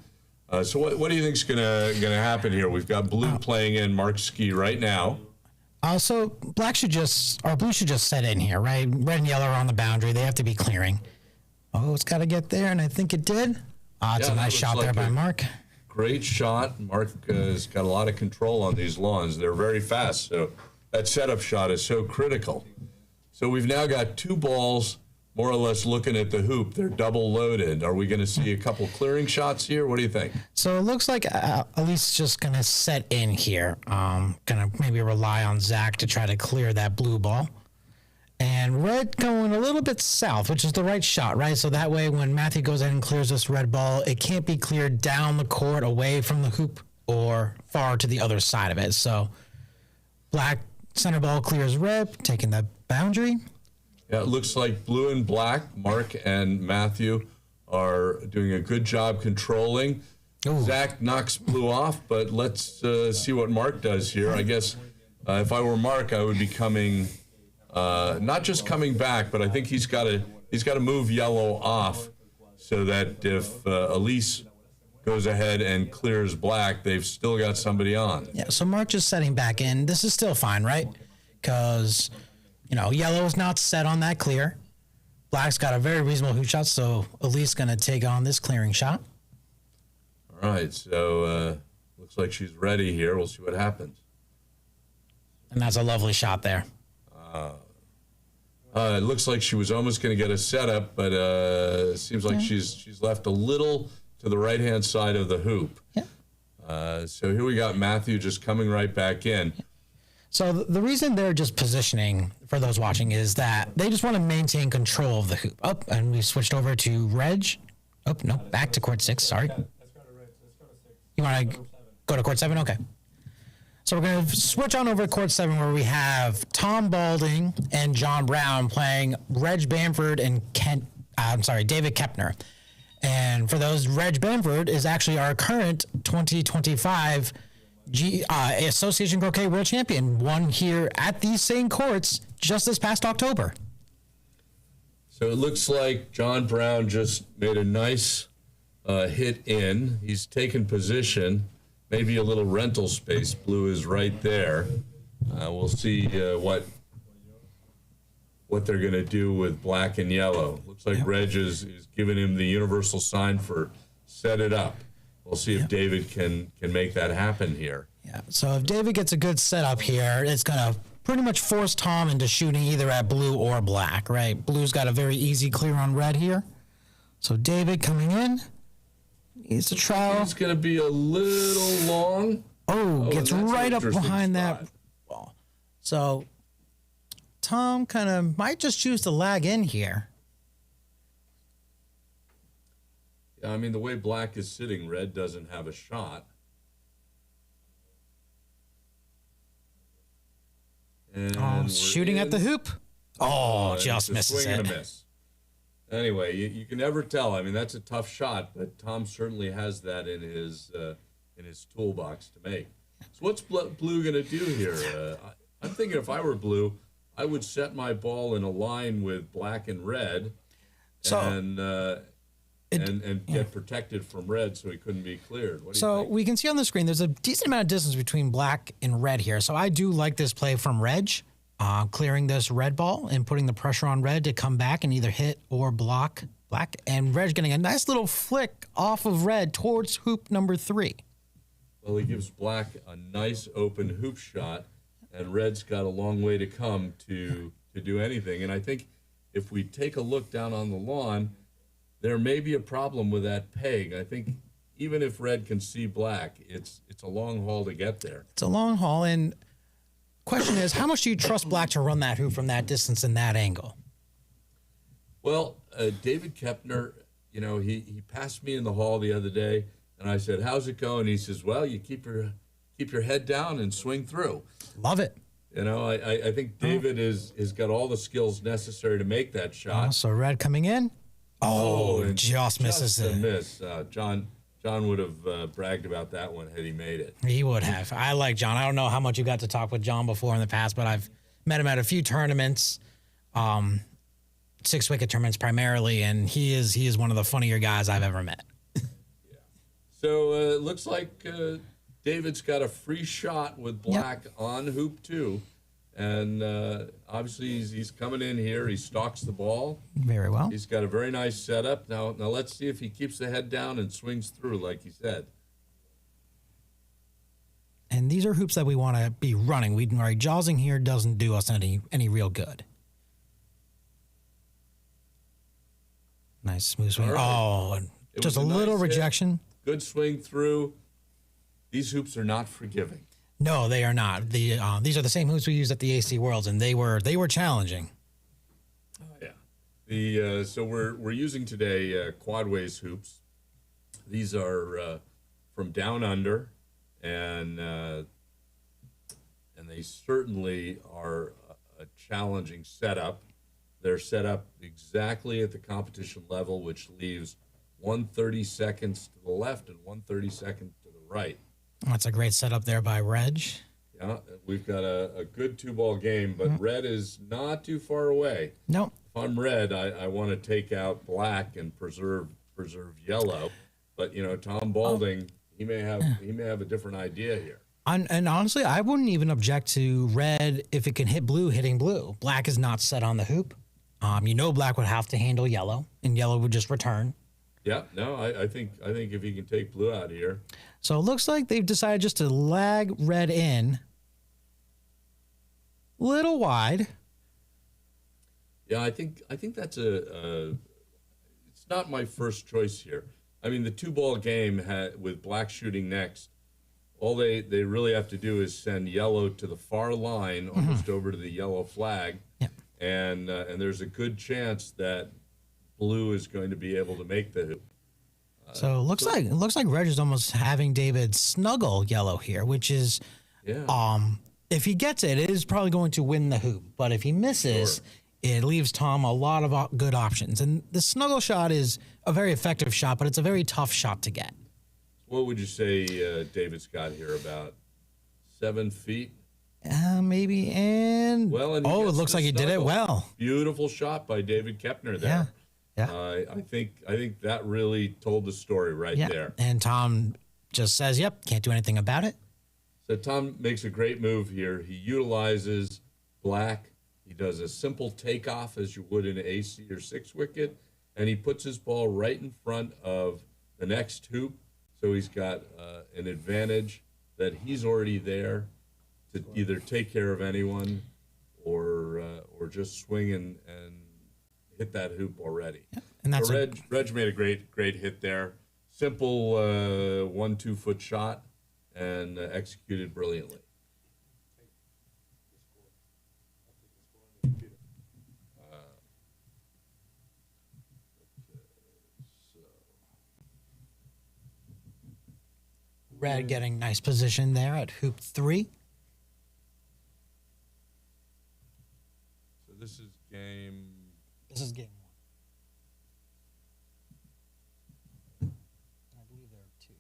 So what do you think is gonna happen here? We've got blue playing in Mark Ski right now. So blue should just set in here, right? Red and yellow are on the boundary. They have to be clearing. Oh, it's got to get there, and I think it did. It's a nice shot there by Mark. Great shot. Mark has got a lot of control on these lawns. They're very fast, so that setup shot is so critical. So we've now got 2 balls more or less looking at the hoop. They're double loaded. Are we going to see a couple clearing shots here? What do you think? So it looks like Elise just going to set in here. Going to maybe rely on Zach to try to clear that blue ball. And red going a little bit south, which is the right shot, right? So that way when Matthew goes in and clears this red ball, it can't be cleared down the court away from the hoop or far to the other side of it. So black center ball clears red, taking the boundary. Yeah, it looks like blue and black, Mark and Matthew, are doing a good job controlling. Ooh. Zach knocks blue off, but let's see what Mark does here. I guess if I were Mark, I would be coming, not just coming back, but I think he's got to move yellow off so that if Elise goes ahead and clears black, they've still got somebody on. Yeah, so Mark just setting back in. This is still fine, right? Because yellow's not set on that clear. Black's got a very reasonable hoop shot, so Elise going to take on this clearing shot. All right, so looks like she's ready here. We'll see what happens. And that's a lovely shot there. It looks like she was almost going to get a setup, but it seems like she's left a little to the right-hand side of the hoop. Yeah. So here we got Matthew just coming right back in. So the reason they're just positioning, for those watching, is that they just want to maintain control of the hoop. Oh, and we switched over to Reg. Oh, no, back to court 6, sorry. You want to go to court 7? Okay. So we're going to switch on over to court 7, where we have Tom Balding and John Brown playing Reg Bamford and David Kepner. And for those, Reg Bamford is actually our current 2025 Association Croquet World Champion, won here at these same courts just this past October. So it looks like John Brown just made a nice hit in. He's taken position, maybe a little rental space. Blue is right there. We'll see what they're going to do with black and yellow. Looks like Reg is giving him the universal sign for set it up. We'll see if David can make that happen here. Yeah. So if David gets a good setup here, it's going to pretty much force Tom into shooting either at blue or black, right? Blue's got a very easy clear on red here. So David coming in. Needs to try. It's going to be a little long. Oh, gets right up behind that ball. So Tom kind of might just choose to lag in here. Yeah, I mean, the way black is sitting, red doesn't have a shot. And shooting at the hoop. Oh, just misses swing it. And a miss. Anyway, you can never tell. I mean, that's a tough shot, but Tom certainly has that in his toolbox to make. So what's blue going to do here? I'm thinking if I were blue, I would set my ball in a line with black and red, and get protected from red so he couldn't be cleared. What do you think? We can see on the screen there's a decent amount of distance between black and red here. So I do like this play from Reg, clearing this red ball and putting the pressure on red to come back and either hit or block black. And Reg getting a nice little flick off of red towards hoop number 3. Well, he gives black a nice open hoop shot, and red's got a long way to come to do anything. And I think if we take a look down on the lawn, there may be a problem with that peg. I think even if red can see black, it's a long haul to get there. It's a long haul, and question is, how much do you trust black to run that hoop from that distance and that angle? Well, David Kepner, you know, he passed me in the hall the other day, and I said, "How's it going?" He says, "Well, you keep your head down and swing through." Love it. You know, I think David has got all the skills necessary to make that shot. So red coming in. Oh, and just misses a it. miss. John would have bragged about that one had he made it. He would have. I like John. I don't know how much you got to talk with John before in the past, but I've met him at a few tournaments, 6-wicket tournaments primarily, and he is one of the funnier guys I've ever met. So it looks like David's got a free shot with black on hoop 2. And obviously he's coming in here. He stalks the ball. Very well. He's got a very nice setup. Now let's see if he keeps the head down and swings through like he said. And these are hoops that we want to be running. Jawsing here doesn't do us any real good. Nice smooth swing. Right. Oh, and just a little nice rejection. Hit. Good swing through. These hoops are not forgiving. No, they are not. These are the same hoops we used at the AC Worlds, and they were challenging. Oh yeah. So we're using today quadways hoops. These are from down under, and they certainly are a challenging setup. They're set up exactly at the competition level, which leaves 130 seconds to the left and 130 seconds to the right. That's a great setup there by Reg. Yeah, we've got a good 2-ball game, but red is not too far away. Nope. If I'm red, I want to take out black and preserve yellow. But you know, Tom Balding, he may have a different idea here. And honestly, I wouldn't even object to red if it can hit blue, hitting blue. Black is not set on the hoop. Black would have to handle yellow, and yellow would just return. Yeah, no, I think if he can take blue out here. So it looks like they've decided just to lag red in. Little wide. Yeah, I think that's it's not my first choice here. I mean, the 2-ball game with black shooting next, all they really have to do is send yellow to the far line, almost over to the yellow flag. Yeah. And there's a good chance that blue is going to be able to make the hoop. So it looks like Reg is almost having David snuggle yellow here, which is, if he gets it, it is probably going to win the hoop. But if he misses, it leaves Tom a lot of good options. And the snuggle shot is a very effective shot, but it's a very tough shot to get. What would you say David's got here, about 7 feet? Maybe, and well, and it looks like he did it well. Beautiful shot by David Kepner there. Yeah. I think that really told the story right there. And Tom just says, "Yep, can't do anything about it." So Tom makes a great move here. He utilizes black. He does a simple takeoff as you would in an AC or 6-wicket, and he puts his ball right in front of the next hoop. So he's got an advantage that he's already there to either take care of anyone or just swing and hit that hoop already. Yeah. And that's Reg made a great hit there. Simple 1-2 foot shot and executed brilliantly. Red getting nice position there at hoop 3. So this is game. This is game 1. I believe there are 2-0.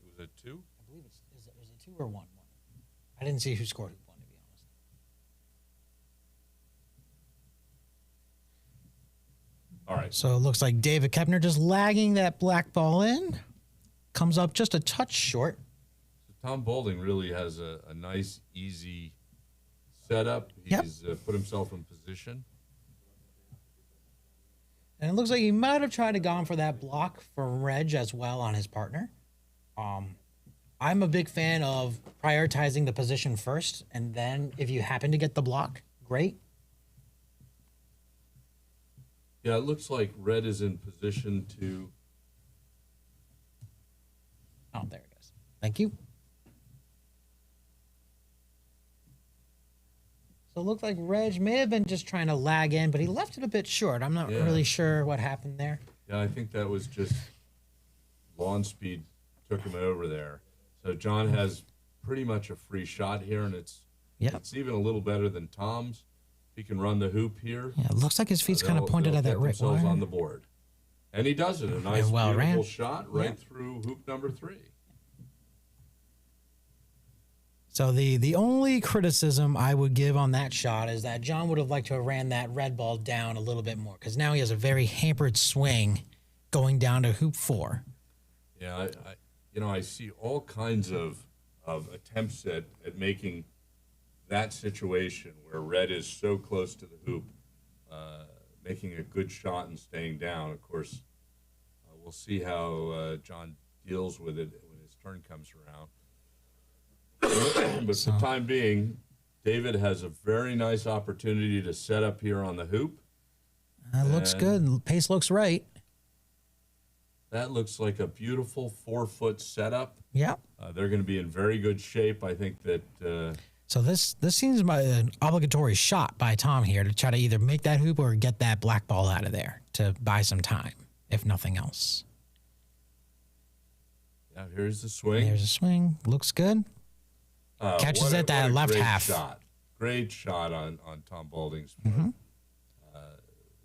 It was a 2? I believe is it 2 or 1? I didn't see who scored hoop 1, to be honest. All right. So it looks like David Kepner just lagging that black ball in. Comes up just a touch short. So Tom Balding really has a nice, easy setup. He's put himself in position. And it looks like he might have tried to go for that block from Reg as well on his partner. I'm a big fan of prioritizing the position first, and then if you happen to get the block, great. Yeah, it looks like red is in position to. Oh, there it is. Thank you. So it looked like Reg may have been just trying to lag in, but he left it a bit short. I'm not really sure what happened there. Yeah, I think that was just lawn speed took him over there. So John has pretty much a free shot here, and it's even a little better than Tom's. He can run the hoop here. Yeah, it looks like his feet's kind of pointed at that right themselves wire. on the board. And he does it. A nice, well beautiful ran. shot right through hoop number 3. So the only criticism I would give on that shot is that John would have liked to have ran that red ball down a little bit more, because now he has a very hampered swing going down to hoop 4. Yeah, I see all kinds of attempts at making that situation where red is so close to the hoop, making a good shot and staying down. Of course, we'll see how John deals with it when his turn comes around. But for the time being, David has a very nice opportunity to set up here on the hoop. That looks good. Pace looks right. That looks like a beautiful 4-foot setup. Yeah. They're going to be in very good shape. I think that. So this seems an obligatory shot by Tom here to try to either make that hoop or get that black ball out of there to buy some time, if nothing else. Yeah, here's the swing. There's a swing. Looks good. Catches at that left half. Shot. Great shot on Tom Balding's part.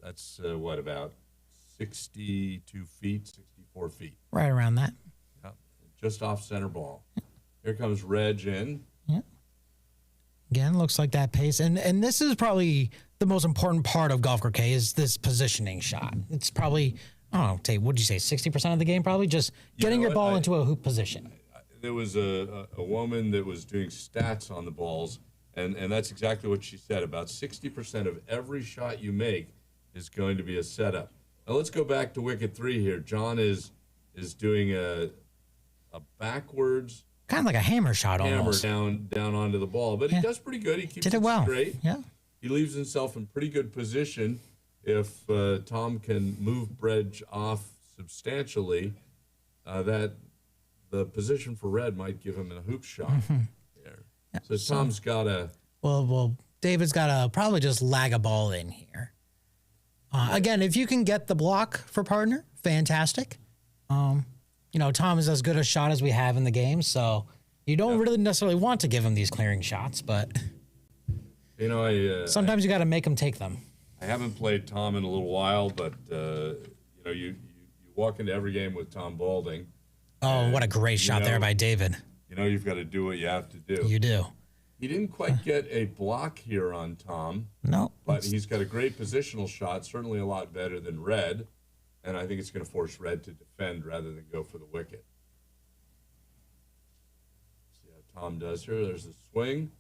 That's what, about 62 feet, 64 feet. Right around that. Yeah, just off center ball. Here comes Reg in. Yeah. Again, looks like that pace. And this is probably the most important part of golf croquet is this positioning shot. It's probably, I don't know, Tate, what did you say, 60% of the game probably? Just getting your ball into a hoop position. There was a woman that was doing stats on the balls, and that's exactly what she said. About 60% of every shot you make is going to be a setup. Now let's go back to wicket 3 here. John is doing a backwards, kind of like a hammer shot almost. Down onto the ball, but he does pretty good. He keeps it well. straight. Yeah. He leaves himself in pretty good position. If Tom can move Reg off substantially, that the position for red might give him a hoop shot there. Yeah, so Tom's got to. Well, David's got to probably just lag a ball in here. Again, if you can get the block for partner, fantastic. Tom is as good a shot as we have in the game, so you don't really necessarily want to give him these clearing shots, but sometimes you got to make him take them. I haven't played Tom in a little while, but you walk into every game with Tom Balding. Oh, what a great shot there by David. You've got to do what you have to do. You do. He didn't quite get a block here on Tom. No. But he's got a great positional shot, certainly a lot better than Red. And I think it's going to force Red to defend rather than go for the wicket. See how Tom does here. There's the swing.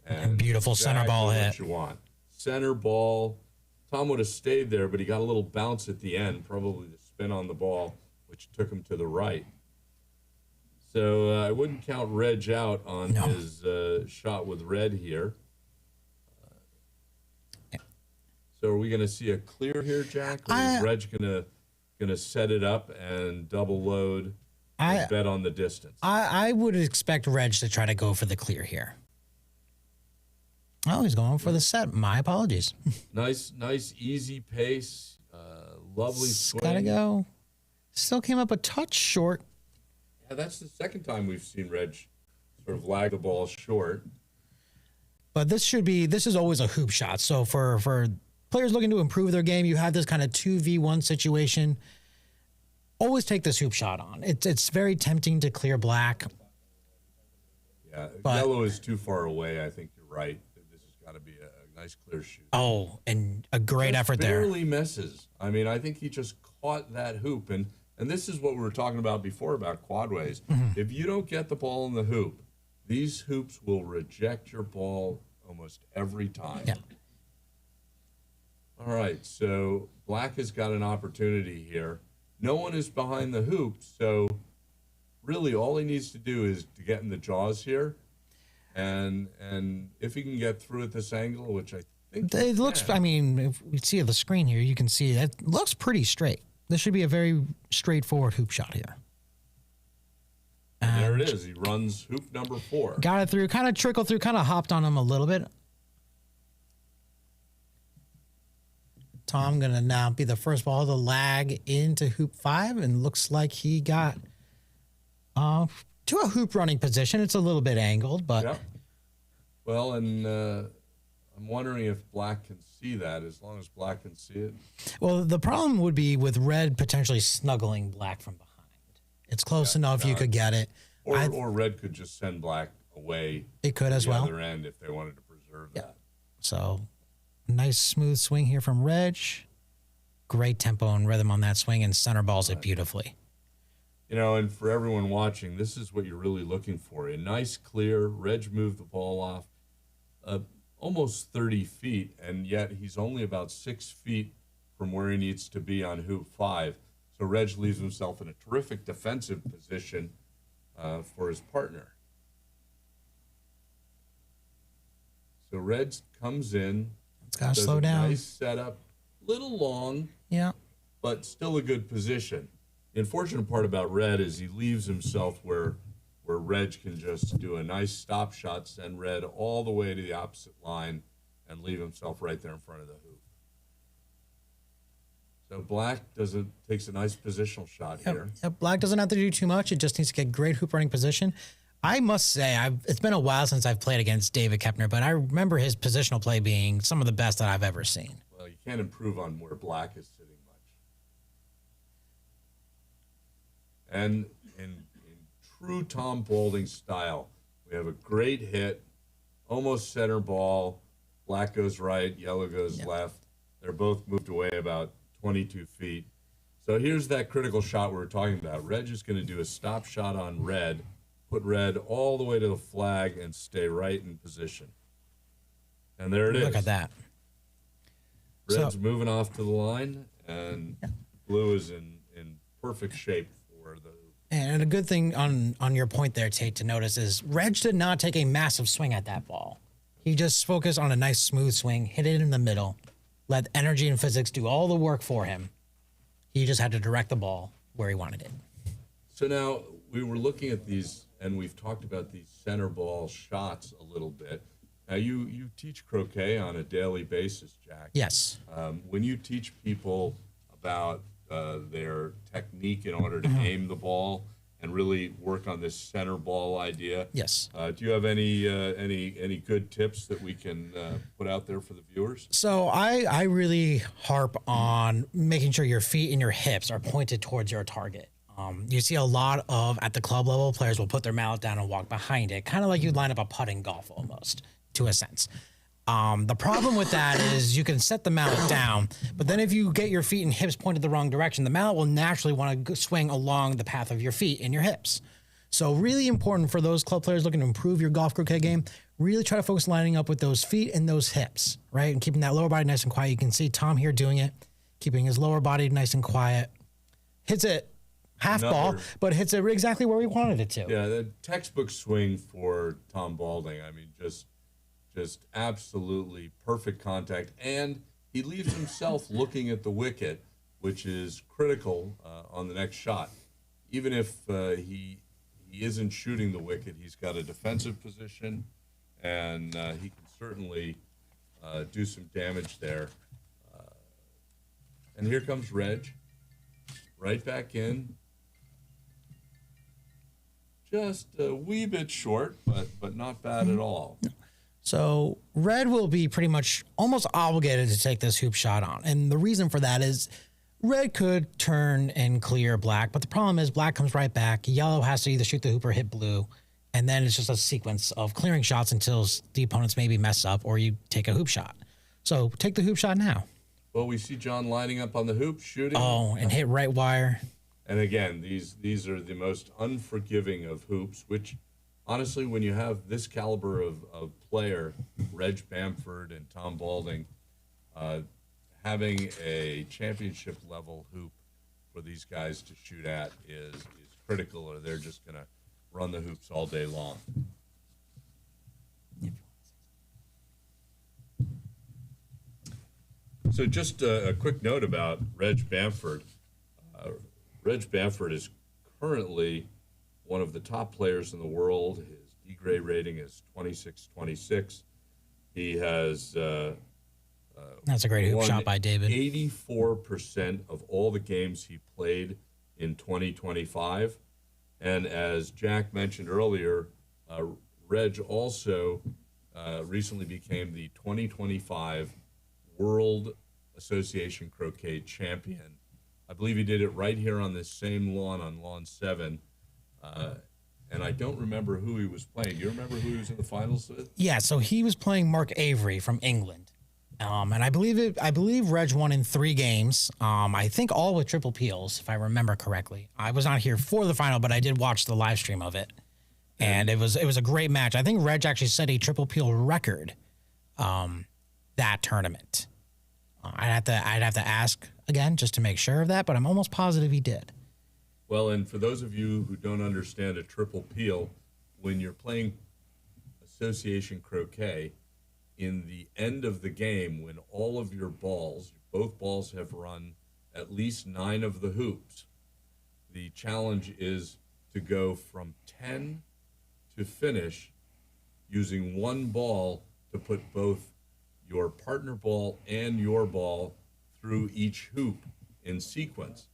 And beautiful center ball hit. What you want. Center ball. Tom would have stayed there, but he got a little bounce at the end, probably the spin on the ball, which took him to the right. So I wouldn't count Reg out on his shot with Red here. So are we going to see a clear here, Jack? Or is Reg gonna set it up and double load and bet on the distance? I would expect Reg to try to go for the clear here. Oh, he's going for the set. My apologies. Nice, easy pace. Lovely swing. Gotta go. Still came up a touch short. Yeah, that's the second time we've seen Reg sort of lag the ball short. But this is always a hoop shot. So for players looking to improve their game, you have this kind of 2v1 situation. Always take this hoop shot on. It's very tempting to clear black. Yeah, yellow is too far away. I think you're right. This has got to be a nice clear shoot. Oh, and a great effort there. Barely misses. I mean, I think he just caught that hoop. And this is what we were talking about before about quadways. Mm-hmm. If you don't get the ball in the hoop, these hoops will reject your ball almost every time. Yeah. All right, so black has got an opportunity here. No one is behind the hoop, so really all he needs to do is to get in the jaws here, and if he can get through at this angle, which I think It looks, I mean, if we see the screen here, you can see that looks pretty straight. This should be a very straightforward hoop shot here. And there it is. He runs hoop number 4. Got it through, kind of trickled through, kind of hopped on him a little bit. Tom gonna now be the first ball to lag into hoop 5, and looks like he got to a hoop running position. It's a little bit angled, but Yep. Well, and I'm wondering if black can see that. As long as black can see it. well, the problem would be with red potentially snuggling black from behind. It's close enough you could get it. Or red could just send black away. It could as well. The other end if they wanted to preserve that. So, nice smooth swing here from Reg. Great tempo and rhythm on that swing, and center balls it beautifully. You know, and for everyone watching, this is what you're really looking for. A nice, clear, Reg moved the ball off almost 30 feet, and yet he's only about 6 feet from where he needs to be on hoop 5. So Reg leaves himself in a terrific defensive position for his partner. So Reg comes in. It's got to does slow a down. Nice setup, little long. Yeah. But still a good position. The unfortunate part about Red is he leaves himself where Reg can just do a nice stop shot, send Red all the way to the opposite line, and leave himself right there in front of the hoop. So Black takes a nice positional shot here. Yep, Black doesn't have to do too much. It just needs to get great hoop running position. I must say, it's been a while since I've played against David Kepner, but I remember his positional play being some of the best that I've ever seen. Well, you can't improve on where Black is sitting much. And in true Tom Boulding style, we have a great hit, almost center ball. Black goes right, yellow goes left. They're both moved away about 22 feet. So here's that critical shot we were talking about. Reg is going to do a stop shot on Red, put Red all the way to the flag, and stay right in position. And there it is. Look at that. Red's moving off to the line, and Blue is in perfect shape for the. And a good thing on your point there, Tate, to notice is Reg did not take a massive swing at that ball. He just focused on a nice smooth swing, hit it in the middle, let energy and physics do all the work for him. He just had to direct the ball where he wanted it. So now we were looking at these, and we've talked about these center ball shots a little bit. Now you teach croquet on a daily basis, Jack. Yes. When you teach people about their technique in order to aim the ball and really work on this center ball idea. Yes. Do you have any good tips that we can put out there for the viewers? So I really harp on making sure your feet and your hips are pointed towards your target. You see a lot of, at the club level, players will put their mallet down and walk behind it, kind of like you'd line up a putt in golf almost, to a sense. The problem with that is you can set the mallet down, but then if you get your feet and hips pointed the wrong direction, the mallet will naturally want to swing along the path of your feet and your hips. So really important for those club players looking to improve your golf croquet game, really try to focus lining up with those feet and those hips, right? And keeping that lower body nice and quiet. You can see Tom here doing it, keeping his lower body nice and quiet. Hits it half ball, but hits it exactly where we wanted it to. Yeah, the textbook swing for Tom Boulding. I mean, just absolutely perfect contact, and he leaves himself looking at the wicket, which is critical on the next shot. Even if he isn't shooting the wicket, he's got a defensive position, and he can certainly do some damage there. And here comes Reg, right back in. Just a wee bit short, but not bad at all. So Red will be pretty much almost obligated to take this hoop shot on. And the reason for that is Red could turn and clear Black, but the problem is Black comes right back. Yellow has to either shoot the hoop or hit Blue. And then it's just a sequence of clearing shots until the opponents maybe mess up or you take a hoop shot. So take the hoop shot now. Well, we see John lining up on the hoop, shooting. Oh, and hit right wire. And again, these are the most unforgiving of hoops, which honestly, when you have this caliber of player, Reg Bamford and Tom Boulding, having a championship level hoop for these guys to shoot at is critical, or they're just going to run the hoops all day long. So just a quick note about Reg Bamford. Reg Bamford is currently one of the top players in the world. His D-grade rating is 26-26. He has that's a great hoop shot by David. 84% of all the games he played in 2025. And as Jack mentioned earlier, Reg also recently became the 2025 World Association Croquet champion. I believe he did it right here on this same lawn, on lawn 7. And I don't remember who he was playing. Do you remember who he was in the finals with? Yeah, so he was playing Mark Avery from England. And I believe Reg won in 3 games. I think all with triple peels, if I remember correctly. I was not here for the final, but I did watch the live stream of it. And it was a great match. I think Reg actually set a triple peel record that tournament. I'd have to ask again just to make sure of that, but I'm almost positive he did. Well, and for those of you who don't understand a triple peel, when you're playing association croquet, in the end of the game, when all of your balls, both balls have run at least 9 of the hoops, the challenge is to go from 10 to finish using one ball to put both your partner ball and your ball through each hoop in sequence.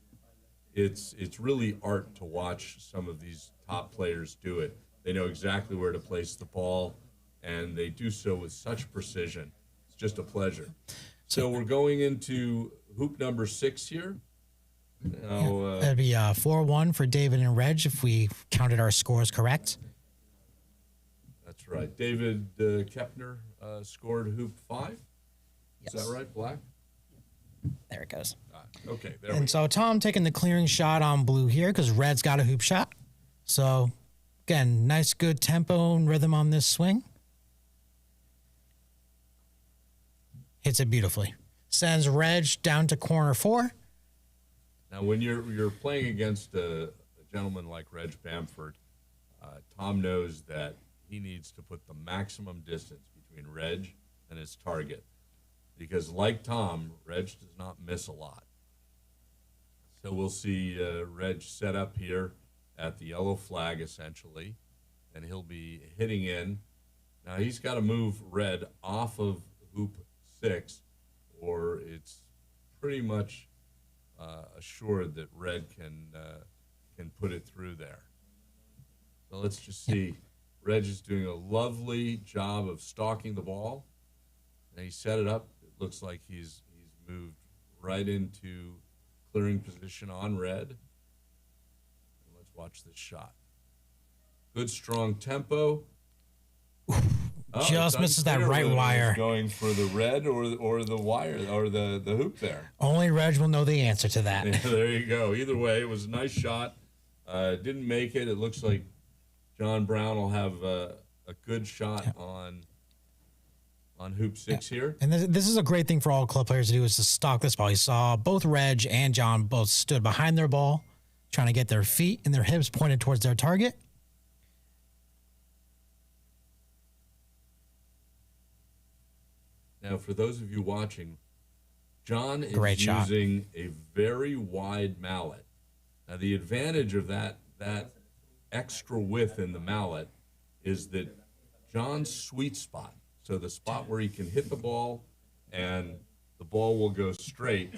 It's really art to watch some of these top players do it. They know exactly where to place the ball, and they do so with such precision. It's just a pleasure. So we're going into hoop number 6 here. Now, that'd be 4-1 for David and Reg if we counted our scores correct. That's right. David Kepner scored hoop 5. Is that right, Black? There it goes. Okay, there and so Tom taking the clearing shot on blue here because Red's got a hoop shot. So, again, nice good tempo and rhythm on this swing. Hits it beautifully. Sends Reg down to corner 4. Now, when you're playing against a gentleman like Reg Bamford, Tom knows that he needs to put the maximum distance between Reg and his target. Because like Tom, Reg does not miss a lot. So we'll see Reg set up here at the yellow flag, essentially, and he'll be hitting in. Now he's got to move Red off of hoop 6, or it's pretty much assured that Red can put it through there. So let's just see. Reg is doing a lovely job of stalking the ball. And he set it up. It looks like he's moved right into clearing position on Red. And let's watch this shot. Good strong tempo. Just misses that right wire. Going for the red or the wire or the hoop there. Only Reg will know the answer to that. Yeah, there you go. Either way, it was a nice shot. Didn't make it. It looks like John Brown will have a good shot on hoop 6 here. And this is a great thing for all club players to do is to stalk this ball. You saw both Reg and John both stood behind their ball, trying to get their feet and their hips pointed towards their target. Now, for those of you watching, John is Great shot. using a very wide mallet. Now, the advantage of that extra width in the mallet is that John's sweet spot, so the spot where he can hit the ball and the ball will go straight,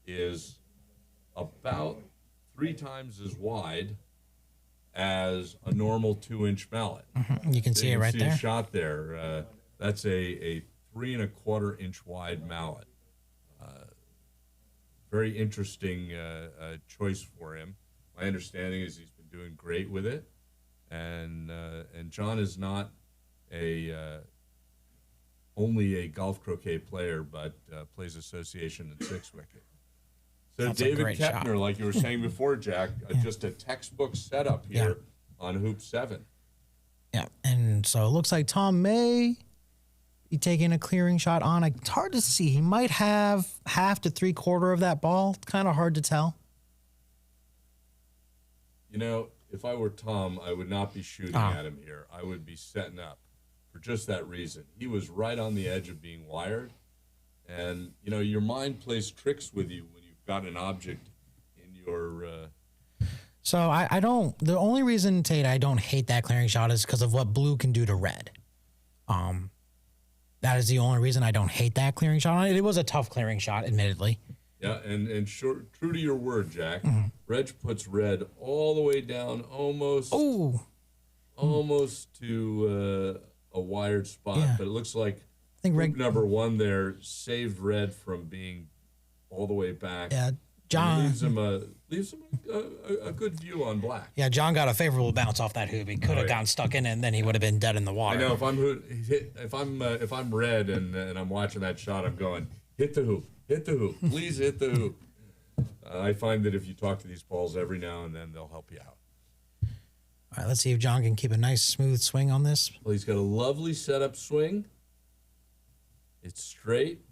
is about 3 times as wide as a normal 2-inch mallet. Mm-hmm. You can see it right there. A shot there. That's a 3 1/4 inch wide mallet. Very interesting choice for him. My understanding is he's been doing great with it, and John is not only a golf croquet player, but plays association and 6-wicket. So That's a David great Kepner, shot. like you were saying before, Jack, just a textbook setup here on hoop 7. Yeah, and so it looks like Tom may be taking a clearing shot on. It's hard to see. He might have half to 3/4 of that ball. It's kind of hard to tell. You know, if I were Tom, I would not be shooting at him here. I would be setting up for just that reason. He was right on the edge of being wired. And, you know, your mind plays tricks with you when you've got an object in your... So I don't... The only reason, Tate, I don't hate that clearing shot is because of what blue can do to red. That is the only reason I don't hate that clearing shot. It was a tough clearing shot, admittedly. Yeah, and true to your word, Jack, Reg puts red all the way down almost to a wired spot, but it looks like hoop number one there saved red from being all the way back. Yeah, John leaves him a good view on black. Yeah, John got a favorable bounce off that hoop. He could have gotten stuck in it, and then he would have been dead in the water. I know if I'm red and I'm watching that shot, I'm going, hit the hoop, please hit the hoop. I find that if you talk to these balls every now and then, they'll help you out. All right, let's see if John can keep a nice smooth swing on this. Well, he's got a lovely setup swing. It's straight.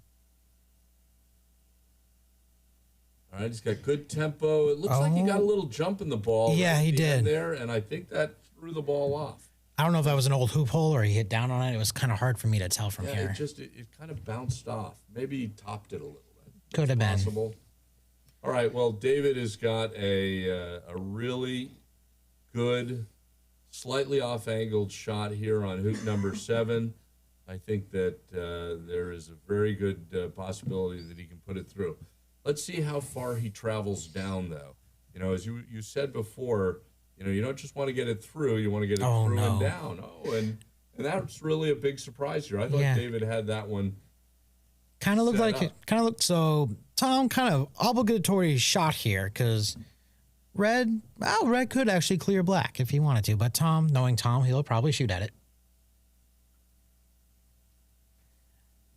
All right, he's got good tempo. It looks like he got a little jump in the ball. Yeah, he did. There, and I think that threw the ball off. I don't know if that was an old hoop hole or he hit down on it. It was kind of hard for me to tell from here. It kind of bounced off. Maybe he topped it a little bit. Could have been. All right, well, David has got a really good, slightly off-angled shot here on hoop number 7. I think that there is a very good possibility that he can put it through. Let's see how far he travels down, though. You know, as you said before, you know, you don't just want to get it through, you want to get it through and down. And that's really a big surprise here. I thought David had that one. Kind of looked so Tom kind of obligatory shot here because red could actually clear black if he wanted to, but Tom, knowing Tom, he'll probably shoot at it.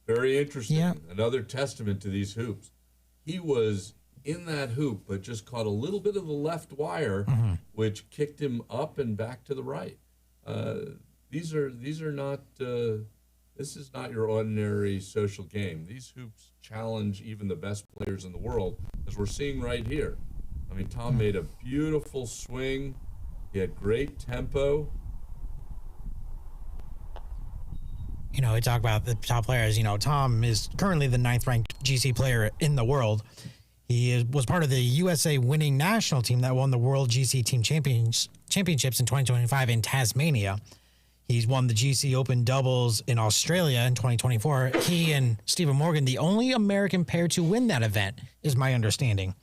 Very interesting. Yeah. Another testament to these hoops. He was in that hoop, but just caught a little bit of the left wire, which kicked him up and back to the right. These are not. This is not your ordinary social game. These hoops challenge even the best players in the world, as we're seeing right here. I mean, Tom made a beautiful swing. He had great tempo. You know, we talk about the top players. You know, Tom is currently the 9th-ranked GC player in the world. He was part of the USA winning national team that won the World GC Team Championships in 2025 in Tasmania. He's won the GC Open doubles in Australia in 2024. He and Stephen Morgan, the only American pair to win that event, is my understanding,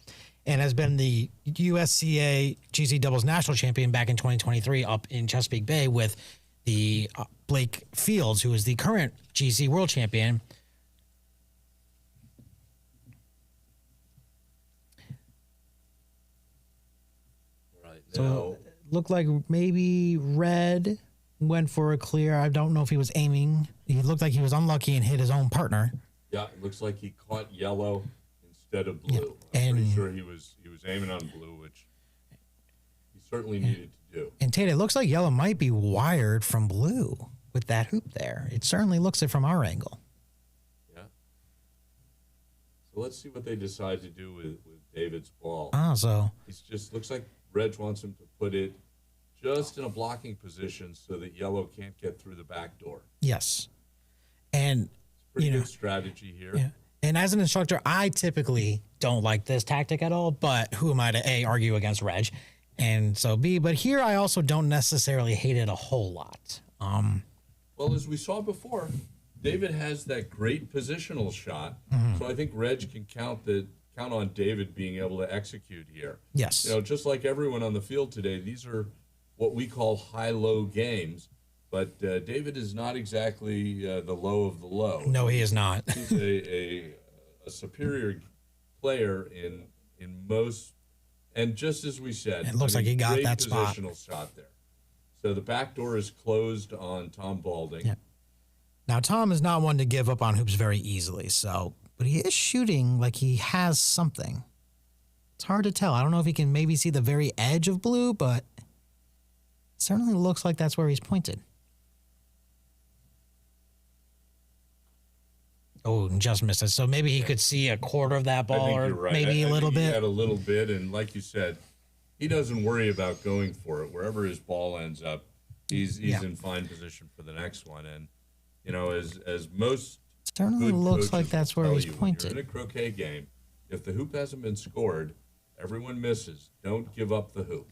and has been the USCA GC doubles national champion back in 2023 up in Chesapeake Bay with the Blake Fields, who is the current GC world champion. Right. So looked like maybe red went for a clear. I don't know if he was aiming. He looked like he was unlucky and hit his own partner. Yeah, it looks like he caught yellow instead of blue. I'm pretty sure he was aiming on blue, which he certainly needed to do. And Tate, it looks like yellow might be wired from blue with that hoop there. It certainly looks it from our angle. Yeah. So let's see what they decide to do with David's ball. So it just looks like Reg wants him to put it just in a blocking position so that yellow can't get through the back door. Yes. And pretty good strategy here. Yeah. And as an instructor, I typically don't like this tactic at all, but who am I to A, argue against Reg, and so B, but here I also don't necessarily hate it a whole lot. Well, as we saw before, David has that great positional shot, so I think Reg can count on David being able to execute here. Yes. You know, just like everyone on the field today, these are what we call high-low games, but David is not exactly the low of the low. No, he is not. He's a superior player in most, and just as we said, it looks like he got that spot. Positional shot there. So the back door is closed on Tom Balding. Yeah. Now, Tom is not one to give up on hoops very easily, but he is shooting like he has something. It's hard to tell. I don't know if he can maybe see the very edge of blue, but it certainly looks like that's where he's pointed. Oh, and just missed it. So maybe he could see a quarter of that ball, or right. maybe a little bit. He had a little bit, and like you said, he doesn't worry about going for it. Wherever his ball ends up, he's in fine position for the next one. And you know, as most Certainly good looks coaches like that's will where tell he's you, when pointed. you're in a croquet game, if the hoop hasn't been scored, everyone misses. Don't give up the hoop.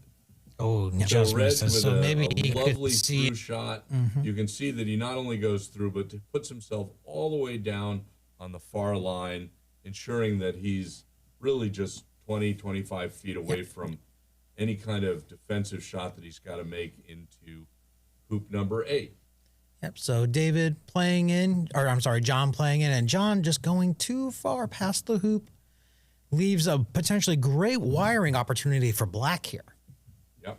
Oh, So just Red misses. with So a maybe he lovely could see. through shot. Mhm. You can see that he not only goes through, but puts himself all the way down on the far line, ensuring that he's really just 20, 25 feet away from any kind of defensive shot that he's got to make into hoop number 8. Yep. So David playing in, or I'm sorry, John playing in, and John just going too far past the hoop leaves a potentially great wiring opportunity for black here. Yep.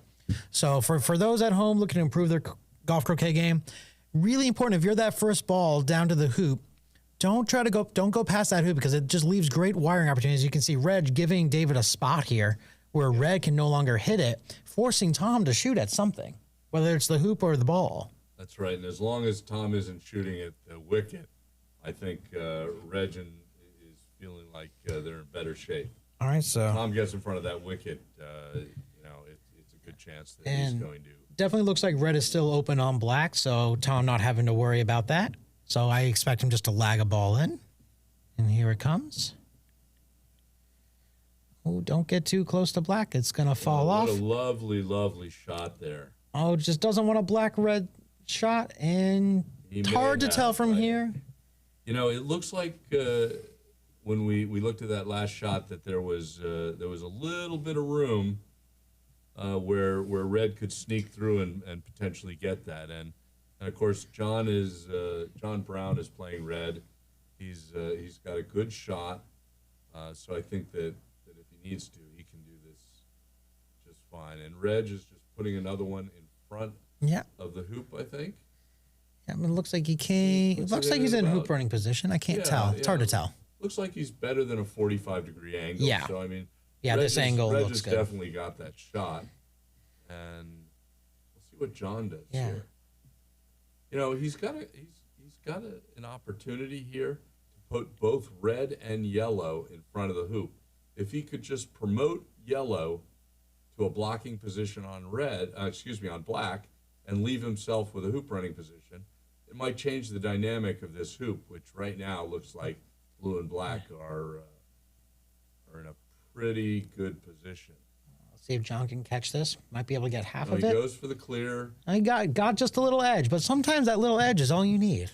So for those at home looking to improve their golf croquet game, really important if you're that first ball down to the hoop, don't go past that hoop because it just leaves great wiring opportunities. You can see Reg giving David a spot here where Red can no longer hit it, forcing Tom to shoot at something, whether it's the hoop or the ball. That's right. And as long as Tom isn't shooting at the wicket, I think Reg is feeling like they're in better shape. All right, so Tom gets in front of that wicket, it's a good chance that he's going to. Definitely looks like Red is still open on black, so Tom not having to worry about that. So I expect him just to lag a ball in. And here it comes. Oh, don't get too close to black. It's going to fall off. What a lovely, lovely shot there. Oh, just doesn't want a black-red shot, and it's hard to tell from here. You know, it looks like when we looked at that last shot that there was a little bit of room where Red could sneak through and potentially get that. And of course, John Brown is playing Red. He's got a good shot, so I think that if he needs to, he can do this just fine. And Reg is just putting another one in front of the hoop, I think. Yeah, I mean, it looks like he came. It looks like he's in hoop running position. I can't tell. It's hard to tell. Looks like he's better than a 45-degree angle. Yeah. So I mean, this angle Reg looks has good. definitely got that shot, and we'll see what John does here. You know, he's got an opportunity here to put both red and yellow in front of the hoop. If he could just promote yellow to a blocking position on on black, and leave himself with a hoop running position, it might change the dynamic of this hoop, which right now looks like blue and black are in a pretty good position. Let's see if John can catch this. Might be able to get half of He it. goes for the clear. I got just a little edge, but sometimes that little edge is all you need.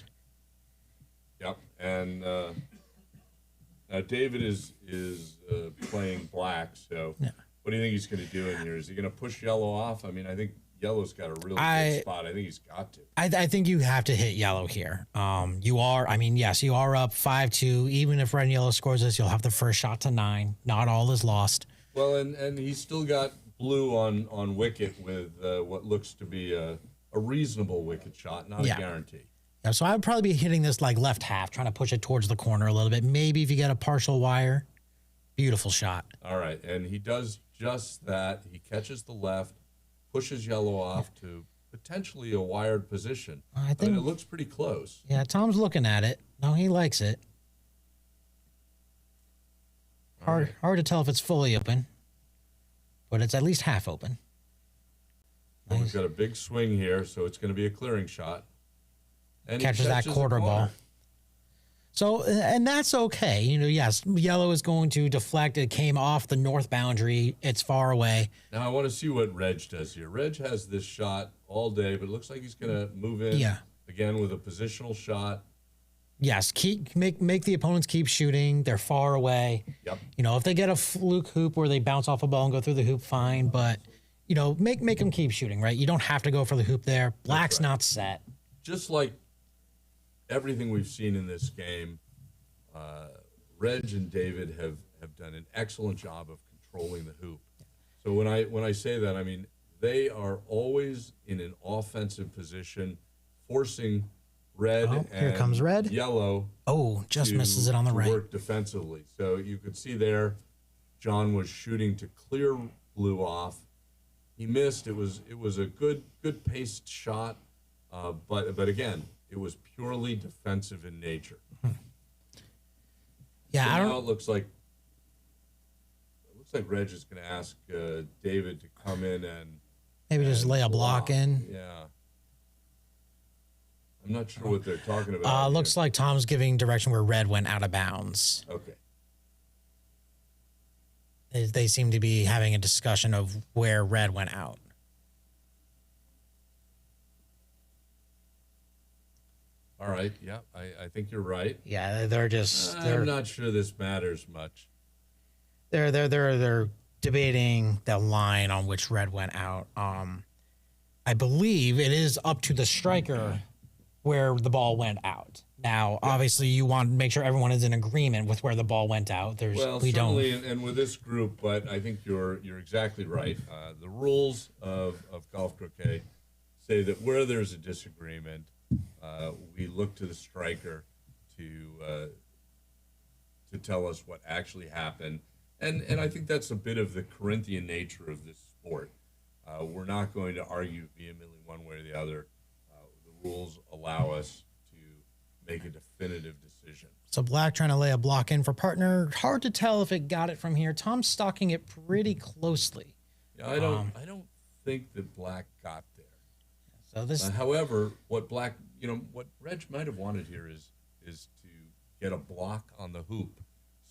Yep, and now David is playing black. So, what do you think he's going to do in here? Is he going to push yellow off? I mean, I think yellow's got a really good spot. I think he's got to. I think you have to hit yellow here. You are up 5-2. Even if red and yellow scores this, you'll have the first shot to 9. Not all is lost. Well, and he's still got blue on wicket with what looks to be a reasonable wicket shot, not a guarantee. Yeah, so I would probably be hitting this like left half, trying to push it towards the corner a little bit. Maybe if you get a partial wire, beautiful shot. All right, and he does just that. He catches the left, pushes yellow off to potentially a wired position. I think it looks pretty close. Yeah, Tom's looking at it. No, he likes it. Hard to tell if it's fully open, but it's at least half open. Well, we've got a big swing here, so it's going to be a clearing shot. And he Catches that quarter ball. So, and that's okay. You know, yes, yellow is going to deflect. It came off the north boundary. It's far away. Now I want to see what Reg does here. Reg has this shot all day, but it looks like he's going to move in again with a positional shot. Yes, make the opponents keep shooting. They're far away. Yep. You know, if they get a fluke hoop where they bounce off a ball and go through the hoop, fine. But, you know, make them keep shooting, right? You don't have to go for the hoop there. Black's not set. Just like everything we've seen in this game, Reg and David have done an excellent job of controlling the hoop. So when I say that, I mean they are always in an offensive position, forcing red here comes red. Yellow. Oh, just misses it on the right. Work defensively. So you could see there, John was shooting to clear blue off. He missed. It was a good paced shot, but again, it was purely defensive in nature. Yeah, so I don't. Now it looks like Looks like Reg is going to ask David to come in and Maybe just lay a block in. Yeah. I'm not sure what they're talking about. Looks like Tom's giving direction where red went out of bounds. Okay. They seem to be having a discussion of where red went out. All right. Yeah, I think you're right. Yeah, they're just. I'm not sure this matters much. They're debating the line on which red went out. I believe it is up to the striker where the ball went out. Now, obviously, you want to make sure everyone is in agreement with where the ball went out. We certainly, and with this group, but I think you're exactly right. The rules of golf croquet say that where there's a disagreement, we look to the striker to tell us what actually happened. And I think that's a bit of the Corinthian nature of this sport. We're not going to argue vehemently one way or the other. The rules allow us to make a definitive decision. So black trying to lay a block in for partner. Hard to tell if it got it from here. Tom's stalking it pretty closely. Yeah, I don't think that black got there. So this, however, what Reg might have wanted here is to get a block on the hoop.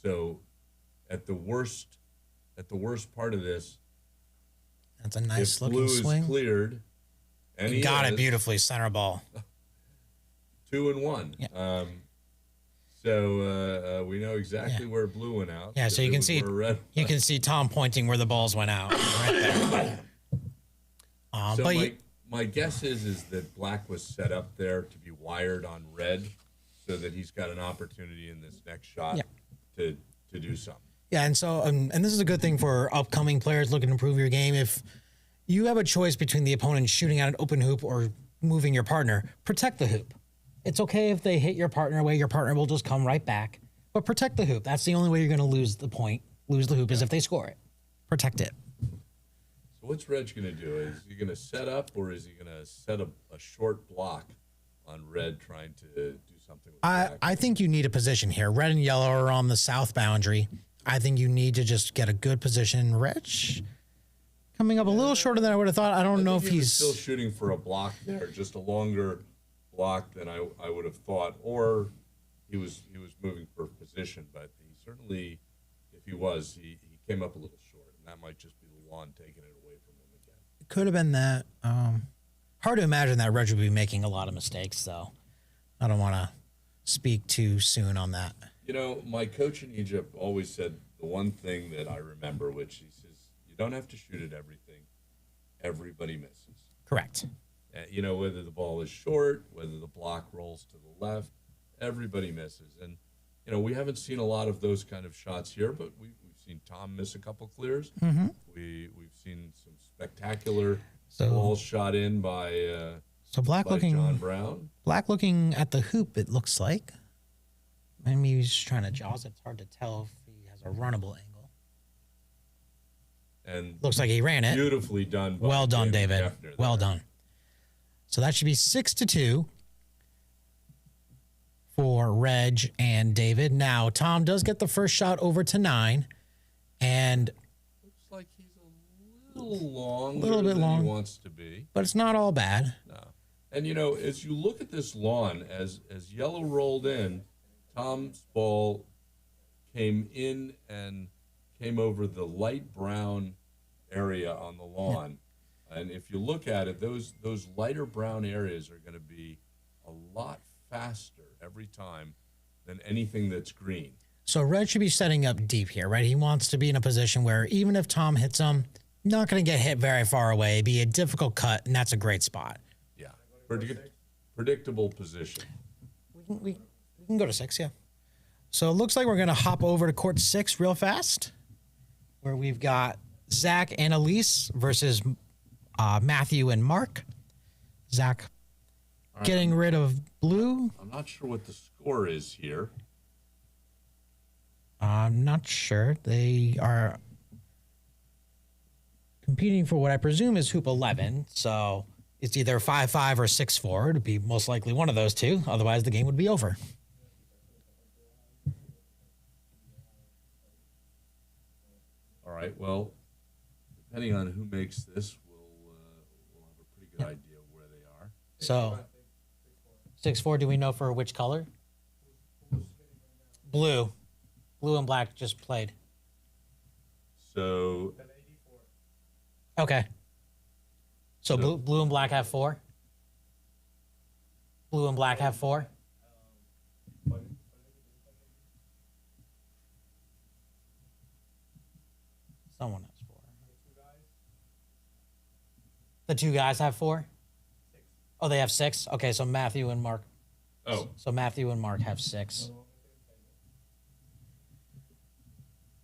So at the worst part of this, that's a nice if looking blue swing. Is cleared, and he got is, it beautifully, center ball. 2 and 1. Yeah. So we know exactly where blue went out. Yeah, so you can see Tom pointing where the balls went out right there. So my guess is that black was set up there to be wired on red, so that he's got an opportunity in this next shot to do something. Yeah, and so and this is a good thing for upcoming players looking to improve your game. If you have a choice between the opponent shooting at an open hoop or moving your partner, protect the hoop. It's okay if they hit your partner away. Your partner will just come right back. But protect the hoop. That's the only way you're going to lose the hoop is if they score it. Protect it. So what's Reg going to do? Is he going to set up, or is he going to set a short block on red trying to do something with black? I think you need a position here. Red and yellow are on the south boundary. I think you need to just get a good position. Reg coming up a little shorter than I would have thought. I don't know if he's still shooting for a block there, just a longer block than I would have thought, or he was moving for position. But he certainly, if he was, he came up a little short, and that might just be the lawn taking it away from him again. It could have been that. Hard to imagine that Reg would be making a lot of mistakes, though. I don't want to speak too soon on that. You know, my coach in Egypt always said the one thing that I remember, which he says, you don't have to shoot at everything. Everybody misses. Correct. You know, whether the ball is short, whether the block rolls to the left, everybody misses. And, you know, we haven't seen a lot of those kind of shots here, but we've seen Tom miss a couple clears. Mm-hmm. We've seen some spectacular balls shot in by black by looking John Brown. Black looking at the hoop, it looks like. Maybe he's trying to jaws it. It's hard to tell if he has a runnable angle. And looks like he ran it. Beautifully done. Well done, David. Well done. So that should be 6-2 for Reg and David. Now, Tom does get the first shot over to 9. And looks like he's a little longer little bit than long. he wants to be. But it's not all bad. No. And, you know, as you look at this lawn, as yellow rolled in, Tom's ball came in and came over the light brown area on the lawn. And if you look at it, those lighter brown areas are going to be a lot faster every time than anything that's green. So Red should be setting up deep here, right? He wants to be in a position where even if Tom hits him, not going to get hit very far away. It'd be a difficult cut, and that's a great spot. Yeah, predictable position. We can go to 6, yeah. So it looks like we're going to hop over to court 6 real fast, where we've got Zach and Elise versus Matthew and Mark. Zach getting rid of blue. I'm not sure what the score is here. I'm not sure. They are competing for what I presume is hoop 11. So it's either 5-5 or 6-4. It'd be most likely one of those two. Otherwise, the game would be over. All right. Well, depending on who makes this, we'll have a pretty good idea of where they are. So 6-4. Do we know for which color? Blue. Blue and black just played. So. Okay. So blue and black have 4. Blue and black have 4. Someone has 4. The 2 guys have 4? 6. Oh, they have 6? Okay, so Matthew and Mark. Oh. So Matthew and Mark have 6.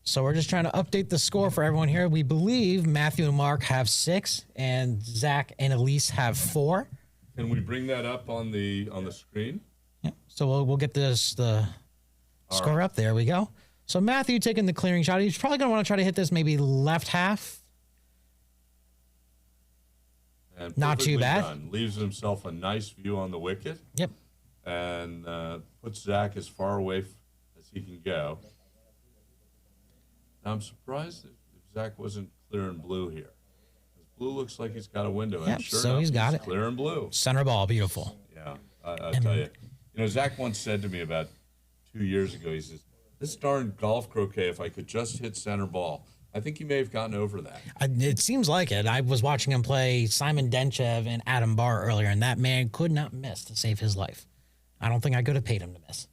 So we're just trying to update the score for everyone here. We believe Matthew and Mark have 6, and Zach and Elise have 4. Can we bring that up on the screen? Yeah. So we'll get the score up. There we go. So Matthew taking the clearing shot. He's probably going to want to try to hit this maybe left half. And not too bad. Done. Leaves himself a nice view on the wicket. Yep. And puts Zach as far away as he can go. Now, I'm surprised if Zach wasn't clear and blue here. Blue looks like he's got a window. Yep, and sure so enough, he's got it. Clear and blue. Center ball, beautiful. Yeah, I'll tell you. You know, Zach once said to me about 2 years ago, he says, this darn golf croquet, if I could just hit center ball. I think he may have gotten over that. It seems like it. I was watching him play Simon Denchev and Adam Barr earlier, and that man could not miss to save his life. I don't think I could have paid him to miss.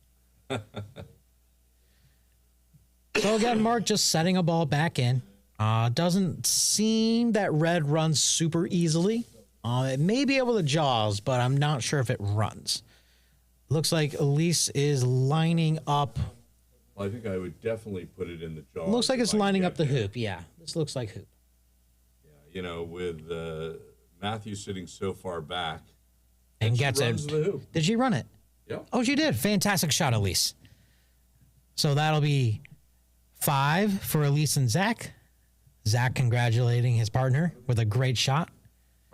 So again, Mark just setting a ball back in. Doesn't seem that red runs super easily. It may be able to jaws, but I'm not sure if it runs. Looks like Elise is lining up. Well, I think I would definitely put it in the jaws. Looks like it's lining up the hoop. Yeah, this looks like hoop. Yeah, you know, with Matthew sitting so far back. And gets it. The hoop. Did she run it? Yeah. Oh, she did. Fantastic shot, Elise. So that'll be 5 for Elise and Zach. Zach congratulating his partner with a great shot.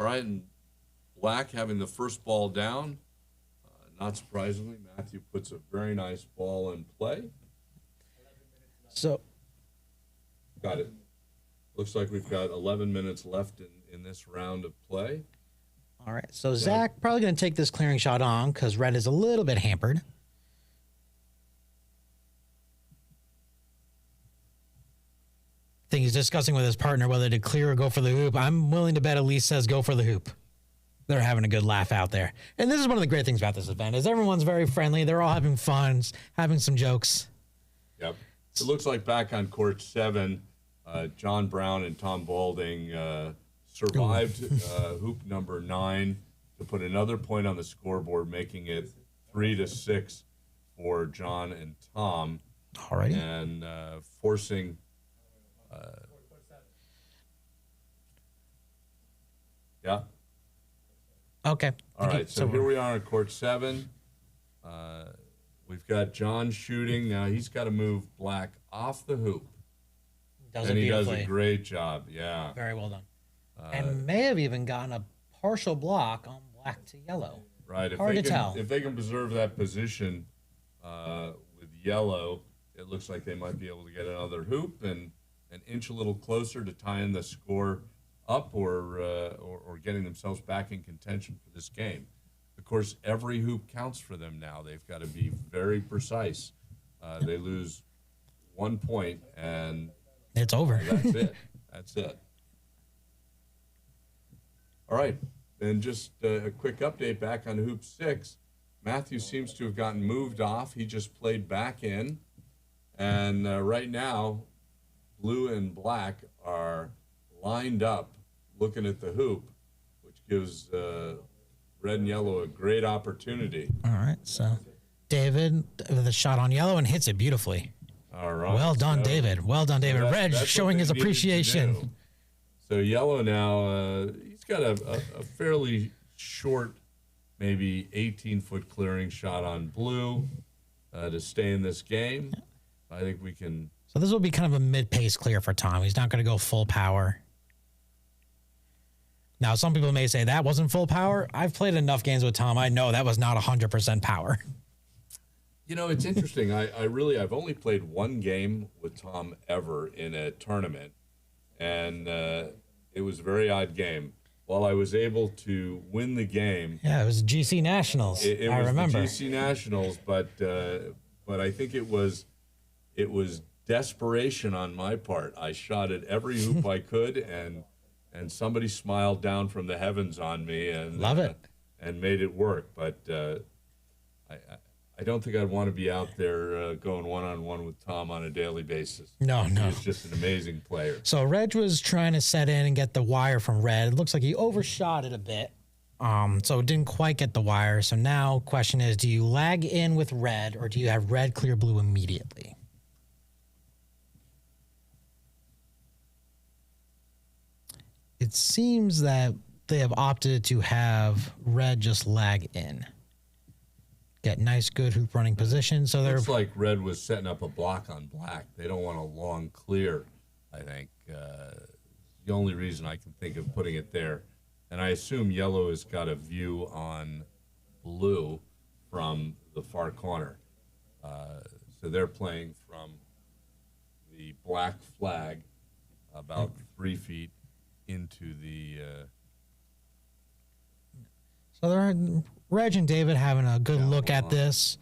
All right, and Black having the first ball down. Not surprisingly, Matthew puts a very nice ball in play. So, got it. Looks like we've got 11 minutes left in this round of play. All right, so Zach probably going to take this clearing shot on because red is a little bit hampered. I think he's discussing with his partner whether to clear or go for the hoop. I'm willing to bet Elise says go for the hoop. They're having a good laugh out there. And this is one of the great things about this event is everyone's very friendly. They're all having fun, having some jokes. Yep. It looks like back on court 7, John Brown and Tom Balding survived hoop number 9 to put another point on the scoreboard, making it 3-6 for John and Tom. All right. And forcing... yeah. Okay. All right, so here we are on court 7. We've got John shooting. Now he's got to move Black off the hoop. Does and it he does beautifully. a great job, yeah. Very well done. And may have even gotten a partial block on Black to yellow. Right. Hard to tell. If they can preserve that position with yellow, it looks like they might be able to get another hoop and inch a little closer to tie in the score up or getting themselves back in contention for this game. Of course, every hoop counts for them now. They've got to be very precise. They lose 1 point and it's over. That's it. That's it. All right. And just a quick update back on hoop 6. Matthew seems to have gotten moved off. He just played back in. And right now, blue and black are lined up looking at the hoop, which gives red and yellow a great opportunity. All right, so David with a shot on yellow and hits it beautifully. All right. Well done, David. Well done, David. Reg showing his appreciation. So yellow now, he's got a fairly short, maybe 18-foot clearing shot on blue to stay in this game. I think we can... So this will be kind of a mid-pace clear for Tom. He's not going to go full power. Now, some people may say that wasn't full power. I've played enough games with Tom. I know that was not 100% power. You know, it's interesting. I've only played one game with Tom ever in a tournament, and it was a very odd game. While I was able to win the game, Yeah, it was GC Nationals. it I was remember. the GC Nationals, but I think it was desperation on my part. I shot at every hoop I could, and somebody smiled down from the heavens on me and Love it. And made it work. But I don't think I'd want to be out there going one-on-one with Tom on a daily basis. No. He's just an amazing player. So Reg was trying to set in and get the wire from Red. It looks like he overshot it a bit. So it didn't quite get the wire. So now question is, do you lag in with Red or do you have Red clear blue immediately? It seems that they have opted to have Red just lag in. Get nice, good hoop running position. So they're Looks like Red was setting up a block on Black. They don't want a long clear, I think. The only reason I can think of putting it there. And I assume Yellow has got a view on Blue from the far corner. So they're playing from the Black flag about 3 feet into the... So they're Reg and David having a good look at this.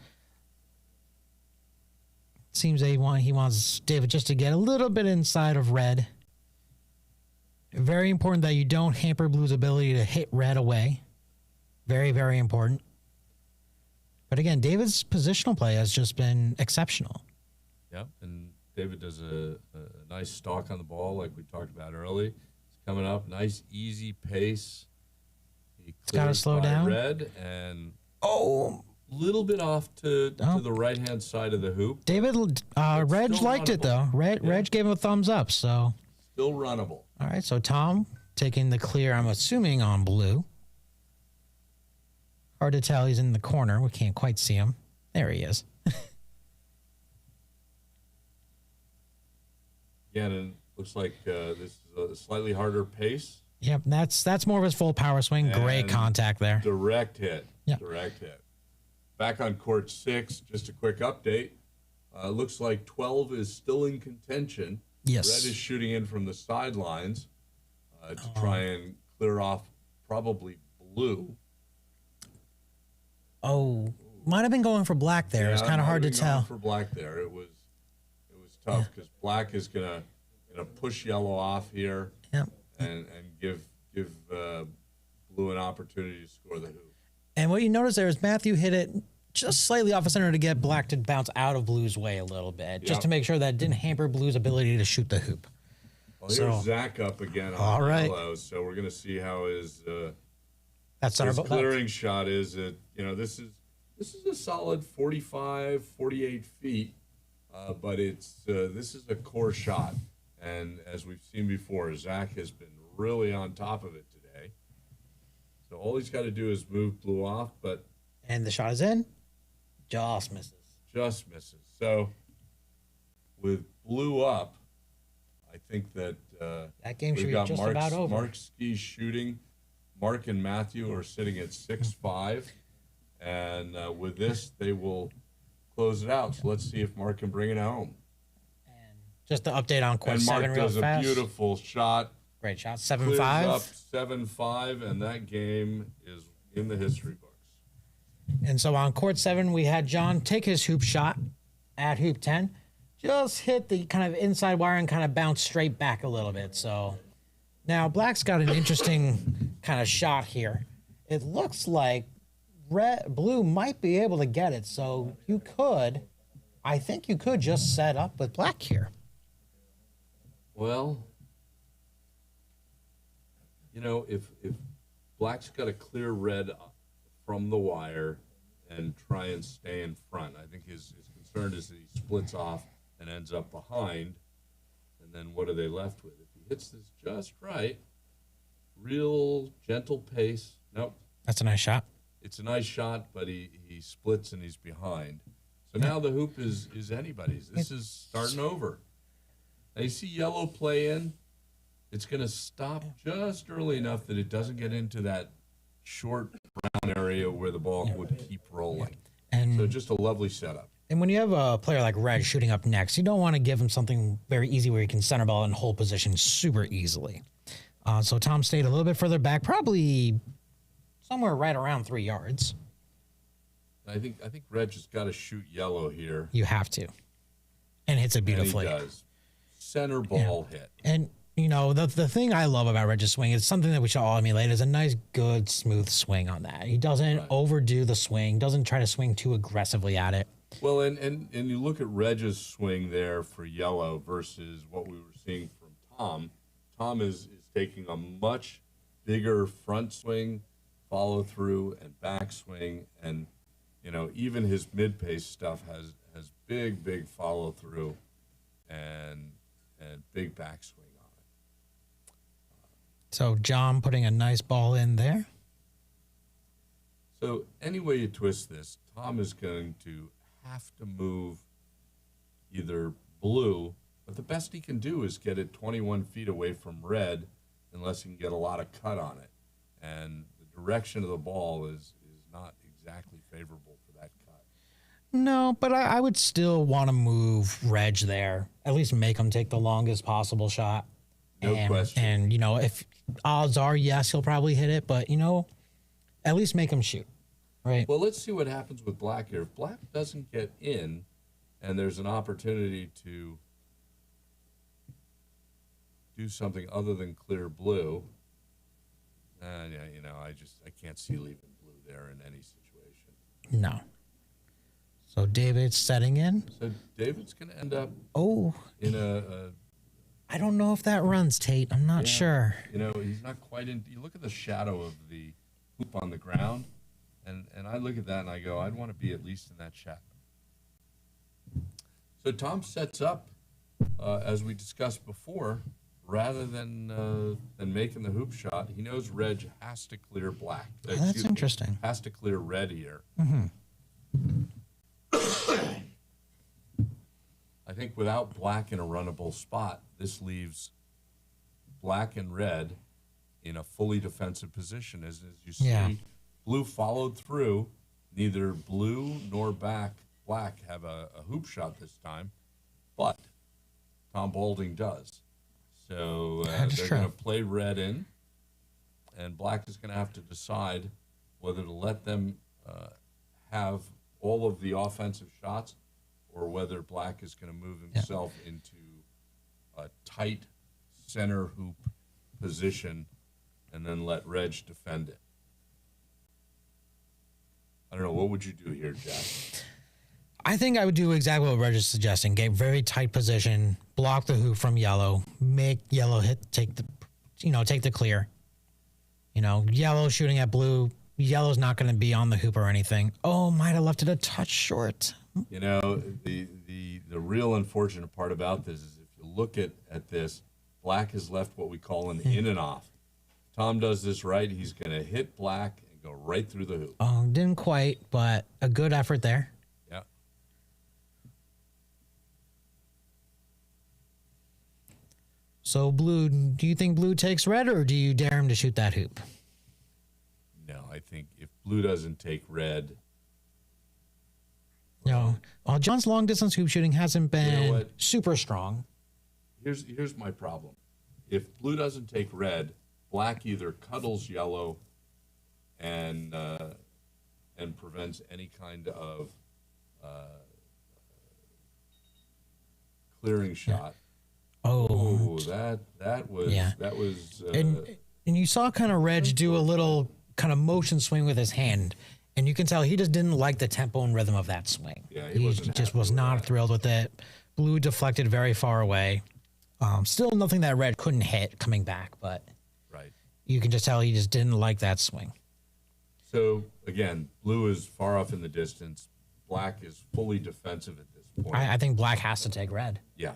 Seems that he wants David just to get a little bit inside of Red. Very important that you don't hamper Blue's ability to hit Red away. Very, very important. But again, David's positional play has just been exceptional. Yeah, and David does a nice stalk on the ball like we talked about early. It's coming up, nice, easy pace. It's got to slow down. Red and little bit off to the right-hand side of the hoop. David, Reg liked it though. Reg gave him a thumbs up, so. Still runnable. All right, so Tom taking the clear, I'm assuming on Blue. Hard to tell, he's in the corner. We can't quite see him. There he is. Again, and looks like this is a slightly harder pace. Yep, that's more of his full power swing. Great And contact there. Direct hit. Yep. Direct hit. Back on court 6, just a quick update. Looks like 12 is still in contention. Yes. Red is shooting in from the sidelines to try and clear off probably Blue. Oh, might have been going for Black there. It's kind of hard to tell. For Black there, it was tough because Black is gonna push Yellow off here. Yep. And give Blue an opportunity to score the hoop. And what you notice there is Matthew hit it just slightly off the center to get Black to bounce out of Blue's way a little bit, just to make sure that it didn't hamper Blue's ability to shoot the hoop. Well, here's Zach up again on Yellow, so we're going to see how his clearing shot is. This is a solid 45, 48 feet, but this is a core shot. And as we've seen before, Zach has been really on top of it today. So all he's got to do is move Blue off, and the shot is in. Just misses. Just misses. So with Blue up, I think that that game should be just about over. Mark Ski's shooting. Mark and Matthew are sitting at 6-5, and with this they will close it out. So let's see if Mark can bring it home. Just to update on court 7 real fast. And Mark does a beautiful shot. Great shot. 7-5. Clears up 7-5, and that game is in the history books. And so on court 7, we had John take his hoop shot at hoop 10. Just hit the kind of inside wire and kind of bounce straight back a little bit. So now Black's got an interesting kind of shot here. It looks like Blue might be able to get it. So I think you could just set up with Black here. Well, if Black's got to clear Red from the wire and try and stay in front, I think his concern is that he splits off and ends up behind, and then what are they left with? If he hits this just right, real gentle pace. Nope. That's a nice shot. It's a nice shot, but he splits and he's behind. So now the hoop is anybody's. This is starting over. Now you see Yellow play in. It's going to stop just early enough that it doesn't get into that short brown area where the ball would keep rolling. And so just a lovely setup. And when you have a player like Reg shooting up next, you don't want to give him something very easy where he can center ball and hold position super easily. So Tom stayed a little bit further back, probably somewhere right around 3 yards. I think Reg has got to shoot yellow here. You have to. And hits it beautifully. And he does. Center ball hit. And, you know, the thing I love about Reg's swing is something that we should all emulate is a nice, good, smooth swing on that. He doesn't overdo the swing, doesn't try to swing too aggressively at it. Well, and you look at Reg's swing there for yellow versus what we were seeing from Tom. Tom is taking a much bigger front swing, follow through, and back swing. And, you know, even his mid-pace stuff has big follow through and big backswing on it. So John putting a nice ball in there. So any way you twist this, Tom is going to have to move either blue, but the best he can do is get it 21 feet away from red unless he can get a lot of cut on it. And the direction of the ball is not exactly favorable for that cut. No, but I would still want to move Reg there. At least make him take the longest possible shot. No question. And, you know, if odds are, yes, he'll probably hit it. But, you know, at least make him shoot. Right. Well, let's see what happens with black here. If black doesn't get in and there's an opportunity to do something other than clear blue, yeah, you know, I can't see leaving blue there in any situation. No. So David's setting in. So David's going to end up in a I don't know if that runs, Tate. I'm not sure. You know, he's not quite in. You look at the shadow of the hoop on the ground, and I look at that and I go, I'd want to be at least in that shadow. So Tom sets up, as we discussed before, rather than making the hoop shot, he knows Reg has to clear black. That's interesting. Has to clear red here. Mm-hmm. I think without black in a runnable spot, this leaves black and red in a fully defensive position. As you see, blue followed through. Neither blue nor black have a hoop shot this time, but Tom Balding does. So they're going to play red in, and black is going to have to decide whether to let them have all of the offensive shots or whether black is going to move himself into a tight center hoop position and then let Reg defend it. I don't know. What would you do here, Jack? I think I would do exactly what Reg is suggesting. Get very tight position, block the hoop from yellow, make yellow take the clear. You know, yellow shooting at blue. Yellow's not going to be on the hoop or anything. Oh, might have left it a touch short. You know, the real unfortunate part about this is if you look at this, black has left what we call an in and off. If Tom does this right, he's going to hit black and go right through the hoop. Oh, didn't quite, but a good effort there. Yeah. So blue, do you think blue takes red or do you dare him to shoot that hoop? No, I think if blue doesn't take red. No. Well, John's long distance hoop shooting hasn't been super strong. Here's my problem. If blue doesn't take red, black either cuddles yellow and prevents any kind of clearing shot. Oh, that was. And you saw kind of Reg do a little kind of motion swing with his hand. And you can tell he just didn't like the tempo and rhythm of that swing. Yeah, he just was not thrilled with it. Blue deflected very far away. Still nothing that Reg couldn't hit coming back, but you can just tell he just didn't like that swing. So, again, blue is far off in the distance. Black is fully defensive at this point. I think black has to take red. Yeah,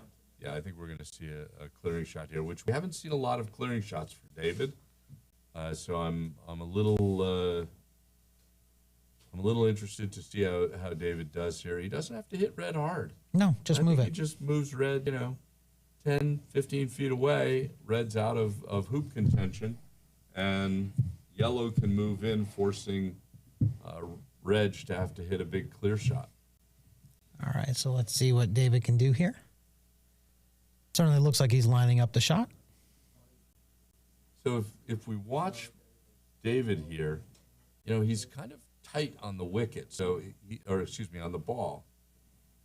I think we're going to see a clearing shot here, which we haven't seen a lot of clearing shots for David. So I'm a little interested to see how David does here. He doesn't have to hit red hard. No, just move it. He just moves red, 10, 15 feet away. Red's out of hoop contention, and yellow can move in, forcing Reg to have to hit a big clear shot. All right, so let's see what David can do here. Certainly looks like he's lining up the shot. So if we watch David here, he's kind of tight on the wicket, so on the ball.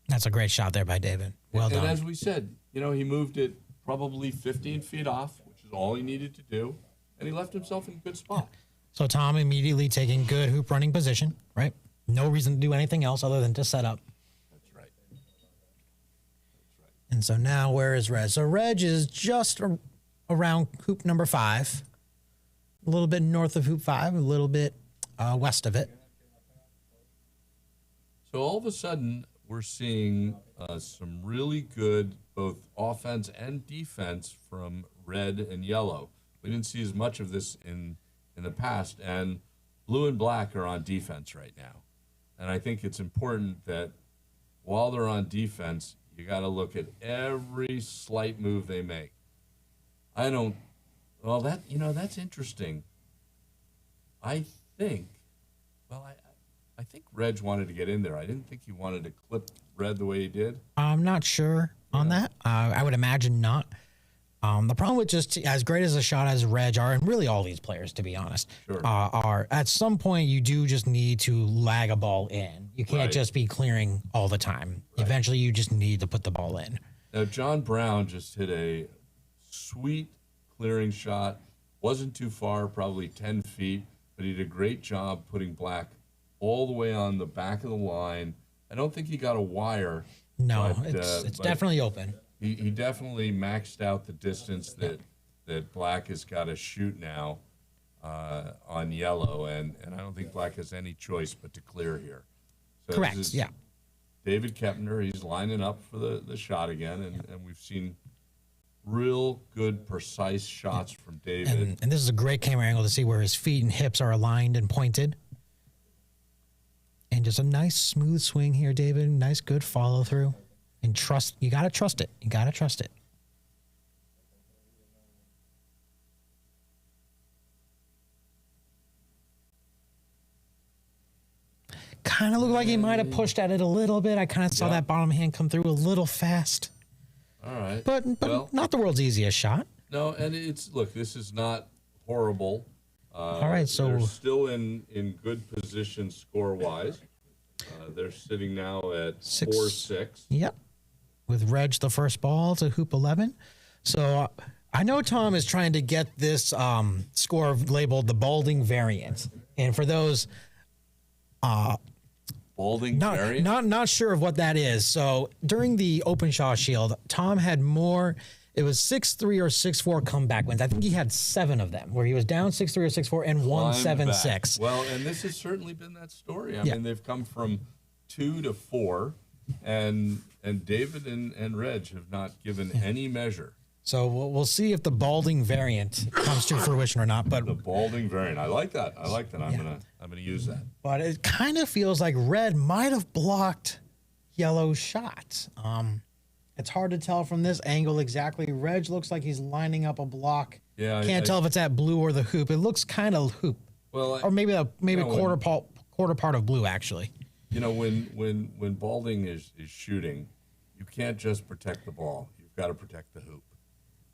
That's a great shot there by David. Well done. And as we said, he moved it probably 15 feet off, which is all he needed to do, and he left himself in a good spot. So Tom immediately taking good hoop running position, right? No reason to do anything else other than to set up. That's right. And so now where is Reg? So Reg is just around hoop number 5, a little bit north of hoop 5, a little bit west of it. So all of a sudden, we're seeing some really good both offense and defense from red and yellow. We didn't see as much of this in the past, and blue and black are on defense right now. And I think it's important that while they're on defense, you got to look at every slight move they make. That's interesting. I think Reg wanted to get in there. I didn't think he wanted to clip red the way he did. I'm not sure on that. I would imagine not. The problem with just as great as a shot as Reg are, and really all these players, to be honest, are at some point you do just need to lag a ball in. You can't just be clearing all the time. Right. Eventually, you just need to put the ball in. Now, John Brown just hit a sweet clearing shot. Wasn't too far, probably 10 feet, but he did a great job putting black all the way on the back of the line. I don't think he got a wire. No, it's definitely open. He definitely maxed out the distance that black has got to shoot now on yellow, and I don't think black has any choice but to clear here. So correct, yeah. David Kepner, he's lining up for the shot again, and we've seen real good, precise shots from David. And this is a great camera angle to see where his feet and hips are aligned and pointed. And just a nice smooth swing here, David. Nice, good follow through. And trust, you got to trust it. You got to trust it. Kind of looked like he might have pushed at it a little bit. I kind of saw that bottom hand come through a little fast. All right. But well, not the world's easiest shot. No, and this is not horrible. All right, so they're still in good position score-wise. They're sitting now at 4-6. Yep. With Reg the first ball to hoop 11. So I know Tom is trying to get this score labeled the balding variant. And for those balding variant? Not sure of what that is. So during the Openshaw Shield, Tom had more. It was 6-3 or 6-4 comeback wins. I think he had 7 of them, where he was down 6-3 or 6-4 and won 7-6. Well, and this has certainly been that story. I mean, they've come from 2 to 4, and David and Reg have not given any measure. So we'll see if the balding variant comes to fruition or not. But the balding variant, I like that. I'm gonna use that. But it kind of feels like red might have blocked yellow's shot. It's hard to tell from this angle exactly. Reg looks like he's lining up a block. Yeah, can't tell if it's at blue or the hoop. It looks kind of hoop. Well, or maybe quarter part of blue actually. You know, when balding is shooting, you can't just protect the ball. You've got to protect the hoop.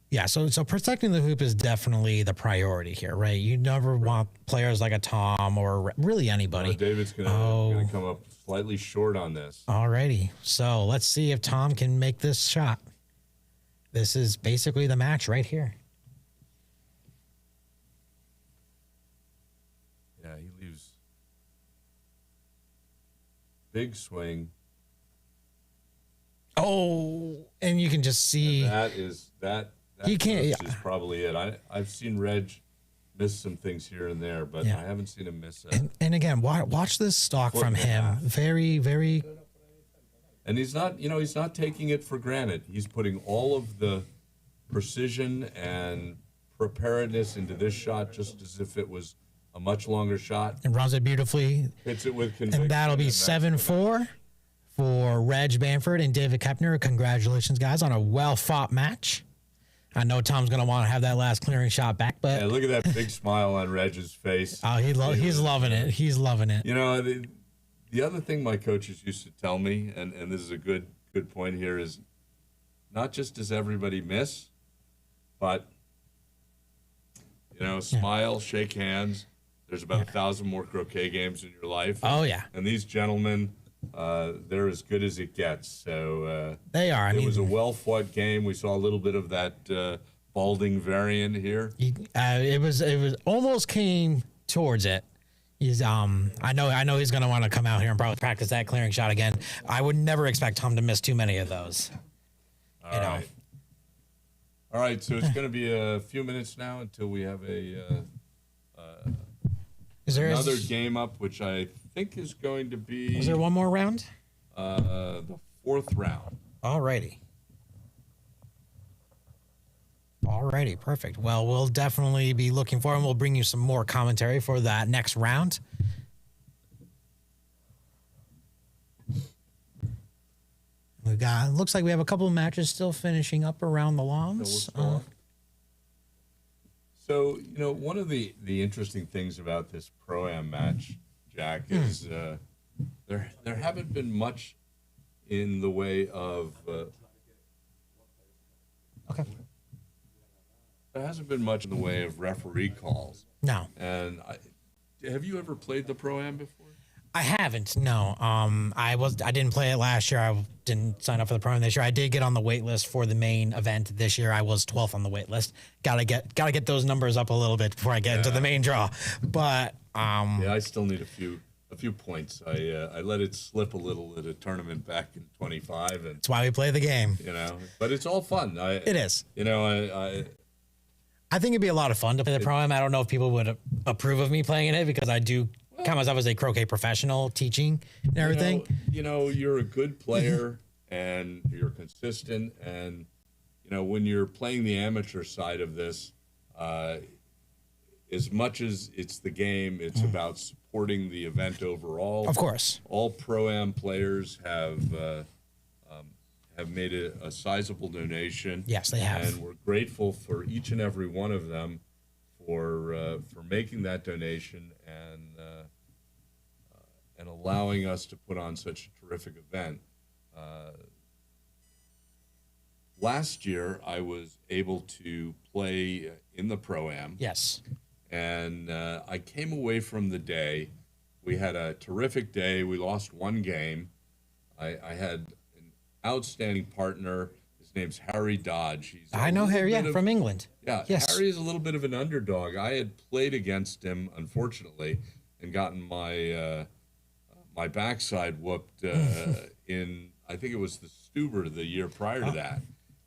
Yeah, so protecting the hoop is definitely the priority here, right? You never want players like a Tom or really anybody. David's gonna come up slightly short on this. Alrighty, so let's see if Tom can make this shot. This is basically the match right here. Yeah, he leaves big swing. Oh, and you can just see that he can't. Is probably it. I've seen Reg miss some things here and there, but I haven't seen him miss it. And again, watch this stalk from him. Very, very. And he's not taking it for granted. He's putting all of the precision and preparedness into this shot, just as if it was a much longer shot. And runs it beautifully. Hits it with conviction. And that'll be 7-4 for Reg Bamford and David Kepner. Congratulations, guys, on a well-fought match. I know Tom's going to want to have that last clearing shot back, but... Yeah, look at that big smile on Reg's face. Oh, he's loving it. He's loving it. You know, The other thing my coaches used to tell me, and this is a good point here, is not just does everybody miss, but, smile, shake hands. There's about 1,000 more croquet games in your life. Oh, yeah. And these gentlemen, they're as good as it gets. So they are. It was a well-fought game. We saw a little bit of that balding variant here. It was almost came towards it. He's I know he's gonna want to come out here and probably practice that clearing shot again. I would never expect Tom to miss too many of those. All right. All right, so it's going to be a few minutes now until we have another game up, which I think is going to be... Is there one more round? The 4th round. Alrighty, perfect. Well, we'll definitely be looking for him. We'll bring you some more commentary for that next round. Looks like we have a couple of matches still finishing up around the lawns. So, one of the interesting things about this Pro-Am match, Jack, is there haven't been much in the way of... There hasn't been much in the way of referee calls. No. And have you ever played the Pro-Am before? I haven't. No. I didn't play it last year. I didn't sign up for the Pro-Am this year. I did get on the wait list for the main event this year. I was 12th on the wait list. Gotta get those numbers up a little bit before I get into the main draw. But I still need a few points. I let it slip a little at a tournament back in 25, and that's why we play the game. But it's all fun. It is. I think it'd be a lot of fun to play the Pro-Am. I don't know if people would approve of me playing in it because I do count myself as a croquet professional teaching and everything. You're a good player and you're consistent. And, when you're playing the amateur side of this, as much as it's the game, it's about supporting the event overall. Of course. All Pro-Am players have made a sizable donation. Yes, they have. And we're grateful for each and every one of them for making that donation and allowing us to put on such a terrific event. Last year, I was able to play in the Pro-Am. Yes. And I came away from the day. We had a terrific day. We lost one game. I had an outstanding partner. His name's Harry Dodge. I know Harry, from England. Yeah, yes. Harry is a little bit of an underdog. I had played against him, unfortunately, and gotten my my backside whooped in, I think it was the Stuber the year prior to that.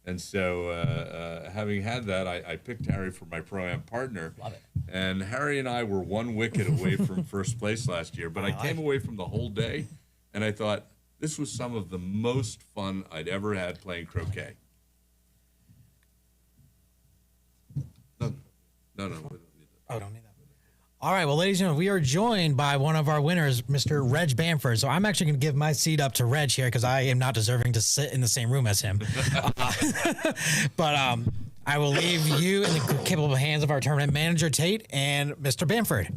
And so having had that, I picked Harry for my Pro-Am partner. Love it. And Harry and I were 1 wicket away from first place last year. But I came away from the whole day, and I thought, this was some of the most fun I'd ever had playing croquet. No. Oh, don't need that. All right, well, ladies and gentlemen, we are joined by one of our winners, Mr. Reg Bamford. So I'm actually going to give my seat up to Reg here because I am not deserving to sit in the same room as him. But I will leave you in the capable hands of our tournament manager, Tate, and Mr. Bamford.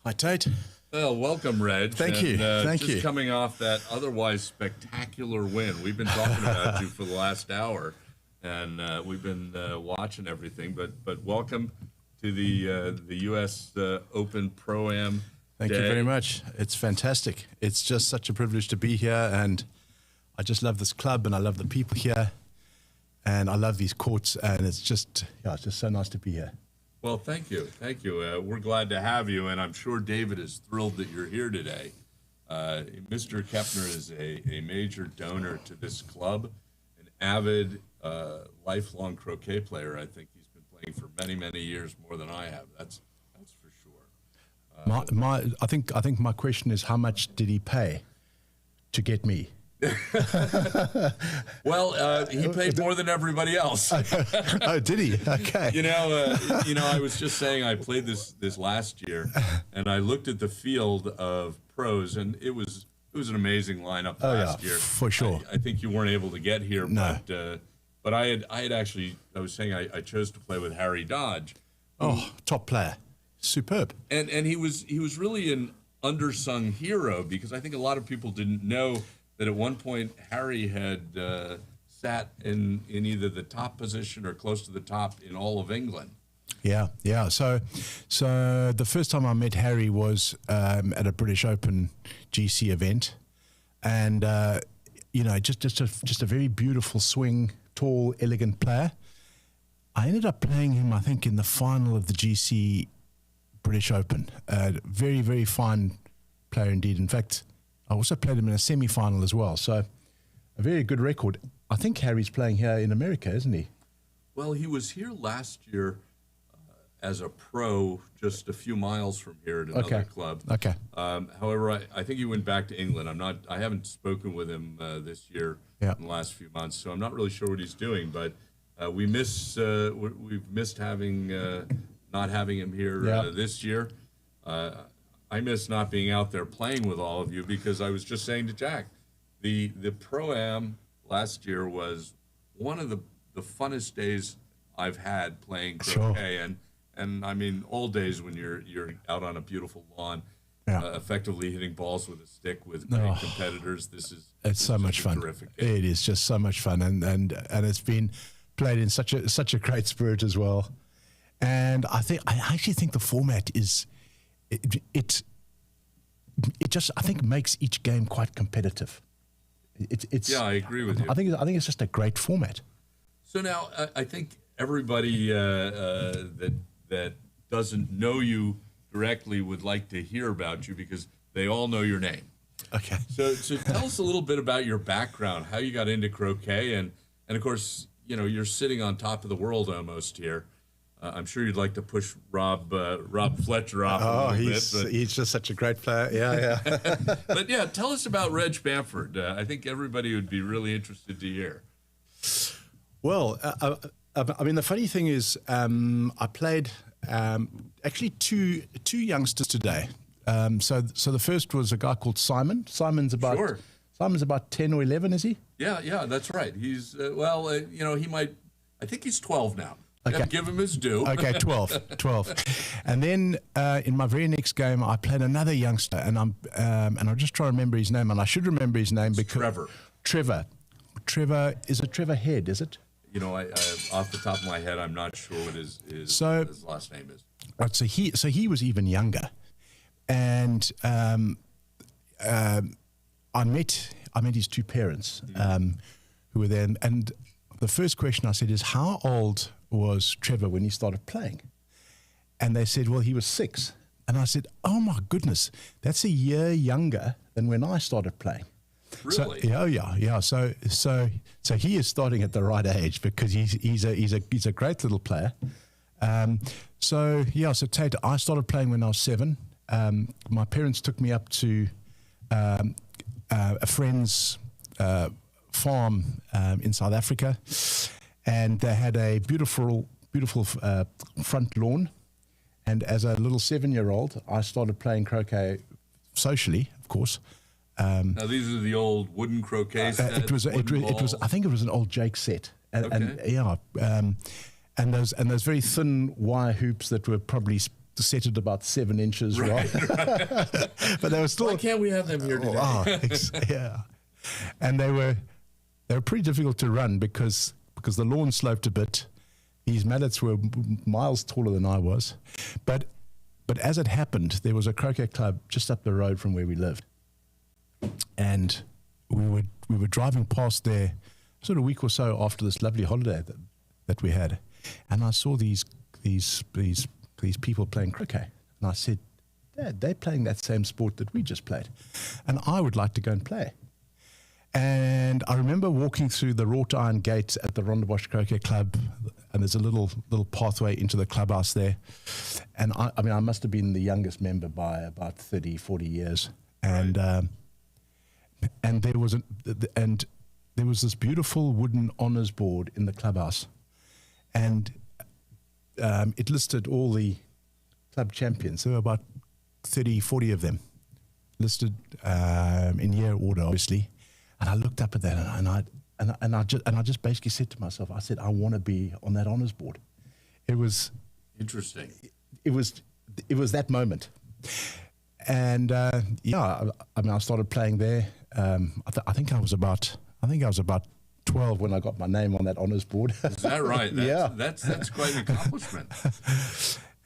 Hi, Tate. Well, welcome, Reg. Thank you. Thank just you. Coming off that otherwise spectacular win. We've been talking about you for the last hour, and we've been watching everything. But welcome to the U.S. Open Pro-Am. Thank you very much. It's fantastic. It's just such a privilege to be here, and I just love this club, and I love the people here, and I love these courts, and it's just so nice to be here. Well, thank you. Thank you. We're glad to have you, and I'm sure David is thrilled that you're here today. Mr. Kepner is a major donor to this club, an avid, lifelong croquet player. I think he's been playing for many, many years, more than I have. That's for sure. I think my question is, how much did he pay to get me? Well, he paid more than everybody else. Oh, did he? Okay. I was just saying I played this last year, and I looked at the field of pros, and it was an amazing lineup last year. For sure. I think you weren't able to get here, no. But I had actually, I was saying I chose to play with Harry Dodge. Oh, top player. superb. And he was really an undersung hero, because I think a lot of people didn't know that at one point Harry had sat in either the top position or close to the top in all of England. Yeah. So the first time I met Harry was at a British Open GC event, and just a very beautiful swing, tall, elegant player. I ended up playing him, I think, in the final of the GC British Open. Very, very fine player indeed. In fact, I also played him in a semi-final as well. So a very good record. I think Harry's playing here in America, isn't he? Well, he was here last year as a pro, just a few miles from here at another club. Okay. However, I think he went back to England. I haven't spoken with him this year in the last few months, so I'm not really sure what he's doing. But we've missed having not having him here this year. I miss not being out there playing with all of you, because I was just saying to Jack, the ProAm last year was one of the funnest days I've had playing croquet. Sure. And I mean, all days when you're out on a beautiful lawn, effectively hitting balls with a stick with great competitors. It's so much fun. Terrific game. It is just so much fun, and it's been played in such a great spirit as well. And I actually think the format is it just, I think, makes each game quite competitive. It's I agree with you. I think it's just a great format. So now I think everybody that doesn't know you directly would like to hear about you, because they all know your name. Okay. So tell us a little bit about your background, how you got into croquet, and of course, you're sitting on top of the world almost here. I'm sure you'd like to push Rob Fletcher off a little bit. But he's just such a great player. Yeah. But yeah, tell us about Reg Bamford. I think everybody would be really interested to hear. Well, I mean, the funny thing is, I played actually two youngsters today. So the first was a guy called Simon. Simon's about 10 or 11, is he? Yeah, that's right. He's he might. I think he's 12 now. Okay. Give him his due. Okay, 12. And then in my very next game, I played another youngster, and I'm just trying to remember his name, and I should remember his name because Trevor. Is it Trevor Head? Is it? I off the top of my head, I'm not sure what his last name is. Right, so he was even younger, and I met his two parents who were there, and the first question I said is, how old was Trevor when he started playing? And they said, well, he was 6. And I said, oh my goodness, that's a year younger than when I started playing. Really? So, yeah. So he is starting at the right age, because he's a great little player. So Tate, I started playing when I was 7. My parents took me up to a friend's farm in South Africa, and they had a beautiful front lawn. And as a little 7-year-old, I started playing croquet socially, of course. Now these are the old wooden croquet sets. It was. I think it was an old Jake set, and those very thin wire hoops that were probably set at about 7 inches, right? But they were still. Why can't we have them here today? Yeah, and they were pretty difficult to run because the lawn sloped a bit. These mallets were miles taller than I was, but as it happened, there was a croquet club just up the road from where we lived. And we were driving past there sort of a week or so after this lovely holiday that we had, and I saw these people playing croquet, and I said, Dad, they're playing that same sport that we just played, and I would like to go and play. And I remember walking through the wrought iron gate at the Rondebosch Croquet Club, and there's a little pathway into the clubhouse there, and I mean I must have been the youngest member by about 30, 40 years, and and there was this beautiful wooden honors board in the clubhouse, and it listed all the club champions. There were about 30, 40 of them listed in year order, obviously. And I looked up at that, and I just basically said to myself, I said, I want to be on that honors board. It was interesting. It was it was that moment. And yeah, I mean, I started playing there. I think I was about 12 when I got my name on that honors board. Is that right? Yeah, that's quite an accomplishment.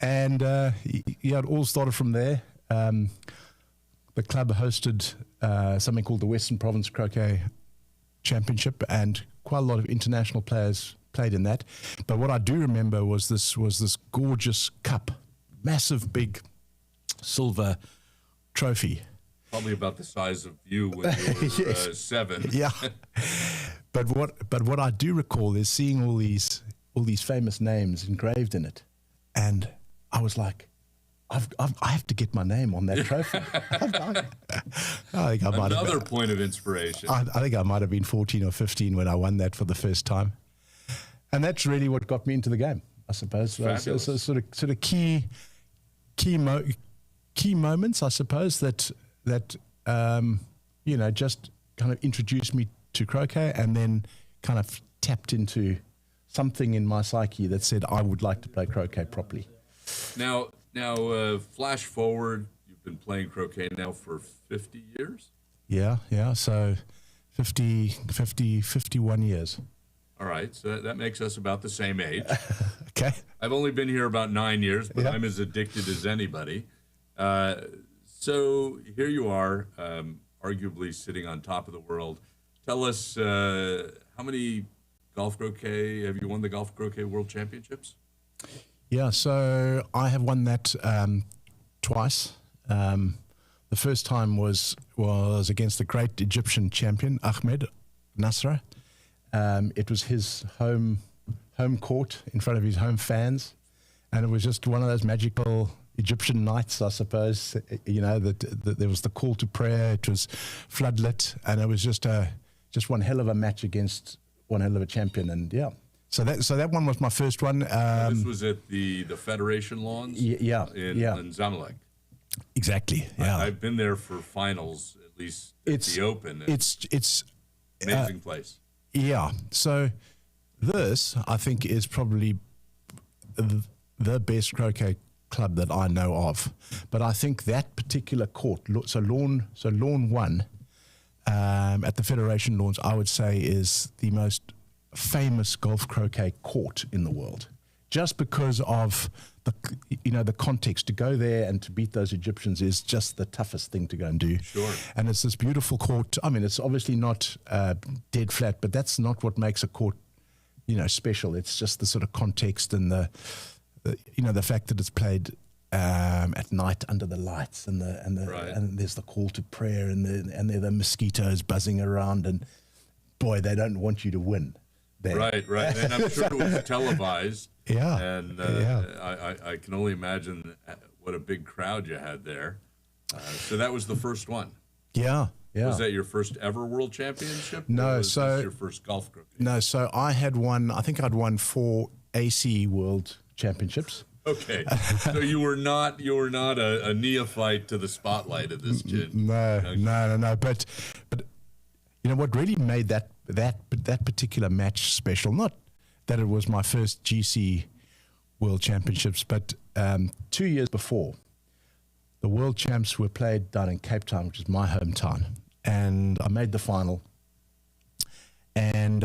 And yeah, it all started from there. The club hosted something called the Western Province Croquet Championship, and quite a lot of international players played in that. But what I do remember was this gorgeous cup, massive, big silver trophy. Probably about the size of you when you were 7. Yeah. But what I do recall is seeing all these famous names engraved in it, and I was like, I have to get my name on that trophy. I think I might Another point of inspiration. I think I might have been 14 or 15 when I won that for the first time, and that's really what got me into the game, I suppose. So sort of key moments, I suppose, that you know, just kind of introduced me to croquet, and then kind of tapped into something in my psyche that said I would like to play croquet properly. Now, flash forward, you've been playing croquet now for 50 years? Yeah, so 51 years. All right, so that makes us about the same age. Okay. I've only been here about 9 years, but I'm as addicted as anybody. So here you are, arguably sitting on top of the world. Tell us, how many golf croquet, have you won the Golf Croquet World Championships? Yeah, so I have won that twice. The first time was against the great Egyptian champion, Ahmed Nasra. It was his home court in front of his home fans, and it was just one of those magical Egyptian nights, I suppose. You know, that there was the call to prayer, it was floodlit, and it was just one hell of a match against one hell of a champion, and yeah. So that one was my first one. This was at the Federation Lawns? In Zamalek. Exactly, yeah. I've been there for finals, at least at the Open. It's amazing place. Yeah, so this, I think, is probably the best croquet club that I know of. But I think that particular court, so Lawn 1 at the Federation Lawns, I would say is the most famous golf croquet court in the world, just because of the context. To go there and to beat those Egyptians is just the toughest thing to go and do. Sure. And it's this beautiful court. I mean, it's obviously not dead flat, but that's not what makes a court, special. It's just the sort of context and the fact that it's played at night under the lights, and there's the call to prayer, and there are the mosquitoes buzzing around, and boy, they don't want you to win. Right. And I'm sure it was televised. Yeah. And I can only imagine what a big crowd you had there. So that was the first one. Yeah. Was that your first ever world championship? No, or was this your first golf croquet? No, so I think I'd won 4 AC World Championships. Okay, so you were not a neophyte to the spotlight of this kid. No. But what really made that particular match special, not that it was my first GC World Championships, but 2 years before, the World Champs were played down in Cape Town, which is my hometown, and I made the final, and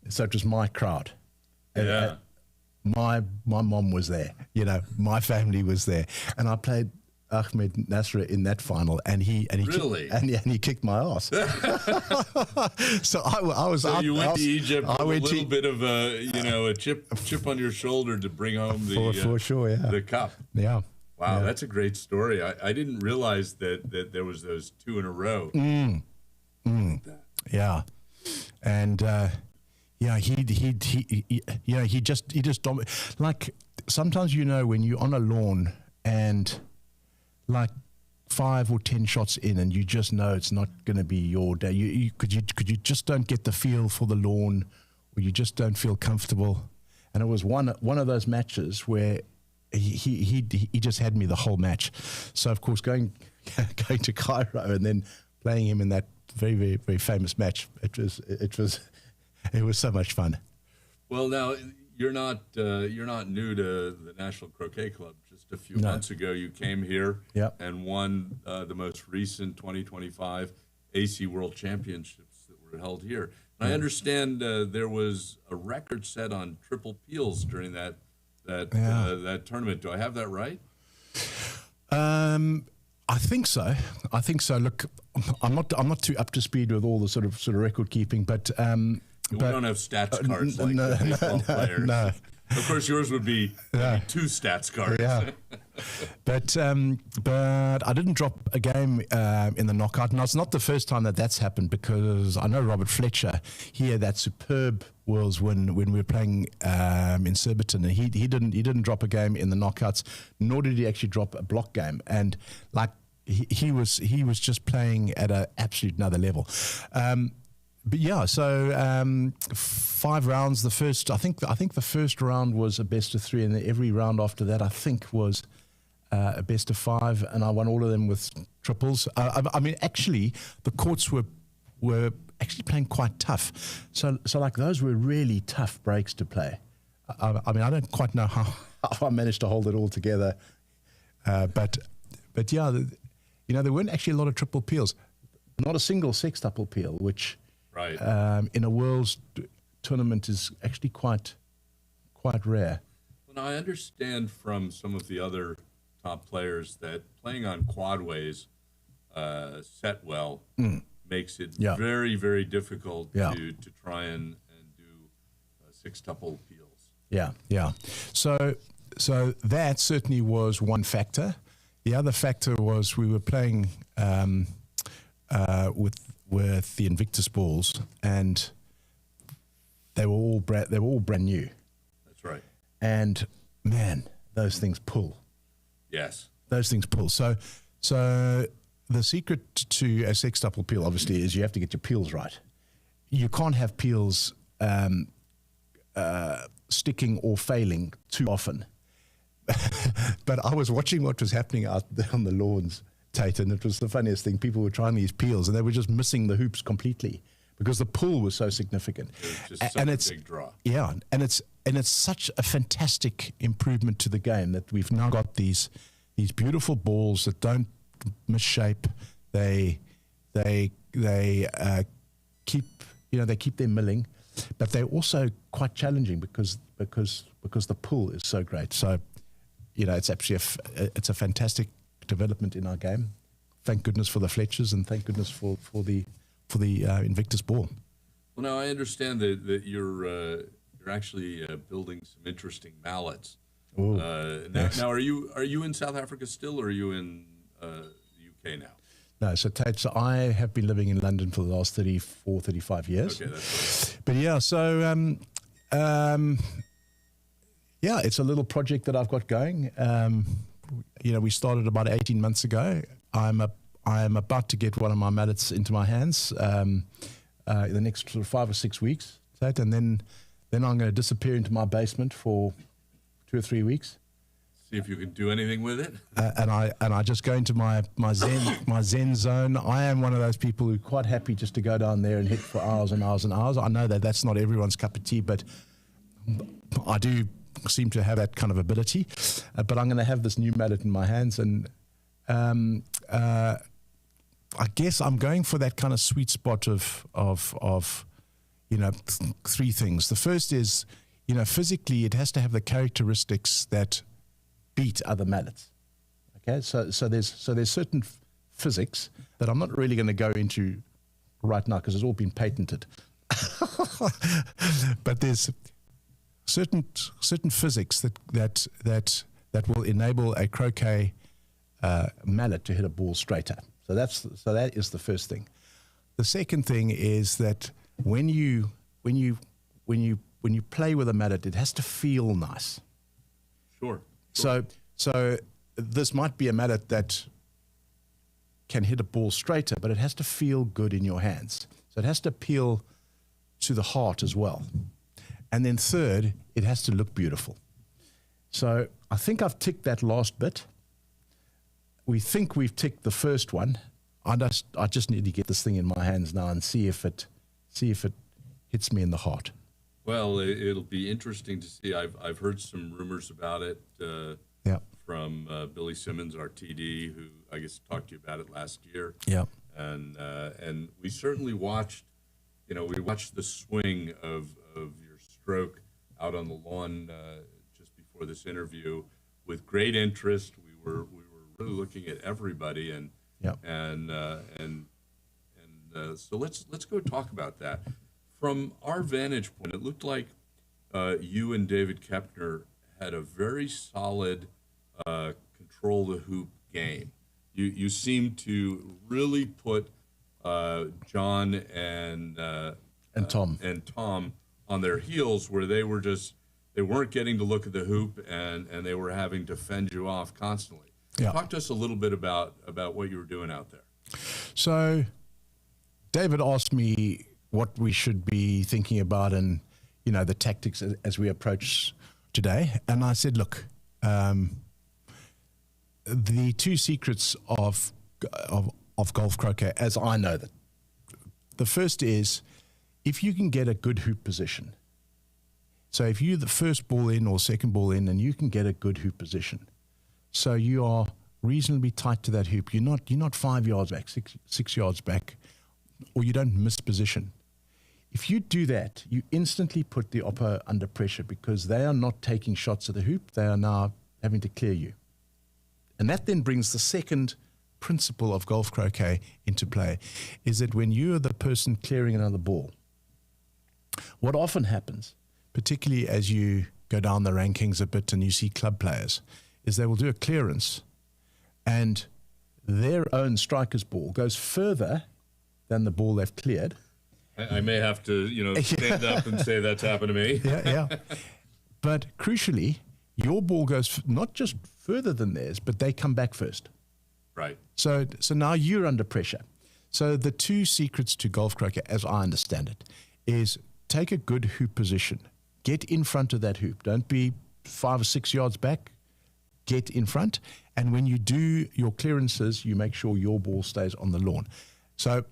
so it was my crowd. Yeah. My mom was there, my family was there, and I played Ahmed Nasra in that final, and he really? and he kicked my ass. So I was. So you went to Egypt with a little bit of a chip on your shoulder to bring home for sure, yeah, the cup. Yeah. Wow, yeah. That's a great story. I didn't realize that there was those 2 in a row. Yeah, and he just like sometimes when you're on a lawn and like 5 or 10 shots in, and you just know it's not going to be your day. You just don't get the feel for the lawn, or you just don't feel comfortable. And it was one of those matches where he just had me the whole match. So of course going to Cairo and then playing him in that very, very, very famous match, it was so much fun. Well, now you're not new to the National Croquet Club. Just a few months ago, you came here and won the most recent 2025 AC World Championships that were held here. And I understand there was a record set on triple peels during that tournament. Do I have that right? I think so. Look, I'm not too up to speed with all the sort of record keeping, but we don't have stats cards like baseball players. No. Of course, yours would be maybe 2 stats cards. Yeah. But I didn't drop a game in the knockout, and it's not the first time that's happened, because I know Robert Fletcher. He had that superb Worlds win when we were playing in Surbiton, and he didn't drop a game in the knockouts, nor did he actually drop a block game, and like he was just playing at an absolute another level. But yeah, so 5 rounds. I think the first round was a best of 3, and every round after that, I think, was a best of 5, and I won all of them with triples. I mean, actually, the courts were actually playing quite tough. So like those were really tough breaks to play. I mean, I don't quite know how I managed to hold it all together, but yeah, there weren't actually a lot of triple peels, not a single sextuple peel, which. Right. In a Worlds tournament is actually quite rare. Well, now I understand from some of the other top players that playing on quadways set well makes it very, very difficult to try and do sextuple peels. Yeah. So that certainly was one factor. The other factor was we were playing with the Invictus balls, and they were all brand new. That's right. And man, those things pull. Yes. Those things pull. So the secret to a sextuple peel, obviously, is you have to get your peels right. You can't have peels sticking or failing too often. But I was watching what was happening out there on the lawns, Tate, and it was the funniest thing. People were trying these peels, and they were just missing the hoops completely because the pull was so significant. Just such a big draw. Yeah, and it's such a fantastic improvement to the game that we've now got these beautiful balls that don't misshape. They keep their milling, but they're also quite challenging because the pull is so great. So, it's actually it's a fantastic development in our game. Thank goodness for the Fletchers, and thank goodness for the Invictus ball. Well, now I understand that you're actually building some interesting mallets. Now, are you in South Africa still, or are you in the UK now? No, so Tate, I have been living in London for the last 35 years. Okay, that's right. But yeah, so it's a little project that I've got going. We started about 18 months ago. I am about to get one of my mallets into my hands in the next sort of 5 or 6 weeks, and then I'm going to disappear into my basement for 2 or 3 weeks. See if you can do anything with it. And I just go into my zen zone. I am one of those people who are quite happy just to go down there and hit for hours and hours and hours. I know that that's not everyone's cup of tea, but I do seem to have that kind of ability. But I'm going to have this new mallet in my hands, and I guess I'm going for that kind of sweet spot of 3 things. The first is, physically it has to have the characteristics that beat other mallets. Okay, so there's certain physics that I'm not really going to go into right now because it's all been patented. But there's certain physics that will enable a croquet mallet to hit a ball straighter. So that is the first thing. The second thing is that when you play with a mallet, it has to feel nice. Sure. So this might be a mallet that can hit a ball straighter, but it has to feel good in your hands. So it has to appeal to the heart as well. And then third, it has to look beautiful. So I think I've ticked that last bit. We think we've ticked the first one. I just need to get this thing in my hands now and see if it hits me in the heart. Well, it'll be interesting to see. I've heard some rumors about it from Billy Simmons, our TD, who I guess talked to you about it last year. Yeah. And we certainly watched, we watched the swing of your stroke out on the lawn just before this interview with great interest. We were really looking at everybody, and so let's go talk about that. From our vantage point, it looked like you and David Kepner had a very solid control the hoop game. You seemed to really put John and Tom on their heels, where they weren't getting to look at the hoop, and they were having to fend you off constantly. Yeah. Talk to us a little bit about what you were doing out there. So David asked me what we should be thinking about and, the tactics as we approach today. And I said, look, the two secrets of golf croquet, as I know that, the first is if you can get a good hoop position. So if you're the first ball in or second ball in, and you can get a good hoop position, so you are reasonably tight to that hoop. You're not 5 yards back, six yards back, or you don't miss position. If you do that, you instantly put the oppo under pressure, because they are not taking shots at the hoop. They are now having to clear you. And that then brings the second principle of golf croquet into play, is that when you are the person clearing another ball, what often happens, particularly as you go down the rankings a bit and you see club players, is they will do a clearance and their own striker's ball goes further than the ball they've cleared. I may have to, stand up and say that's happened to me. Yeah. But crucially, your ball goes not just further than theirs, but they come back first. Right. So now you're under pressure. So the two secrets to golf croquet, as I understand it, is take a good hoop position. Get in front of that hoop. Don't be 5 or 6 yards back. Get in front. And when you do your clearances, you make sure your ball stays on the lawn. So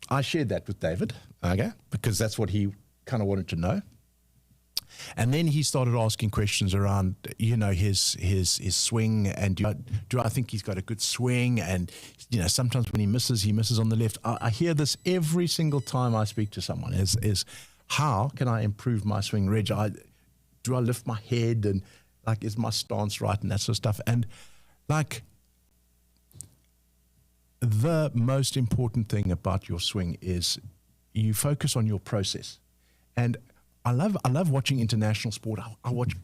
I shared that with David, okay, because that's what he kind of wanted to know. And then he started asking questions around, his swing, and do I think he's got a good swing? And, sometimes when he misses on the left. I hear this every single time I speak to someone is how can I improve my swing, Reg? Do I lift my head, and is my stance right, and that sort of stuff. And the most important thing about your swing is you focus on your process. And I love watching international sport. I watch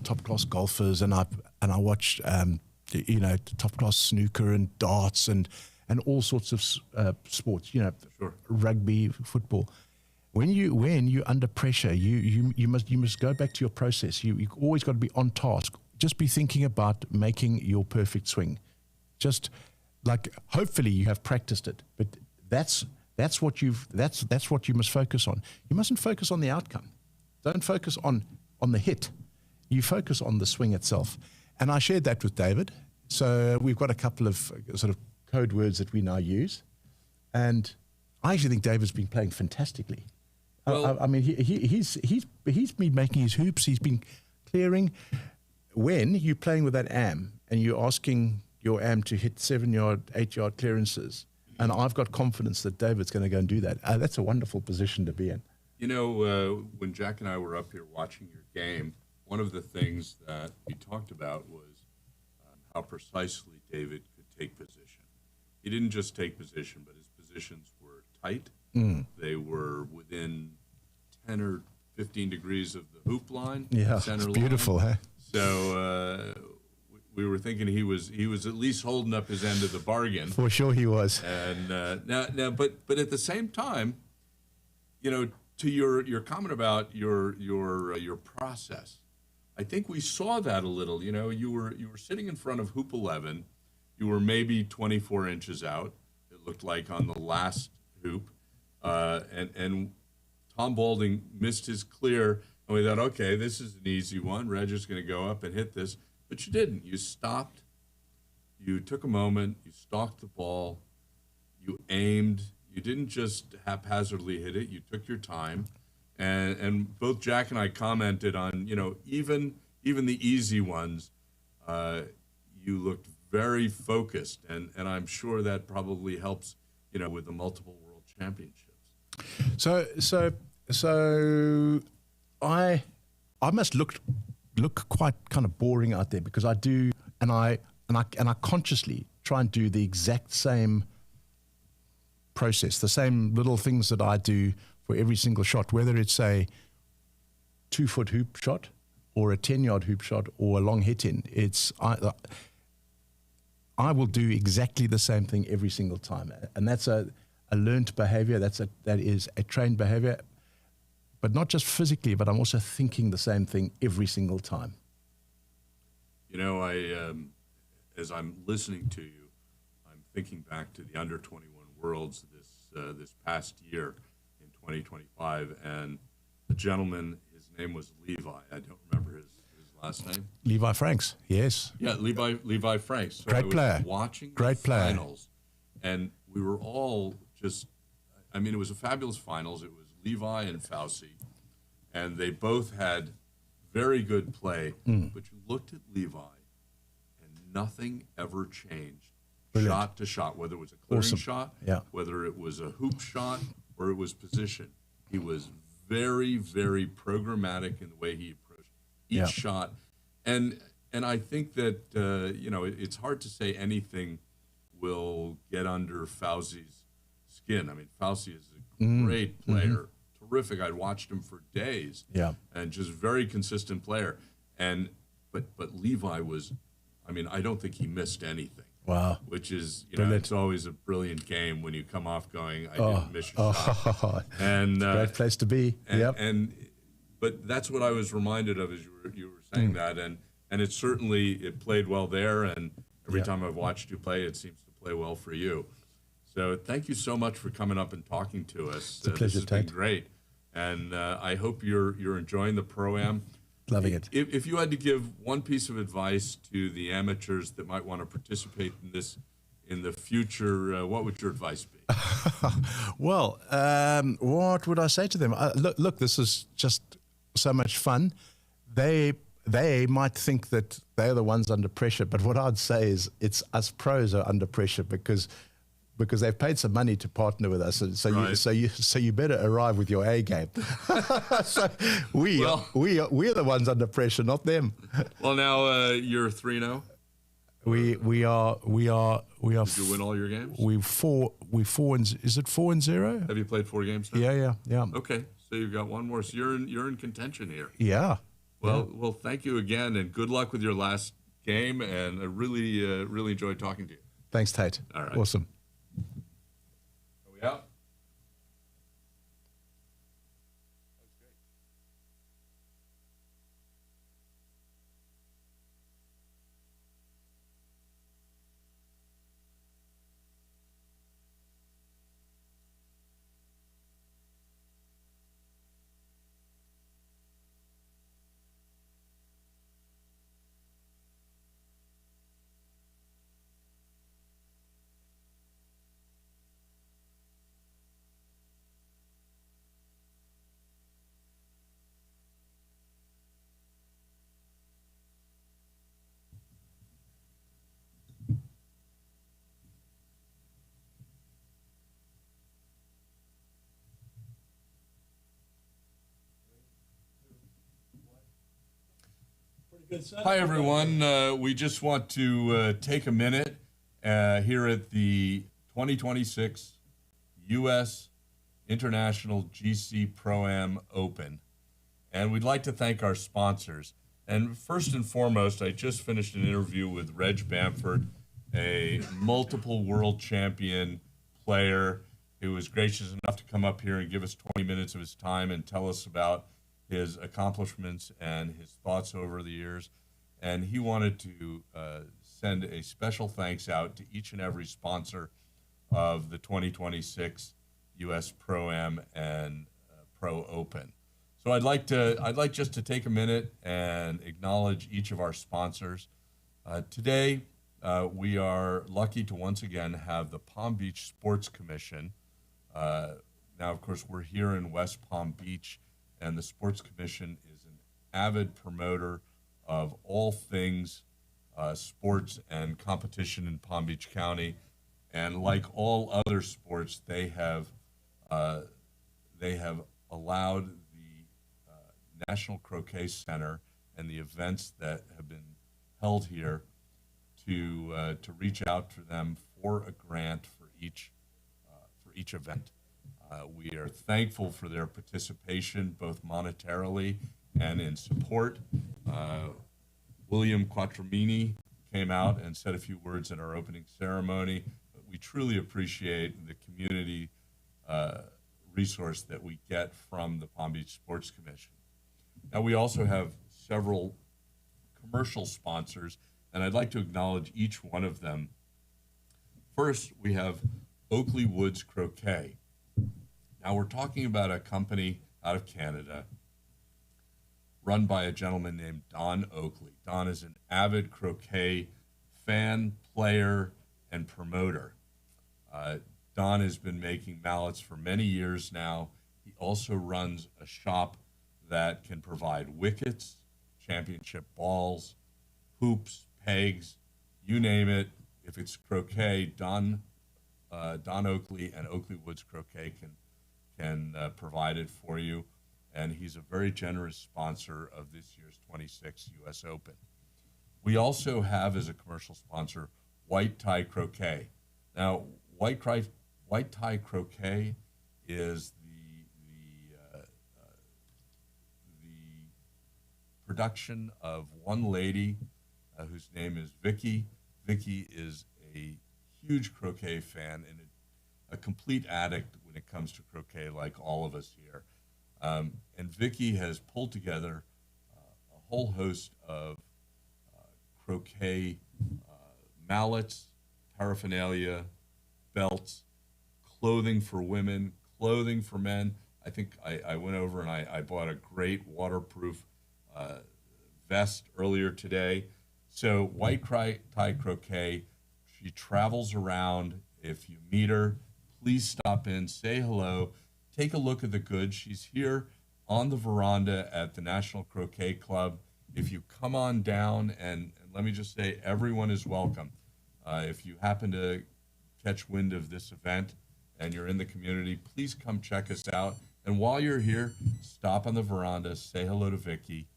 top class golfers, and I watch top class snooker and darts and all sorts of sports. Sure. Rugby, football. When you're under pressure, you must go back to your process. You always got to be on task. Just be thinking about making your perfect swing. Just hopefully you have practiced it, but that's what you must focus on. You mustn't focus on the outcome. Don't focus on the hit. You focus on the swing itself. And I shared that with David. So we've got a couple of sort of code words that we now use, and I actually think David's been playing fantastically. Well, I mean, he's been making his hoops. He's been clearing. When you're playing with that am and you're asking your am to hit 7-yard, 8-yard clearances, and I've got confidence that David's going to go and do that. That's a wonderful position to be in. When Jack and I were up here watching your game, one of the things that we talked about was how precisely David could take position. He didn't just take position, but his positions were tight. They were within 10 or 15 degrees of the hoop line. Yeah, center it's beautiful, line. Huh? So we were thinking he was at least holding up his end of the bargain. For sure he was. And now, but at the same time, to your comment about your process, I think we saw that a little. You were sitting in front of hoop 11. You were maybe 24 inches out. It looked like on the last hoop, and Tom Balding missed his clear, and we thought, okay, this is an easy one. Reggie's going to go up and hit this, but you didn't. You stopped. You took a moment. You stalked the ball. You aimed. You didn't just haphazardly hit it. You took your time, And both Jack and I commented on, even the easy ones, you looked very focused, and I'm sure that probably helps, with the multiple world championships. So I must look quite kind of boring out there, because I do, and I consciously try and do the exact same process, the same little things that I do for every single shot, whether it's a 2-foot hoop shot or a 10-yard hoop shot or a long hit-in. I will do exactly the same thing every single time, and that's a learned behavior. That is a trained behavior, but not just physically, but I'm also thinking the same thing every single time. As I'm listening to you, I'm thinking back to the under 21 Worlds this past year in 2025, and the gentleman, his name was Levi. I don't remember his last name. Levi Franks, yes. Yeah, Levi Franks. So Great player. Watching Great the player. finals, and we were all just. I mean, it was a fabulous finals. It was Levi and Fauci, and they both had very good play. But you looked at Levi, and nothing ever changed. Brilliant. Shot to shot, whether it was a clearing Awesome. shot, Yeah. whether it was a hoop shot, or it was position. He was very, very programmatic in the way he approached each Yeah. shot. And I think that, it's hard to say anything will get under Fauci's skin. I mean, Fauci is a great player, terrific. I'd watched him for days. Yeah. And just very consistent player. But Levi was, I don't think he missed anything. Wow. Which is, Brilliant. it's always a brilliant game when you come off going, I didn't miss a shot. And great place to be. Yep. But that's what I was reminded of as you were saying that, and it played well there, and every time I've watched you play, it seems to play well for you. So thank you so much for coming up and talking to us. It's a pleasure, This has been Tate. great, and I hope you're enjoying the Pro-Am. Loving it. If you had to give one piece of advice to the amateurs that might want to participate in this in the future, what would your advice be? Well, what would I say to them? Look, this is just so much fun. They might think that they're the ones under pressure, but what I'd say is it's us pros are under pressure because they've paid some money to partner with us, and so you better arrive with your A game. So we're the ones under pressure, not them. Well, now you're 3-0. We are. Did you win all your games? Is it 4-0? Have you played 4 games now? Yeah. Okay, so you've got one more. So you're in contention here. Yeah. Well, thank you again, and good luck with your last game. And I really enjoyed talking to you. Thanks, Tate. All right. Awesome. Are we out? Hi, everyone. We just want to take a minute here at the 2026 U.S. International GC Pro-Am Open. And we'd like to thank our sponsors. And first and foremost, I just finished an interview with Reg Bamford, a multiple world champion player who was gracious enough to come up here and give us 20 minutes of his time and tell us about his accomplishments and his thoughts over the years. And he wanted to send a special thanks out to each and every sponsor of the 2026 U.S. Pro-Am and Pro Open. So I'd like just to take a minute and acknowledge each of our sponsors. Today, we are lucky to once again have the Palm Beach Sports Commission. Now, of course, we're here in West Palm Beach, and the Sports Commission is an avid promoter of all things sports and competition in Palm Beach County. And like all other sports, they have allowed the National Croquet Center and the events that have been held here to reach out to them for a grant for each event. We are thankful for their participation, both monetarily and in support. William Quattramini came out and said a few words in our opening ceremony. But we truly appreciate the community resource that we get from the Palm Beach Sports Commission. Now, we also have several commercial sponsors, and I'd like to acknowledge each one of them. First, we have Oakley Woods Croquet. Now, we're talking about a company out of Canada run by a gentleman named Don Oakley. Don is an avid croquet fan, player, and promoter. Don has been making mallets for many years now. He also runs a shop that can provide wickets, championship balls, hoops, pegs, you name it. If it's croquet, Don Oakley and Oakley Woods Croquet can provide it for you. And he's a very generous sponsor of this year's 26 U.S. Open. We also have as a commercial sponsor White Tie Croquet. Now, White Tie Croquet is the production of one lady whose name is Vicky. Vicky is a huge croquet fan and a complete addict when it comes to croquet, like all of us here. And Vicky has pulled together a whole host of croquet mallets, paraphernalia, belts, clothing for women, clothing for men. I think I went over and I bought a great waterproof vest earlier today. So White Tie Croquet, she travels around. If you meet her, please stop in, say hello, take a look at the goods. She's here on the veranda at the National Croquet Club. If you come on down, and let me just say, everyone is welcome. If you happen to catch wind of this event and you're in the community, please come check us out. And while you're here, stop on the veranda, say hello to Vicky.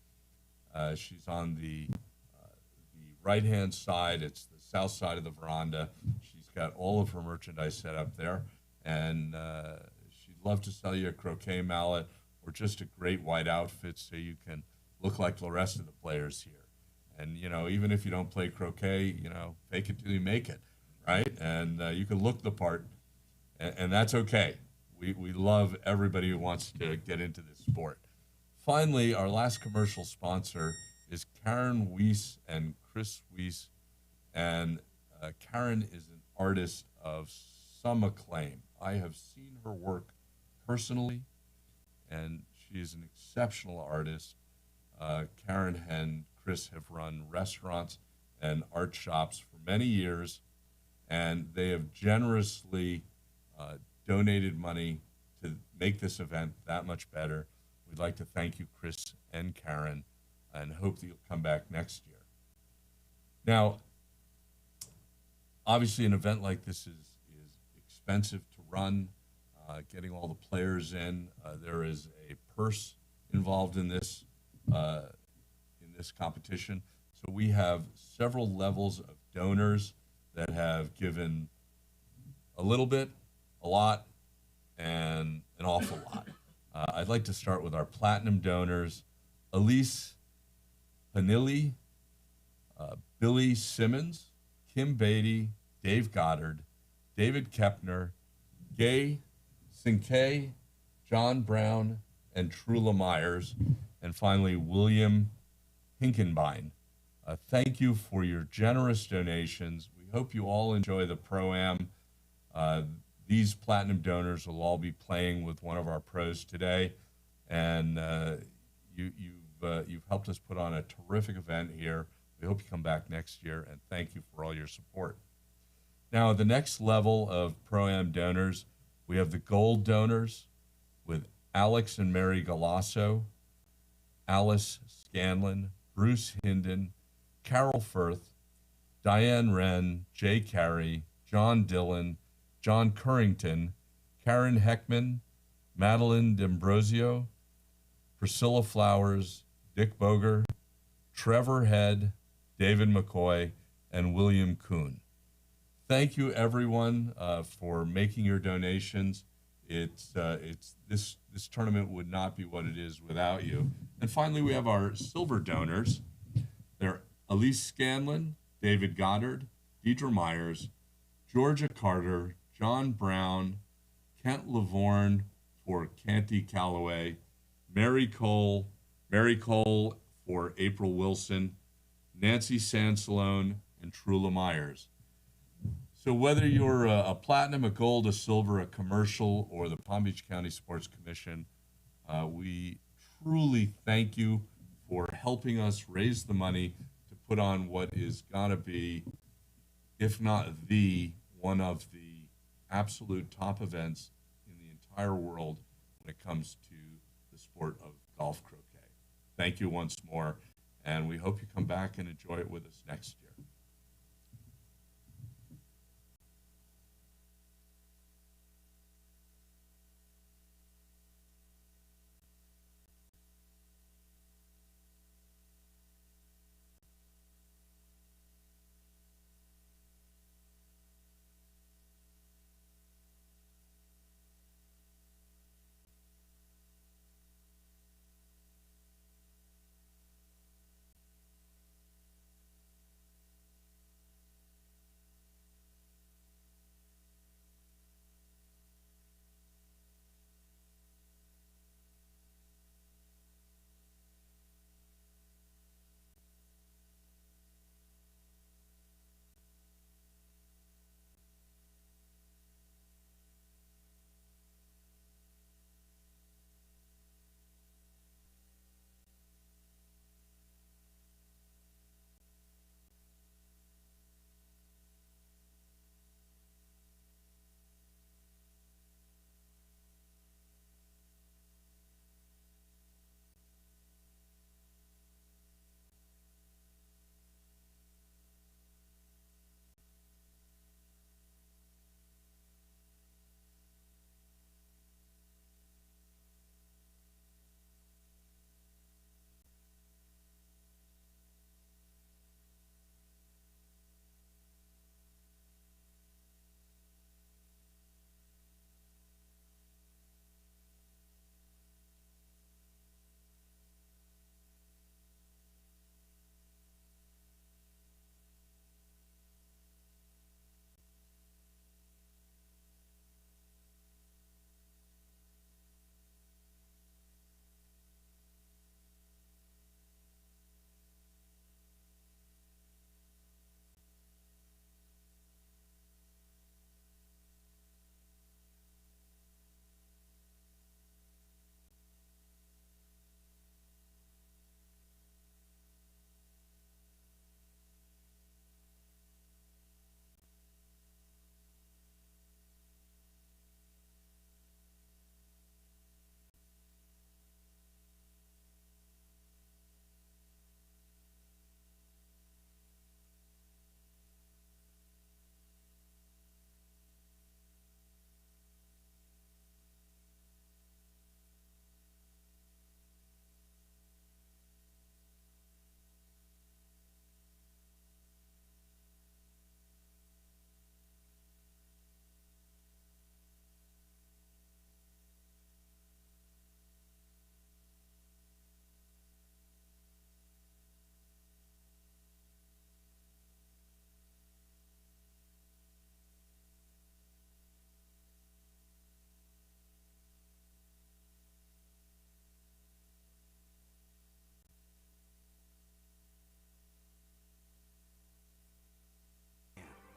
She's on the right-hand side. It's the south side of the veranda. She's got all of her merchandise set up there, and she'd love to sell you a croquet mallet or just a great white outfit so you can look like the rest of the players here. And, you know, even if you don't play croquet, you know, fake it till you make it, right? And you can look the part, and that's okay. We love everybody who wants to get into this sport. Finally, our last commercial sponsor is Karen Weiss and Chris Weiss. And Karen is an artist of some acclaim. I have seen her work personally, and she is an exceptional artist. Karen and Chris have run restaurants and art shops for many years, and they have generously donated money to make this event that much better. We'd like to thank you, Chris and Karen, and hope that you'll come back next year. Now, obviously, an event like this is expensive to run. Getting all the players in, there is a purse involved in this competition. So we have several levels of donors that have given a little bit, a lot, and an awful lot. I'd like to start with our platinum donors: Elise Panilli, Billy Simmons, Kim Beatty, Dave Goddard, David Kepner, Gay Sinkay, John Brown, and Trula Myers, and finally William Hinkenbein. Thank you for your generous donations. We hope you all enjoy the ProAm. These platinum donors will all be playing with one of our pros today, and you've helped us put on a terrific event here. We hope you come back next year, and thank you for all your support. Now, the next level of ProAm donors, we have the gold donors with Alex and Mary Galasso, Alice Scanlon, Bruce Hinden, Carol Firth, Diane Wren, Jay Carey, John Dillon, John Currington, Karen Heckman, Madeline D'Ambrosio, Priscilla Flowers, Dick Boger, Trevor Head, David McCoy, and William Kuhn. Thank you, everyone, for making your donations. This tournament would not be what it is without you. And finally, we have our silver donors. They're Elise Scanlon, David Goddard, Deidre Myers, Georgia Carter, John Brown, Kent Lavorne for Canty Calloway, Mary Cole for April Wilson, Nancy Sansalone, and Trula Myers. So whether you're a platinum, a gold, a silver, a commercial, or the Palm Beach County Sports Commission, we truly thank you for helping us raise the money to put on what is going to be, if not the, one of the absolute top events in the entire world when it comes to the sport of golf croquet. Thank you once more, and we hope you come back and enjoy it with us next year.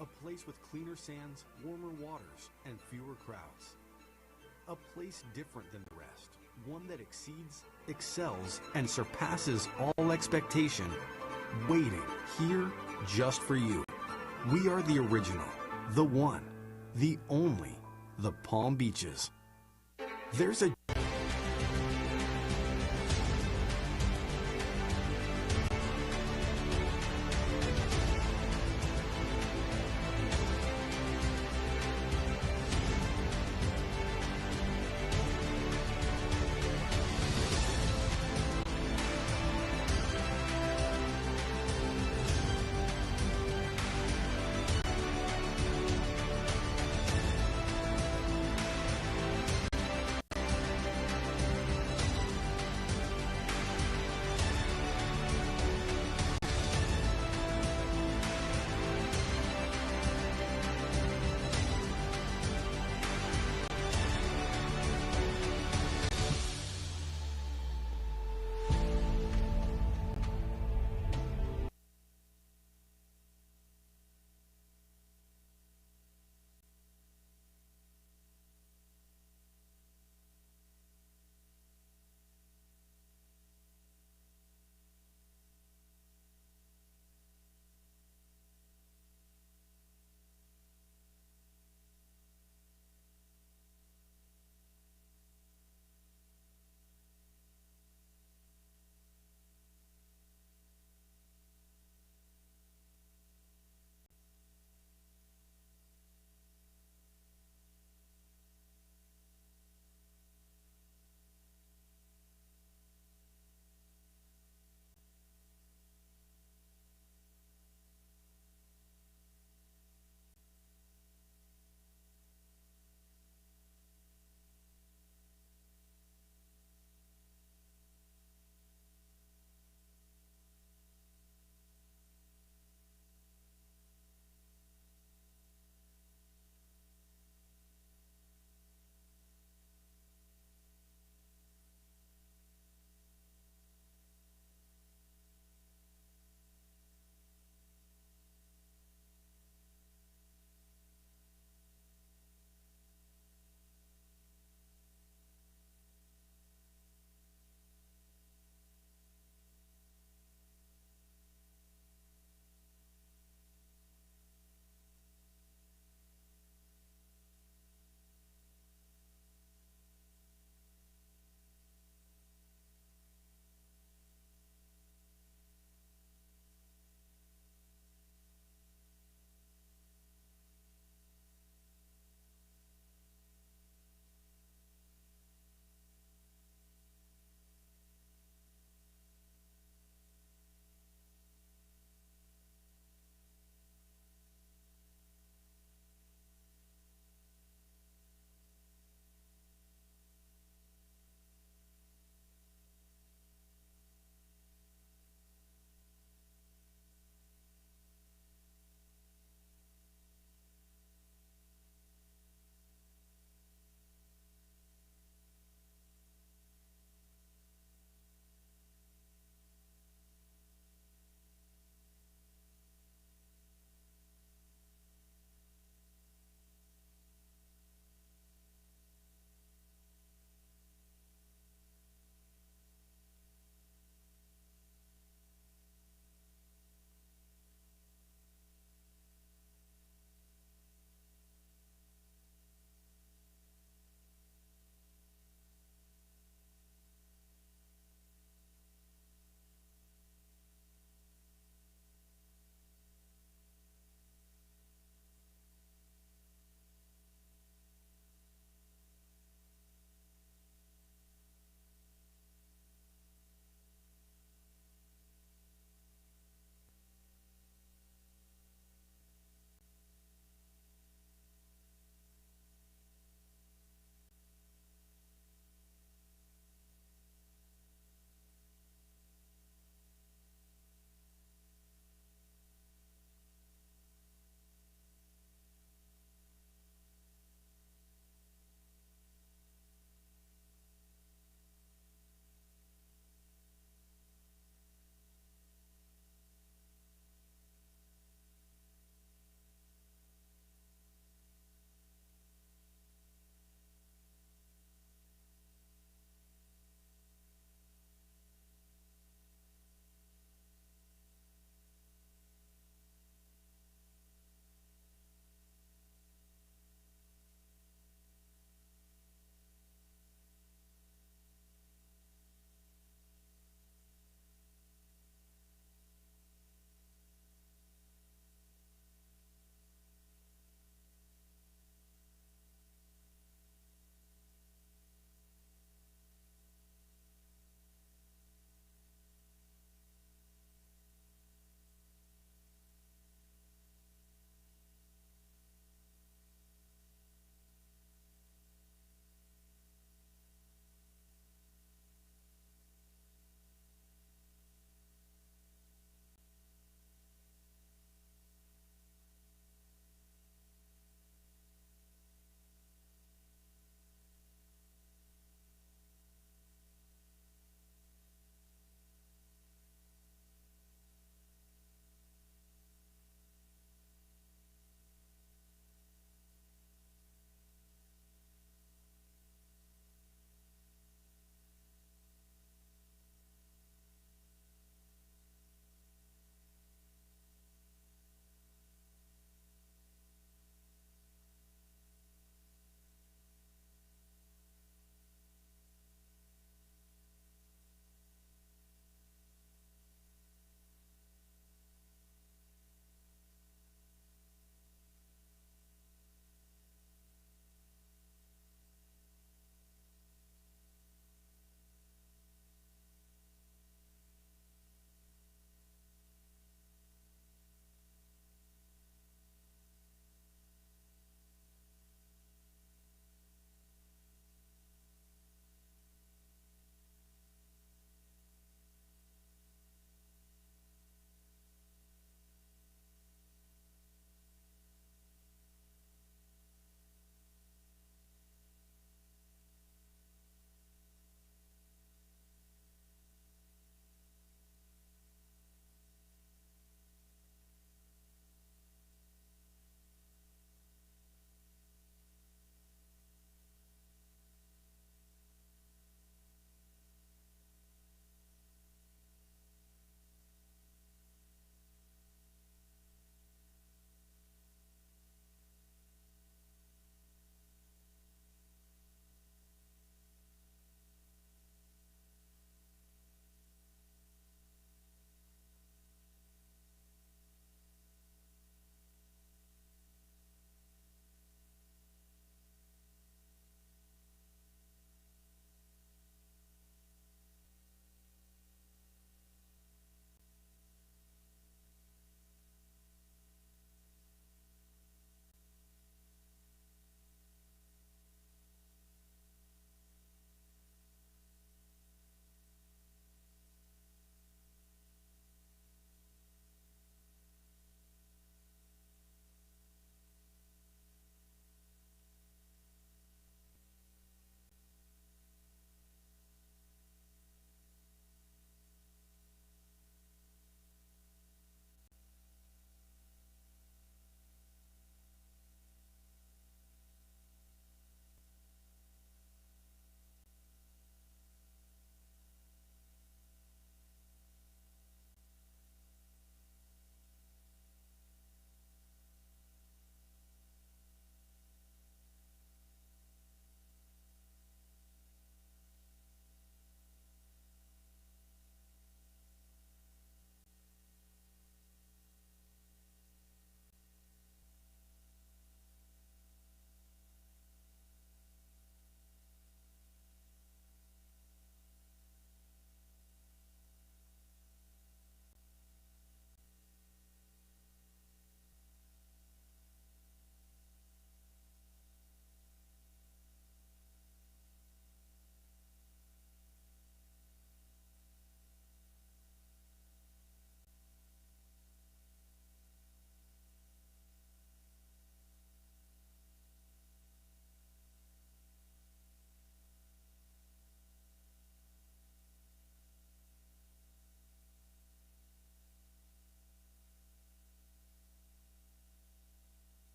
A place with cleaner sands, warmer waters, and fewer crowds. A place different than the rest. One that exceeds, excels, and surpasses all expectation. Waiting here just for you. We are the original, the one, the only, the Palm Beaches. There's a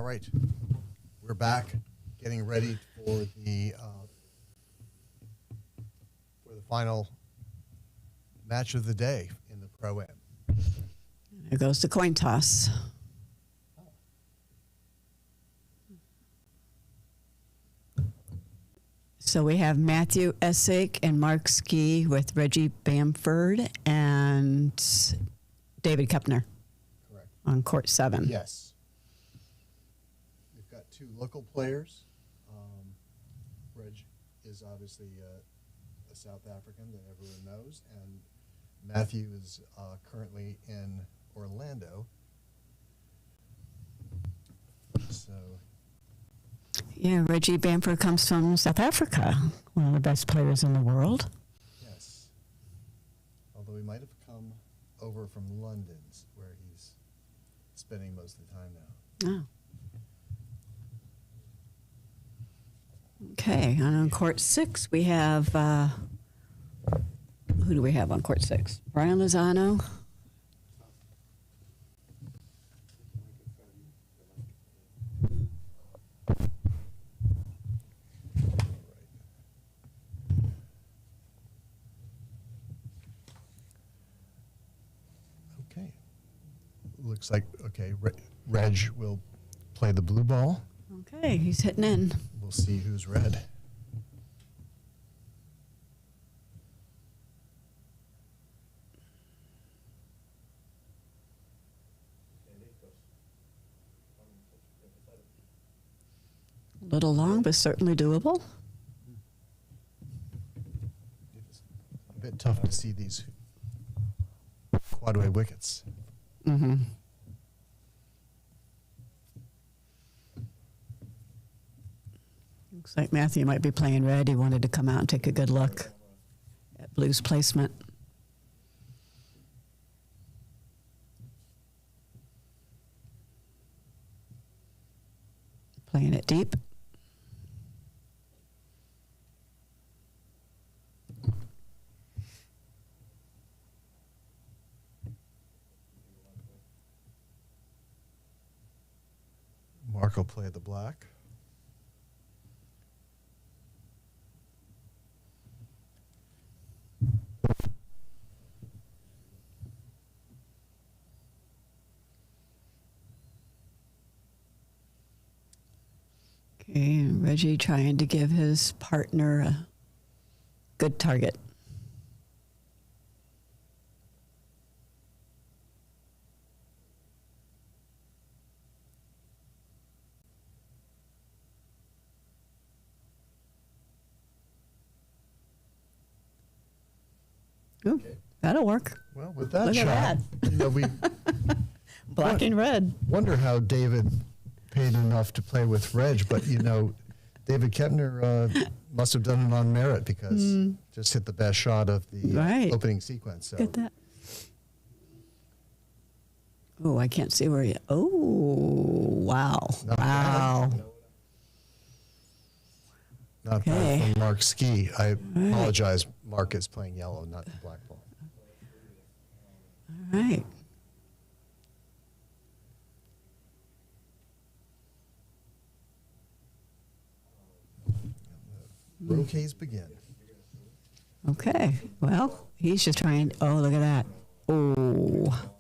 All right, we're back, getting ready for the final match of the day in the Pro-Am. There goes the coin toss. So we have Matthew Essig and Mark Ski with Reggie Bamford and David Kepner. Correct. On court 7. Yes. We've got 2 local players. Reg is obviously a South African that everyone knows, and Matthew is currently in Orlando. So. Yeah, Reggie Bamford comes from South Africa, one of the best players in the world. Yes. Although he might have come over from London, where he's spending most of the time now. Oh. Okay, and on court 6, we have, who do we have on court 6? Brian Lozano. Looks like, okay, Reg will play the blue ball. Okay, he's hitting in. We'll see who's red. A little long, but certainly doable. A bit tough to see these quadway wickets. Mm-hmm. Looks like Matthew might be playing red. He wanted to come out and take a good look at blue's placement. Playing it deep. Mark will play the black. Okay, Reggie trying to give his partner a good target. Ooh, that'll work. Well, with that Look shot, at that. you know, we Black and red. Wonder how David paid enough to play with Reg, but you know, David Kepner must have done it on merit because just hit the best shot of the opening sequence. So. Look at that. Oh, I can't see where you. Oh, wow. Not wow. Bad. Not bad from Mark Ski. I apologize. Mark is playing yellow, not the black ball. All right. Croquets begin. Okay. Well, he's just trying. Oh, look at that. Oh.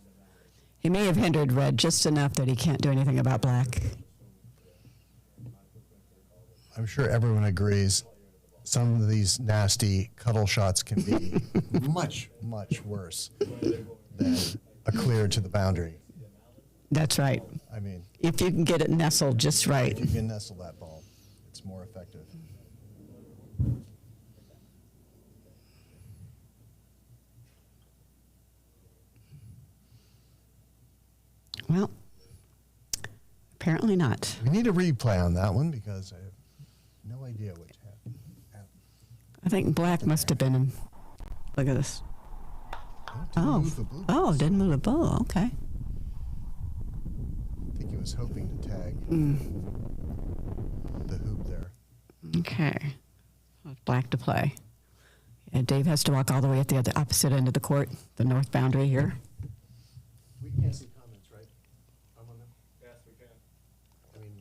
He may have hindered red just enough that he can't do anything about black. I'm sure everyone agrees some of these nasty cuddle shots can be much, much worse than a clear to the boundary. That's right. I mean, if you can get it nestled just right. If you can nestle that ball, it's more effective. Well, apparently not. We need a replay on that one because I have no idea what happened. I think black must have been in. Look at this. Oh, didn't move the ball. Okay. I think he was hoping to tag the hoop there. Okay. Black to play. And Dave has to walk all the way at the other opposite end of the court, the north boundary here. We can't see comments, right? I'm on them? Yes, we can. I mean,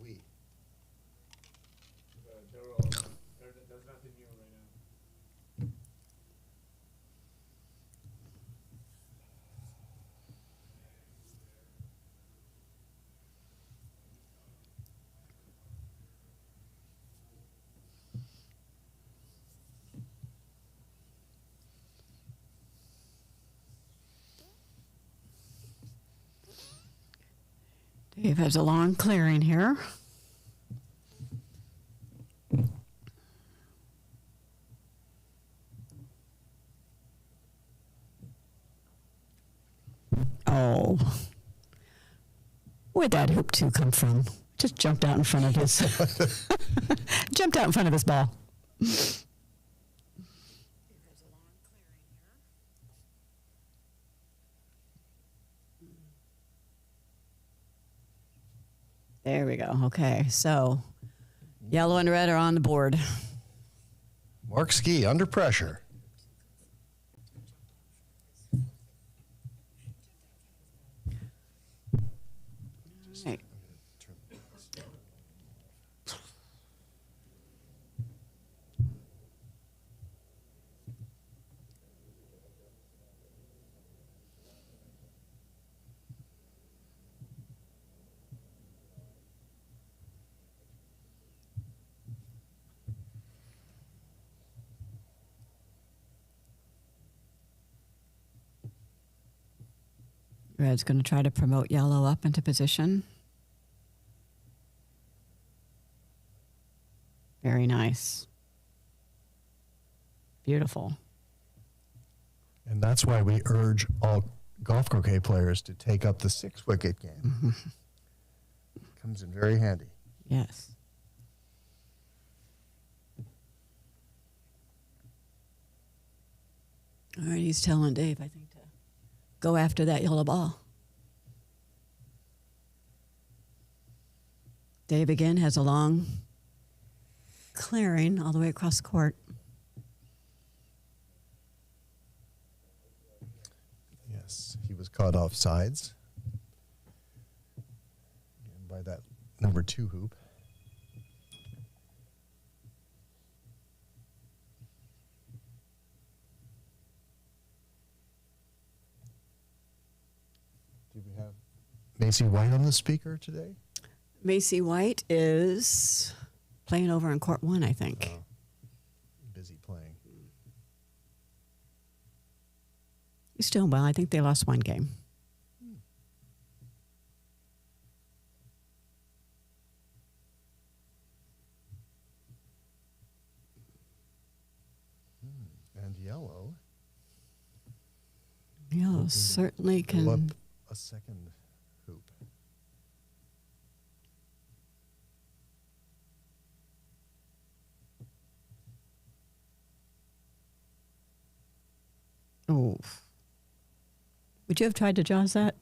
Dave has a long clearing here. Oh, where'd that hoop two come from? Just jumped out in front of his jumped out in front of his ball. There we go. Okay, so yellow and red are on the board. Mark Ski under pressure. Right. Red's going to try to promote yellow up into position. Very nice. Beautiful. And that's why we urge all golf croquet players to take up the 6-wicket game. Comes in very handy. Yes. All right, he's telling Dave, I think, to go after that yellow ball. Dave again has a long clearing all the way across the court. Yes, he was caught off sides by that number 2 hoop. Do we have Macy White on the speaker today? Macy White is playing over in court 1, I think. Busy playing. He's doing well. I think they lost 1 game. And yellow. Yellow certainly Pull up can. a second hoop. Oh. Would you have tried to jaws that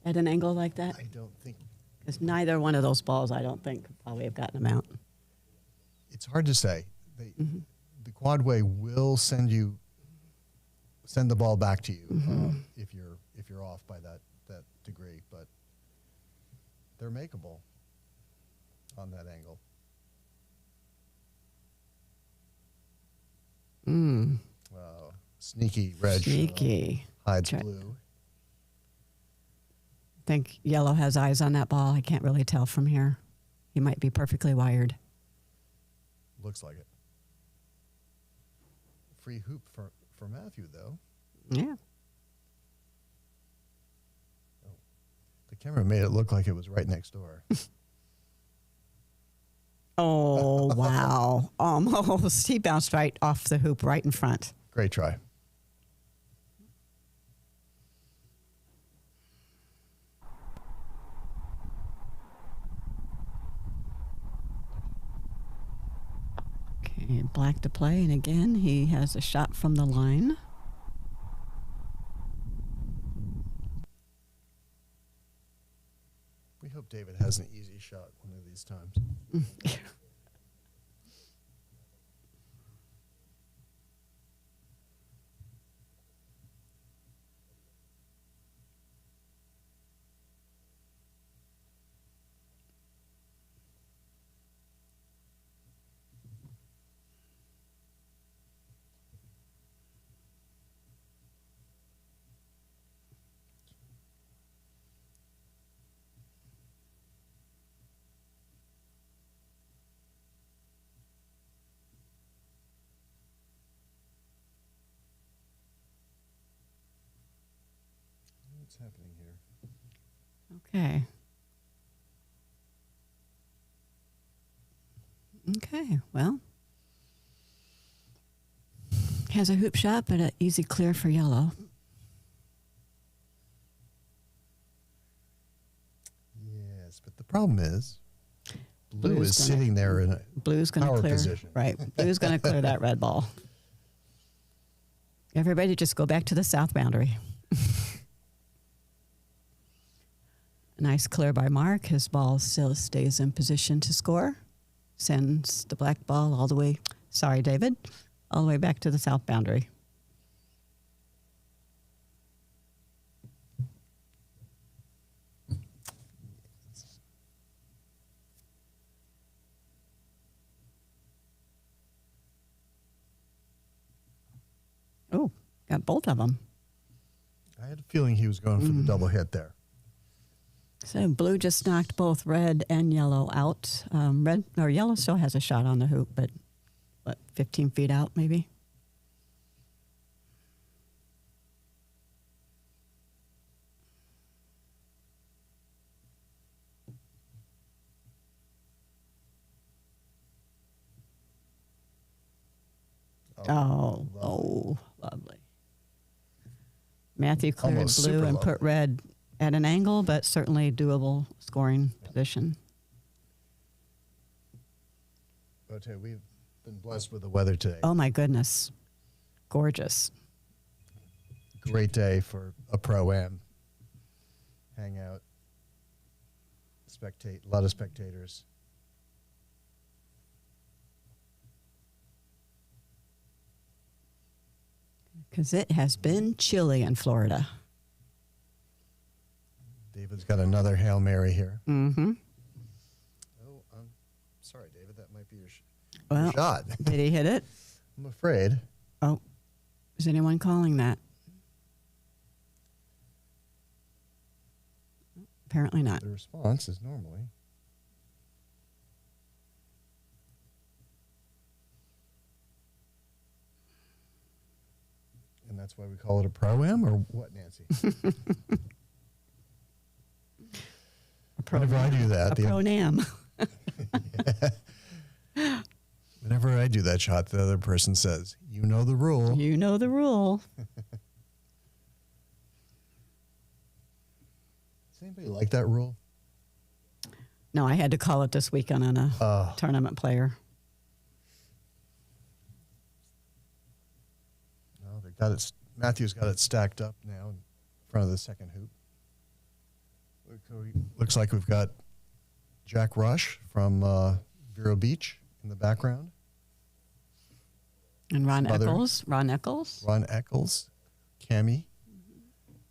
at an angle like that? I don't think. Because neither one of those balls, I don't think, could probably have gotten them out. It's hard to say. The quadway will send the ball back to you if you're off by that degree, but they're makeable on that angle. Wow, sneaky red. Sneaky. Hides blue. I think yellow has eyes on that ball. I can't really tell from here. He might be perfectly wired. Looks like it. Free hoop for Matthew, though. Yeah. Oh. The camera made it look like it was right next door. Oh, wow. Almost. He bounced right off the hoop right in front. Great try. Okay, black to play. And again, he has a shot from the line. We hope David has an easy shot one of these times. What's happening here? Okay. Okay, well. Has a hoop shot, but an easy clear for yellow. Yes, but the problem is, blue Blue's is gonna- sitting there in a Blue's going to power clear. position. Right. Blue's going to clear that red ball. Everybody just go back to the south boundary. Nice clear by Mark. His ball still stays in position to score. Sends the black ball all the way, sorry, David, all the way back to the south boundary. Oh, got both of them. I had a feeling he was going for the double hit there. So blue just knocked both red and yellow out. Red or yellow still has a shot on the hoop, but what, 15 feet out maybe? Oh, lovely. Matthew cleared Almost blue super and put red at an angle, but certainly doable scoring position. But we've been blessed with the weather today. Oh my goodness, gorgeous. Great day for a pro-am. Hangout. Spectate, a lot of spectators. Because it has been chilly in Florida. David's got another Hail Mary here. Mm-hmm. Oh, I'm sorry, David. That might be your, Well, your shot. Did he hit it? I'm afraid. Oh, is anyone calling that? Apparently not. The response is normally. And that's why we call it a pro-am, or what, Nancy? Whenever I do that, A pro-am. Whenever I do that shot, the other person says, "You know the rule." You know the rule. Does anybody like that rule? No, I had to call it this weekend on a tournament player. No, they got it. Matthew's got it stacked up now in front of the second hoop. Looks like we've got Jack Rush from Vero Beach in the background. And Ron Eccles. Ron Eccles, Cammie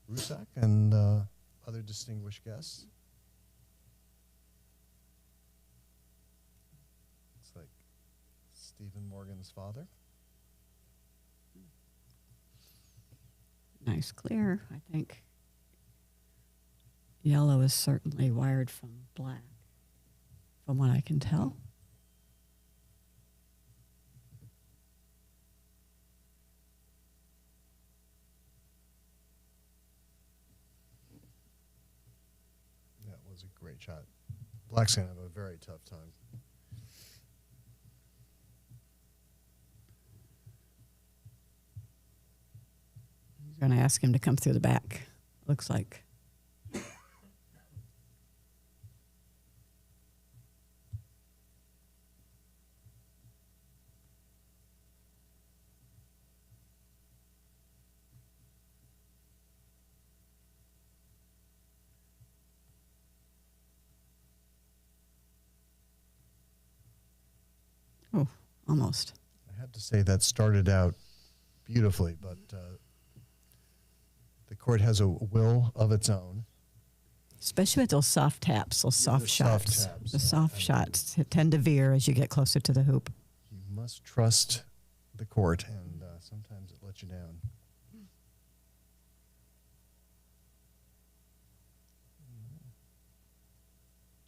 Rusak, and other distinguished guests. Looks like Stephen Morgan's father. Nice clear, I think. Yellow is certainly wired from black, from what I can tell. That was a great shot. Black's going to have a very tough time. He's going to ask him to come through the back, looks like. Oh, almost. I have to say that started out beautifully, but the court has a will of its own. Especially with those soft taps, those soft soft shots. taps, The soft shots tend to veer as you get closer to the hoop. You must trust the court, and sometimes it lets you down.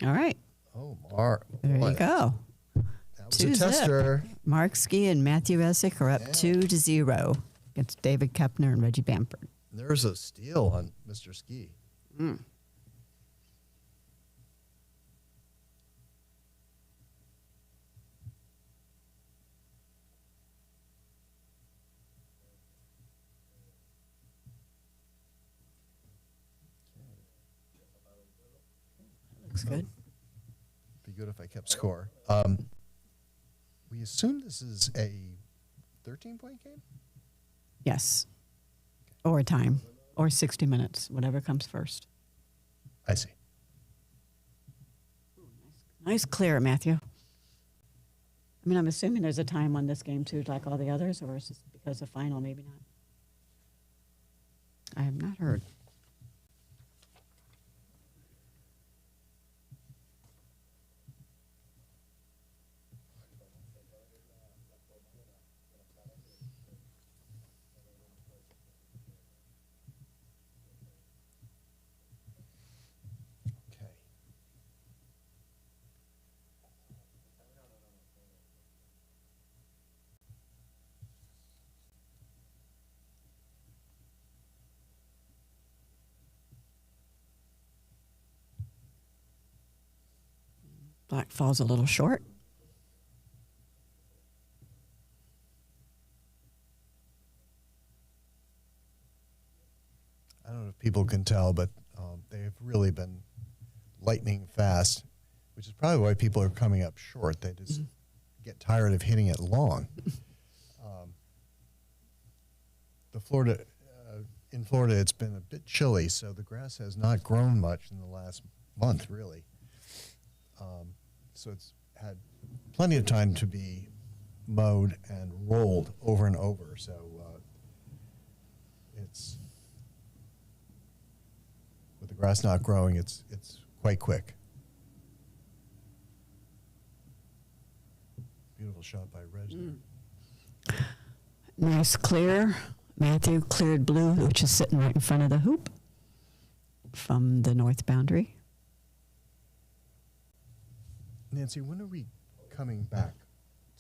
All right. Oh, Mark. There you go. That was a tester. Mark Ski and Matthew Essick are up 2-0 against David Kepner and Reggie Bamford. There's a steal on Mr. Ski. Looks good. Be good if I kept score. We assume this is a 13-point game? Yes. Or time, or 60 minutes, whatever comes first. I see. Nice clear, Matthew. I mean, I'm assuming there's a time on this game too, like all the others, or is this because of final, maybe not? I have not heard. Black falls a little short. I don't know if people can tell, but they've really been lightning fast, which is probably why people are coming up short. They just get tired of hitting it long. In Florida, it's been a bit chilly, so the grass has not grown much in the last month, really. So it's had plenty of time to be mowed and rolled over and over. So it's, with the grass not growing, it's quite quick. Beautiful shot by Reg. Nice clear. Matthew cleared blue, which is sitting right in front of the hoop from the north boundary. Nancy, when are we coming back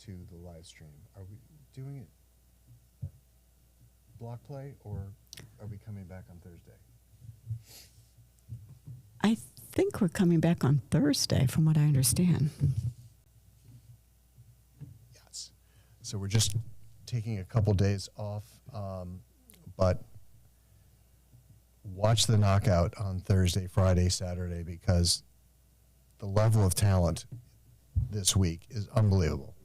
to the live stream? Are we doing it block play, or are we coming back on Thursday? I think we're coming back on Thursday, from what I understand. Yes. So we're just taking a couple days off, but watch the knockout on Thursday, Friday, Saturday, because the level of talent this week is unbelievable.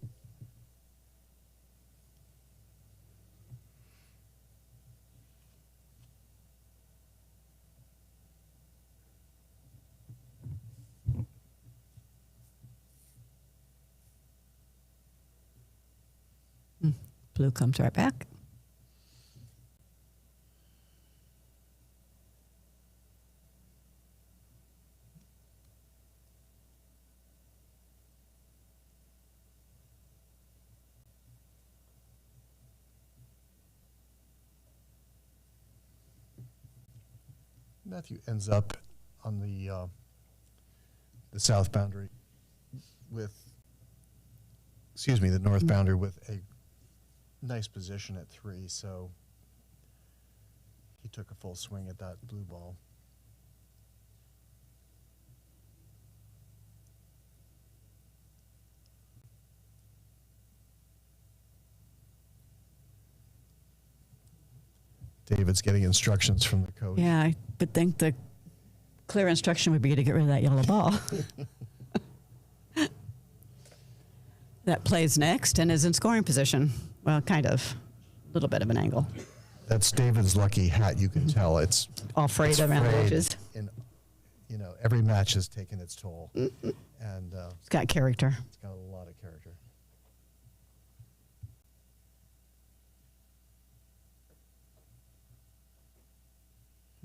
Blue comes right back. Matthew ends up on the south boundary with, the north boundary with a nice position at 3, so he took a full swing at that blue ball. David's getting instructions from the coach. Yeah, I would think the clear instruction would be to get rid of that yellow ball. That plays next and is in scoring position. Well, kind of. A little bit of an angle. That's David's lucky hat. You can tell it's all frayed around the edges. And every match has taken its toll, and it's got character. It's got a lot of character.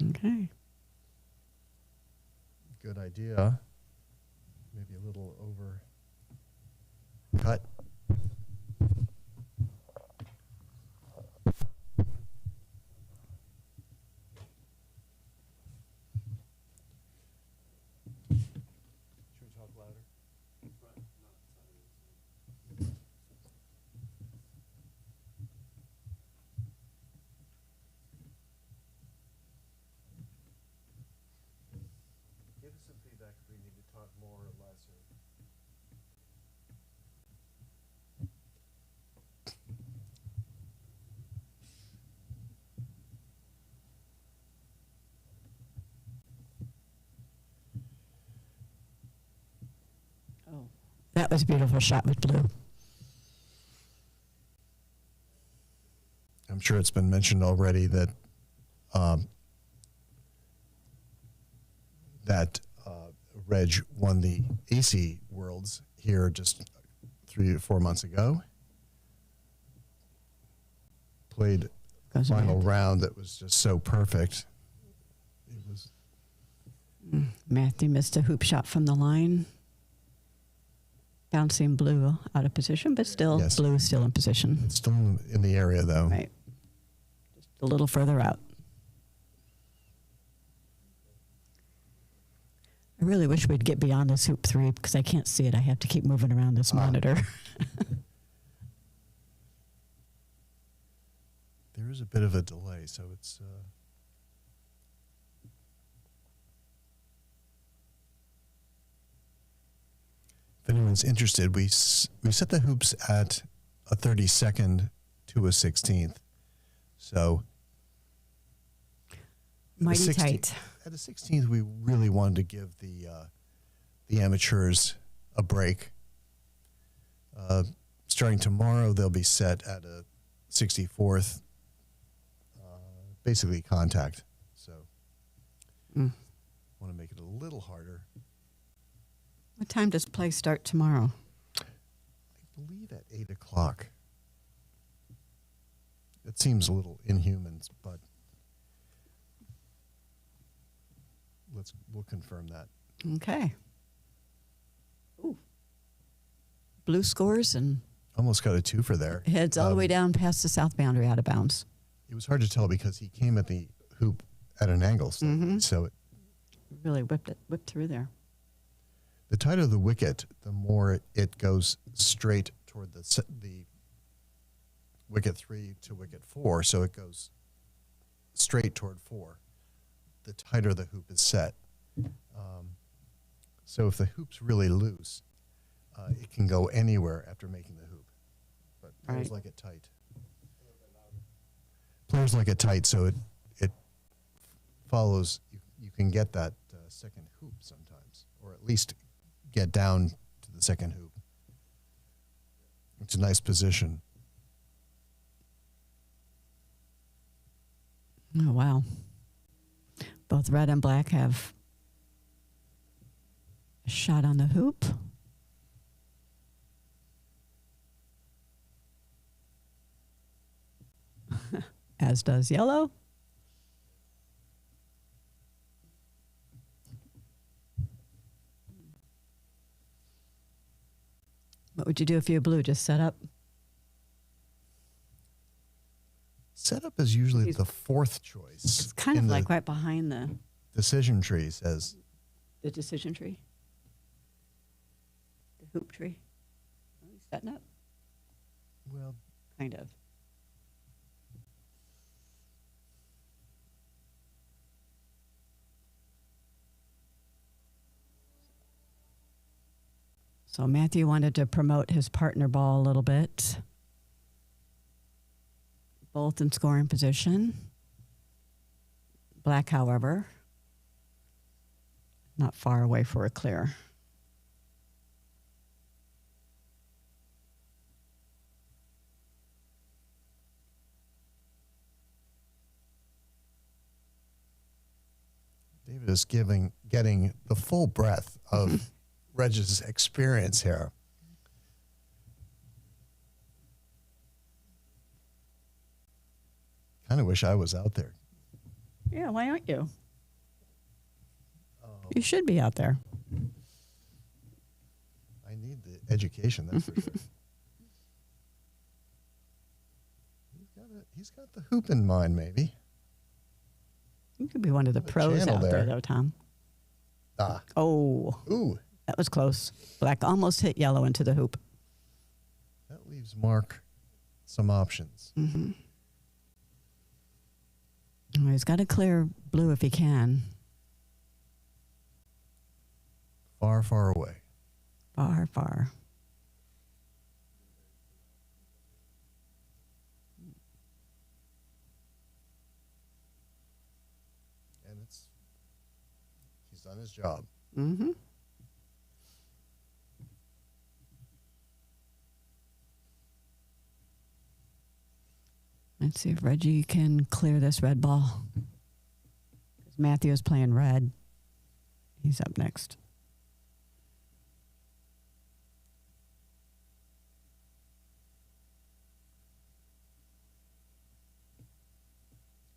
Okay. Good idea. Maybe a little over cut. Should we talk louder? Give us some feedback if we need to talk more or less. That was a beautiful shot with blue. I'm sure it's been mentioned already that Reg won the AC Worlds here just 3 or 4 months ago. Played the final round that was just so perfect. It was. Matthew missed a hoop shot from the line. Bouncing blue out of position, but still, Yes. blue is still in position. Still in the area, though. Right. Just a little further out. I really wish we'd get beyond this hoop 3 because I can't see it. I have to keep moving around this monitor. There is a bit of a delay, so it's. If anyone's interested, we set the hoops at a 32nd to a 16th. So Mighty tight. At the 16th, we really wanted to give the amateurs a break. Starting tomorrow, they'll be set at a 64th, basically contact. So want to make it a little harder. What time does play start tomorrow? I believe at 8 o'clock. It seems a little inhuman, but we'll confirm that. Okay. Ooh. Blue scores and Almost got a 2 for there. heads all the way down past the south boundary out of bounds. It was hard to tell because he came at the hoop at an angle, so it, Really whipped through there. the tighter the wicket, the more it goes straight toward the wicket 3 to wicket 4, so it goes straight toward 4. The tighter the hoop is set. So if the hoop's really loose, it can go anywhere after making the hoop. But players like it tight. Players like it tight, so it follows. You can get that second hoop sometimes, or at least get down to the second hoop. It's a nice position. Oh, wow. Both red and black have a shot on the hoop. As does yellow. What would you do if you were blue? Just set up? Setup is usually the fourth choice. It's kind of like right behind the decision tree, says. the decision tree. The hoop tree. Are we setting up? Well, kind of. So Matthew wanted to promote his partner ball a little bit. Both in scoring position. Black, however, not far away for a clear. David is getting the full breadth of Reg's experience here. Kind of wish I was out there. Yeah, why aren't you? You should be out there. I need the education, that's for sure. He's got the hoop in mind, maybe. You could be one of the pros out there, though, Tom. Ah. Oh. Ooh. That was close. Black almost hit yellow into the hoop. That leaves Mark some options. Mm-hmm. Well, he's got to clear blue if he can. Far, far away. Far, far. And he's done his job. Mm-hmm. Let's see if Reggie can clear this red ball. Matthew is playing red. He's up next.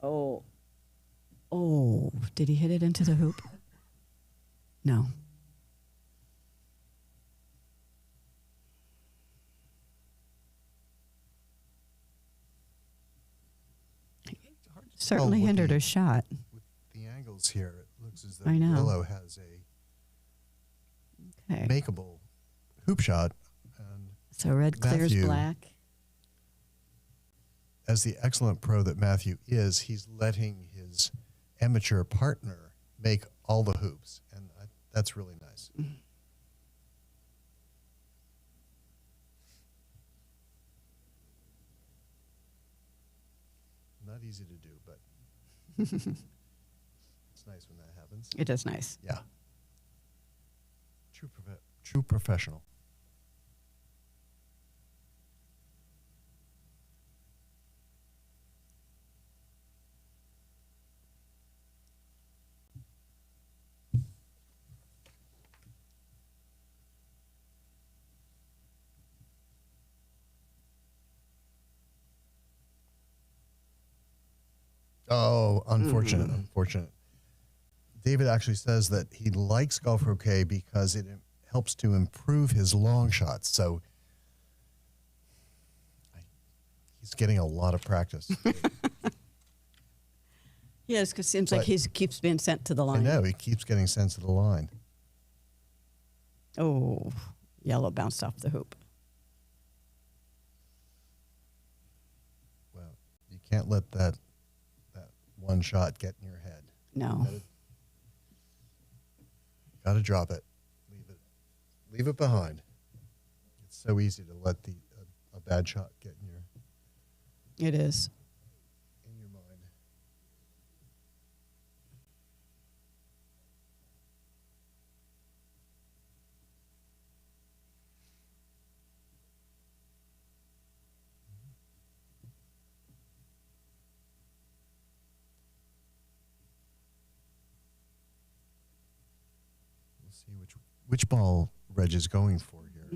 Oh. Oh, did he hit it into the hoop? No. Certainly hindered her shot. With the angles here, it looks as though I know. yellow has a makeable hoop shot. And so red clears Matthew, black. As the excellent pro that Matthew is, he's letting his amateur partner make all the hoops, and that's really nice. Not easy to do, but it's nice when that happens. It is nice. Yeah. True professional. Oh, unfortunate, unfortunate. David actually says that he likes golf croquet because it helps to improve his long shots. So he's getting a lot of practice. Yes, because it seems like he keeps being sent to the line. I know, he keeps getting sent to the line. Oh, yellow bounced off the hoop. Well, you can't let that one shot get in your head. No. Got to drop it. Leave it behind. It's so easy to let a bad shot get in your. It is. In your mind. We'll see which ball Reg is going for here,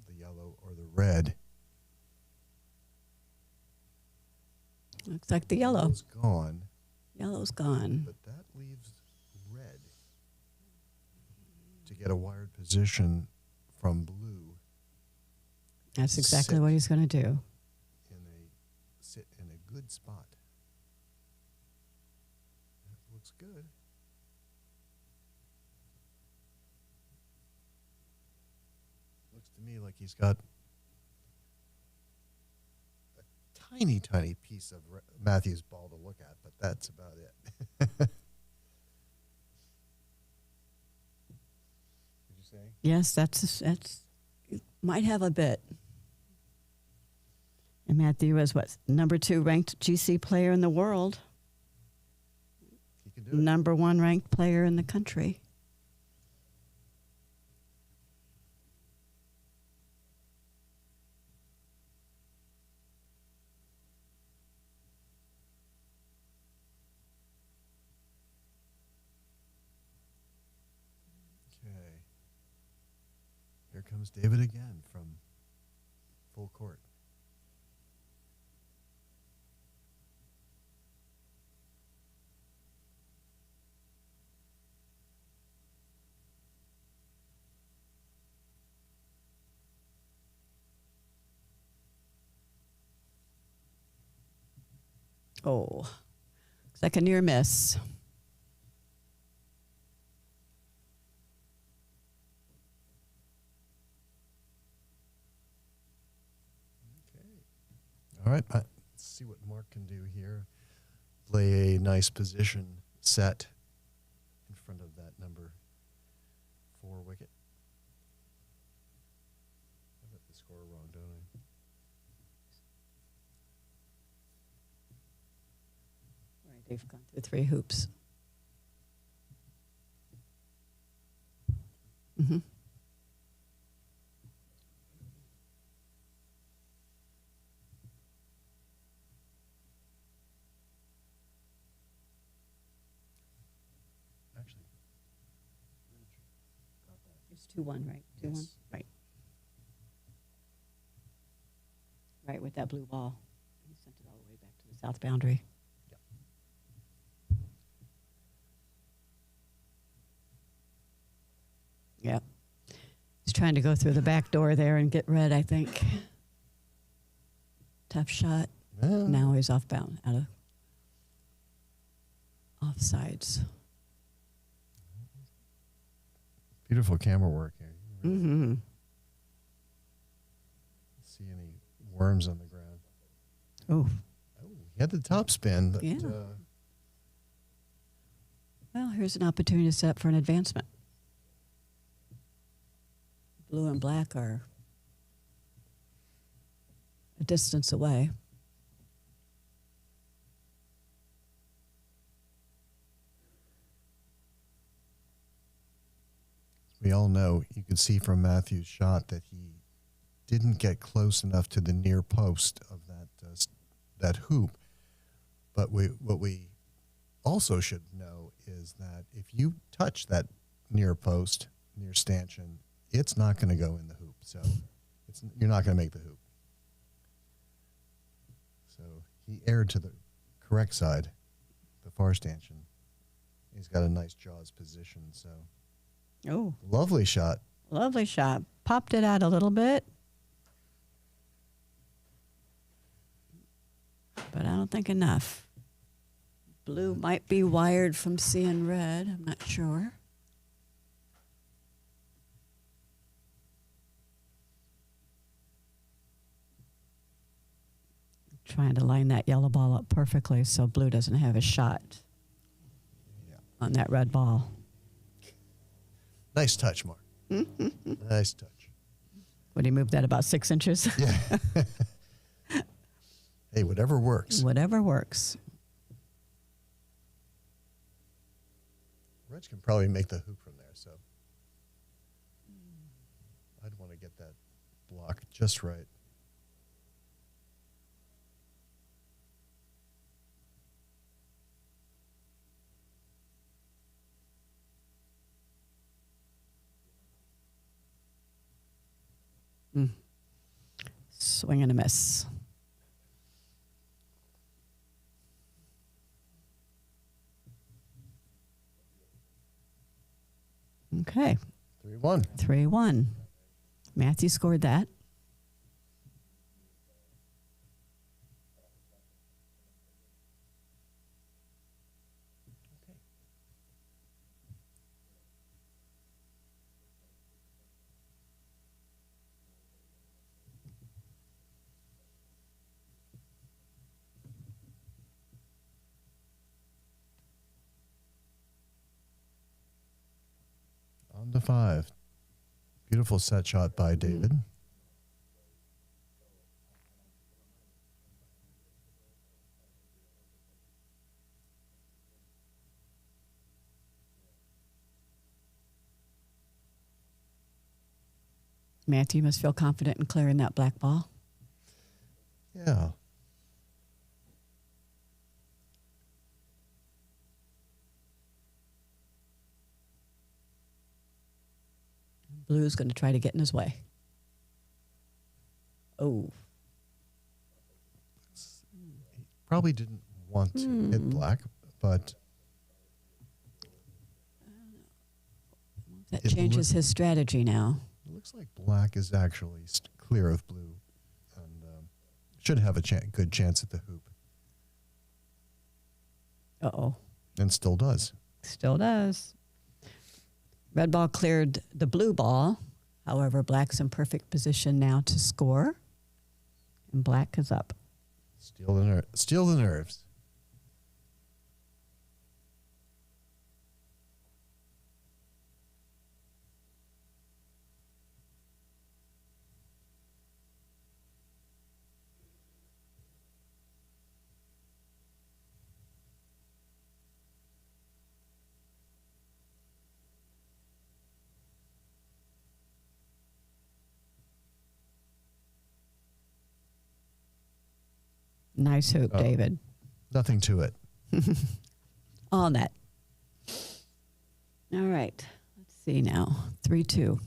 the yellow or the red. Looks like the yellow. Yellow's gone. Yellow's gone. But that leaves red to get a wired position from blue. That's exactly what he's going to do. Sit in a good spot. That looks good. Looks to me like he's got a tiny, tiny piece of Matthew's ball to look at, but that's about it. Did you say? Yes, that's might have a bit. And Matthew is what, #2 ranked GC player in the world. He can do it. #1 ranked player in the country. Okay. Here comes David again from full court. Oh, looks like a near miss. All right, let's see what Mark can do here. Play a nice position set in front of that #4 wicket. I got the score wrong, don't I? All right, they've gone through 3 hoops. Mm-hmm. 2-1, right? 2-1, Yes. right. Right, with that blue ball. He sent it all the way back to the south boundary. Yep. He's trying to go through the back door there and get red, I think. Tough shot. Yeah. Now he's off bound, out of offsides. Beautiful camera work here. You really Mm-hmm. see any worms on the ground. Oh. He had the top spin, but Yeah. Well, here's an opportunity to set up for an advancement. Blue and black are a distance away. we all know, you could see from Matthew's shot that he didn't get close enough to the near post of that hoop. But what we also should know is that if you touch that near post, near stanchion, it's not going to go in the hoop. So you're not going to make the hoop. So he aired to the correct side, the far stanchion. He's got a nice jaws position. So, oh, lovely shot. Lovely shot. Popped it out a little bit, but I don't think enough. Blue might be wired from seeing red. I'm not sure. Trying to line that yellow ball up perfectly so blue doesn't have a shot on that red ball. Nice touch, Mark. Nice touch. Would he move that about 6 inches? Yeah. Hey, whatever works. Whatever works. Reg can probably make the hoop from there, so I'd want to get that block just right. Swing and a miss. Okay. 3-1. 3-1. Matthew scored that. On to 5. Beautiful set shot by David. Matthew must feel confident in clearing that black ball. Yeah. Blue's going to try to get in his way. Oh. Probably didn't want to hit black, but That changes his strategy now. It looks like black is actually clear of blue and should have a good chance at the hoop. Uh-oh. And still does. Still does. Red ball cleared the blue ball. However, black's in perfect position now to score. And black is up. Steal the nerves. Nice hoop, David. Nothing to it. All net. All right. Let's see now. 3-2.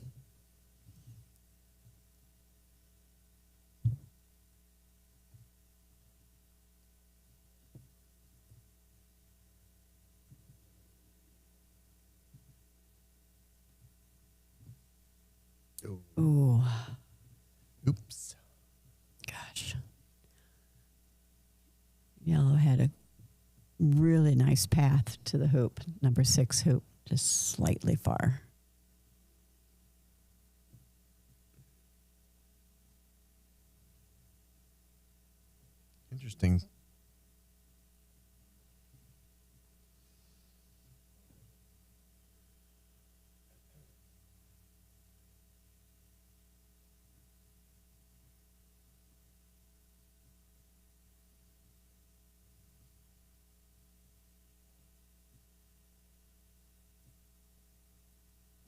Ooh. Oops. Gosh. Yellow had a really nice path to the hoop, number 6 hoop, just slightly far. Interesting.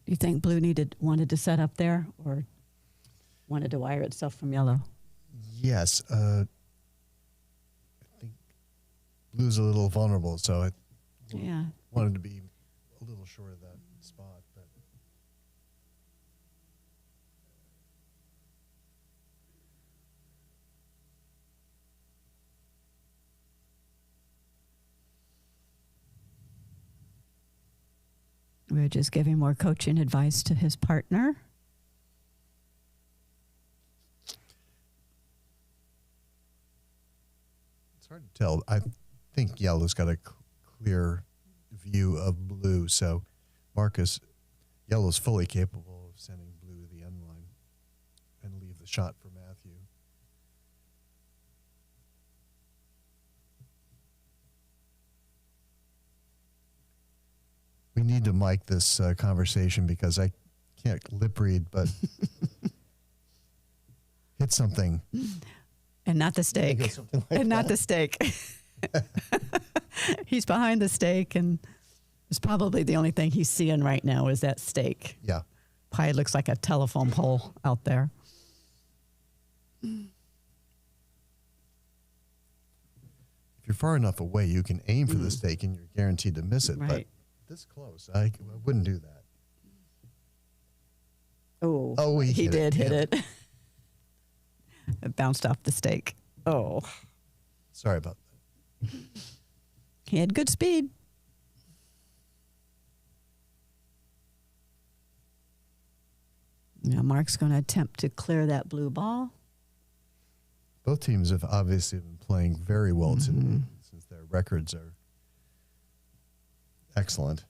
Do you think blue wanted to set up there or wanted to wire itself from yellow? Yes. I think blue's a little vulnerable, so I wanted to be a little short of that spot. But We're just giving more coaching advice to his partner. it's hard to tell. I think yellow's got a clear view of blue, so Marcus, yellow's fully capable of sending blue to the end line and leave the shot for Matthew. We need to mic this conversation because I can't lip read, but hit something. And not the stake. And not the stake. He's behind the stake, and it's probably the only thing he's seeing right now is that stake. Yeah. Probably looks like a telephone pole out there. If you're far enough away, you can aim for the stake and you're guaranteed to miss it. Right. But this close, I wouldn't do that. Oh, he did hit it. It bounced off the stake. Oh. Sorry about that. He had good speed. Now Mark's going to attempt to clear that blue ball. Both teams have obviously been playing very well today, since their records are excellent.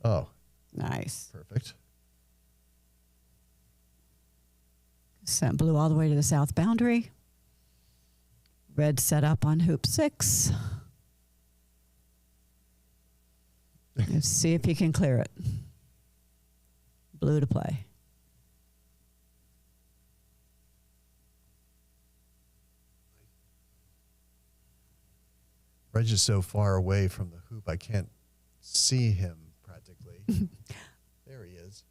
Oh. Nice. Perfect. Sent blue all the way to the south boundary. Red set up on hoop 6. Let's see if he can clear it. Blue to play. Reg is so far away from the hoop, I can't see him practically. There he is.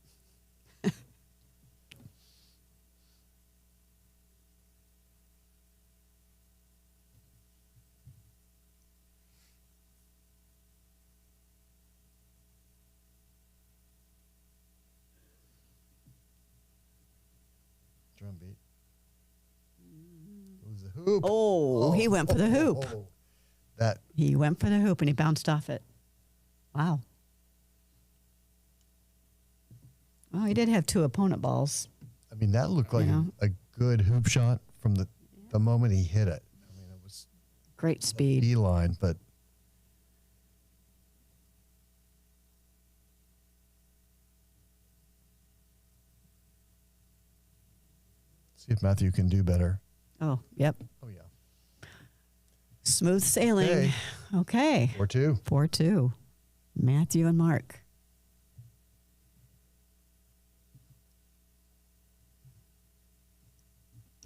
Drum beat. It was the hoop. Oh, he went for the hoop. That he went for the hoop and he bounced off it. Wow. Well, he did have 2 opponent balls. I mean, that looked like a good hoop shot from the moment he hit it. I mean, it was great speed. Beeline, but see if Matthew can do better. Oh, yep. Oh, yeah. Smooth sailing. Okay. 4-2. 4-2. Matthew and Mark.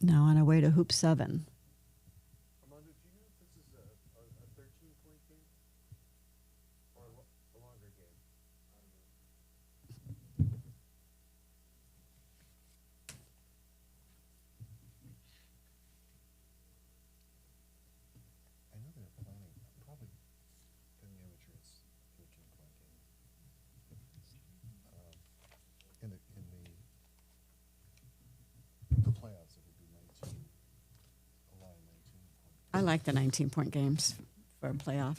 Now on our way to hoop 7. Armando, do you know if this is a 13-point game or a longer game? I know they're planning, probably for the amateurs, 13-point game. In the playoffs, it would be 19. A lot of 19. I like the 19-point games for a playoff.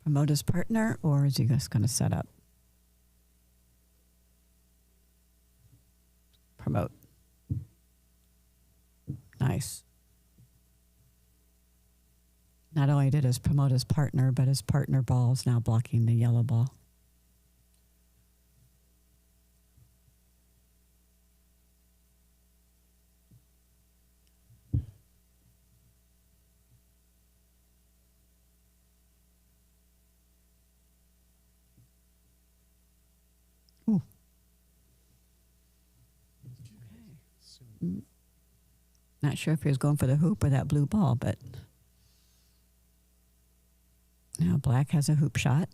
Promote his partner, or is he just going to set up? Promote. Nice. Not only did his promote his partner, but his partner ball is now blocking the yellow ball. Ooh. Okay. Not sure if he was going for the hoop or that blue ball, but now black has a hoop shot.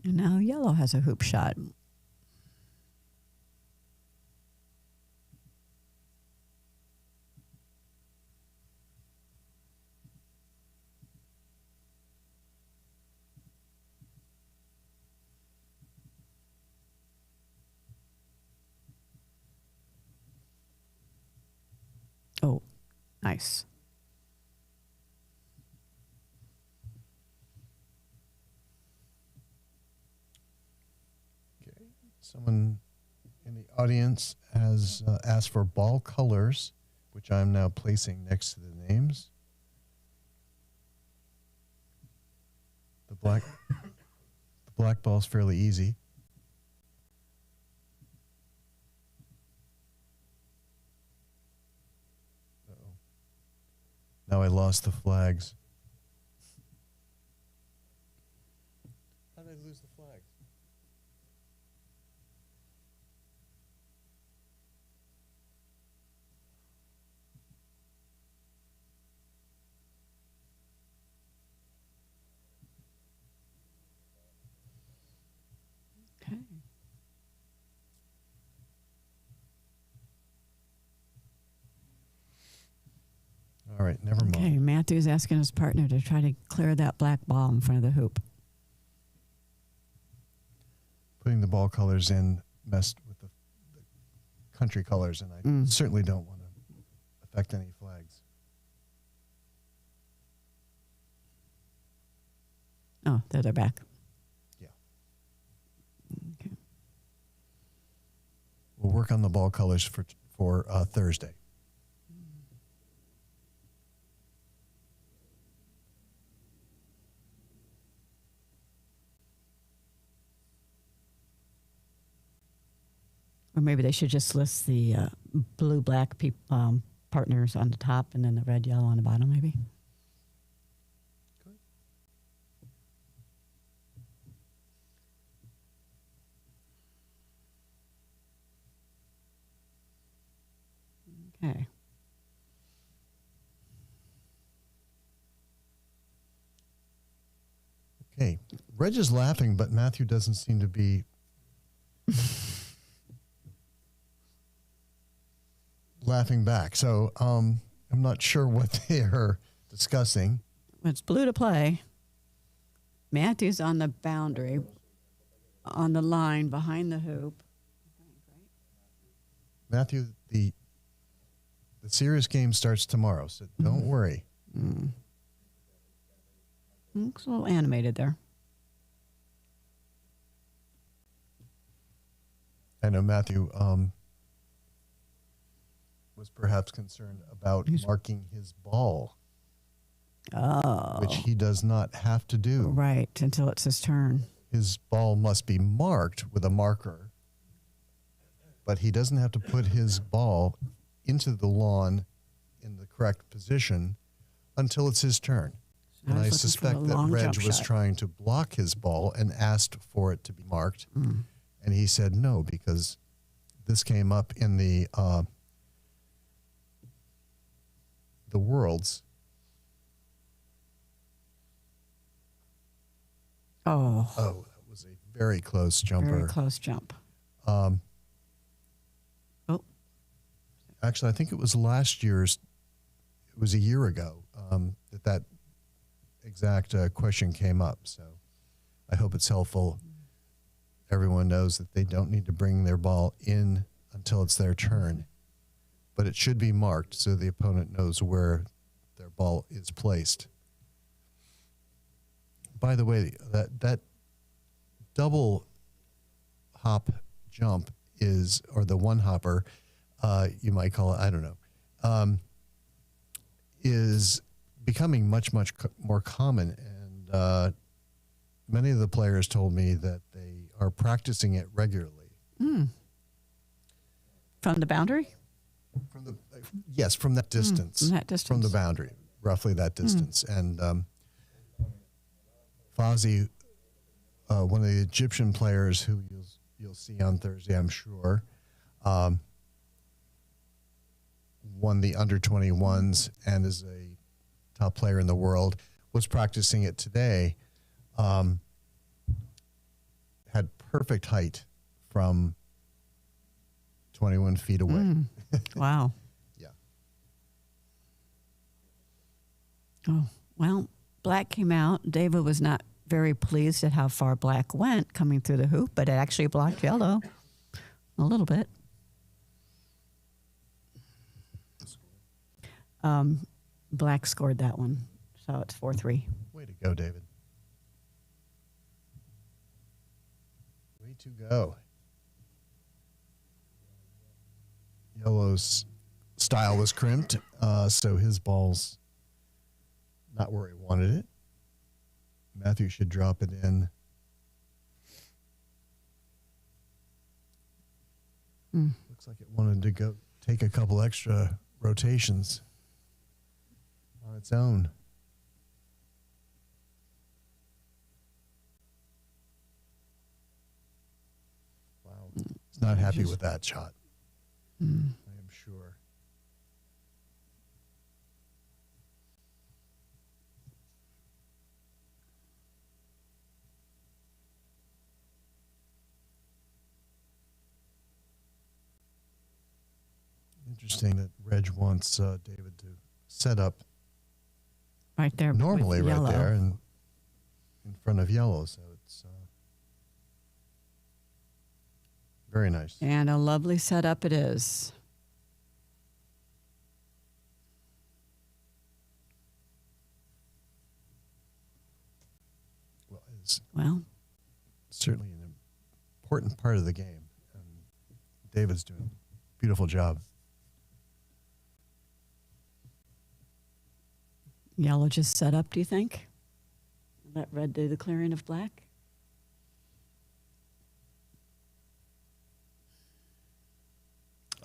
And now yellow has a hoop shot. Oh, nice. Someone in the audience has asked for ball colors, which I'm now placing next to the names. The black ball is fairly easy. Uh-oh. Now I lost the flags. How did I lose the flags? Okay. All right, never mind. Okay, Matthew's asking his partner to try to clear that black ball in front of the hoop. Putting the ball colors in messed with the country colors, and I certainly don't want to affect any flags. Oh, there they're back. Yeah. Okay. We'll work on the ball colors for Thursday. Or maybe they should just list the blue-black partners on the top and then the red-yellow on the bottom, maybe. Okay. Okay. Reg is laughing, but Matthew doesn't seem to be laughing back. So I'm not sure what they are discussing. It's blue to play. Matthew's on the boundary, on the line behind the hoop. Matthew, the serious game starts tomorrow, so don't worry. Looks a little animated there. I know Matthew was perhaps concerned about marking his ball, which he does not have to do. Right, until it's his turn. His ball must be marked with a marker, but he doesn't have to put his ball into the lawn in the correct position until it's his turn. And I looking for suspect a that long Reg jump was shot. trying to block his ball and asked for it to be marked. And he said no, because this came up in the Worlds. Oh, that was a very close jumper. very close jump. Actually, I think it was last year's. It was a year ago that exact question came up. So I hope it's helpful. Everyone knows that they don't need to bring their ball in until it's their turn, but it should be marked so the opponent knows where their ball is placed. By the way, that double hop jump is, or the one hopper, you might call it, I don't know, is becoming much more common. And many of the players told me that they are practicing it regularly. From the boundary? Yes, from that distance. From that distance. From the boundary, roughly that distance. And Fozzie, one of the Egyptian players who you'll see on Thursday, I'm sure, won the under-21s and is a top player in the world, was practicing it today, had perfect height from 21 feet away. Wow. Yeah. Oh, well, black came out. David was not very pleased at how far black went coming through the hoop, but it actually blocked yellow a little bit. Black scored that one, so it's 4-3. Way to go, David. Way to go. Yellow's style was crimped, so his ball's not where he wanted it. Matthew should drop it in. Looks like it wanted to go take a couple extra rotations on its own. Wow. He's not happy with that shot. I am sure. Interesting that Reg wants David to set up right there, normally with right yellow. there and in front of yellow. So it's very nice. And a lovely setup it is. Well, it's certainly an important part of the game, and David's doing a beautiful job. Yellow just set up, do you think? Let red do the clearing of black?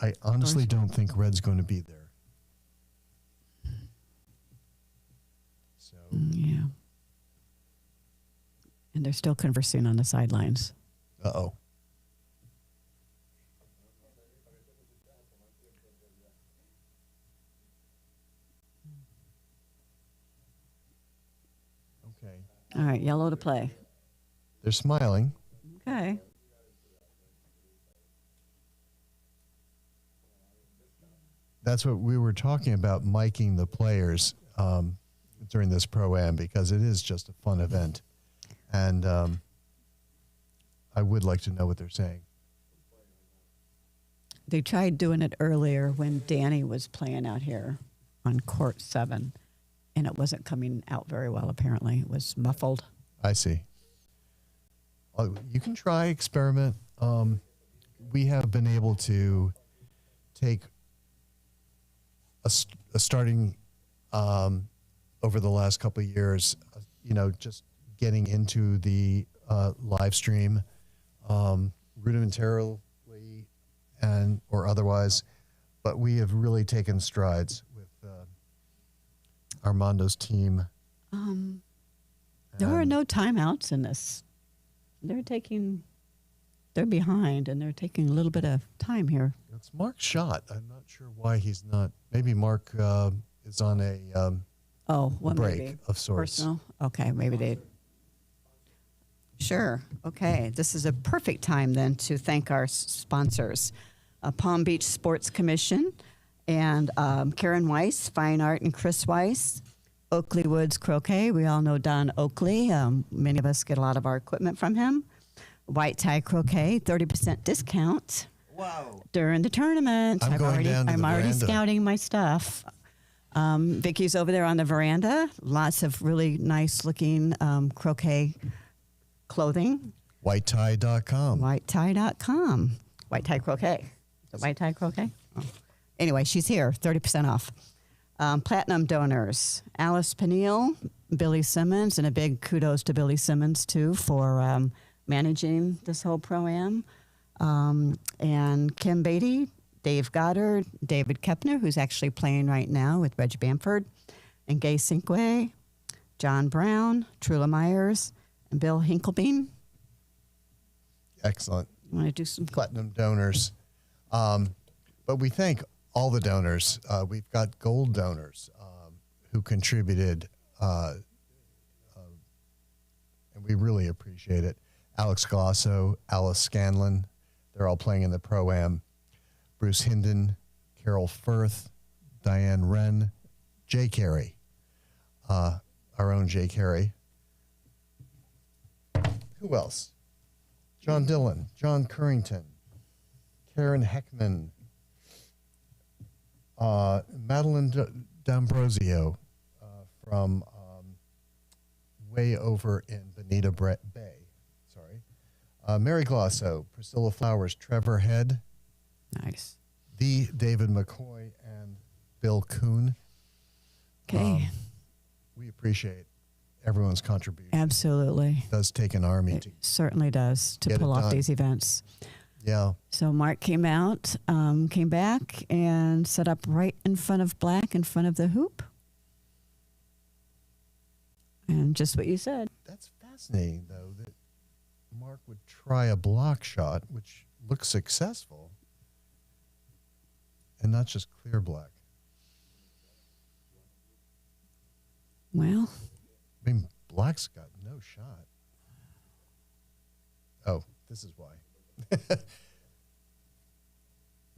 I honestly don't think red's going to be there. So Yeah. And they're still conversing on the sidelines. Uh-oh. Okay. All right, yellow to play. They're smiling. Okay. That's what we were talking about, miking the players during this Pro-Am, because it is just a fun event. And I would like to know what they're saying. They tried doing it earlier when Danny was playing out here on court 7, and it wasn't coming out very well, apparently. It was muffled. I see. You can try, experiment. We have been able to take a starting over the last couple of years, just getting into the live stream rudimentarily and or otherwise, but we have really taken strides with Armando's team There are no timeouts in this. They're behind, and they're taking a little bit of time here. It's Mark's shot. I'm not sure why he's not. Maybe Mark is on a break maybe. of sorts. Personal? Okay, maybe they. Sure. Okay, this is a perfect time then to thank our sponsors, Palm Beach Sports Commission, and Karen Weiss, Fine Art, and Chris Weiss, Oakley Woods Croquet. We all know Don Oakley. Many of us get a lot of our equipment from him. White Tie Croquet, 30% discount. Wow. During the tournament. I'm already veranda. Scouting my stuff. Vicky's over there on the veranda. Lots of really nice looking croquet clothing. Whitetie.com. Whitetie.com. White Tie Croquet. Is it White Tie Croquet? Oh. Anyway, she's here, 30% off. Platinum donors, Alice Peniel, Billy Simmons, and a big kudos to Billy Simmons, too, for managing this whole Pro-Am. And Kim Beatty, Dave Goddard, David Kepner, who's actually playing right now with Reg Bamford, and Gay Sinkway, John Brown, Trula Myers, and Bill Hinklebean. Excellent. You want to do some platinum donors? But we thank all the donors. We've got gold donors who contributed, and we really appreciate it. Alex Glasso, Alice Scanlon, they're all playing in the Pro-Am. Bruce Hinden, Carol Firth, Diane Wren, Jay Carey, our own Jay Carey. Who else? John Dillon, John Currington, Karen Heckman, Madeline D'Ambrosio from way over in Bonita Bay. Mary Glasso, Priscilla Flowers, Trevor Head. Nice. The David McCoy and Bill Kuhn. Okay. We appreciate everyone's contribution. Absolutely. It does take an army to certainly does to get pull it off done. these events. Yeah. So Mark came back and set up right in front of black, in front of the hoop. And just what you said. That's fascinating, though, that Mark would try a block shot, which looks successful, and not just clear black. Well, I mean, black's got no shot. Oh, this is why.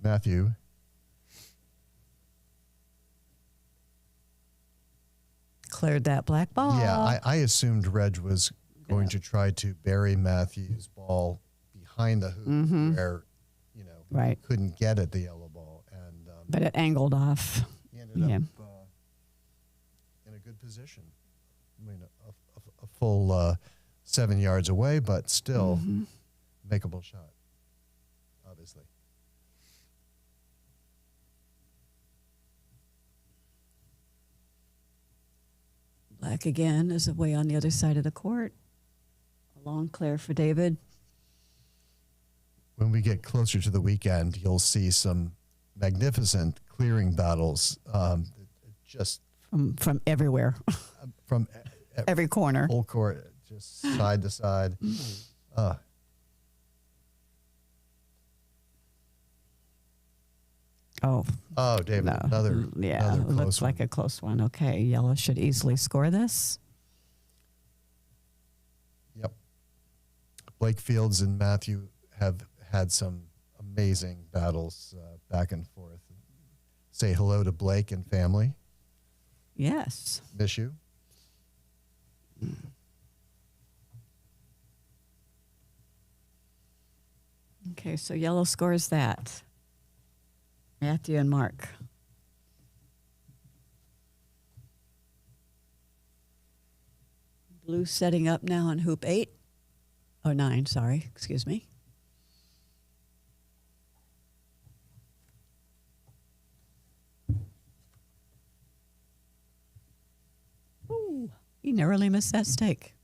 Matthew. Cleared that black ball. Yeah, I assumed Reg was going to try to bury Matthew's ball behind the hoop where, right. couldn't get at the yellow ball. And but it angled off. He ended up in a good position. I mean, a full 7 yards away, but still makeable shot, obviously. Black again is away on the other side of the court. A long clear for David. When we get closer to the weekend, you'll see some magnificent clearing battles. Just from everywhere, from every corner, whole court, just side to side. Oh, David, no. another close looks like a close one. Okay, yellow should easily score this. Yep. Blake Fields and Matthew have had some amazing battles back and forth. Say hello to Blake and family. Yes. Miss you. Okay, so yellow scores that. Matthew and Mark. Blue setting up now on hoop 8. Oh, 9, sorry. Excuse me. Ooh, he narrowly missed that stake.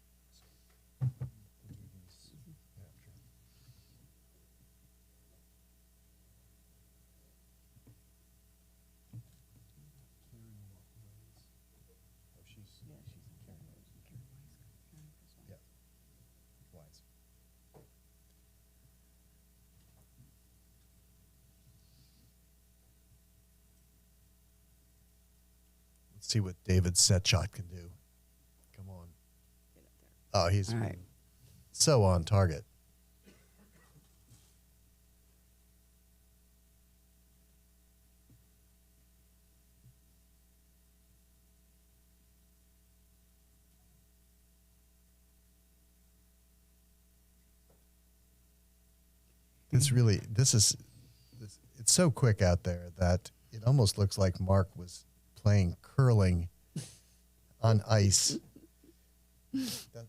Let's see what David's set shot can do. Come on. Oh, he's All right. so on target. It's so quick out there that it almost looks like Mark was playing curling on ice. Have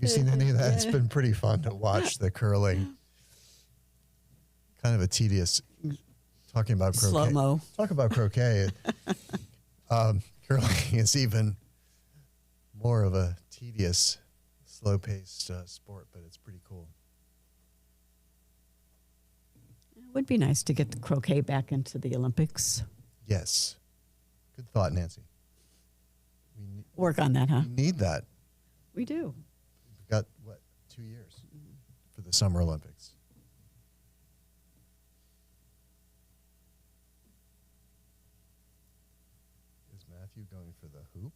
you seen any of that? It's been pretty fun to watch the curling. Kind of a tedious, talking about croquet. Slow-mo. Talk about croquet. Curling is even more of a tedious, slow-paced sport, but it's pretty cool. It would be nice to get the croquet back into the Olympics. Yes. Good thought, Nancy. Work on that, huh? We need that. We do. We've got, 2 years for the Summer Olympics. Is Matthew going for the hoop?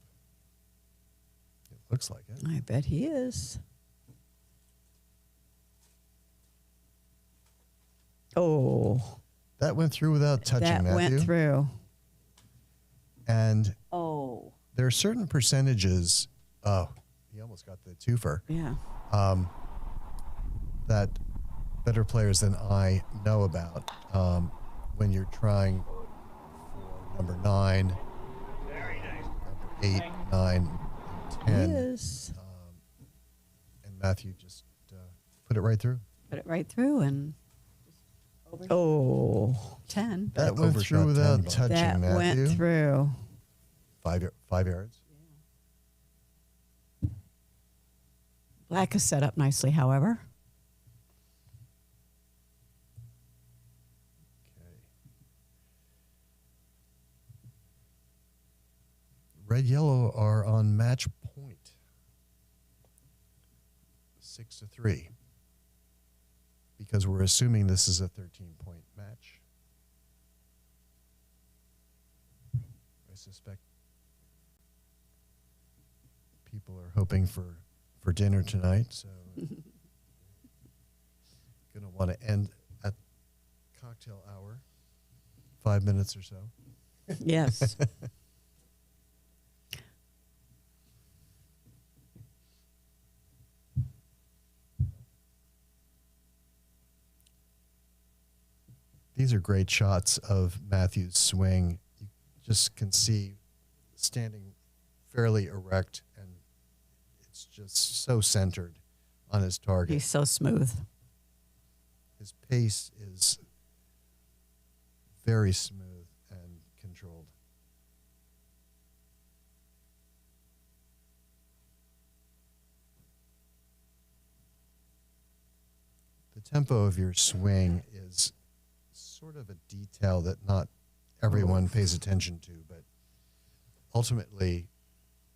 It looks like it. I bet he is. Oh. That went through without touching, That Matthew. went through. And Oh. there are certain percentages. Oh, he almost got the twofer. Yeah. That better players than I know about when you're trying for number 9, number 8, 9, and 10. Yes. And Matthew just put it right through. Put it right through and. Oh, 10. That went through without touching, That Matthew. went through. 5 yards. Black is set up nicely, however. Red yellow are on match point. 6-3. Because we're assuming this is a 13-point match. I suspect people are hoping for dinner tonight, so gonna want to end at cocktail hour, 5 minutes or so. Yes. These are great shots of Matthew's swing. You just can see standing fairly erect, and it's just so centered on his target. He's so smooth. His pace is very smooth and controlled. The tempo of your swing is sort of a detail that not everyone pays attention to, but ultimately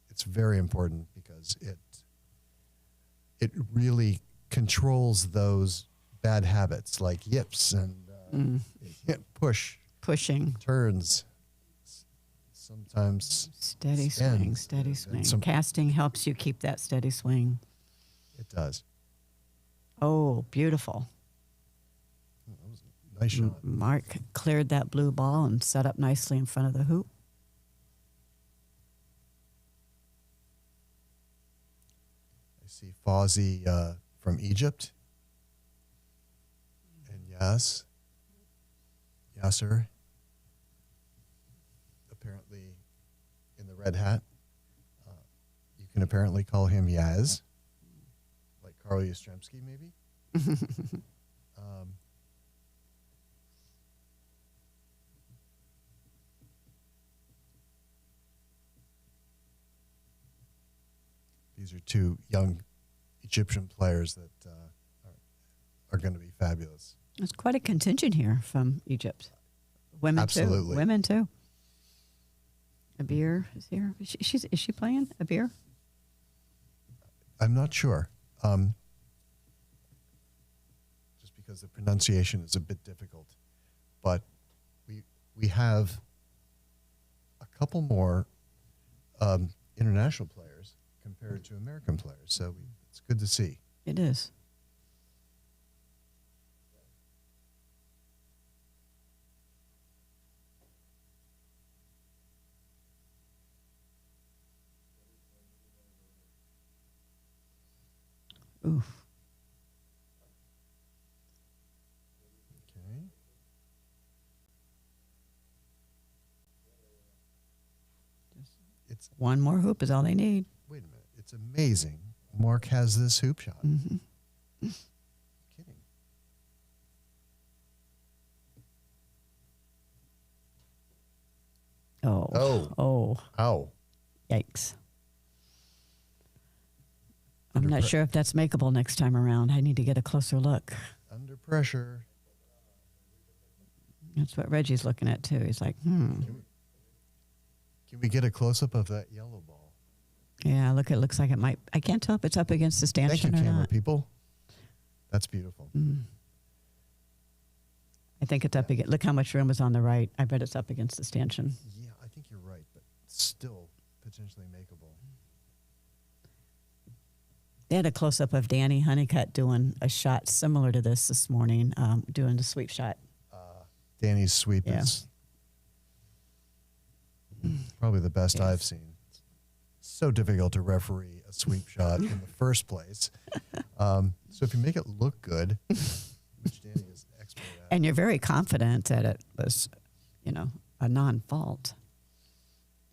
it's very important because it really controls those bad habits like yips and pushing, turns, sometimes Steady swing, steady swing. Casting helps you keep that steady swing. It does. Oh, beautiful. Nice shot. Mark cleared that blue ball and set up nicely in front of the hoop. I see Fawzi from Egypt. And Yasser, apparently in the red hat. You can apparently call him Yaz, like Carl Yastrzemski, maybe. These are two young Egyptian players that are going to be fabulous. There's quite a contingent here from Egypt. Women Absolutely. too. Women too. Abir is here. Is she playing? Abir? I'm not sure. Just because the pronunciation is a bit difficult. But we have a couple more international players compared to American players. So it's good to see. It is. Oof. Okay. It's One more hoop is all they need. Wait a minute. It's amazing. Mark has this hoop shot. Mm-hmm. Kidding. Oh. Oh. Oh. Ow. Yikes. I'm not sure if that's makeable next time around. I need to get a closer look. Under pressure. That's what Reggie's looking at too. He's like, Can we get a close-up of that yellow ball? Yeah, look, it looks like it might. I can't tell if it's up against the stanchion Thank you, or camera not. people. That's beautiful. I think it's up against. Look how much room is on the right. I bet it's up against the stanchion. Yeah, I think you're right, but still potentially makeable. They had a close-up of Danny Honeycutt doing a shot similar to this morning, doing the sweep shot. Danny's sweep Yeah. is probably the best I've seen. It's so difficult to referee a sweep shot in the first place. So if you make it look good, which Danny is expert at. And you're very confident that it was, a non-fault.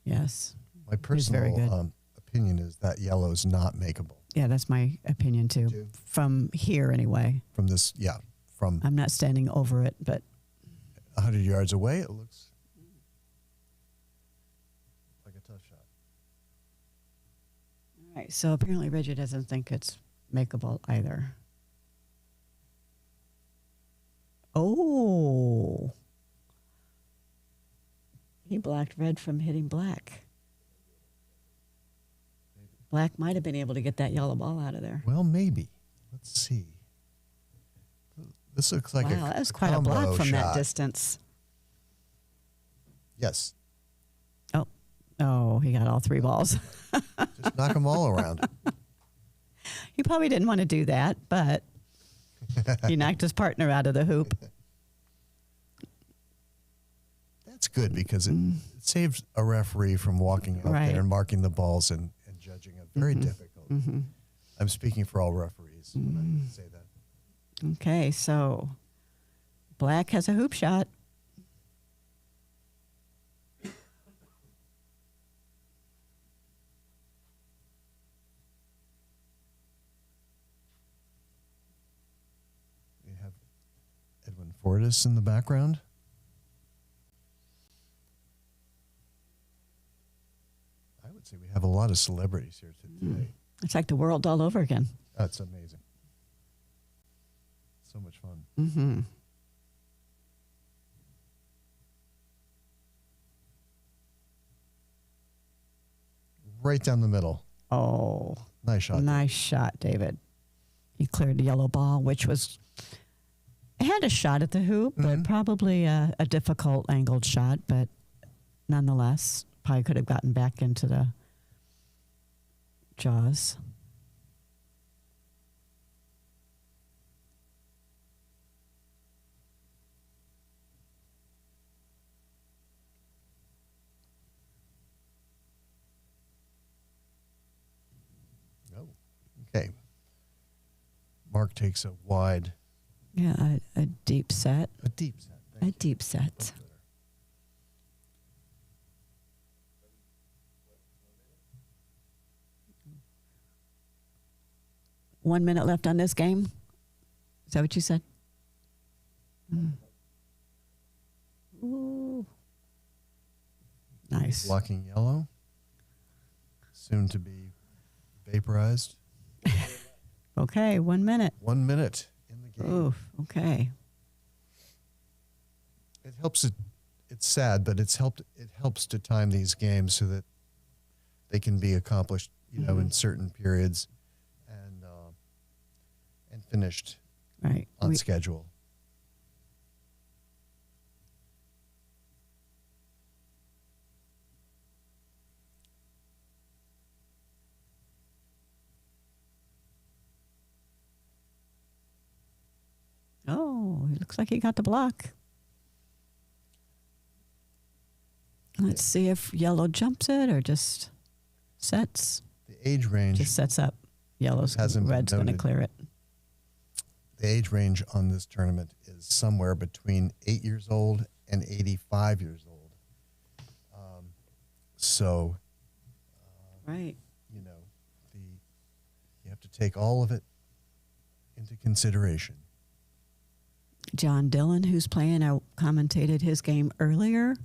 Yes. My He's very good. personal opinion is that yellow is not makeable. Yeah, that's my opinion too. From here, anyway. From this, from I'm not standing over it, but 100 yards away, it looks like a tough shot. all right. So apparently Reggie doesn't think it's makeable either. Oh, he blocked red from hitting black. Black might have been able to get that yellow ball out of there. Well, maybe. Let's see. This looks like Wow, that was quite a block combo from that shot. distance. Yes. Oh, he got all three balls. Just knock them all around. He probably didn't want to do that, but he knocked his partner out of the hoop. That's good because it saves a referee from walking out Right. there and marking the balls and judging a very difficult. I'm speaking for all referees when I say that. Okay, so black has a hoop shot. We have Edwin Fortis in the background. I would say we have a lot of celebrities here today. It's like the world all over again. That's amazing. So much fun. Mm-hmm. Right down the middle. Oh. Nice shot. Nice shot, David. He cleared the yellow ball, which was, it had a shot at the hoop, but probably a difficult angled shot, but nonetheless, probably could have gotten back into the jaws. Oh, okay. Mark takes a wide. Yeah, a deep set. A deep set. A deep set. 1 minute left on this game. Is that what you said? Ooh. Nice. Blocking yellow. Soon to be vaporized. Okay, 1 minute. 1 minute in the game. Oof, okay. It helps. It's sad, but it helps to time these games so that they can be accomplished, in certain periods, and finished right on schedule. Oh, it looks like he got the block. Let's see if yellow jumps it or just sets. The age range just sets up. Yellow's red's going to clear it. The age range on this tournament is somewhere between 8 years old and 85 years old. Right. You know, you have to take all of it into consideration. John Dillon, who's playing, I commentated his game earlier,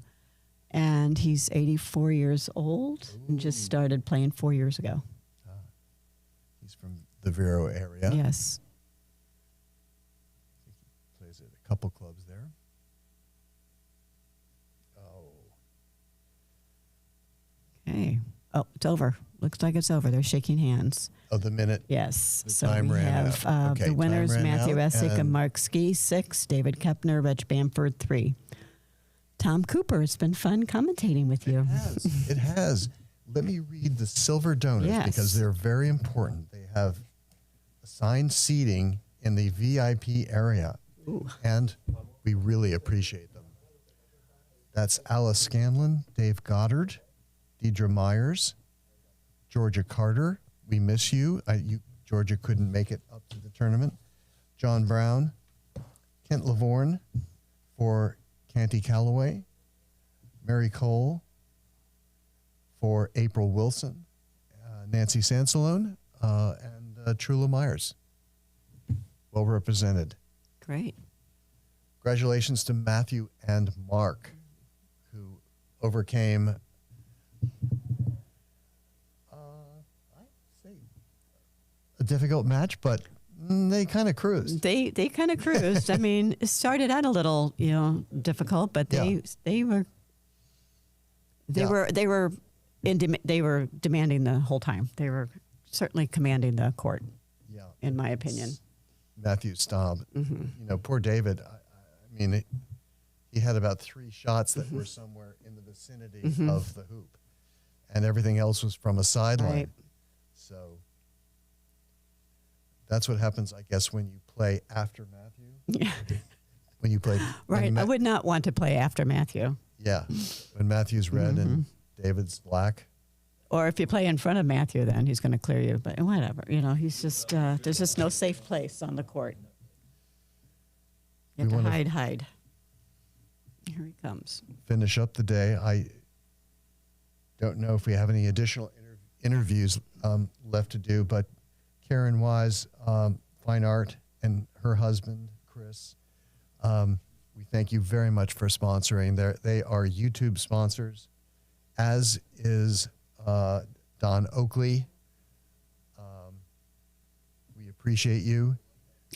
and he's 84 years old and just started playing 4 years ago. He's from the Vero area. Yes. He plays at a couple clubs there. Okay. Oh, it's over. Looks like it's over. They're shaking hands. Oh, the minute? Yes. The So time we ran have out. Okay, the time winners, ran Matthew out, Essick and and- Mark Ski, 6, David Kepner, Reg Bamford, 3. Tom Cooper, it's been fun commentating with you. It has. Let me read the silver donors Yes. because they're very important. They have assigned seating in the VIP area, and we really appreciate them. That's Alice Scanlon, Dave Goddard, Deidre Myers, Georgia Carter. We miss you. Georgia couldn't make it up to the tournament. John Brown, Kent Lavorne for Canty Calloway, Mary Cole for April Wilson, Nancy Sansalone, and Trula Myers. Well represented. Great. Congratulations to Matthew and Mark, who overcame, I'd say, a difficult match, but they kind of cruised. They kind of cruised. I mean, it started out a little, difficult, but they were demanding the whole time. They were certainly commanding the court. Yeah, in my opinion. Matthew Staub. Poor David. I mean, he had about 3 shots that were somewhere in the vicinity of the hoop, and everything else was from a sideline. Right. So that's what happens, I guess, when you play after Matthew. Yeah. When you play. Right. I would not want to play after Matthew. Yeah. When Matthew's red and David's black. Or if you play in front of Matthew, then he's going to clear you. But whatever, he's just, there's just no safe place on the court. You have to hide. Here he comes. Finish up the day. I don't know if we have any additional interviews left to do, but Karen Wise, Fine Art, and her husband, Chris, we thank you very much for sponsoring. They are YouTube sponsors, as is Don Oakley. We appreciate you.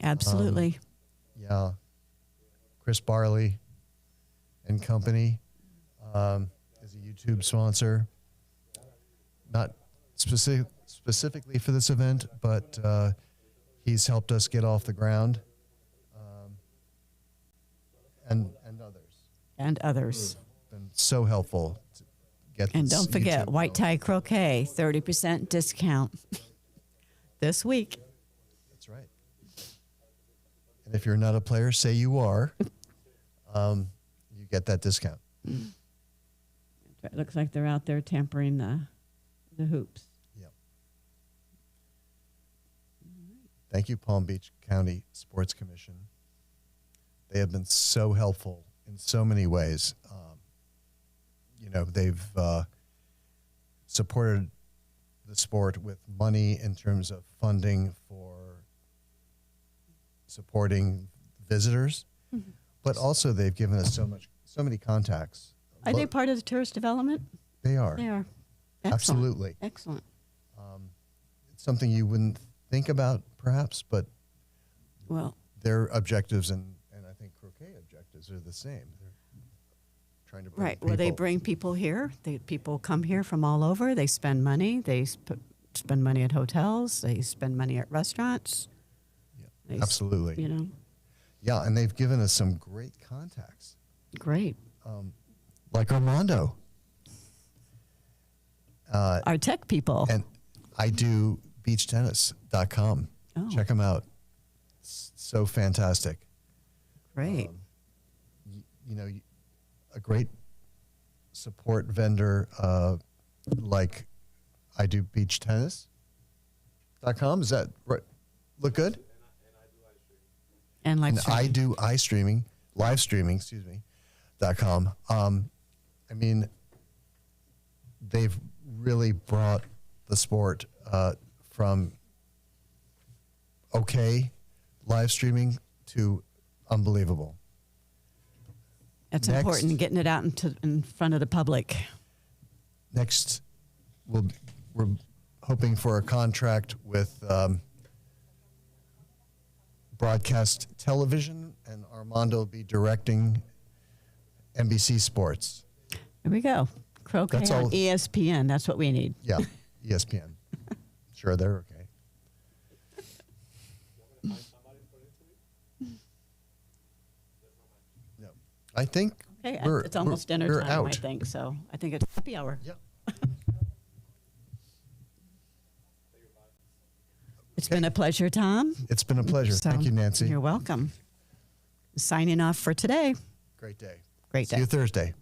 Absolutely. Yeah. Chris Barley and company is a YouTube sponsor. Not specifically for this event, but he's helped us get off the ground. And others. And others. Been so helpful to get And this don't forget, YouTube White Tie Croquet, 30% discount this week. That's right. And if you're not a player, say you are, you get that discount. It looks like they're out there tampering the hoops. Yep. Thank you, Palm Beach County Sports Commission. They have been so helpful in so many ways. They've supported the sport with money in terms of funding for supporting visitors, but also they've given us so many contacts. Are they part of the tourist development? They are. They are. Excellent. Absolutely. Excellent. It's something you wouldn't think about, perhaps, but their objectives and I think croquet objectives are the same. They're trying to bring Right. Well, they bring people here. People come here from all over. They spend money. They spend money at hotels. They spend money at restaurants. Yeah, absolutely. Yeah, and they've given us some great contacts. Great. Like Armando. Our tech people. And I do beachtennis.com. Oh. Check them out. It's so fantastic. Great. You know, a great support vendor like I do beach tennis.com. Is that right? Look good? And live I do live streaming, .com. I mean, they've really brought the sport from okay live streaming to unbelievable. It's important getting it out in front of the public. Next, we're hoping for a contract with broadcast television, and Armando will be directing NBC Sports. There we go. Croquet That's on all. ESPN. That's what we need. Yeah, ESPN. Sure, they're okay. No, I think Okay, we're, it's almost we're, dinner we're time, out. I think. So I think it's happy hour. Yep. It's been a pleasure, Tom. It's been a pleasure. Thank you, Nancy. You're welcome. Signing off for today. Great day. Great day. See you Thursday.